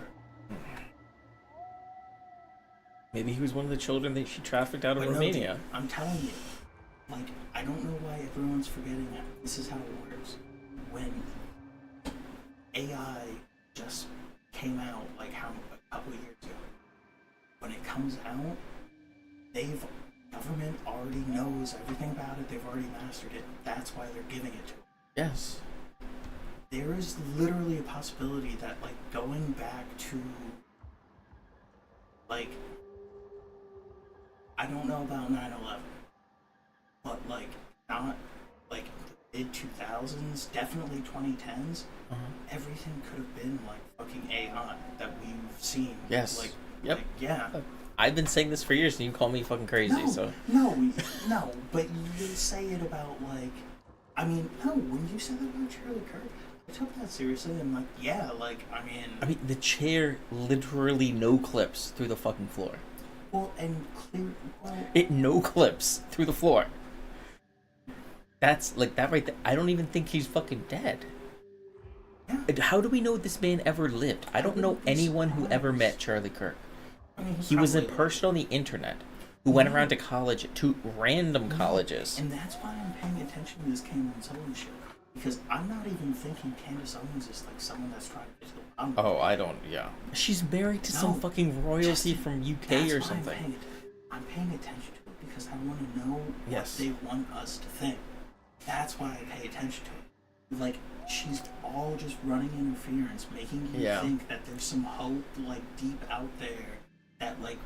Maybe he was one of the children that she trafficked out of But no, Romania. dude, I'm telling you, like, I don't know why everyone's forgetting that. This is how it works. When AI just came out, like, a couple of years ago, when it comes out, government already knows everything about it. They've already mastered it. That's why they're giving it to them. Yes. There is literally a possibility that, like, going back to, like, I don't know about 9/11, but like not like the mid 2000s, definitely 2010s. Everything could have been like fucking AI that we've seen. Yes. Like, Yep. like, yeah. I've been saying this for years, and you call me fucking crazy. No, So no, but you say it about like, I mean, no. When you said that about Charlie Kirk, I took that seriously. And like, yeah, like I mean, the chair literally no clips through the fucking floor. well, and clear. Well, It no clips through the floor. That's like that right there. I don't even think he's fucking dead. How do we know this man ever lived? I don't know anyone who ever met Charlie Kirk. I mean, He was a person on the internet who went around to college, to random colleges. And that's why I'm paying attention to this Candace Owens shit. Because I'm not even thinking Candace Owens is like someone that's trying to kill. Oh, I don't, yeah. She's married to some fucking royalty from UK or something. I'm paying attention to it because I want to know what they want us to think. That's why I pay attention to it. Like, she's all just running interference, making you think that there's some hope, like, deep out there. That, like,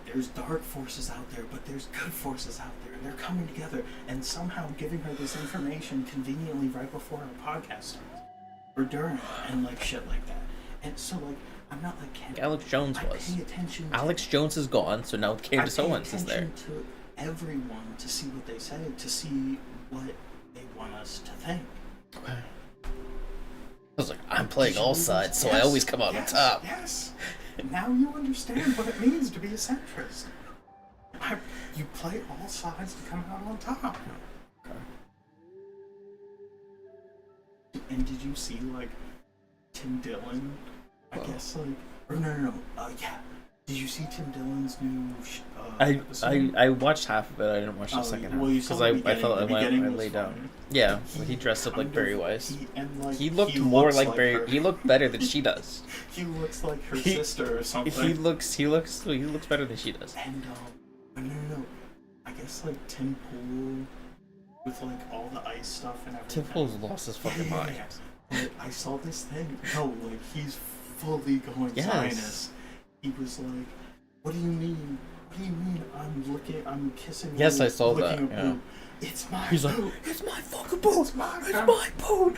there's dark forces out there, but there's good forces out there. And they're coming together and somehow giving her this information conveniently right before her podcast starts. Or during it, and, like, shit like that. And so, like, I'm not like Alex Jones was. Alex Jones is gone, so now Candace Owens is there. To everyone to see what they say, to see what they want us to think. Okay. I was like, I'm playing all sides, so I always come out on top. Yes. Now you understand what it means to be a centrist. You play all sides to come out on top. Okay. And did you see, like, Tim Dillon? I guess, like, or no. Yeah. Did you see Tim Dillon's new episode? I watched half of it. I didn't watch the second half because I felt I laid down. Yeah, he dressed up like Barry Weiss. He looked more like Barry. He looked better than she does. He looks like her sister or something. He looks better than she does. And no. I guess like Tim Pool with like all the ice stuff and everything. Tim Pool's lost his fucking mind. But I saw this thing. No, like he's fully going Zionist. He was like, "What do you mean? What do you mean? I'm kissing." Yes, I saw that. Yeah. It's my. He's like, "It's my fucking boat. It's my boat."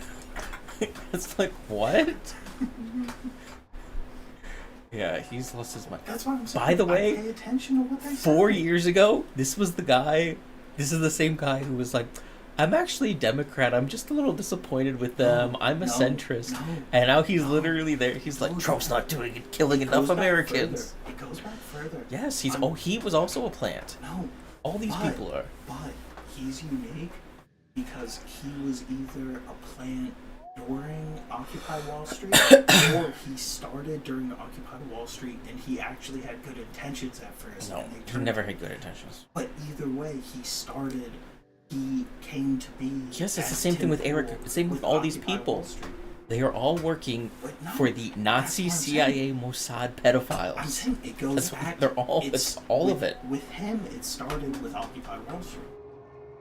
It's like, what? Yeah, he's lost his mind. That's what I'm saying. By the way, pay attention to what they 4 years ago, this is the same guy who was like, I'm actually a Democrat. I'm just a little disappointed with them. I'm a centrist. And now he's literally there. He's like, Trump's not doing it, killing enough Americans. It goes back further. Yes, he was also a plant. No. All these people are. But he's unique because he was either a plant during Occupy Wall Street or he started during Occupy Wall Street and he actually had good intentions at first. No, he never had good intentions. But either way, he came to be. Yes, it's the same thing with Eric. Same with all these people. They are all working for the Nazi, CIA, Mossad pedophiles. I'm saying it goes back. It's all of it. With him, it started with Occupy Wall Street.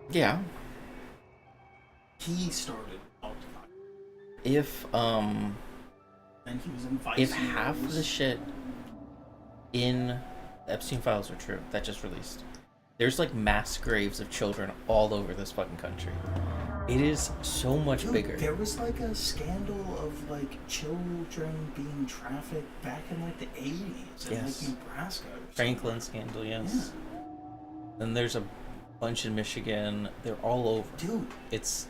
Yeah. He started Occupy. If and he was invited. If half of the shit in the Epstein files are true, that just released. There's like mass graves of children all over this fucking country. It is so much bigger. There was like a scandal of like children being trafficked back in like the 80s in like Nebraska. Franklin scandal, yes. Yeah. Then there's a bunch in Michigan. They're all over. Dude, it's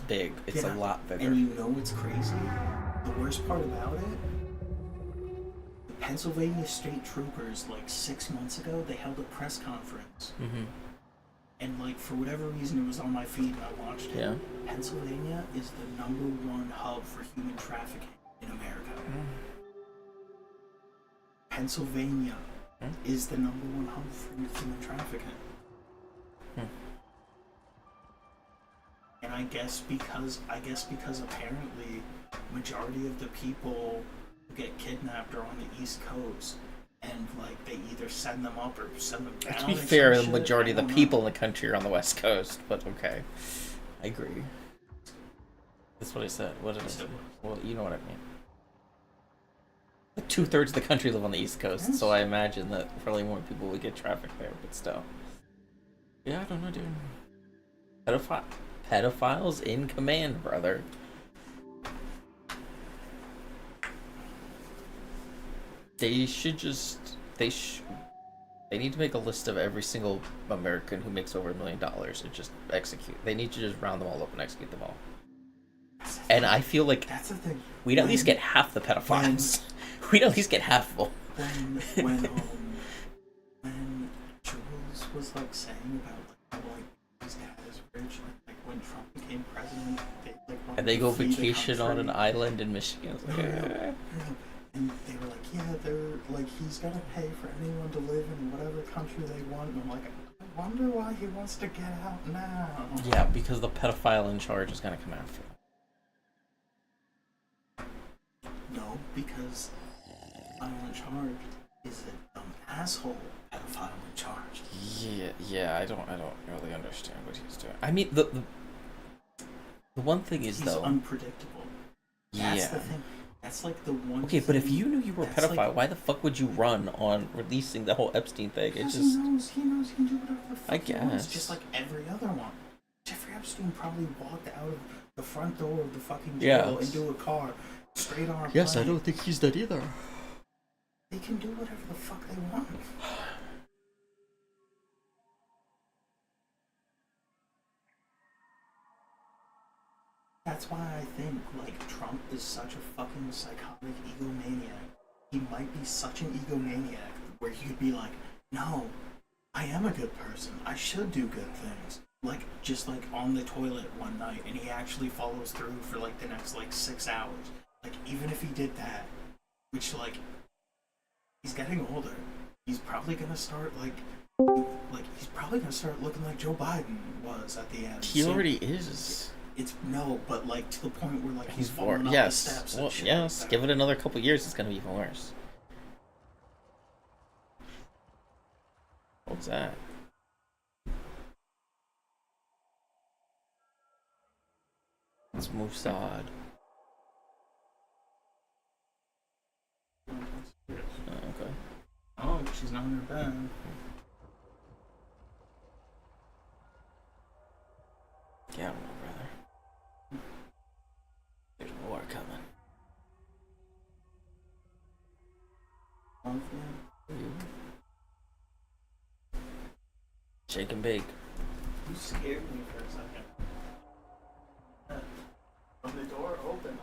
big. It's a lot bigger. And you know what's crazy? The worst part about it? The Pennsylvania State Troopers, like 6 months ago, they held a press conference. Mm-hmm. And like for whatever reason, it was on my feed and I watched it. Yeah. Pennsylvania is the #1 hub for human trafficking in America. Pennsylvania is the #1 hub for human trafficking. And I guess because apparently majority of the people who get kidnapped are on the East Coast, and like they either send them up or send them down. To be fair, the majority of the people in the country are on the West Coast, but okay, I agree. That's what I said. What did I say? Well, you know what I mean. Like 2/3 of the country live on the East Coast, so I imagine that probably more people would get trafficked there, but still. Yeah, I don't know, dude. Pedophiles in command, brother. They should just they need to make a list of every single American who makes over $1 million and just execute. They need to just round them all up and execute them all. And I feel like that's the thing. We'd at least get half the pedophiles. We'd at least get half of them. When Jules was like saying about like how like his dad is rich, like when Trump became president, And they go to flee the vacation on an country. island in Michigan. It's like, Yeah. And they were like, yeah, they're like, he's gonna pay for anyone to live in whatever country they want. And I'm like, I wonder why he wants to get out now. yeah, because the pedophile in charge is gonna come after them. No, because the pedophile in charge is a dumb asshole pedophile in charge. Yeah, I don't really understand what he's doing. I mean, the one thing is He's though, unpredictable. That's yeah. the thing. That's like the one. Okay, but if thing you knew you were a that's pedophile, like- why the fuck would you run on releasing the whole Epstein thing? It Because just, he knows he can do whatever the fuck I he wants, guess. just like every other one. Jeffrey Epstein probably walked out of the front door of the fucking Yeah. jail into a car, straight on a yes, I plane. don't think he's dead either. They can do whatever the fuck they want. That's why I think, like, Trump is such a fucking psychotic egomaniac. He might be such an egomaniac where he could be like, no, I am a good person. I should do good things. Like, just like on the toilet one night, and he actually follows through for like the next like 6 hours. Like, even if he did that, which like, he's getting older. He's probably gonna start like he's probably gonna start looking like Joe Biden was at the end. He So- already is. It's no, but like to the point where like he's He's falling off the yes. steps. Well, And shit yes. like that. Give it another couple years, it's gonna be even worse. What was that? It's Mossad. Oh, okay. Oh, she's not in her bed. Yeah, I don't know, brother. There's more coming. Shake and bake. You scared me for a second. From the door open.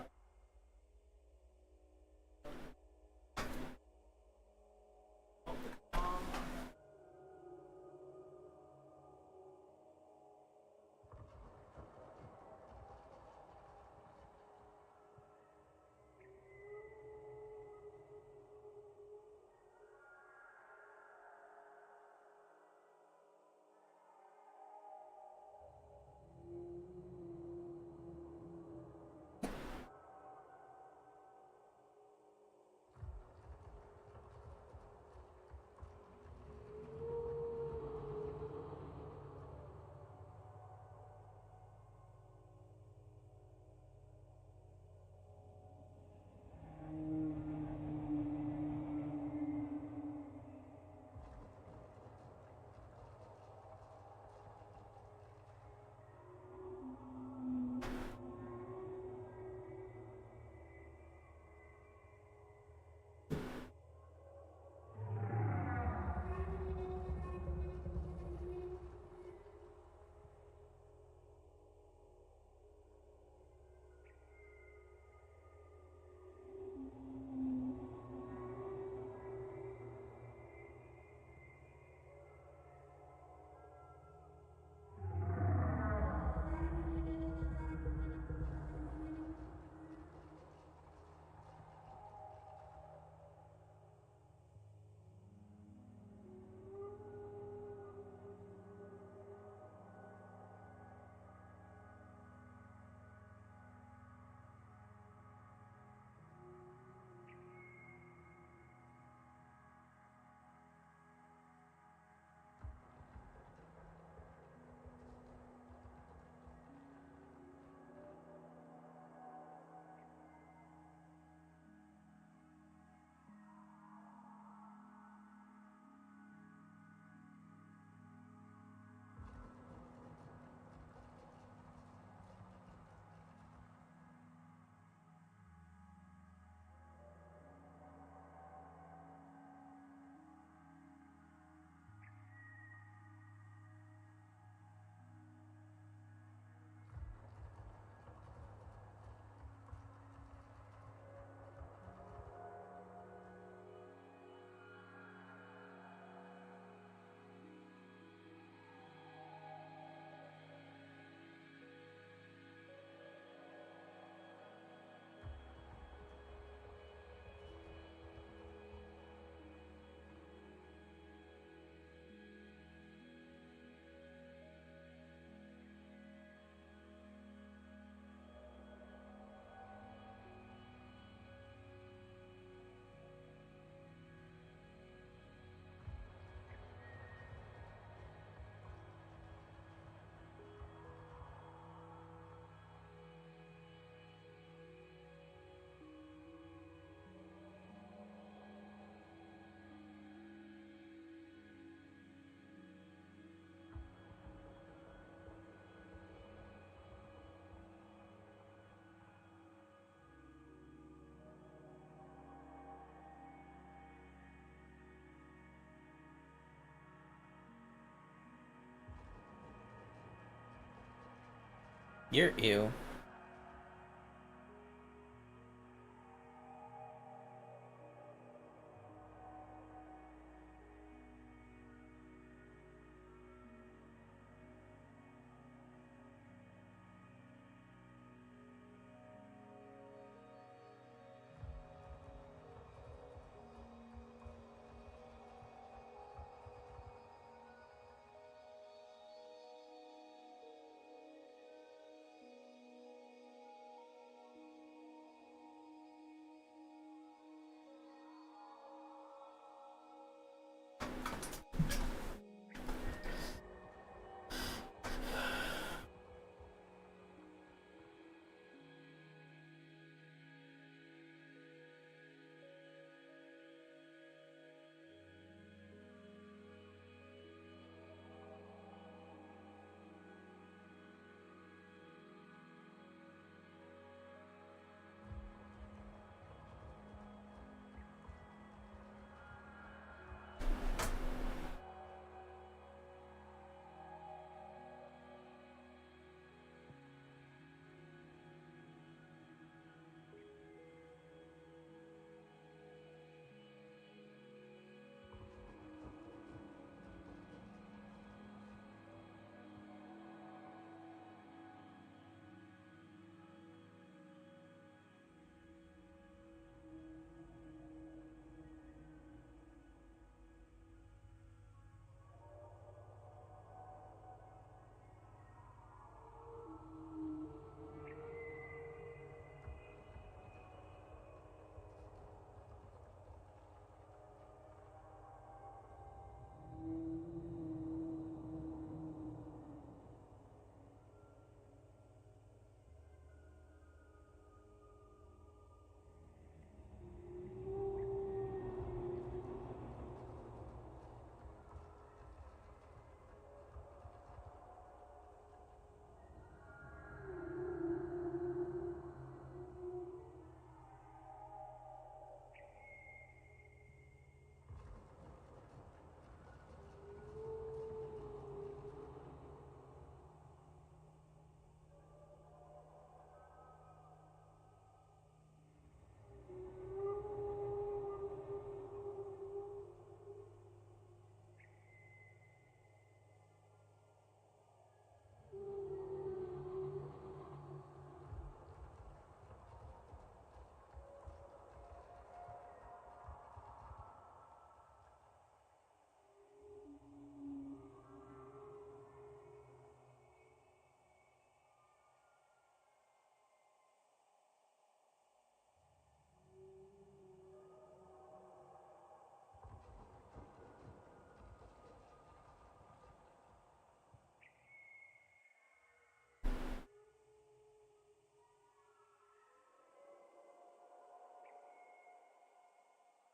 You're ew.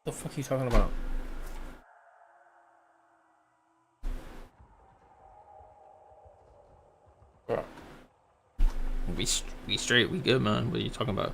The fuck are you talking about? Bro. We straight, we good, man. What are you talking about?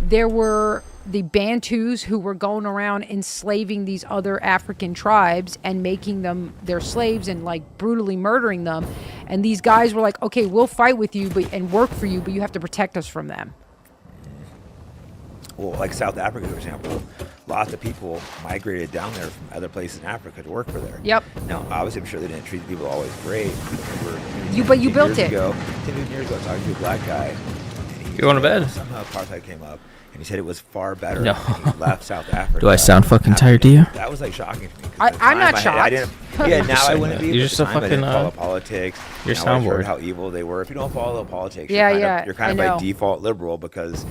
there were the Bantus who were going around enslaving these other African tribes and making them their slaves and like brutally murdering them. And these guys were like, okay, we'll fight with you and work for you, but you have to protect us from them. Well, like South Africa, for example, lots of people migrated down there from other places in Africa to work for there. Yep. Now, obviously, I'm sure they didn't treat the people always great. But you built it. 10 years ago, talking to a black guy. You going to bed? Somehow apartheid came up, and he said it was far better. No. When he left South Africa. Do I sound fucking tired to you? That was like shocking to me. I'm not shocked. I didn't. Yeah, now I wouldn't be. You're just a I didn't fucking. follow politics. Your now I heard soundboard. how evil they were. If you don't follow politics, Yeah, you're kind I of know. by default liberal because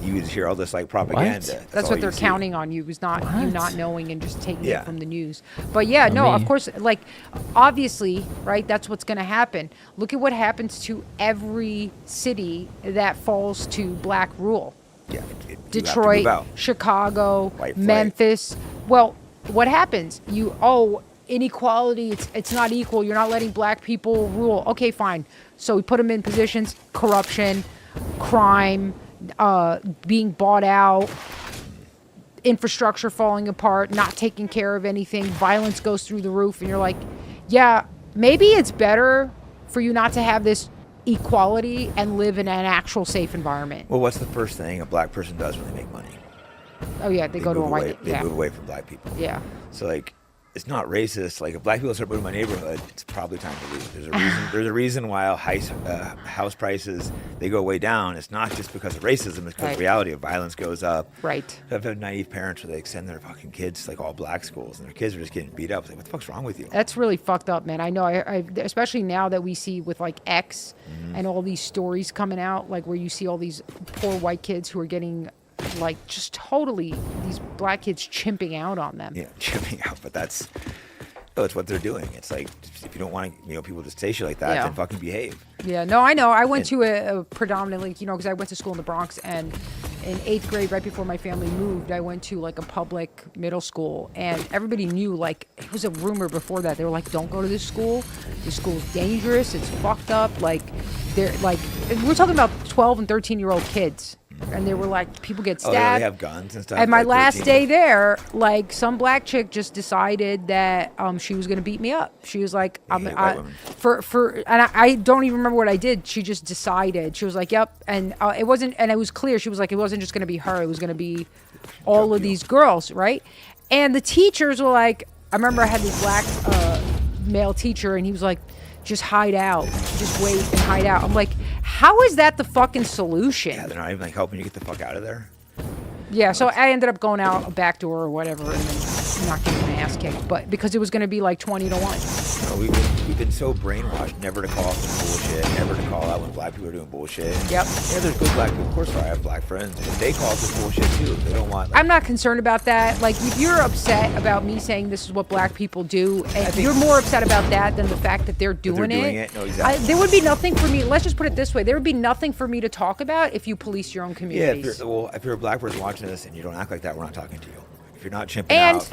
you just hear all this like propaganda. That's all what you they're see. counting on you, is not you not knowing and just taking Yeah. it from the news. But yeah, no, of me. course, like obviously, right? That's what's going to happen. Look at what happens to every city that falls to black rule. Yeah, you have to move Detroit, out. Chicago, White flag. Memphis. Well, what happens? Inequality, it's not equal. You're not letting black people rule. Okay, fine. So we put them in positions, corruption, crime, being bought out, infrastructure falling apart, not taking care of anything, violence goes through the roof, and you're like, yeah, maybe it's better for you not to have this equality and live in an actual safe environment. Well, what's the first thing a black person does when they make money? Oh yeah, they go to a move white. away, They Yeah. move away from black people. Yeah. So like, it's not racist. Like, if black people start moving to my neighborhood, it's probably time to leave. There's a reason. There's a reason why house prices they go way down. It's not just because of racism. It's because Right. the reality of violence goes up. Right. I've had naive parents where they send their fucking kids to like all black schools, and their kids are just getting beat up. It's like, what the fuck's wrong with you? That's really fucked up, man. I know. I especially now that we see with like X and all these stories coming out, like where you see all these poor white kids who are getting like just totally these black kids chimping out on them. Yeah, chipping out. But that's what they're doing. It's like, if you don't want people to say shit like that, Yeah. then fucking behave. Yeah, no, I know. I went to a predominantly, because I went to school in the Bronx, and in 8th grade, right before my family moved, I went to like a public middle school, and everybody knew, like, it was a rumor before that. They were like, don't go to this school. This school's dangerous. It's fucked up. Like, they're like, we're talking about 12 and 13-year-old kids. And they were like, people get Oh, stabbed. yeah, they have guns and stuff. And my like last 13. day there, like, some black chick just decided that she was gonna beat me up. She was like, and I don't even remember what I did. She just decided. She was like, yep. And it wasn't, and it was clear. She was like, it wasn't just gonna be her. It was gonna be all of these girls, right? And the teachers were like, I remember I had this black male teacher, and he was like, just hide out, just wait and hide out. I'm like, how is that the fucking solution? Yeah, they're not even like helping you get the fuck out of there. Yeah, so I ended up going out a back door or whatever, and then not getting my ass kicked, but because it was going to be like 20 to 1. No, we've been so brainwashed never to call out the bullshit, never to call out when black people are doing bullshit. Yep. Yeah, there's good black people. Of course, I have black friends, but they call out this bullshit too. They don't want. I'm not concerned about that. Like, if you're upset about me saying this is what black people do, and you're more upset about that than the fact that they're doing it. No, exactly. There would be nothing for me. Let's just put it this way: there would be nothing for me to talk about if you police your own Yeah, communities. if you're a black person watching this and you don't act like that, we're not talking to you. If you're not chimping And out,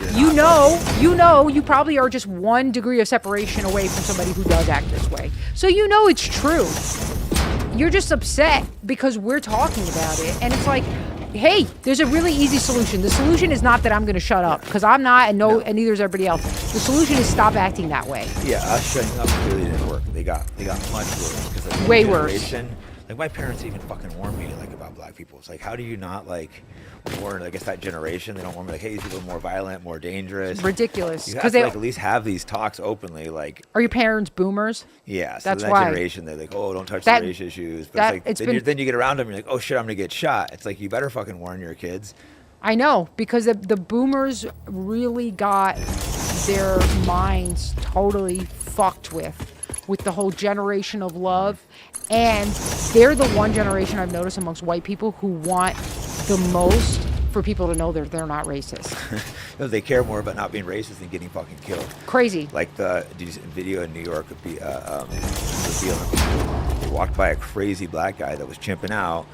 you're not you probably are just 1 degree of separation away from somebody who does act this way. So you know it's true. You're just upset because we're talking about it. And it's like, hey, there's a really easy solution. The solution is not that I'm going to shut up, because I'm not, and and neither is everybody else. The solution is stop acting that way. Yeah, us shutting up clearly didn't work. They got much worse. 'Cause, like, Way the worse. generation- Like, my parents even fucking warned me like about black people. It's like, how do you not like warn? I guess that generation, they don't warn me like, hey, these people are more violent, more dangerous. Ridiculous. You have 'Cause to they- like at least have these talks openly. Like, Are your parents boomers? yeah, so That's that why. generation, they're like, oh, don't touch That- the race issues. But that- it's like, it's then, been- then you get around them, you're like, oh shit, I'm gonna get shot. It's like, you better fucking warn your kids. I know, because the boomers really got their minds totally fucked with the whole generation of love. And they're the one generation I've noticed amongst white people who want the most for people to know they're not racist. No, they care more about not being racist than getting fucking killed. Crazy. Like did you see a video in New York of they walked by a crazy black guy that was chimping out,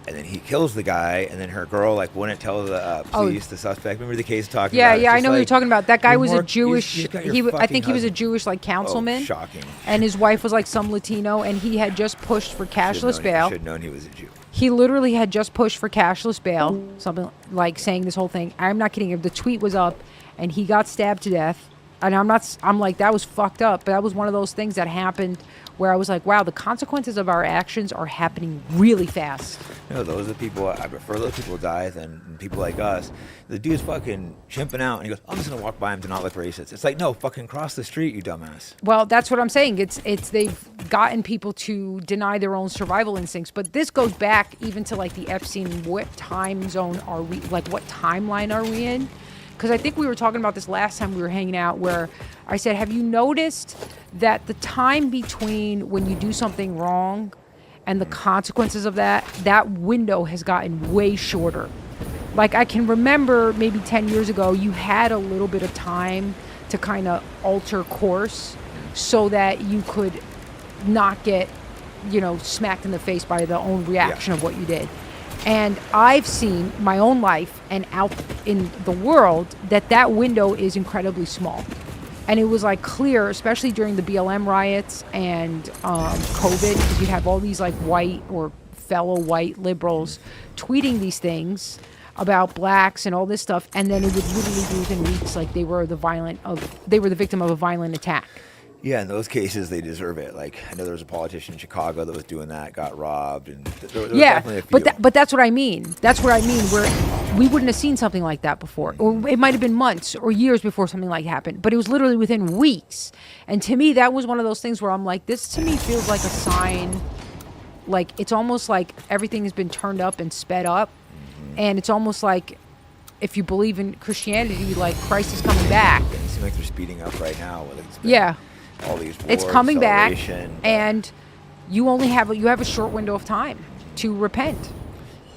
and then he kills the guy, and then her girl like wouldn't tell the police, the suspect. Remember the case talking about? Yeah, I know what you're talking about. That guy was a Jewish. I think he was a Jewish like councilman. Oh, shocking. And his wife was like some Latino, and he had just pushed for cashless bail. Should have known he was a Jew. He literally had just pushed for cashless bail, something like saying this whole thing. I'm not kidding. The tweet was up, and he got stabbed to death. And I'm like, that was fucked up. But that was one of those things that happened where I was like, wow, the consequences of our actions are happening really fast. No, those are the people, I prefer those people die than people like us. The dude's fucking chimping out, and he goes, I'm just going to walk by him to not look racist. It's like, no, fucking cross the street, you dumbass. Well, that's what I'm saying. It's they've gotten people to deny their own survival instincts. But this goes back even to like the Epstein, what time zone are we, like what timeline are we in? Because I think we were talking about this last time we were hanging out, where I said, have you noticed that the time between when you do something wrong and the consequences of that window has gotten way shorter? Like, I can remember maybe 10 years ago, you had a little bit of time to kind of alter course so that you could not get, smacked in the face by the own reaction of what you did. And I've seen my own life and out in the world that window is incredibly small. And it was like clear, especially during the BLM riots and COVID, because you have all these like white or fellow white liberals tweeting these things about blacks and all this stuff. And then it would literally be within weeks like they were the victim of a violent attack. Yeah, in those cases, they deserve it. Like, I know there was a politician in Chicago that was doing that, got robbed, and there was definitely a few. But that's what I mean. That's what I mean, where we wouldn't have seen something like that before. Or it might have been months or years before something like happened. But it was literally within weeks. And to me, that was one of those things where I'm like, this to me feels like a sign. Like, it's almost like everything has been turned up and sped up. Mm-hmm. And it's almost like, if you believe in Christianity, like Christ is coming back. It seems like they're speeding up right now. All these wars, it's coming back, and you have a short window of time to repent.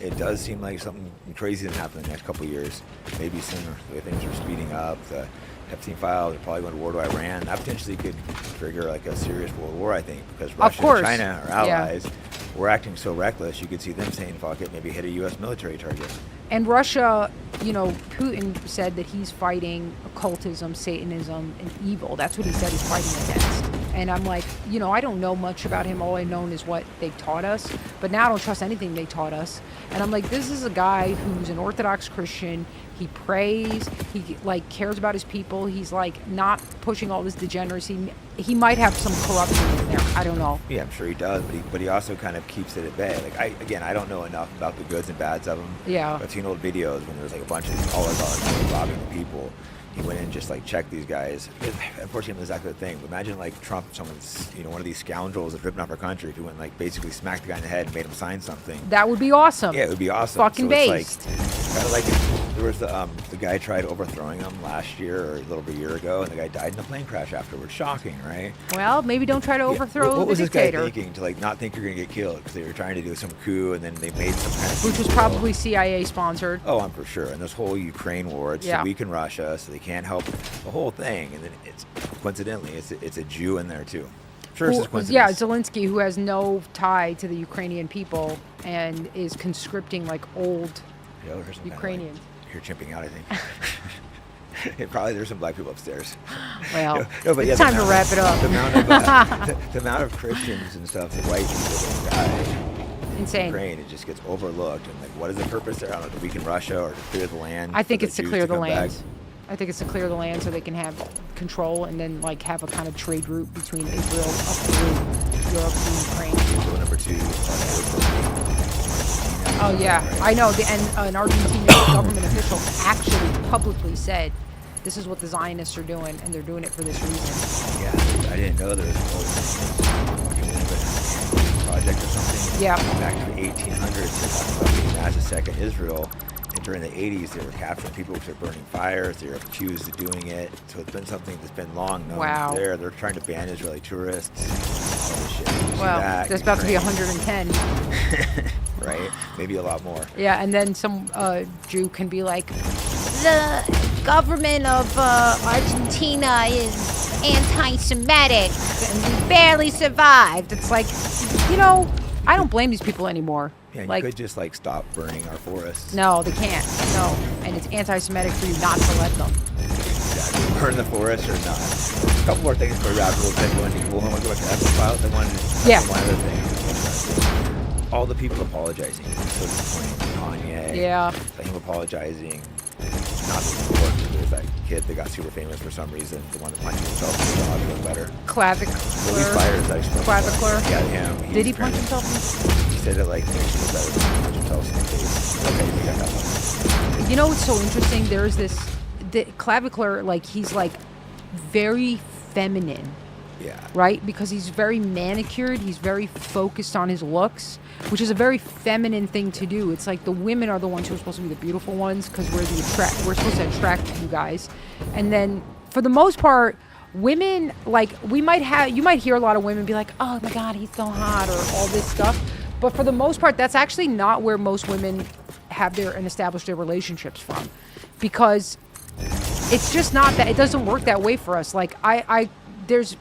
It does seem like something crazy is going to happen in the next couple of years, maybe sooner. The way things are speeding up, the Epstein files, they're probably going to war to Iran. That potentially could trigger like a serious world war, I think, because Russia and China are allies. Yeah. We're acting so reckless, you could see them saying, fuck it, maybe hit a U.S. military target. And Russia, Putin said that he's fighting occultism, Satanism, and evil. That's what he said he's fighting against. And I'm like, I don't know much about him. All I know is what they taught us. But now I don't trust anything they taught us. And I'm like, this is a guy who's an Orthodox Christian. He prays. He cares about his people. He's not pushing all this degeneracy. He might have some corruption in there. I don't know. Yeah, I'm sure he does. But he also kind of keeps it at bay. I don't know enough about the goods and bads of him. Yeah. I've seen old videos when there was a bunch of these oligarchs robbing the people. He went in and just checked these guys. Unfortunately, it was exactly the thing. Imagine Trump, someone's one of these scoundrels that's ripping off our country. If he went basically smacked the guy in the head and made him sign something. That would be awesome. Yeah, it would be awesome. Fucking based. Kind of like there was the guy tried overthrowing him last year or a little over a year ago, and the guy died in a plane crash afterwards. Shocking, right? Well, maybe don't try to overthrow what was the dictator. This guy thinking to not think you're gonna get killed because they were trying to do some coup and then they made some kind of which was probably CIA sponsored. Oh, I'm for sure. And this whole Ukraine war, it's to weaken Russia, so they can't help the whole thing. And then it's coincidentally it's a Jew in there too. Sure, it's coincidence. Yeah, Zelensky, who has no tie to the Ukrainian people and is conscripting old Ukrainians. You're chimping out, I think. Probably there's some black people upstairs. Well, it's time to wrap it up. The amount of Christians and stuff, the white people that die insane. In Ukraine, it just gets overlooked. And what is the purpose there? I don't know, to weaken Russia or to clear the land? I think it's to clear the land. I think it's to clear the land so they can have control and then have a kind of trade route between Israel up through Europe and Ukraine. So number 2. Oh yeah, I know. And an Argentinian government official actually publicly said, "This is what the Zionists are doing, and they're doing it for this reason." Yeah, I didn't know there was a project or something. Yeah. Back to the 1800s, they talked about as a second Israel. And during the 80s, they were capturing people because they're burning fires. They were accused of doing it. So it's been something that's been long known. Wow. They're trying to ban Israeli tourists. All this shit. Well, there's about to be 110. Right? Maybe a lot more. Yeah, and then some Jew can be like, the government of Argentina is anti-Semitic and we barely survived. It's like, I don't blame these people anymore. Yeah, like, you could just like stop burning our forests. No, they can't. No, and it's anti-Semitic for you not to let them. Exactly. Burn the forest or not. A couple more things for rap real quick. We'll go back to X-Files. I wanted to one other thing. All the people apologizing. So disappointing. Kanye. Yeah. Him apologizing. Not important. There's that kid that got super famous for some reason. The one that punched himself in the dog feels better. Clavicular. Yeah, him. Did he punch himself? He said it like makes him better than punch himself in the face. Okay, we got that one. You know what's so interesting? There's this Clavicular, like he's like very feminine. Yeah. Right? Because he's very manicured. He's very focused on his looks, which is a very feminine thing to do. It's like the women are the ones who are supposed to be the beautiful ones because we're supposed to attract you guys. And then for the most part, women, like you might hear a lot of women be like, oh my God, he's so hot or all this stuff. But for the most part, that's actually not where most women have and establish their relationships from, because it's just not that. It doesn't work that way for us. Like there's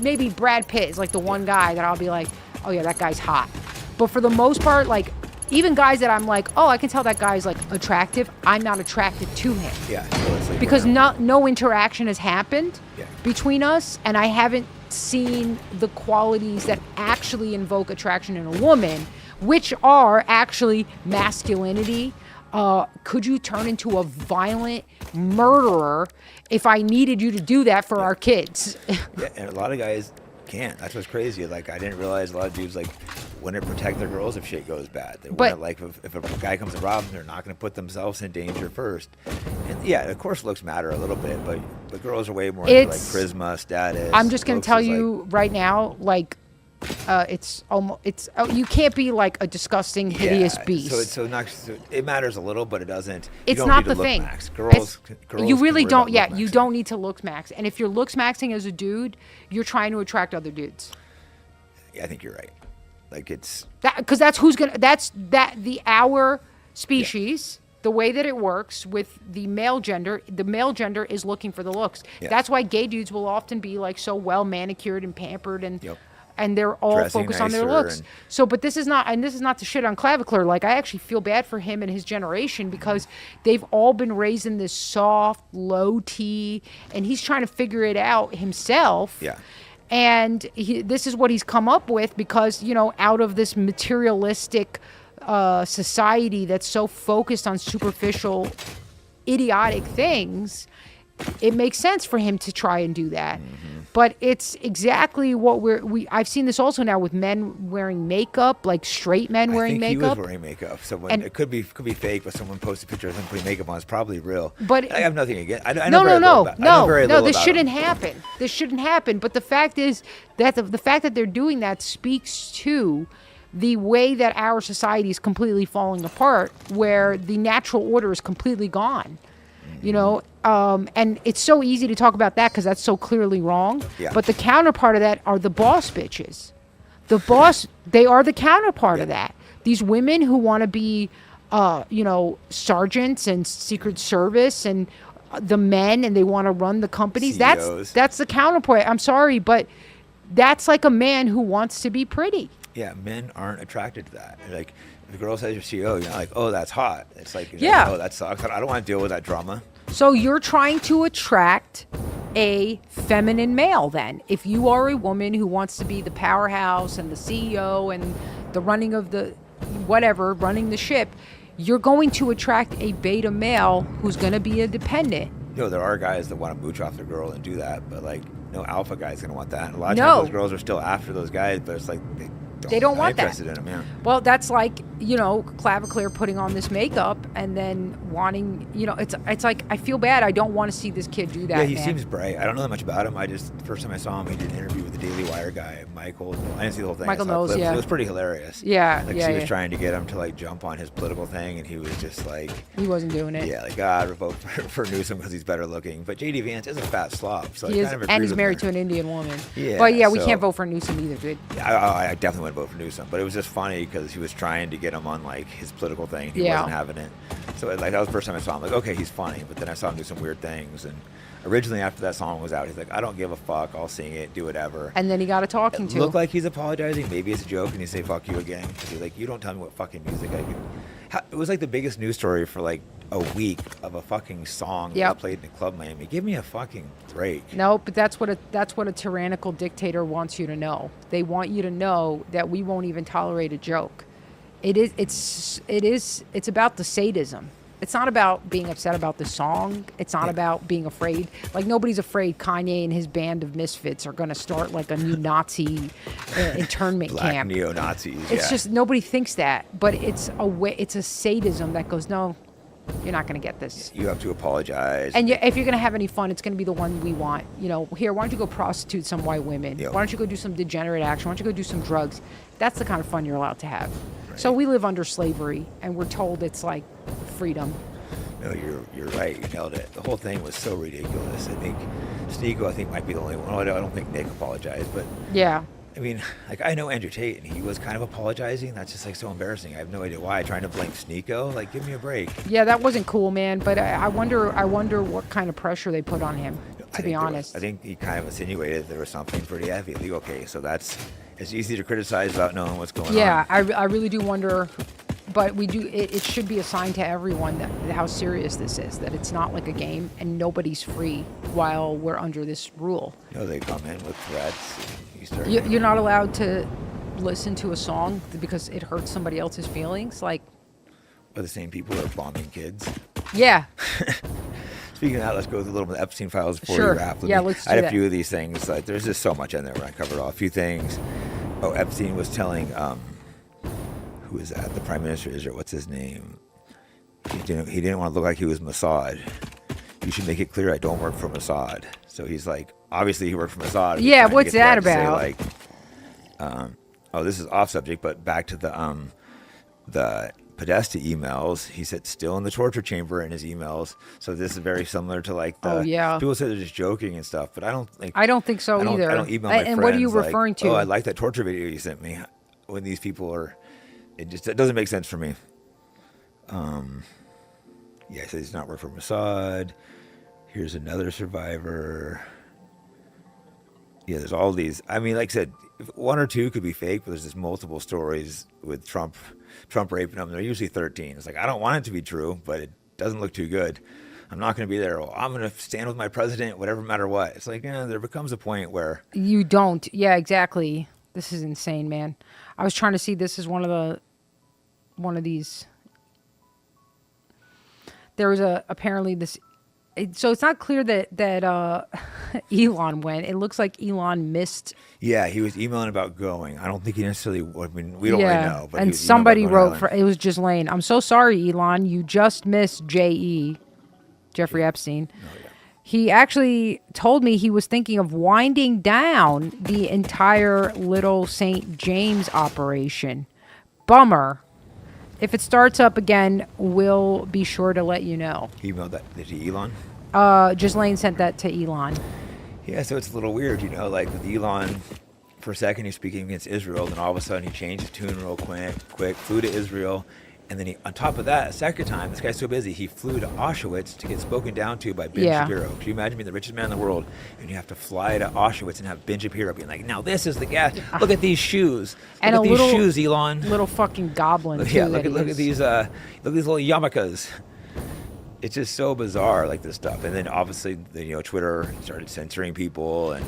maybe Brad Pitt is like the one guy that I'll be like, oh yeah, that guy's hot. But for the most part, like even guys that I'm like, oh, I can tell that guy's like attractive, I'm not attracted to him. Yeah. So it's like because no interaction has happened between us, and I haven't seen the qualities that actually invoke attraction in a woman, which are actually masculinity. Could you turn into a violent murderer if I needed you to do that for our kids? Yeah, and a lot of guys can't. That's what's crazy. Like, I didn't realize a lot of dudes like wouldn't protect their girls if shit goes bad. They wouldn't, like, if a guy comes to rob them, they're not going to put themselves in danger first. And yeah, of course, looks matter a little bit, but girls are way more into, like, charisma, status. I'm just going to tell you right now, like, you can't be like a disgusting, hideous beast. So it matters a little, but it doesn't. It's you don't not need to the look thing. Max. Girls you really don't. Yeah, look you don't need to look max. And if you're looks maxing as a dude, you're trying to attract other dudes. Yeah, I think you're right. Like it's because our species. Yeah. The way that it works with the male gender is looking for the looks. Yeah. That's why gay dudes will often be like so well manicured and pampered and. Yep. And they're all dressing focused on their looks. So, but this is not to shit on Clavicular. Like, I actually feel bad for him and his generation because they've all been raised in this soft, low T, and he's trying to figure it out himself. Yeah. And this is what he's come up with because, out of this materialistic society that's so focused on superficial, idiotic things, it makes sense for him to try and do that. Mm-hmm. But it's exactly what I've seen this also now with men wearing makeup, like straight men wearing makeup. He was wearing makeup. It could be fake, but someone posted a picture of him putting makeup on. It's probably real. But I have nothing against. No. This shouldn't happen. This shouldn't happen. But the fact is that the fact that they're doing that speaks to the way that our society is completely falling apart, where the natural order is completely gone. And it's so easy to talk about that because that's so clearly wrong. Yeah. But the counterpart of that are the boss bitches. They are the counterpart of that. These women who want to be, sergeants and Secret Service and the men, and they want to run the companies. CEOs. That's the counterpart. I'm sorry, but that's like a man who wants to be pretty. Yeah, men aren't attracted to that. Like, if a girl says you're CEO, you're not like, oh, that's hot. It's like, oh, that sucks. I don't want to deal with that drama. So you're trying to attract a feminine male then. If you are a woman who wants to be the powerhouse and the CEO and the running the ship, you're going to attract a beta male who's going to be a dependent. There are guys that want to mooch off their girl and do that, but like no alpha guy's going to want that. And a lot of times those girls are still after those guys, but it's like they don't want that. In them, yeah. Well, that's like, Clavicular putting on this makeup and then wanting, it's like, I feel bad. I don't want to see this kid do that. Yeah, he seems bright. I don't know that much about him. The first time I saw him, he did an interview with the Daily Wire guy, Michael. I didn't see the whole thing. Michael knows, yeah. It was pretty hilarious. Yeah, He was trying to get him to like jump on his political thing, and he was just like... He wasn't doing it. Yeah, like, God, vote for Newsom because he's better looking. But J.D. Vance is a fat slob, so he is, and he's married to an Indian woman. Yeah. But yeah, we can't vote for Newsom either, dude. I definitely wouldn't vote for Newsom, but it was just funny because he was trying to get him on like his political thing. He wasn't having it. So like that was the first time I saw him. Like, okay, he's funny, but then I saw him do some weird things, and originally after that song was out, he's like, I don't give a fuck. I'll sing it, do whatever. And then he got a talking It to. looked like he's apologizing. Maybe it's a joke, and he say "fuck you" again. He's like, you don't tell me what fucking music I can. It was like the biggest news story for like a week of a fucking song that was played in a club in Miami. Give me a fucking break. No, but that's what a tyrannical dictator wants you to know. They want you to know that we won't even tolerate a joke. It's about the sadism. It's not about being upset about the song. It's not about being afraid. Like, nobody's afraid Kanye and his band of misfits are going to start like a new Nazi internment Black camp. neo-Nazis. It's just nobody thinks that, but it's a sadism that goes, no, you're not going to get this. You have to apologize. And if you're going to have any fun, it's going to be the one we want. You know, here, why don't you go prostitute some white women? Why don't you go do some degenerate action? Why don't you go do some drugs? That's the kind of fun you're allowed to have. Right. So we live under slavery, and we're told it's like freedom. No, you're right. You nailed it. The whole thing was so ridiculous. I think Sneeko, might be the only one. I don't think Nick apologized, but yeah. I mean, like, I know Andrew Tate, and he was kind of apologizing. That's just like so embarrassing. I have no idea why. Trying to blame Sneeko, like, give me a break. Yeah, that wasn't cool, man. But I wonder what kind of pressure they put on him. To be honest, I think he kind of insinuated there was something pretty heavy, legal case. So it's easy to criticize without knowing what's going on. Yeah, I really do wonder. But we do. It should be a sign to everyone that how serious this is. That it's not like a game, and nobody's free while we're under this rule. You know, they come in with threats. You're not allowed to listen to a song because it hurts somebody else's feelings. Like, but the same people are bombing kids. Yeah. Speaking of that, let's go with a little bit of Epstein files before Sure. we wrap. Yeah, let's do I had that. a few of these things. Like, there's just so much in there. We're gonna cover it all. A few things. Oh, Epstein was telling who is that? The Prime Minister of Israel. What's his name? He didn't want to look like he was Mossad. You should make it clear I don't work for Mossad. So he's like, obviously he worked for Mossad. He's yeah, trying to what's get that to say, about? This is off subject, but back to the Podesta emails. He said still in the torture chamber in his emails. So this is very similar to like the people say they're just joking and stuff, but I don't think so either. I don't email my and what are you friends referring like, to? Oh, I like that torture video you sent me. When these people are, it doesn't make sense for me. Yeah, so he's not work for Mossad. Here's another survivor. Yeah, there's all these. I mean, like I said, one or two could be fake, but there's just multiple stories with Trump raping them. They're usually 13. It's like, I don't want it to be true, but it doesn't look too good. I'm not going to be there. Well, I'm going to stand with my president, whatever, matter what. It's like, there becomes a point where You don't. Yeah, exactly. This is insane, man. I was trying to see. This is one of these. There was apparently this. So it's not clear that Elon went. It looks like Elon missed. Yeah, he was emailing about going. I don't think he necessarily. I mean, we don't really know. But and somebody wrote it was just Lane. I'm so sorry, Elon. You just missed Jeffrey Epstein. Oh, yeah. He actually told me he was thinking of winding down the entire Little St. James operation. Bummer. If it starts up again, we'll be sure to let you know. He emailed that to Elon? Ghislaine sent that to Elon. Yeah, so it's a little weird, like with Elon, for a second he's speaking against Israel, then all of a sudden he changed his tune real quick, flew to Israel, and then on top of that, a second time, this guy's so busy, he flew to Auschwitz to get spoken down to by Ben Shapiro. Can you imagine being the richest man in the world, and you have to fly to Auschwitz and have Ben Shapiro being like, now this is the gas, look at these shoes, and look at these shoes, Elon. Little fucking goblin, too. Yeah, look at these little yarmulkes. It's just so bizarre, like this stuff. And then obviously, Twitter started censoring people and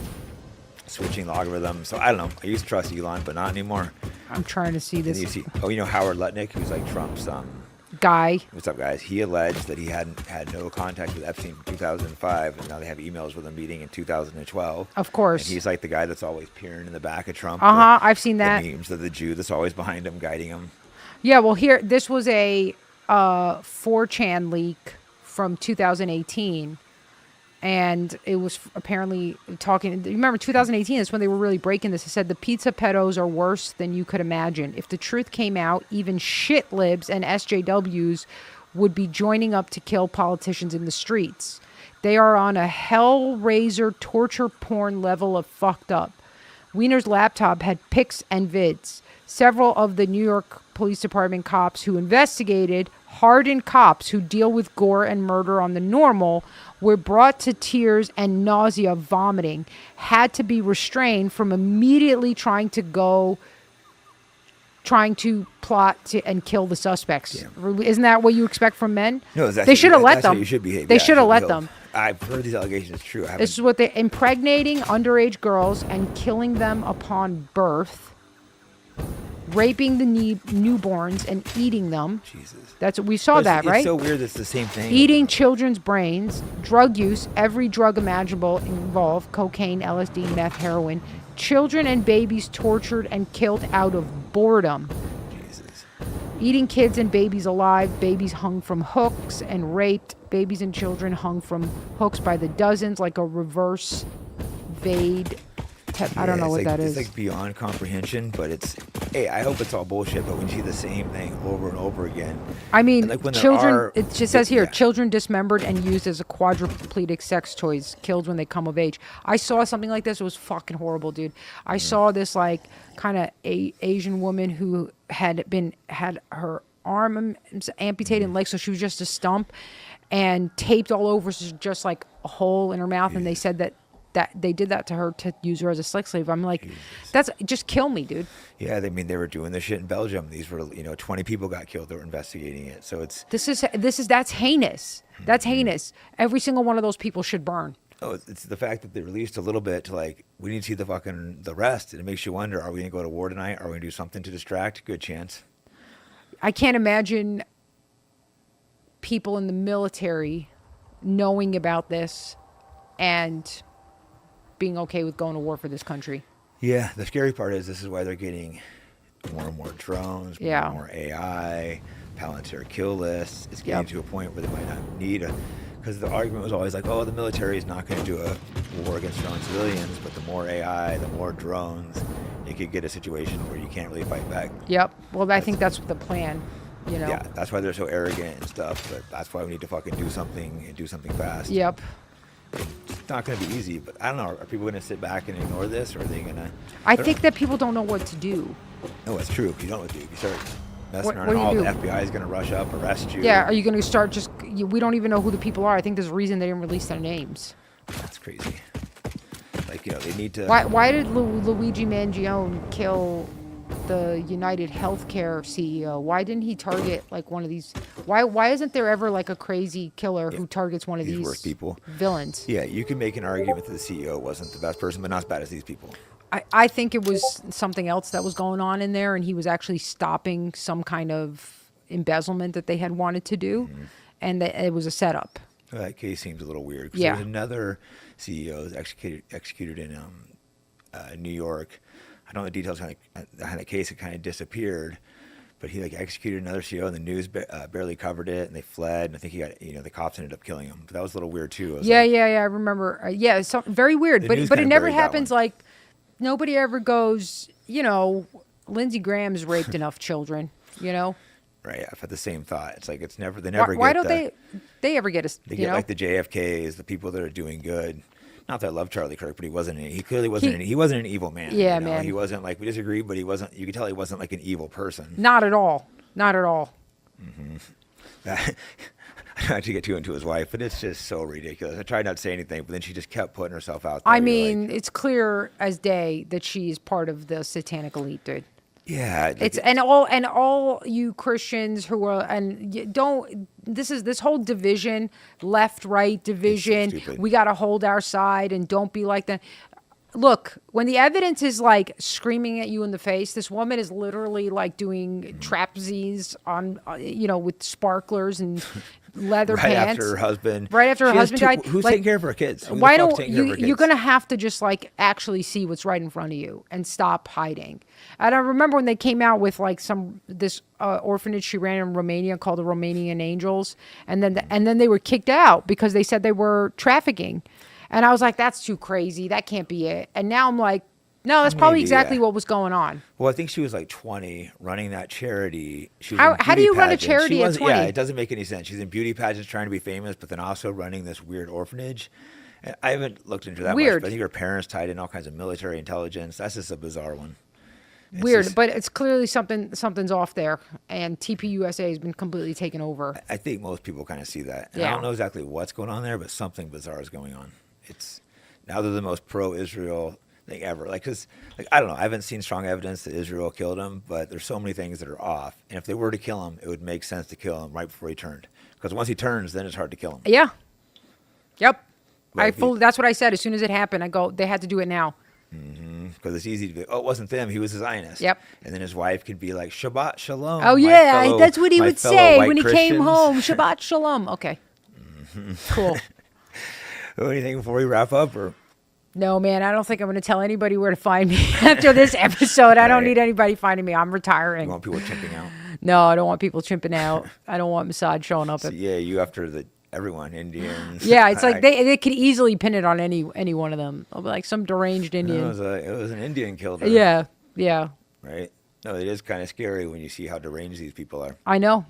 switching algorithms. So I don't know. I used to trust Elon, but not anymore. I'm trying to see this. Howard Lutnick, who's like Trump's guy. What's up, guys? He alleged that he had no contact with Epstein from 2005, and now they have emails with him meeting in 2012. Of course. And he's like the guy that's always peering in the back of Trump. I've seen that. The memes of the Jew that's always behind him, guiding him. Yeah, well, this was a 4chan leak from 2018. And it was apparently talking. Remember, 2018 is when they were really breaking this. It said the pizza pedos are worse than you could imagine. If the truth came out, even shit libs and SJWs would be joining up to kill politicians in the streets. They are on a hellraiser torture porn level of fucked up. Wiener's laptop had pics and vids. Several of the New York Police Department cops who investigated Hardened cops who deal with gore and murder on the normal were brought to tears and nausea, vomiting, had to be restrained from immediately trying to plot and kill the suspects. Yeah. Isn't that what you expect from men? No, they should have let them. You should behave. They should have let them. I've heard these allegations true. This is what they're impregnating underage girls and killing them upon birth, raping the newborns and eating them. Jesus. That's what we saw that, right? It's so weird. It's the same thing. Eating children's brains, drug use, every drug imaginable involved: cocaine, LSD, meth, heroin. Children and babies tortured and killed out of boredom. Jesus. Eating kids and babies alive, babies hung from hooks and raped, babies and children hung from hooks by the dozens, like a reverse Vade. I don't know what that is. It's like beyond comprehension, but hey, I hope it's all bullshit, but when you see the same thing over and over again. I mean, children, it just says here, children dismembered and used as a quadriplegic sex toys, killed when they come of age. I saw something like this. It was fucking horrible, dude. I saw this like kind of Asian woman who had her arm amputated and leg, so she was just a stump and taped all over, so just like a hole in her mouth, and they said that they did that to her to use her as a sex slave. I'm like, that's just kill me, dude. Yeah, they were doing this shit in Belgium. These were 20 people got killed. They were investigating it. So that's heinous. That's heinous. Every single one of those people should burn. Oh, it's the fact that they released a little bit to like, we need to see the rest, and it makes you wonder: are we gonna go to war tonight? Are we gonna do something to distract? Good chance. I can't imagine people in the military knowing about this and being okay with going to war for this country. Yeah, the scary part is this is why they're getting more and more drones, more and more AI, Palantir kill lists. It's getting to a point where they might not need because the argument was always like, oh, the military is not going to do a war against their own civilians, but the more AI, the more drones, you could get a situation where you can't really fight back. Yep. Well, I think that's the plan. Yeah, that's why they're so arrogant and stuff, but that's why we need to fucking do something and do something fast. Yep. It's not going to be easy, but I don't know. Are people going to sit back and ignore this, or are they going to? I think that people don't know what to do. No, it's true. If you don't know what to do, if you start messing around, all the FBI is going to rush up, arrest you. Yeah, are you going to start we don't even know who the people are. I think there's a reason they didn't release their names. That's crazy. Like, they need to... Why did Luigi Mangione kill the United Healthcare CEO? Why didn't he target like one of these? Why isn't there ever like a crazy killer who targets one of these worst people, villains? Yeah, you can make an argument that the CEO wasn't the best person, but not as bad as these people. I think it was something else that was going on in there, and he was actually stopping some kind of embezzlement that they had wanted to do, and that it was a setup. Well, that case seems a little weird. Yeah. There's another CEO that was executed in New York. I don't know the details behind the case. It kind of disappeared, but he executed another CEO, and the news barely covered it, and they fled. And I think he got the cops ended up killing him. But that was a little weird too. Yeah, I remember. It's very weird. But it never happens. Like nobody ever goes. Lindsey Graham's raped enough children. Right. I've had the same thought. It's like they never. Why don't they ever get us? They get like the JFKs, the people that are doing good. Not that I love Charlie Kirk, but he wasn't. He clearly wasn't. He wasn't an evil man. Yeah, man. He wasn't we disagree, but he wasn't. You could tell he wasn't like an evil person. Not at all. Not at all. Mm-hmm. I don't have to get too into his wife, but it's just so ridiculous. I tried not to say anything, but then she just kept putting herself out there. I mean, it's clear as day that she's part of the satanic elite, dude. Yeah, it's and all you Christians who are this whole division, left right division. So we got to hold our side and don't be like that. Look, when the evidence is like screaming at you in the face, this woman is literally like doing trapezes on with sparklers and leather pants. Right after her husband. Right after her husband died. Who's taking care of her kids? Why don't you're going to have to just like actually see what's right in front of you and stop hiding. And I remember when they came out with like this orphanage she ran in Romania called the Romanian Angels, and then they were kicked out because they said they were trafficking. And I was like, that's too crazy. That can't be it. And now I'm like, no, that's probably exactly what was going on. Well, I think she was like 20 running that charity. How do you run a charity at 20? Yeah, it doesn't make any sense. She's in beauty pageants trying to be famous, but then also running this weird orphanage. And I haven't looked into that much, but I think her parents tied in all kinds of military intelligence. That's just a bizarre one. weird, but it's clearly something's off there, and TPUSA has been completely taken over. I think most people kind of see that. And Yeah. I don't know exactly what's going on there, but something bizarre is going on. It's now they're the most pro-Israel thing ever. Because I don't know, I haven't seen strong evidence that Israel killed him, but there's so many things that are off. And if they were to kill him, it would make sense to kill him right before he turned. Because once he turns, then it's hard to kill him. Yeah. Yep. But That's what I said. As soon as it happened, I go, they had to do it now. Because it's easy to be, oh, it wasn't them, he was a Zionist. Yep. And then his wife could be like, Shabbat Shalom. Oh, my yeah. fellow- That's what he my would fellow say white when he came Christians." home. Shabbat Shalom. Okay. Cool. Anything before we wrap up? Or No, man, I don't think I'm going to tell anybody where to find me after this episode. I don't need anybody finding me. I'm retiring. you want people chimping out? No, I don't want people chimping out. I don't want Mossad showing up. So, yeah, you after everyone, Indians. Yeah, it's like they could easily pin it on any one of them. I'll be like some deranged No, Indian. it was an Indian killed her. Yeah, yeah. Right? No, it is kind of scary when you see how deranged these people are. I know.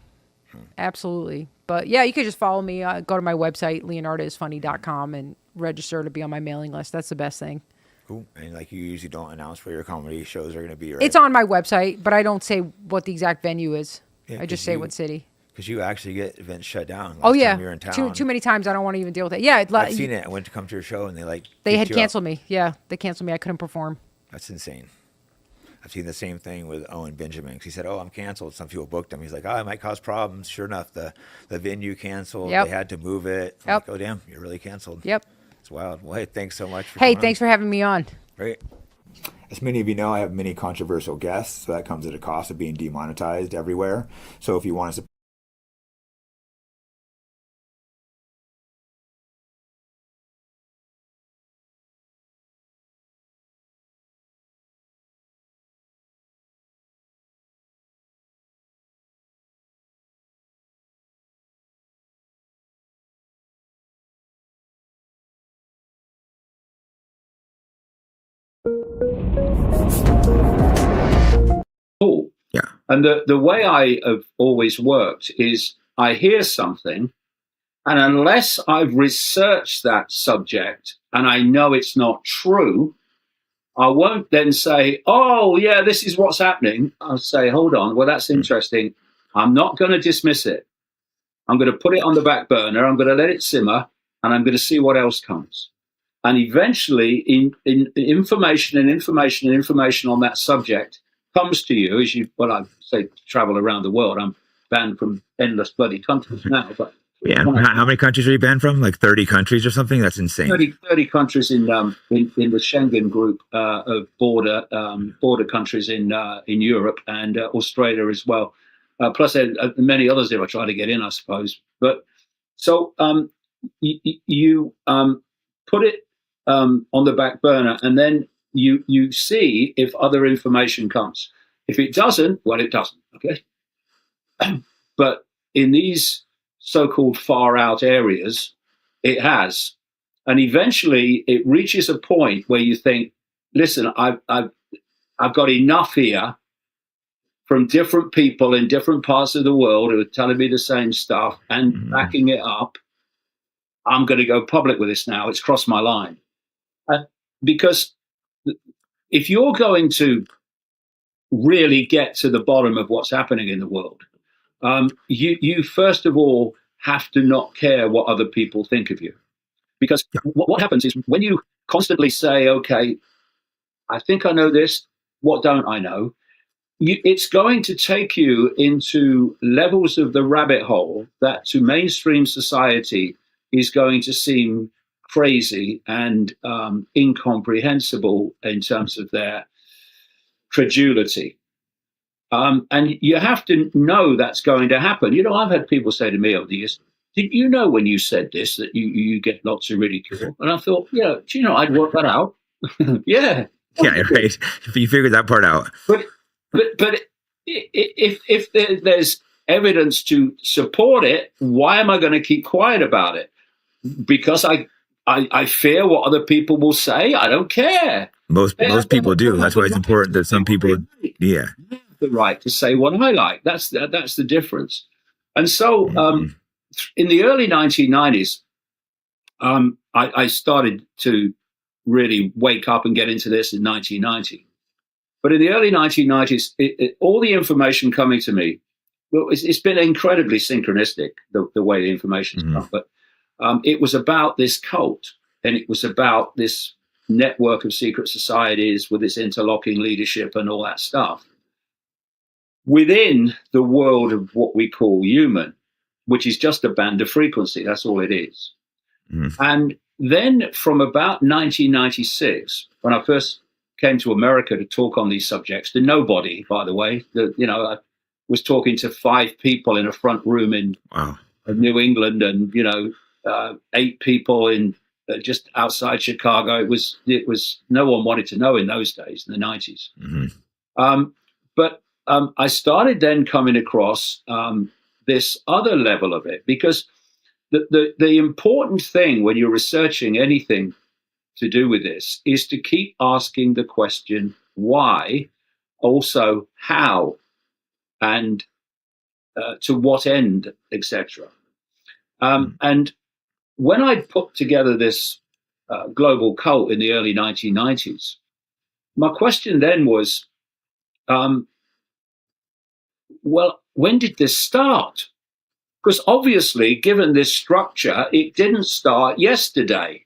Absolutely. But yeah, you could just follow me. Go to my website, leonardoisfunny.com, and register to be on my mailing list. That's the best thing. Cool. And like you usually don't announce where your comedy shows are going to be, right? It's on my website, but I don't say what the exact venue is. Yeah, I just 'cause say you- what city. Because you actually get events shut down. Oh last yeah, time you're in town. too many times. I don't want to even deal with it. Yeah, I've seen it. I went to come to your show and they They beat had you up. canceled me. Yeah, they canceled me. I couldn't perform. That's insane. I've seen the same thing with Owen Benjamin. 'Cause he said, "Oh, I'm canceled." Some people booked him. He's like, "Oh, it might cause problems." Sure enough, the venue canceled. Yep. They had to move it. I'm like, oh damn, you're really canceled. Yep. It's wild. Well, hey, thanks so much for Hey, coming thanks for having me on. Great. As many of you know, I have many controversial guests, so that comes at a cost of being demonetized everywhere. So if you want to support Cool. Yeah. And the way I have always worked is I hear something, and unless I've researched that subject and I know it's not true, I won't then say, oh, yeah, this is what's happening. I'll say, hold on, well, that's interesting. I'm not going to dismiss it. I'm going to put it on the back burner. I'm going to let it simmer, and I'm going to see what else comes. And eventually, in information on that subject comes to you as you, well, I say travel around the world. I'm banned from endless bloody countries now. But Yeah. How many countries are you banned from? Like 30 countries or something? That's insane. 30 countries in the Schengen group of border countries in Europe and Australia as well. Plus many others if I try to get in, I suppose. But so you put it on the back burner, and then you see if other information comes. If it doesn't, well, it doesn't. Okay. But in these so-called far out areas, it has, and eventually it reaches a point where you think, listen, I've got enough here from different people in different parts of the world who are telling me the same stuff and backing it up. I'm going to go public with this now. It's crossed my line. Because if you're going to really get to the bottom of what's happening in the world, you first of all have to not care what other people think of you. Because what happens is when you constantly say, okay, I think I know this, what don't I know? It's going to take you into levels of the rabbit hole that to mainstream society is going to seem crazy and incomprehensible in terms of their credulity. And you have to know that's going to happen. You know, I've had people say to me over the years, did you know when you said this that you get lots of ridicule? And I thought, yeah, do you know, I'd worked that out. Yeah. Yeah, right. You figured that part out. But if there's evidence to support it, why am I going to keep quiet about it? Because I fear what other people will say. I don't care. Most people do. That's why it's important that some people, yeah. The right to say what I like. That's the difference. And so in the early 1990s, I started to really wake up and get into this in 1990. But in the early 1990s, all the information coming to me, well, it's been incredibly synchronistic, the way the information's come. But it was about this cult, and it was about this network of secret societies with its interlocking leadership and all that stuff within the world of what we call human, which is just a band of frequency. That's all it is. And then from about 1996, when I first came to America to talk on these subjects, to nobody, by the way, I was talking to 5 people in a front room in New England, and 8 people in just outside Chicago. It was no one wanted to know in those days, in the 90s. But I started then coming across this other level of it, because the important thing when you're researching anything to do with this is to keep asking the question why, also how, and to what end, etc. And when I put together this global cult in the early 1990s, my question then was, well, when did this start? Because obviously, given this structure, it didn't start yesterday.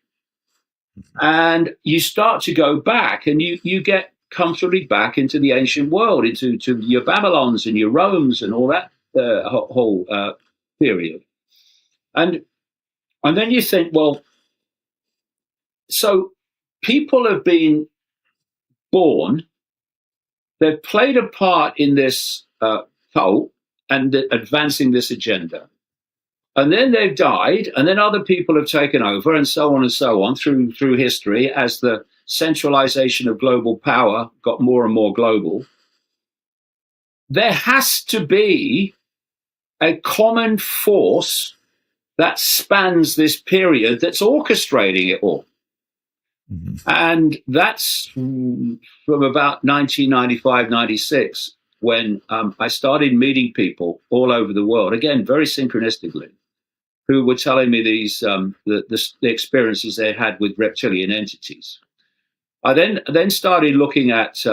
And you start to go back, and you get comfortably back into the ancient world, into your Babylons and your Romes and all that whole period. And then you think, well, so people have been born, they've played a part in this cult and advancing this agenda. And then they've died, and then other people have taken over, and so on through history as the centralization of global power got more and more global. There has to be a common force that spans this period that's orchestrating it all. And that's from about 1995, 96, when I started meeting people all over the world, again, very synchronistically, who were telling me these the experiences they had with reptilian entities. I then started looking at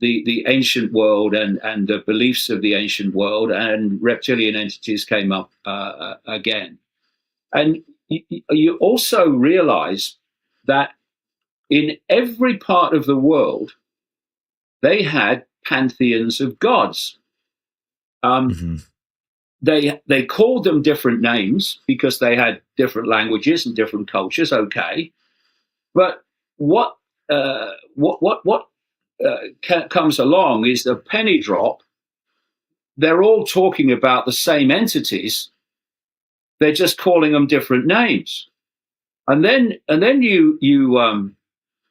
the ancient world and the beliefs of the ancient world, and reptilian entities came up again. And you also realize that in every part of the world, they had pantheons of gods. They called them different names because they had different languages and different cultures. Okay, but what comes along is the penny drop. They're all talking about the same entities. They're just calling them different names. And then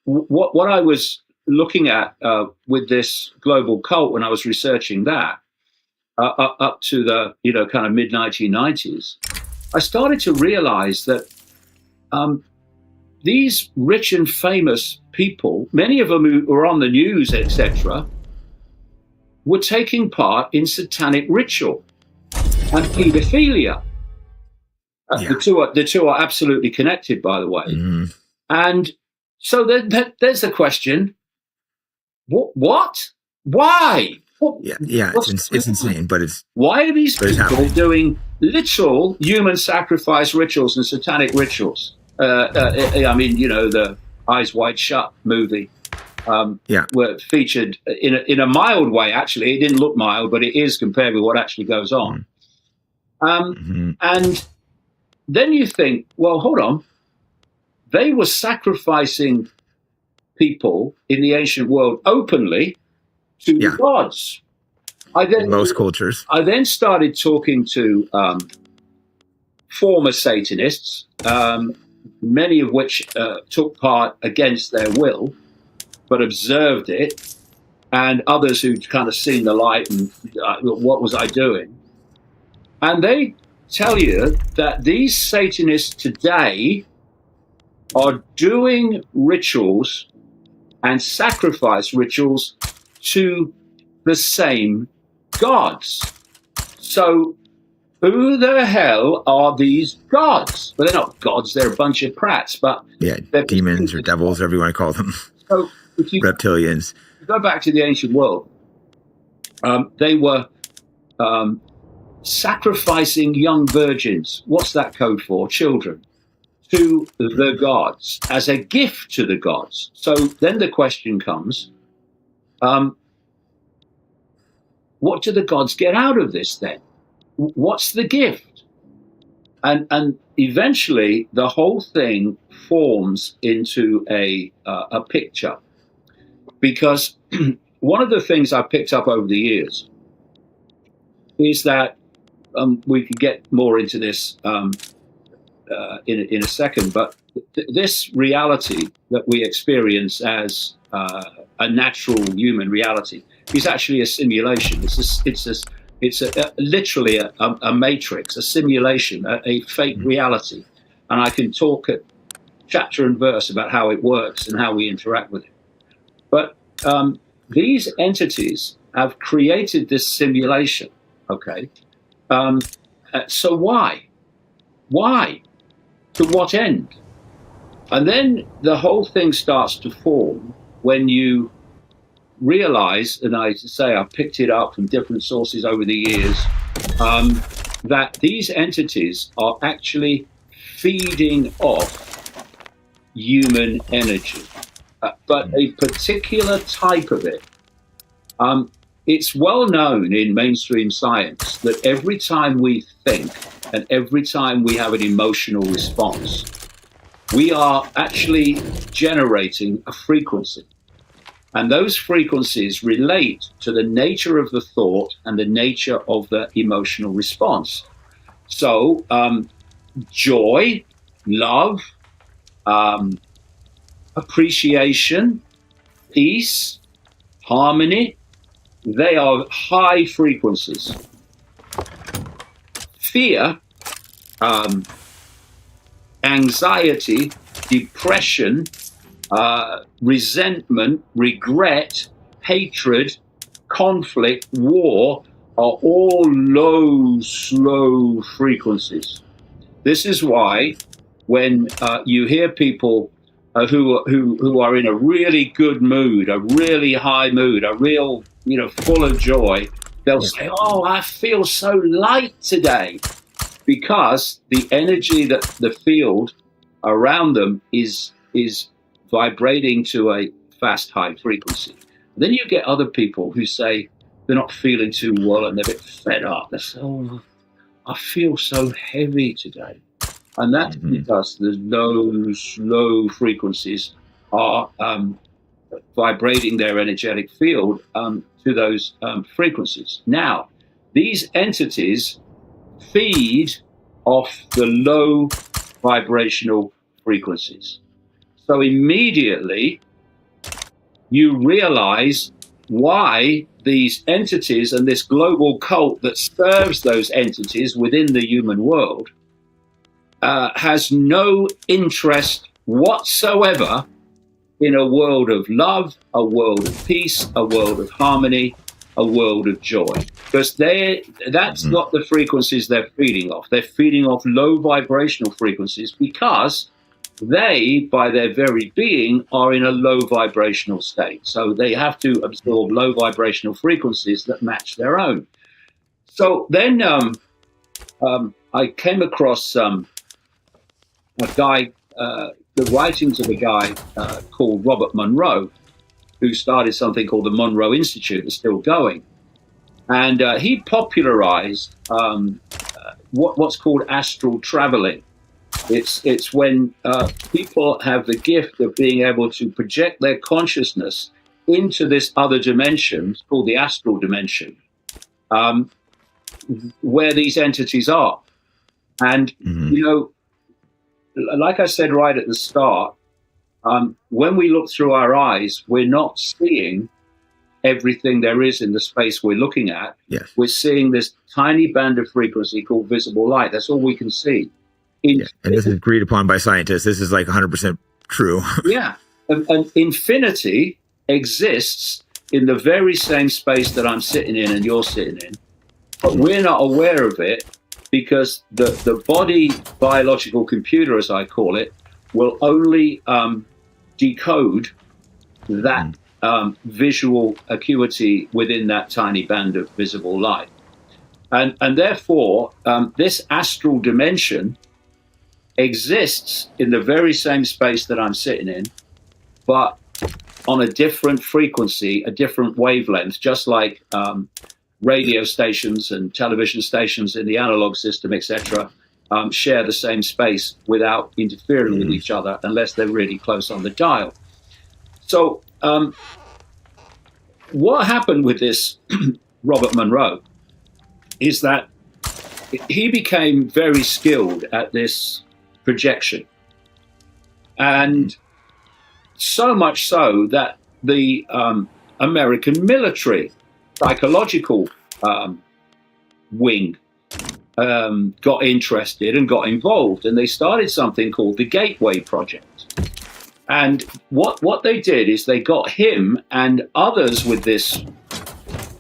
what I was looking at with this global cult when I was researching that up to the kind of mid 1990s, I started to realize that these rich and famous people, many of them who were on the news, etc., were taking part in satanic ritual and paedophilia. The two are absolutely connected, by the way. And so there's the question: what? Why? It's insane, but it's why are these people doing literal human sacrifice rituals and satanic rituals? I mean, the Eyes Wide Shut movie were featured in a mild way. Actually, it didn't look mild, but it is compared with what actually goes on. And then you think, well, hold on. They were sacrificing people in the ancient world openly to the gods. Most cultures. I then started talking to former Satanists, many of which took part against their will, but observed it, and others who'd kind of seen the light and what was I doing? And they tell you that these Satanists today are doing rituals and sacrifice rituals to the same gods. So who the hell are these gods? Well, they're not gods, they're a bunch of prats, but demons or devils, whatever you want to call them. So reptilians. go back to the ancient world, they were sacrificing young virgins. What's that code for? Children. To the gods as a gift to the gods. So then the question comes, what do the gods get out of this then? What's the gift? And eventually the whole thing forms into a picture, because one of the things I picked up over the years is that we could get more into this in a second, but this reality that we experience as a natural human reality is actually a simulation. It's literally a matrix, a simulation, a fake reality. And I can talk at chapter and verse about how it works and how we interact with it. But these entities have created this simulation, okay? So why? Why? To what end? And then the whole thing starts to form when you realize, and I say I picked it up from different sources over the years, that these entities are actually feeding off human energy, but a particular type of it. It's well known in mainstream science that every time we think and every time we have an emotional response, we are actually generating a frequency. And those frequencies relate to the nature of the thought and the nature of the emotional response. So, joy, love, appreciation, peace, harmony, they are high frequencies. Fear, anxiety, depression, resentment, regret, hatred, conflict, war are all low, slow frequencies. This is why when you hear people who are in a really good mood, a really high mood, a real, full of joy, they'll say, "Oh, I feel so light today," because the energy that the field around them is vibrating to a fast, high frequency. Then you get other people who say they're not feeling too well and they're a bit fed up. They say, "Oh, I feel so heavy today." And that's because those low frequencies are vibrating their energetic field to those frequencies. Now, these entities feed off the low vibrational frequencies. So immediately you realize why these entities and this global cult that serves those entities within the human world has no interest whatsoever in a world of love, a world of peace, a world of harmony, a world of joy. Because that's not the frequencies they're feeding off. They're feeding off low vibrational frequencies because they, by their very being, are in a low vibrational state. So they have to absorb low vibrational frequencies that match their own. So then I came across a guy, the writings of a guy called Robert Monroe, who started something called the Monroe Institute, is still going. And he popularized what's called astral traveling. It's when people have the gift of being able to project their consciousness into this other dimension, it's called the astral dimension, where these entities are. And, like I said right at the start, when we look through our eyes, we're not seeing everything there is in the space we're looking at. Yes. We're seeing this tiny band of frequency called visible light. That's all we can see. And this is agreed upon by scientists. This is like 100% true. Yeah. And infinity exists in the very same space that I'm sitting in and you're sitting in. But we're not aware of it because the body biological computer, as I call it, will only decode that visual acuity within that tiny band of visible light. And therefore, this astral dimension exists in the very same space that I'm sitting in, but on a different frequency, a different wavelength, just like radio stations and television stations in the analog system, etc., share the same space without interfering with each other unless they're really close on the dial. So what happened with this Robert Monroe is that he became very skilled at this projection. And so much so that the American military psychological wing got interested and got involved, and they started something called the Gateway Project. And what they did is they got him and others with this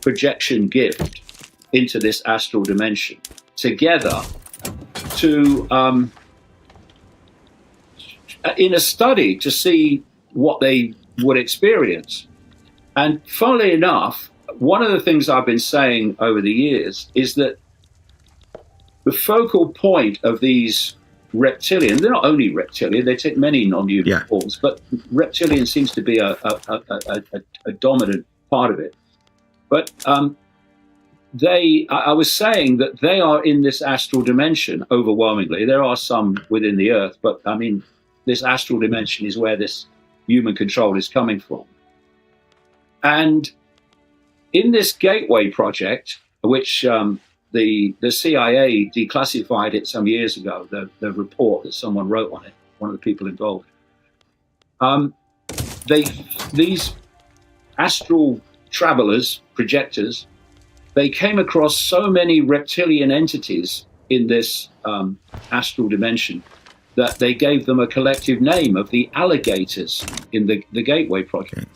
projection gift into this astral dimension together to in a study to see what they would experience. And funnily enough, one of the things I've been saying over the years is that the focal point of these reptilian, they're not only reptilian, they take many non-human forms, but reptilian seems to be a dominant part of it. But I was saying that they are in this astral dimension overwhelmingly. There are some within the earth, but I mean, this astral dimension is where this human control is coming from. And in this Gateway Project, which the CIA declassified it some years ago, the report that someone wrote on it, one of the people involved, these astral travelers, projectors, they came across so many reptilian entities in this astral dimension that they gave them a collective name of the alligators in the Gateway Project.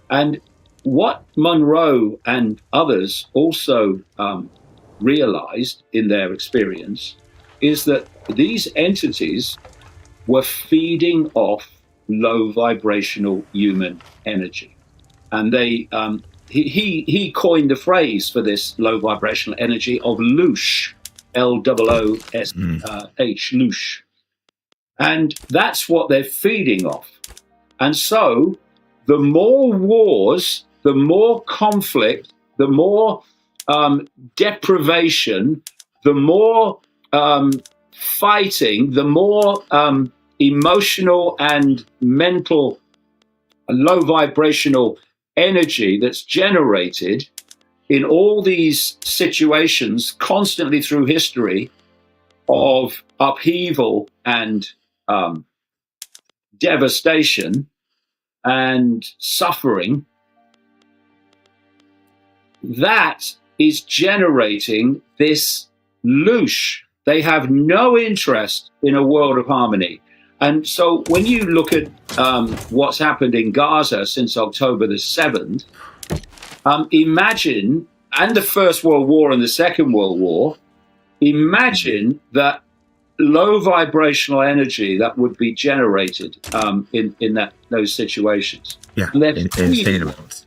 And what Monroe and others also realized in their experience is that these entities were feeding off low vibrational human energy. And they he coined the phrase for this low vibrational energy of loosh, L-O-O-S-H, loosh. And that's what they're feeding off. And so the more wars, the more conflict, the more deprivation, the more fighting, the more emotional and mental low vibrational energy that's generated in all these situations constantly through history of upheaval and devastation and suffering, that is generating this loosh. They have no interest in a world of harmony. And so when you look at what's happened in Gaza since October the 7th, imagine, and the First World War and the Second World War, imagine that low vibrational energy that would be generated in those situations. Yeah, insane amounts.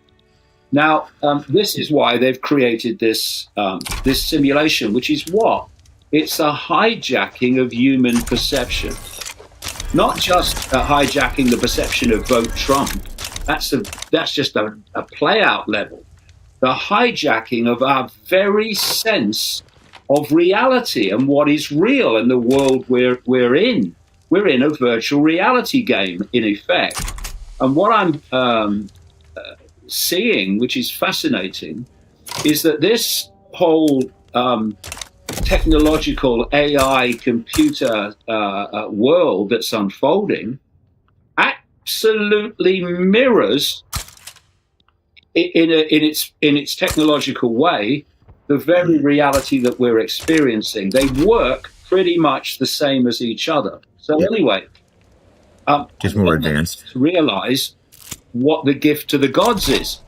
Now, this is why they've created this this simulation, which is what? It's a hijacking of human perception. Not just hijacking the perception of vote Trump. That's just a play-out level. The hijacking of our very sense of reality and what is real in the world we're in. We're in a virtual reality game, in effect. And what I'm seeing, which is fascinating, is that this whole technological AI computer world that's unfolding absolutely mirrors in its technological way the very reality that we're experiencing. They work pretty much the same as each other. So anyway, just more advanced. To realize what the gift to the gods is.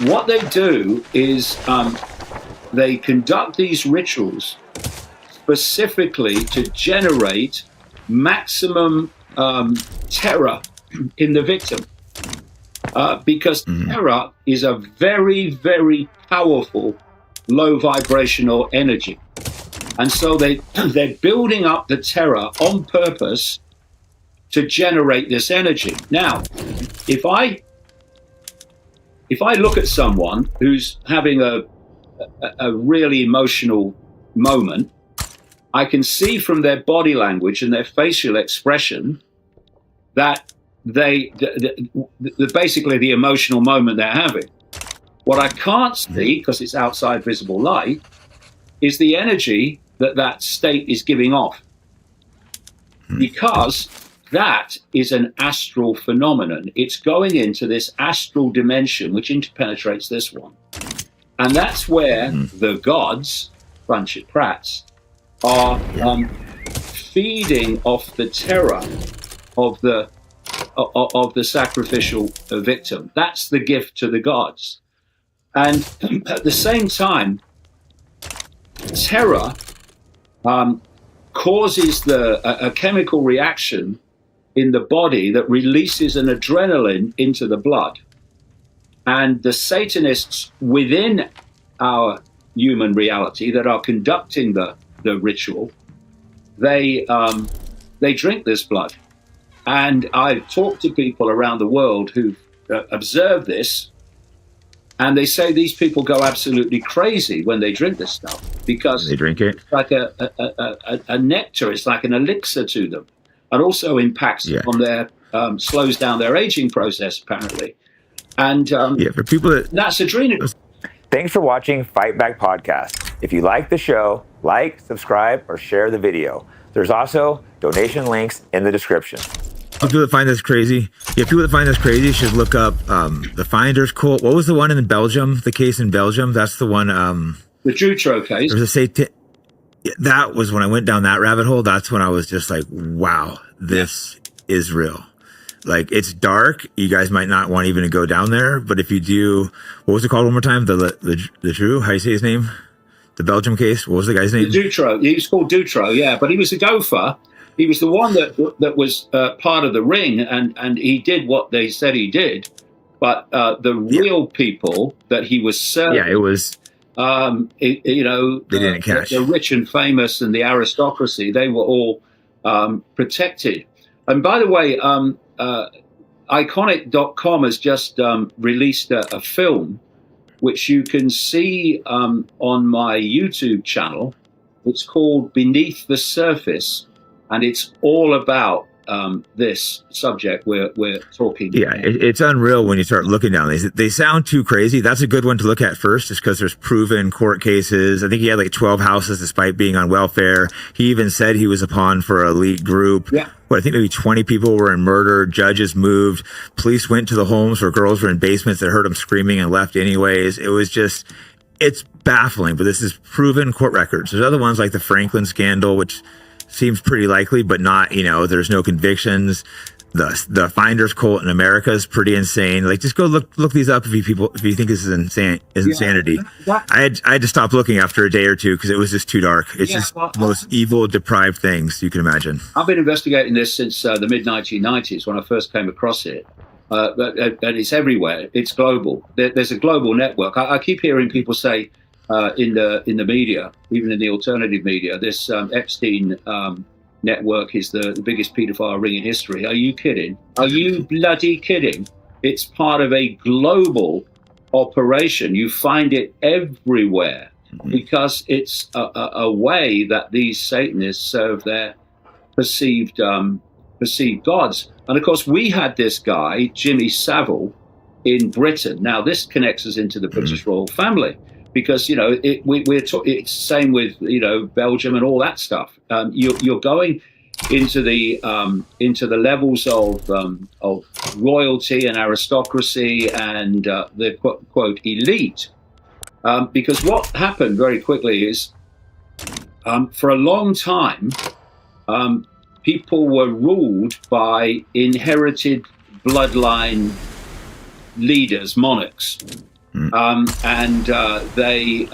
What they do is they conduct these rituals specifically to generate maximum terror in the victim. because terror is a very, very powerful low vibrational energy. And so they're building up the terror on purpose to generate this energy. Now, if I look at someone who's having a really emotional moment, I can see from their body language and their facial expression that basically the emotional moment they're having. What I can't see, because it's outside visible light, is the energy that state is giving off. Because that is an astral phenomenon. It's going into this astral dimension, which interpenetrates this one. And that's where the gods, Franchit Prats, are feeding off the terror of the sacrificial victim. That's the gift to the gods. And at the same time, terror causes a chemical reaction in the body that releases an adrenaline into the blood. And the Satanists within our human reality that are conducting the ritual, they drink this blood. And I've talked to people around the world who've observed this, and they say these people go absolutely crazy when they drink this stuff because they drink it. It's like a nectar. It's like an elixir to them, and also impacts on their slows down their aging process apparently. And for people that's adrenal. Thanks for watching Fight Back Podcast. If you like the show, like, subscribe, or share the video. There's also donation links in the description. People that find this crazy, people that find this crazy should look up the Finders cult. What was the one in Belgium? The case in Belgium? That's the one. The Jutro case. There was a that was when I went down that rabbit hole. That's when I was just like, wow, this is real. Like, it's dark. You guys might not want even to go down there, but if you do, what was it called one more time? The Drew? How do you say his name? The Belgium case? What was the guy's name? Dutro. He was called Dutro, yeah, but he was a gopher. He was the one that was part of the ring, and he did what they said he did. But the real people that he was serving, it was. They didn't catch. The rich and famous and the aristocracy. They were all protected. And by the way, Iconic.com has just released a film, which you can see on my YouTube channel. It's called Beneath the Surface, and it's all about this subject we're talking about. It's unreal when you start looking down these. They sound too crazy. That's a good one to look at first, just because there's proven court cases. I think he had like 12 houses despite being on welfare. He even said he was a pawn for an elite group. Yeah. But I think maybe 20 people were in murder. Judges moved. Police went to the homes where girls were in basements that heard them screaming and left anyways. It was just, it's baffling, but this is proven court records. There's other ones like the Franklin scandal, which seems pretty likely, but not, there's no convictions. The Finders cult in America is pretty insane. Like, just go look these up if you think this is insanity. I had to stop looking after a day or two because it was just too dark. It's just the most evil, deprived things you can imagine. I've been investigating this since the mid 1990s when I first came across it. And it's everywhere. It's global. There's a global network. I keep hearing people say in the media, even in the alternative media, this Epstein network is the biggest paedophile ring in history. Are you kidding? Are you bloody kidding? It's part of a global operation. You find it everywhere because it's a way that these Satanists serve their perceived gods. And of course, we had this guy, Jimmy Savile, in Britain. Now, this connects us into the British royal family. Because it's same with Belgium and all that stuff. You're going into the levels of royalty and aristocracy and the quote elite. Because what happened very quickly is, for a long time, people were ruled by inherited bloodline leaders, monarchs. And they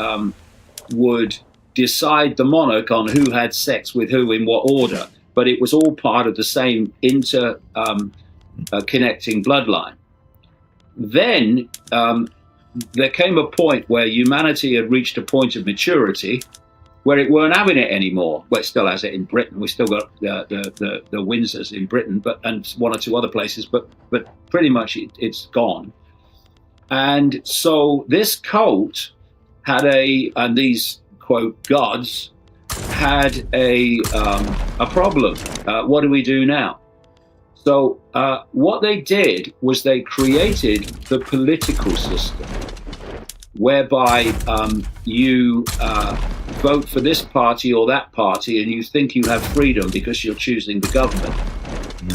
would decide the monarch on who had sex with who in what order, but it was all part of the same connecting bloodline. then there came a point where humanity had reached a point of maturity where it weren't having it anymore. Well, it still has it in Britain. We still got the Windsors in Britain, and one or two other places, but pretty much it's gone. And so this cult had and these quote gods had a problem. What do we do now? So what they did was they created the political system, whereby you vote for this party or that party, and you think you have freedom because you're choosing the government.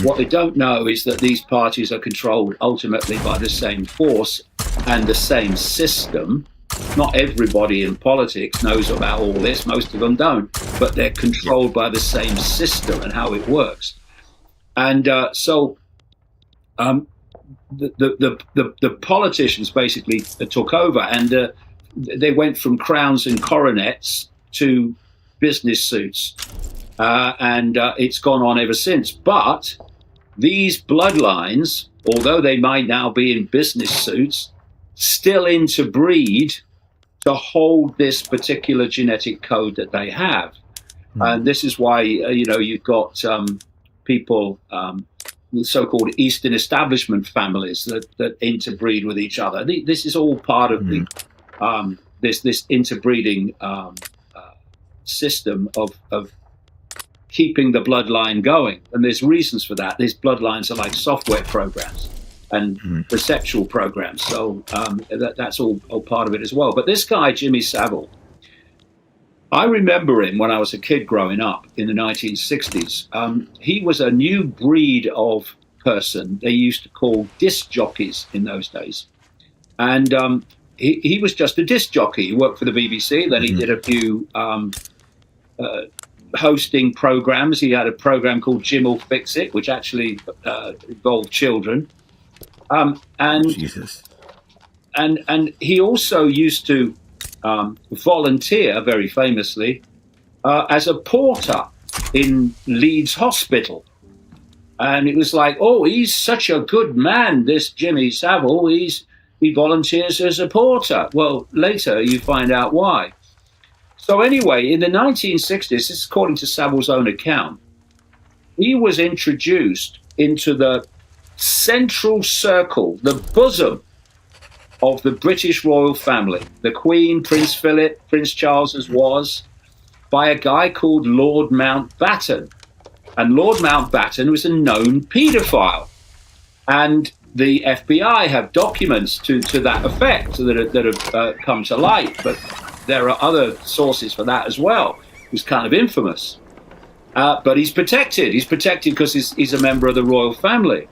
What they don't know is that these parties are controlled ultimately by the same force and the same system. Not everybody in politics knows about all this, most of them don't, but they're controlled by the same system and how it works. And so the politicians basically took over, and they went from crowns and coronets to business suits, and it's gone on ever since. But these bloodlines, although they might now be in business suits, still interbreed to hold this particular genetic code that they have. And this is why you've got people, so-called Eastern establishment families that interbreed with each other. This is all part of the this interbreeding system of keeping the bloodline going. And there's reasons for that. These bloodlines are like software programs and perceptual programs. So that's all part of it as well. But this guy, Jimmy Savile, I remember him when I was a kid growing up in the 1960s. He was a new breed of person they used to call disc jockeys in those days. And he was just a disc jockey. He worked for the BBC. Then he did a few hosting programs. He had a program called Jim Will Fix It, which actually involved children. And he also used to volunteer, very famously, as a porter in Leeds Hospital. And it was like, oh, he's such a good man, this Jimmy Savile. He volunteers as a porter. Well, later you find out why. So anyway, in the 1960s, this is according to Savile's own account, he was introduced into the central circle, the bosom of the British royal family, the Queen, Prince Philip, Prince Charles as was, by a guy called Lord Mountbatten. And Lord Mountbatten was a known paedophile. And the FBI have documents to that effect that have come to light, but there are other sources for that as well. It was kind of infamous. But he's protected. He's protected because he's a member of the royal family.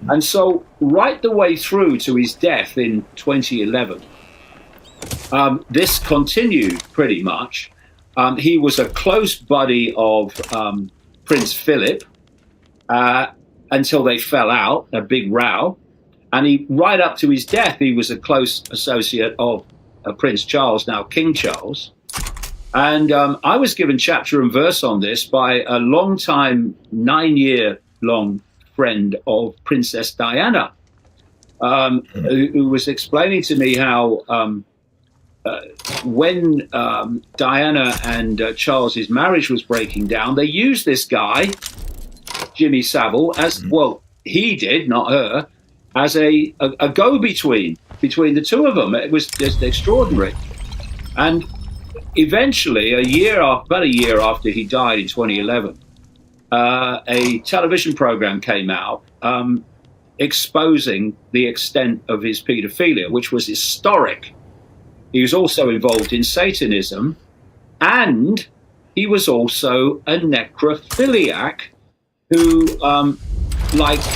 And so right the way through to his death in 2011, this continued pretty much. He was a close buddy of Prince Philip until they fell out, a big row. And right up to his death, he was a close associate of Prince Charles, now King Charles. And I was given chapter and verse on this by a long-time, 9-year-long friend of Princess Diana, who was explaining to me how when Diana and Charles's marriage was breaking down, they used this guy, Jimmy Savile, as well, he did, not her, as a go-between between the two of them. It was just extraordinary. And eventually, about a year after he died in 2011, a television program came out exposing the extent of his paedophilia, which was historic. He was also involved in Satanism, and he was also a necrophiliac who liked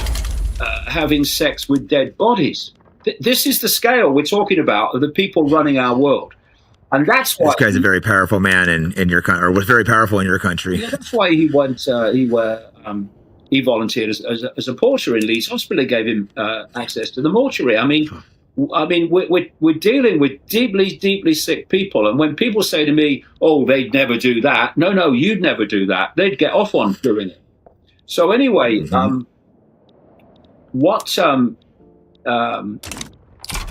having sex with dead bodies. This is the scale we're talking about of the people running our world. And that's why this guy's a very powerful man in your country, or was very powerful in your country. Yeah, that's why he went. He volunteered as a porter in Leeds Hospital. They gave him access to the mortuary. I mean, we're dealing with deeply, deeply sick people. And when people say to me, "Oh, they'd never do that," no, you'd never do that. They'd get off on doing it. So anyway, what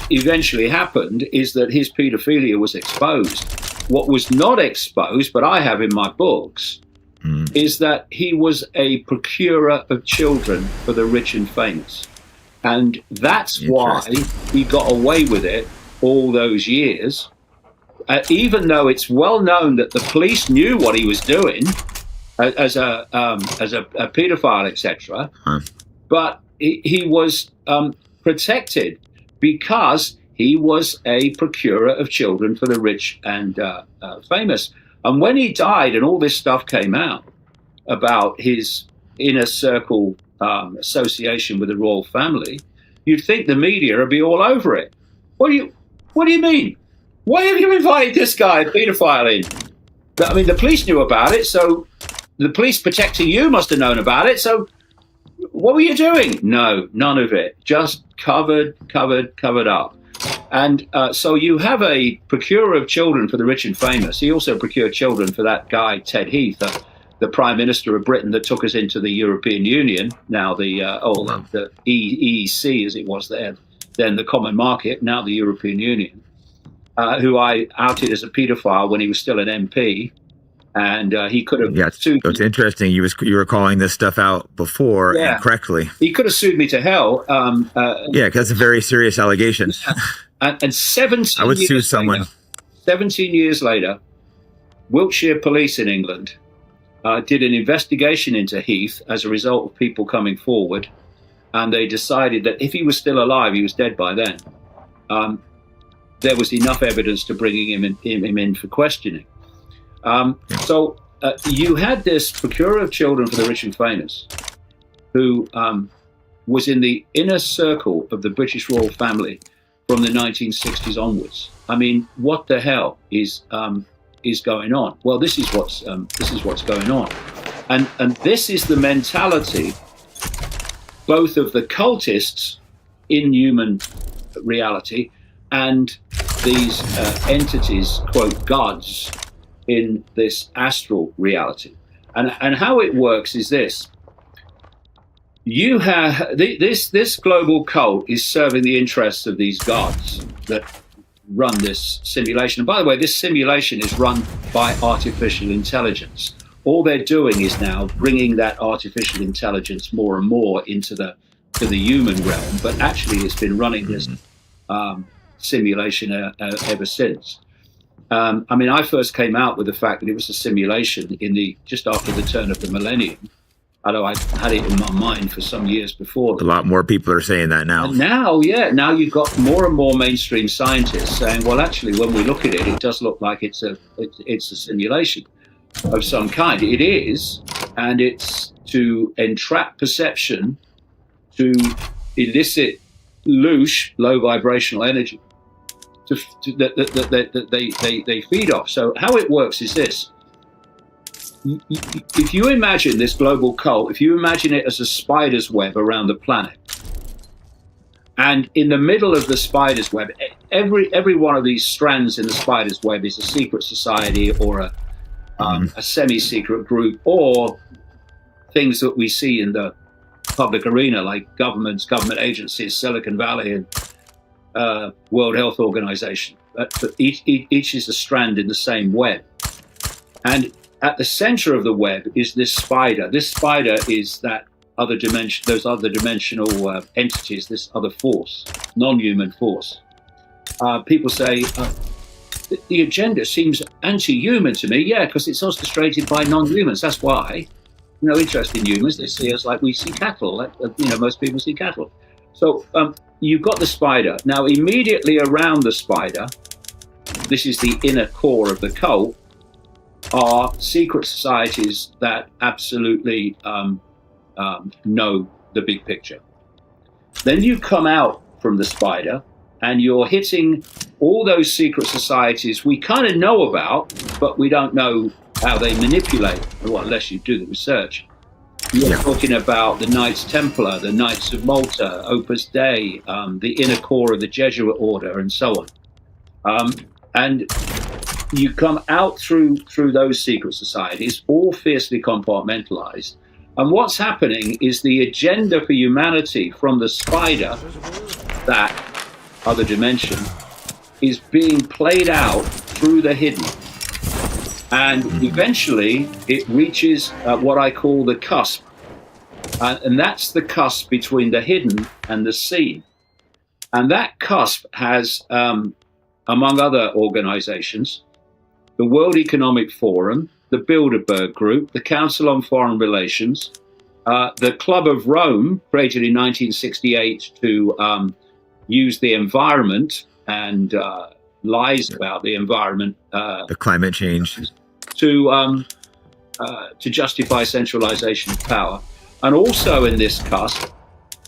eventually happened is that his paedophilia was exposed. What was not exposed, but I have in my books, is that he was a procurer of children for the rich and famous. And that's why he got away with it all those years, even though it's well known that the police knew what he was doing as a paedophile, etc. But he was protected because he was a procurer of children for the rich and famous. And when he died and all this stuff came out about his inner circle association with the royal family, you'd think the media would be all over it. What do you mean? Why have you invited this guy, a paedophile, in? I mean, the police knew about it, so the police protecting you must have known about it, so what were you doing? No, none of it. Just covered up. And so you have a procurer of children for the rich and famous. He also procured children for that guy, Ted Heath, the Prime Minister of Britain that took us into the European Union, now the EEC as it was then the Common Market, now the European Union, who I outed as a paedophile when he was still an MP. And he could have sued me. It's interesting. You were calling this stuff out before incorrectly. He could have sued me to hell. Because that's a very serious allegation. And 17 I would sue years someone. Later, 17 years later, Wiltshire Police in England did an investigation into Heath as a result of people coming forward, and they decided that if he was still alive, he was dead by then. There was enough evidence to bringing him in for questioning. So you had this procurer of children for the rich and famous who was in the inner circle of the British royal family from the 1960s onwards. I mean, what the hell is going on? Well, this is what's going on, and this is the mentality both of the cultists in human reality and these entities, quote, gods, in this astral reality. And how it works is this. You have this global cult is serving the interests of these gods that run this simulation. And by the way, this simulation is run by artificial intelligence. All they're doing is now bringing that artificial intelligence more and more into the human realm, but actually it's been running this simulation ever since. I mean, I first came out with the fact that it was a simulation just after the turn of the millennium, although I had it in my mind for some years before. A lot more people are saying that now. And now you've got more and more mainstream scientists saying, well, actually, when we look at it, it does look like it's a simulation of some kind. It is, and it's to entrap perception, to elicit louche, low vibrational energy, that they feed off. So how it works is this. If you imagine this global cult, if you imagine it as a spider's web around the planet, and in the middle of the spider's web, every one of these strands in the spider's web is a secret society or a semi-secret group, or things that we see in the public arena like governments, government agencies, Silicon Valley, and World Health Organization. But each is a strand in the same web. And at the center of the web is this spider. This spider is that other dimension, those other dimensional entities, this other force, non-human force. People say, the agenda seems anti-human to me. Yeah, because it's orchestrated by non-humans. That's why. No interest in humans. They see us like we see cattle. Most people see cattle. So you've got the spider. Now, immediately around the spider, this is the inner core of the cult, are secret societies that absolutely know the big picture. Then you come out from the spider and you're hitting all those secret societies we kind of know about, but we don't know how they manipulate, well, unless you do the research. You're talking about the Knights Templar, the Knights of Malta, Opus Dei, the inner core of the Jesuit order, and so on. And you come out through those secret societies, all fiercely compartmentalized. And what's happening is the agenda for humanity from the spider that other dimension is being played out through the hidden. And eventually it reaches what I call the cusp. And that's the cusp between the hidden and the seen. And that cusp has, among other organizations, the World Economic Forum, the Bilderberg Group, the Council on Foreign Relations, the Club of Rome, created in 1968 to use the environment and lies about the environment. The climate change. To justify centralization of power. And also in this cusp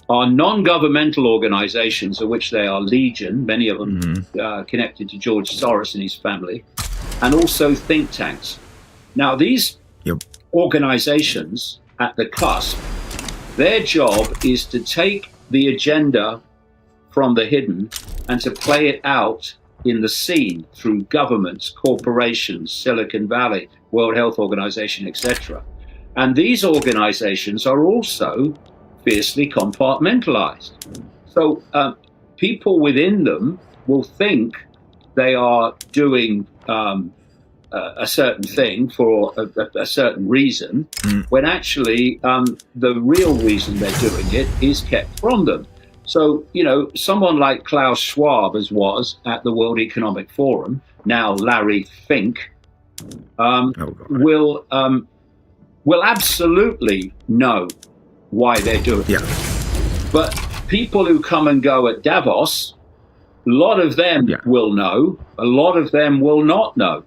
are non-governmental organizations, of which they are legion, many of them connected to George Soros and his family, and also think tanks. Now, these organizations at the cusp, their job is to take the agenda from the hidden and to play it out in the seen through governments, corporations, Silicon Valley, World Health Organization, etc. And these organizations are also fiercely compartmentalized. So people within them will think they are doing a certain thing for a certain reason, when actually the real reason they're doing it is kept from them. So, you know, someone like Klaus Schwab, as was at the World Economic Forum, now Larry Fink, will absolutely know why they're doing it. But people who come and go at Davos, a lot of them will know, a lot of them will not know.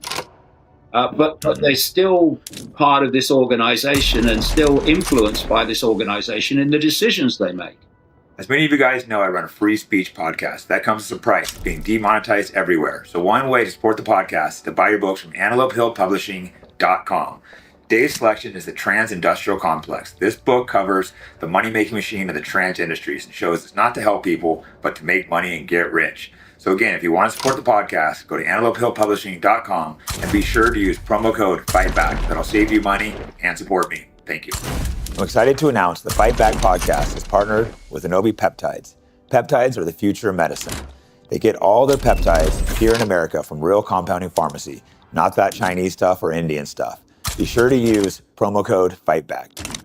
But they're still part of this organization and still influenced by this organization in the decisions they make. As many of you guys know, I run a free speech podcast. That comes as a price, being demonetized everywhere. So one way to support the podcast is to buy your books from AntelopeHillPublishing.com. Today's selection is The Trans-Industrial Complex. This book covers the money-making machine of the trans industries and shows it's not to help people, but to make money and get rich. So again, if you want to support the podcast, go to AntelopeHillPublishing.com and be sure to use promo code FIGHTBACK. That'll save you money and support me. Thank you. I'm excited to announce the Fight Back podcast is partnered with Anobi Peptides. Peptides are the future of medicine. They get all their peptides here in America from real compounding pharmacy, not that Chinese stuff or Indian stuff. Be sure to use promo code FIGHTBACK.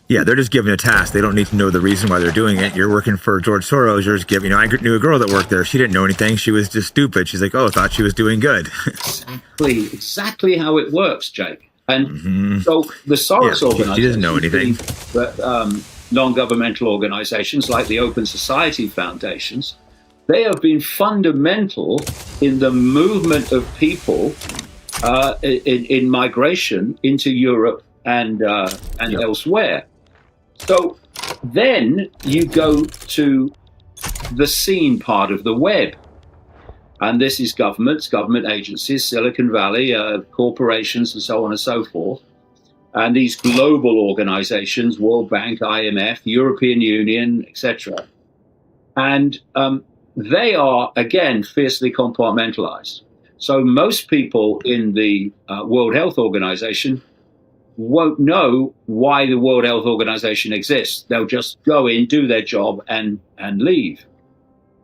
Yeah, they're just given a task. They don't need to know the reason why they're doing it. You're working for George Soros. You're just giving, I knew a girl that worked there. She didn't know anything. She was just stupid. She's like, thought she was doing good. Exactly how it works, Jake. And so the Soros organization, she doesn't know anything. But non-governmental organizations like the Open Society Foundations, they have been fundamental in the movement of people in migration into Europe and elsewhere. So then you go to the seen part of the web. And this is governments, government agencies, Silicon Valley, corporations, and so on and so forth. And these global organizations, World Bank, IMF, European Union, etc. And they are, again, fiercely compartmentalized. So most people in the World Health Organization won't know why the World Health Organization exists. They'll just go in, do their job, and leave.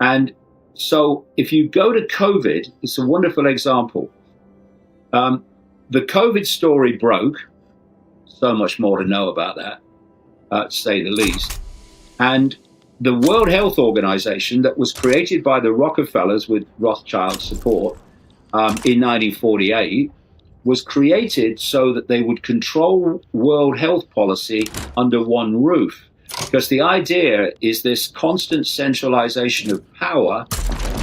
And so if you go to COVID, it's a wonderful example. The COVID story broke. So much more to know about that, to say the least. And the World Health Organization that was created by the Rockefellers with Rothschild support in 1948 was created so that they would control world health policy under one roof. Because the idea is this constant centralization of power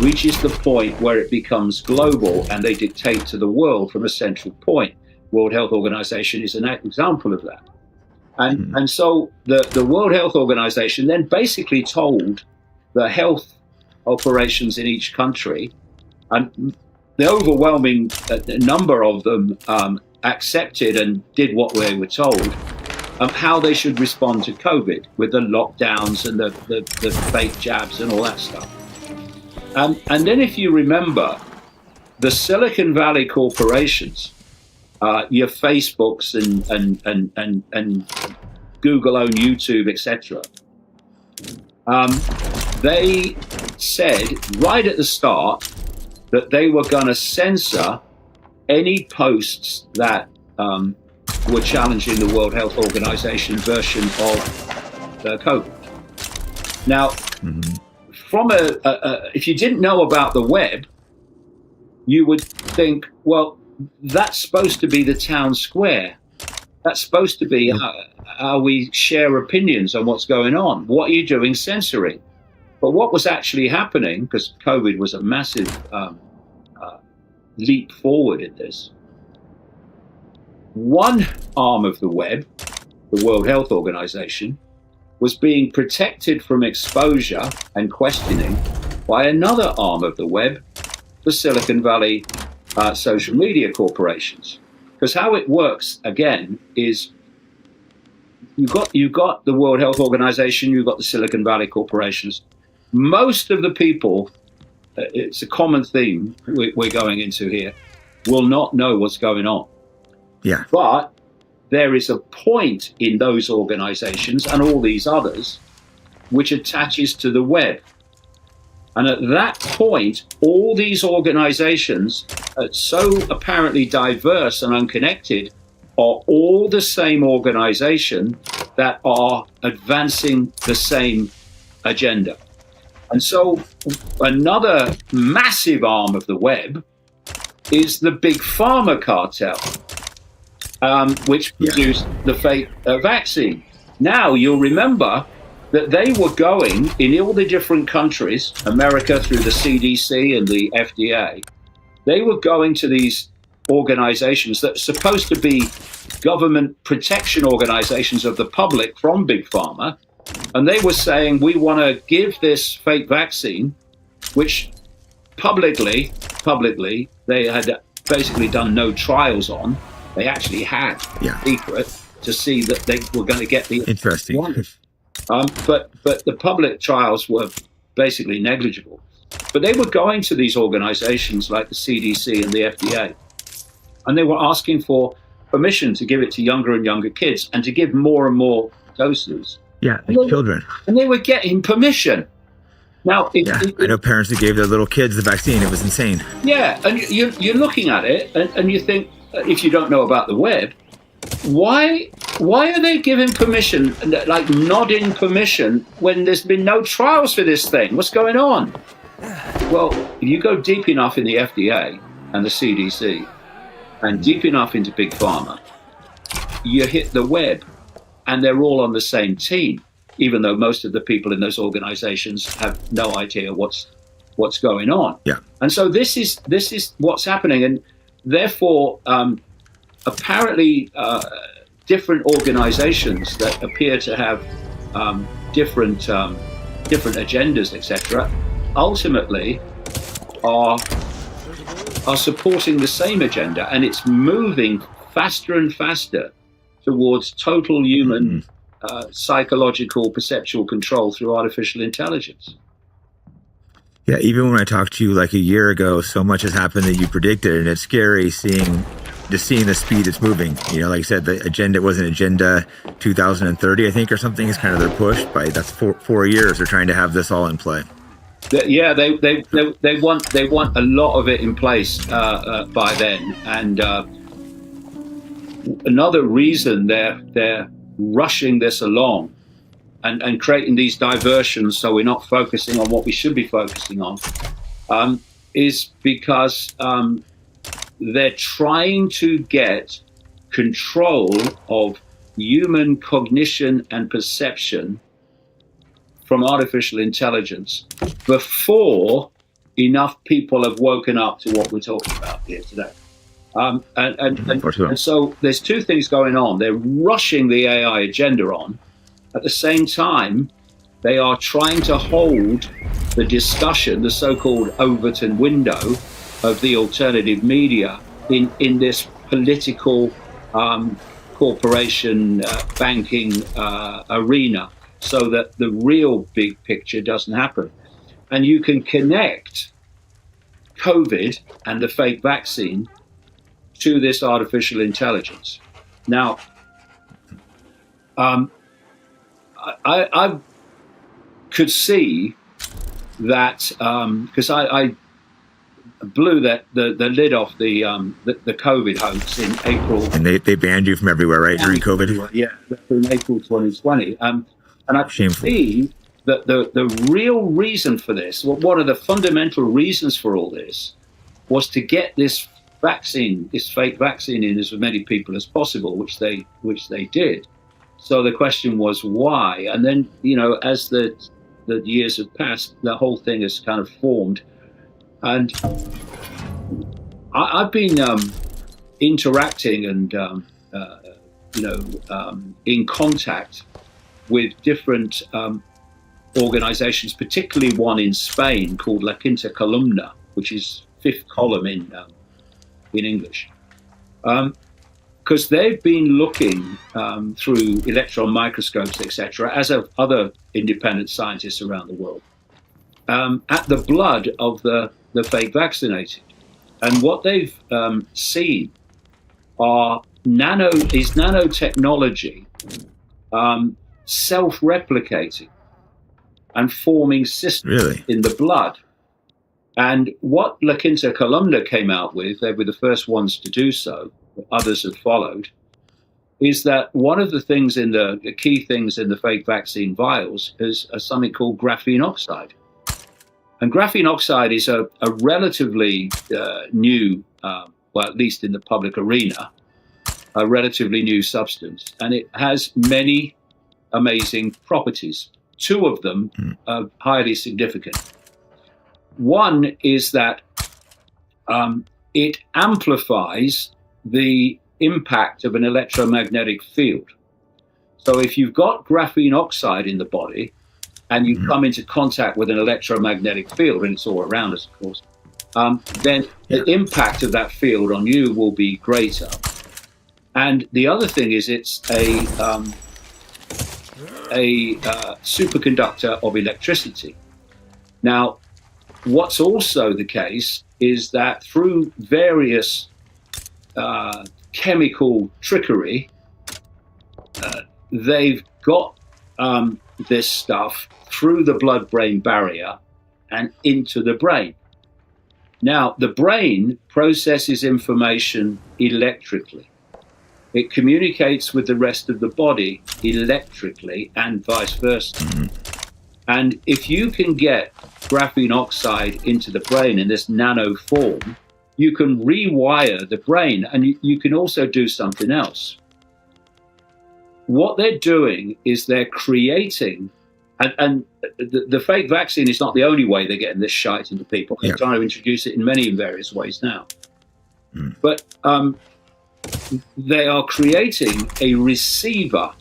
reaches the point where it becomes global and they dictate to the world from a central point. World Health Organization is an example of that. And so the World Health Organization then basically told the health operations in each country, and the overwhelming number of them accepted and did what they were told, how they should respond to COVID with the lockdowns and the fake jabs and all that stuff. And then if you remember, the Silicon Valley corporations, your Facebooks and Google own YouTube, etc. they said right at the start that they were going to censor any posts that were challenging the World Health Organization version of COVID. Now, from if you didn't know about the web, you would think, well, that's supposed to be the town square. That's supposed to be how we share opinions on what's going on. What are you doing censoring? But what was actually happening, because COVID was a massive leap forward in this, one arm of the web, the World Health Organization, was being protected from exposure and questioning by another arm of the web, the Silicon Valley social media corporations. Because how it works, again, is you've got the World Health Organization, you've got the Silicon Valley corporations. Most of the people, it's a common theme we're going into here, will not know what's going on. Yeah. But there is a point in those organizations and all these others which attaches to the web. And at that point, all these organizations, so apparently diverse and unconnected, are all the same organization that are advancing the same agenda. And so another massive arm of the web is the big pharma cartel, which produced the fake vaccine. Now, you'll remember that they were going in all the different countries, America through the CDC and the FDA, they were going to these organizations that are supposed to be government protection organizations of the public from Big Pharma, and they were saying, we want to give this fake vaccine, which publicly, they had basically done no trials on. They actually had secret to see that they were going to get the interesting. But the public trials were basically negligible. But they were going to these organizations like the CDC and the FDA, and they were asking for permission to give it to younger and younger kids and to give more and more doses. Yeah, like children. And they were getting permission. Now, I know parents that gave their little kids the vaccine. It was insane. Yeah, and you're looking at it and you think, if you don't know about the web, why are they giving permission, like nodding permission, when there's been no trials for this thing? What's going on? Well, if you go deep enough in the FDA and the CDC and deep enough into Big Pharma, you hit the web, and they're all on the same team, even though most of the people in those organizations have no idea what's going on. Yeah. And so this is what's happening, and therefore, apparently, different organizations that appear to have different agendas, etc., ultimately are supporting the same agenda, and it's moving faster and faster towards total human psychological perceptual control through artificial intelligence. Yeah, even when I talked to you like a year ago, so much has happened that you predicted, and it's scary seeing the speed it's moving. You know, like I said, the agenda was an agenda 2030, I think, or something is kind of their push. By that's 4 years they're trying to have this all in play. Yeah, they want a lot of it in place by then, and another reason they're rushing this along and creating these diversions so we're not focusing on what we should be focusing on is because they're trying to get control of human cognition and perception from artificial intelligence before enough people have woken up to what we're talking about here today. And so there's two things going on. They're rushing the AI agenda on. At the same time, they are trying to hold the discussion, the so-called Overton window of the alternative media in this political corporation banking arena, so that the real big picture doesn't happen. And you can connect COVID and the fake vaccine to this artificial intelligence. Now, I could see that because I blew the lid off the COVID hoax in April. And they banned you from everywhere, right, during COVID? Yeah, in April 2020. And I see that the real reason for this, one of the fundamental reasons for all this, was to get this vaccine, this fake vaccine, in as many people as possible, which they did. So the question was why, and then as the years have passed, the whole thing has kind of formed. And I've been interacting and in contact with different organizations, particularly one in Spain called La Quinta Columna, which is fifth column in English, because they've been looking through electron microscopes, etc., as have other independent scientists around the world, at the blood of the fake vaccinated. And what they've seen is nanotechnology self-replicating and forming systems in the blood. And what La Quinta Columna came out with, they were the first ones to do so, others have followed, is that one of the things the key things in the fake vaccine vials is something called graphene oxide. And graphene oxide is a relatively new, well, at least in the public arena, a relatively new substance. And it has many amazing properties. Two of them are highly significant. One is that it amplifies the impact of an electromagnetic field. So if you've got graphene oxide in the body and you come into contact with an electromagnetic field, and it's all around us, of course, then the impact of that field on you will be greater. And the other thing is it's a superconductor of electricity. Now, what's also the case is that through various chemical trickery, they've got this stuff through the blood-brain barrier and into the brain. Now, the brain processes information electrically. It communicates with the rest of the body electrically and vice versa. And if you can get graphene oxide into the brain in this nano form, you can rewire the brain, and you can also do something else. What they're doing is they're creating, and the fake vaccine is not the only way they're getting this shite into people. They're trying to introduce it in many various ways now. But they are creating a receiver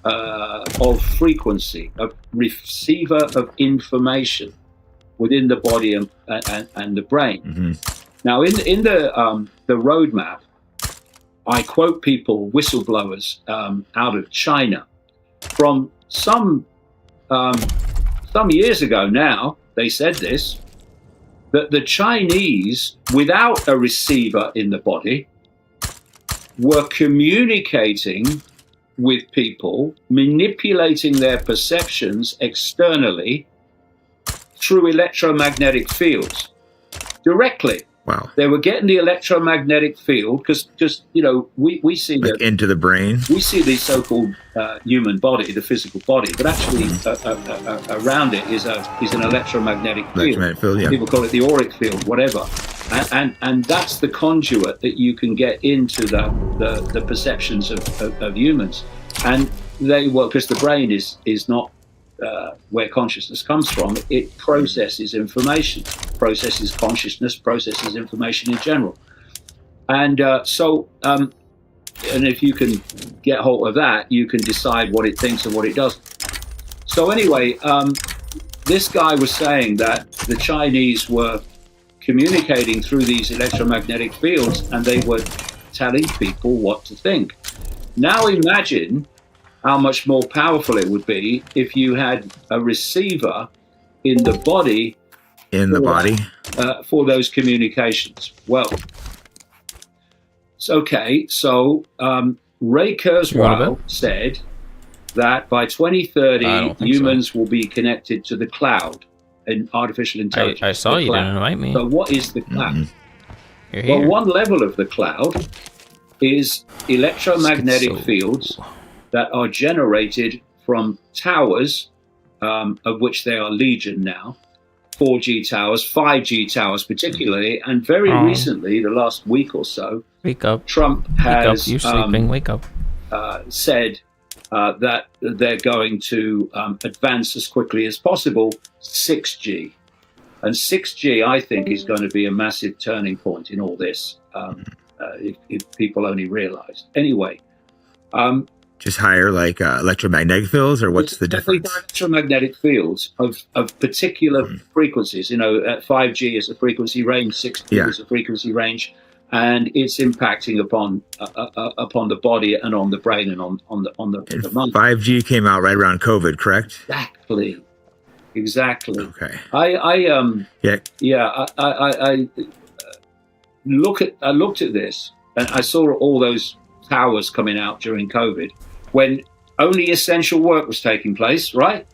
of frequency, a receiver of information within the body and the brain. Now, in the roadmap, I quote people, whistleblowers out of China, from some years ago now. They said this, that the Chinese, without a receiver in the body, were communicating with people, manipulating their perceptions externally through electromagnetic fields directly. Wow. They were getting the electromagnetic field because we see like into the brain. We see the so-called human body, the physical body, but actually around it is an electromagnetic field. Yeah. People call it the auric field, whatever. And that's the conduit that you can get into the perceptions of humans. And because the brain is not where consciousness comes from. It processes information, processes consciousness, processes information in general. And and if you can get hold of that, you can decide what it thinks and what it does. So anyway, this guy was saying that the Chinese were communicating through these electromagnetic fields and they were telling people what to think. Now imagine how much more powerful it would be if you had a receiver in the body. For those communications. Well, it's okay. So Ray Kurzweil said that by I 2030, don't think humans will be connected to the cloud in artificial intelligence. I saw The you cloud. didn't invite me. So what is the cloud? You're Well, here. one level of the cloud is electromagnetic fields that are generated from towers, of which there are legion now, 4G towers, 5G towers particularly, and very recently, the last week or so, Wake up. Trump Wake up. has You're sleeping. Wake up. said that they're going to advance as quickly as possible 6G. And 6G, I think, is going to be a massive turning point in all this, if people only realized. Anyway. Just higher, like electromagnetic fields, or what's the difference? Electromagnetic fields of particular frequencies. You know, 5G is a frequency range, 6G is a frequency range, and it's impacting upon the body and on the brain and on the mind. 5G came out right around COVID, correct? Exactly. Okay. I looked at this and I saw all those towers coming out during COVID when only essential work was taking place, right?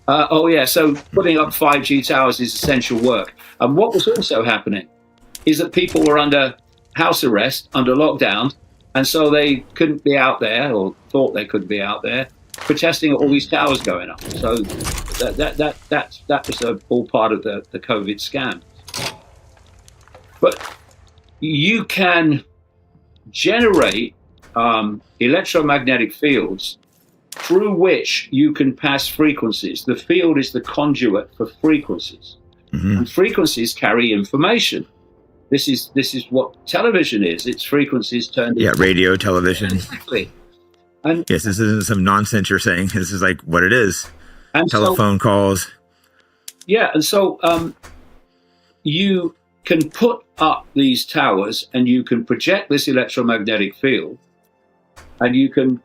So putting up 5G towers is essential work. And what was also happening is that people were under house arrest, under lockdown, and so they couldn't be out there, or thought they couldn't be out there, protesting at all these towers going up. So that was all part of the COVID scam. But you can generate electromagnetic fields through which you can pass frequencies. The field is the conduit for frequencies, and frequencies carry information. This is what television is. It's frequencies turned into radio, television. Exactly. And yes, this isn't some nonsense you're saying. This is like what it is. And telephone calls. Yeah, and so you can put up these towers and you can project this electromagnetic field and you can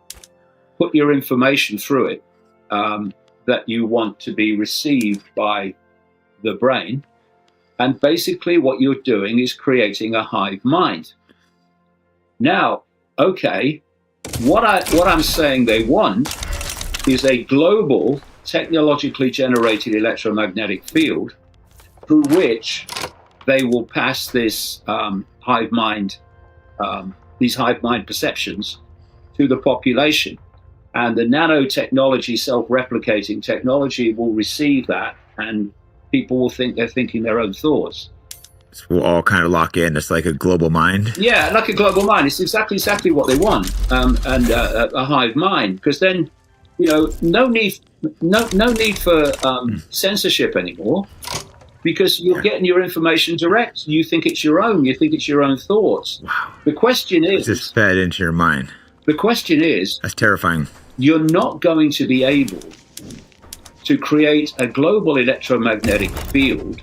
put your information through it that you want to be received by the brain. And basically what you're doing is creating a hive mind. Now, okay, what I'm saying they want is a global technologically generated electromagnetic field through which they will pass this hive mind, these hive mind perceptions to the population. And the nanotechnology, self-replicating technology will receive that, and people will think they're thinking their own thoughts. So we'll all kind of lock in. It's like a global mind. Yeah, like a global mind. It's exactly what they want, and a hive mind. Because then, no need for censorship anymore, because you're getting your information direct. You think it's your own. You think it's your own thoughts. Wow. The question is, it's just fed into your mind. The question is, that's terrifying. You're not going to be able to create a global electromagnetic field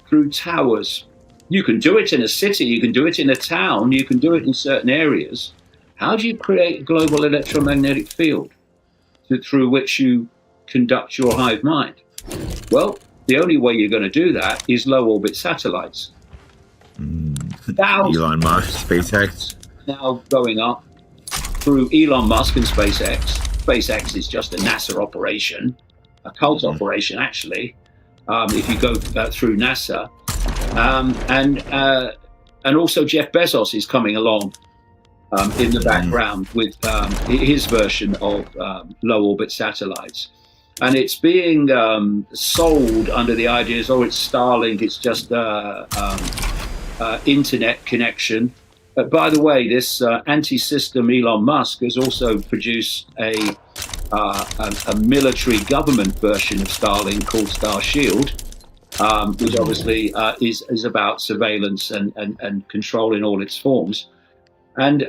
through towers. You can do it in a city, you can do it in a town, you can do it in certain areas. How do you create a global electromagnetic field through which you conduct your hive mind? Well, the only way you're going to do that is low orbit satellites. Elon Musk, SpaceX. Now going up through Elon Musk and SpaceX. SpaceX is just a NASA operation, a cult operation actually, if you go through NASA. And also Jeff Bezos is coming along in the background with his version of low orbit satellites. And it's being sold under the ideas, it's Starlink, it's just internet connection. By the way, this anti-system Elon Musk has also produced a military government version of Starlink called Starshield, which obviously is about surveillance and control in all its forms. And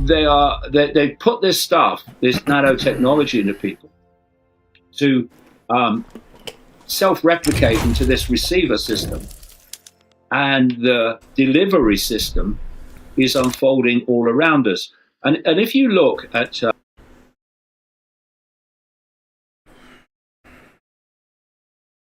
they put this stuff, this nanotechnology into people to self-replicate into this receiver system. And the delivery system is unfolding all around us. And if you look at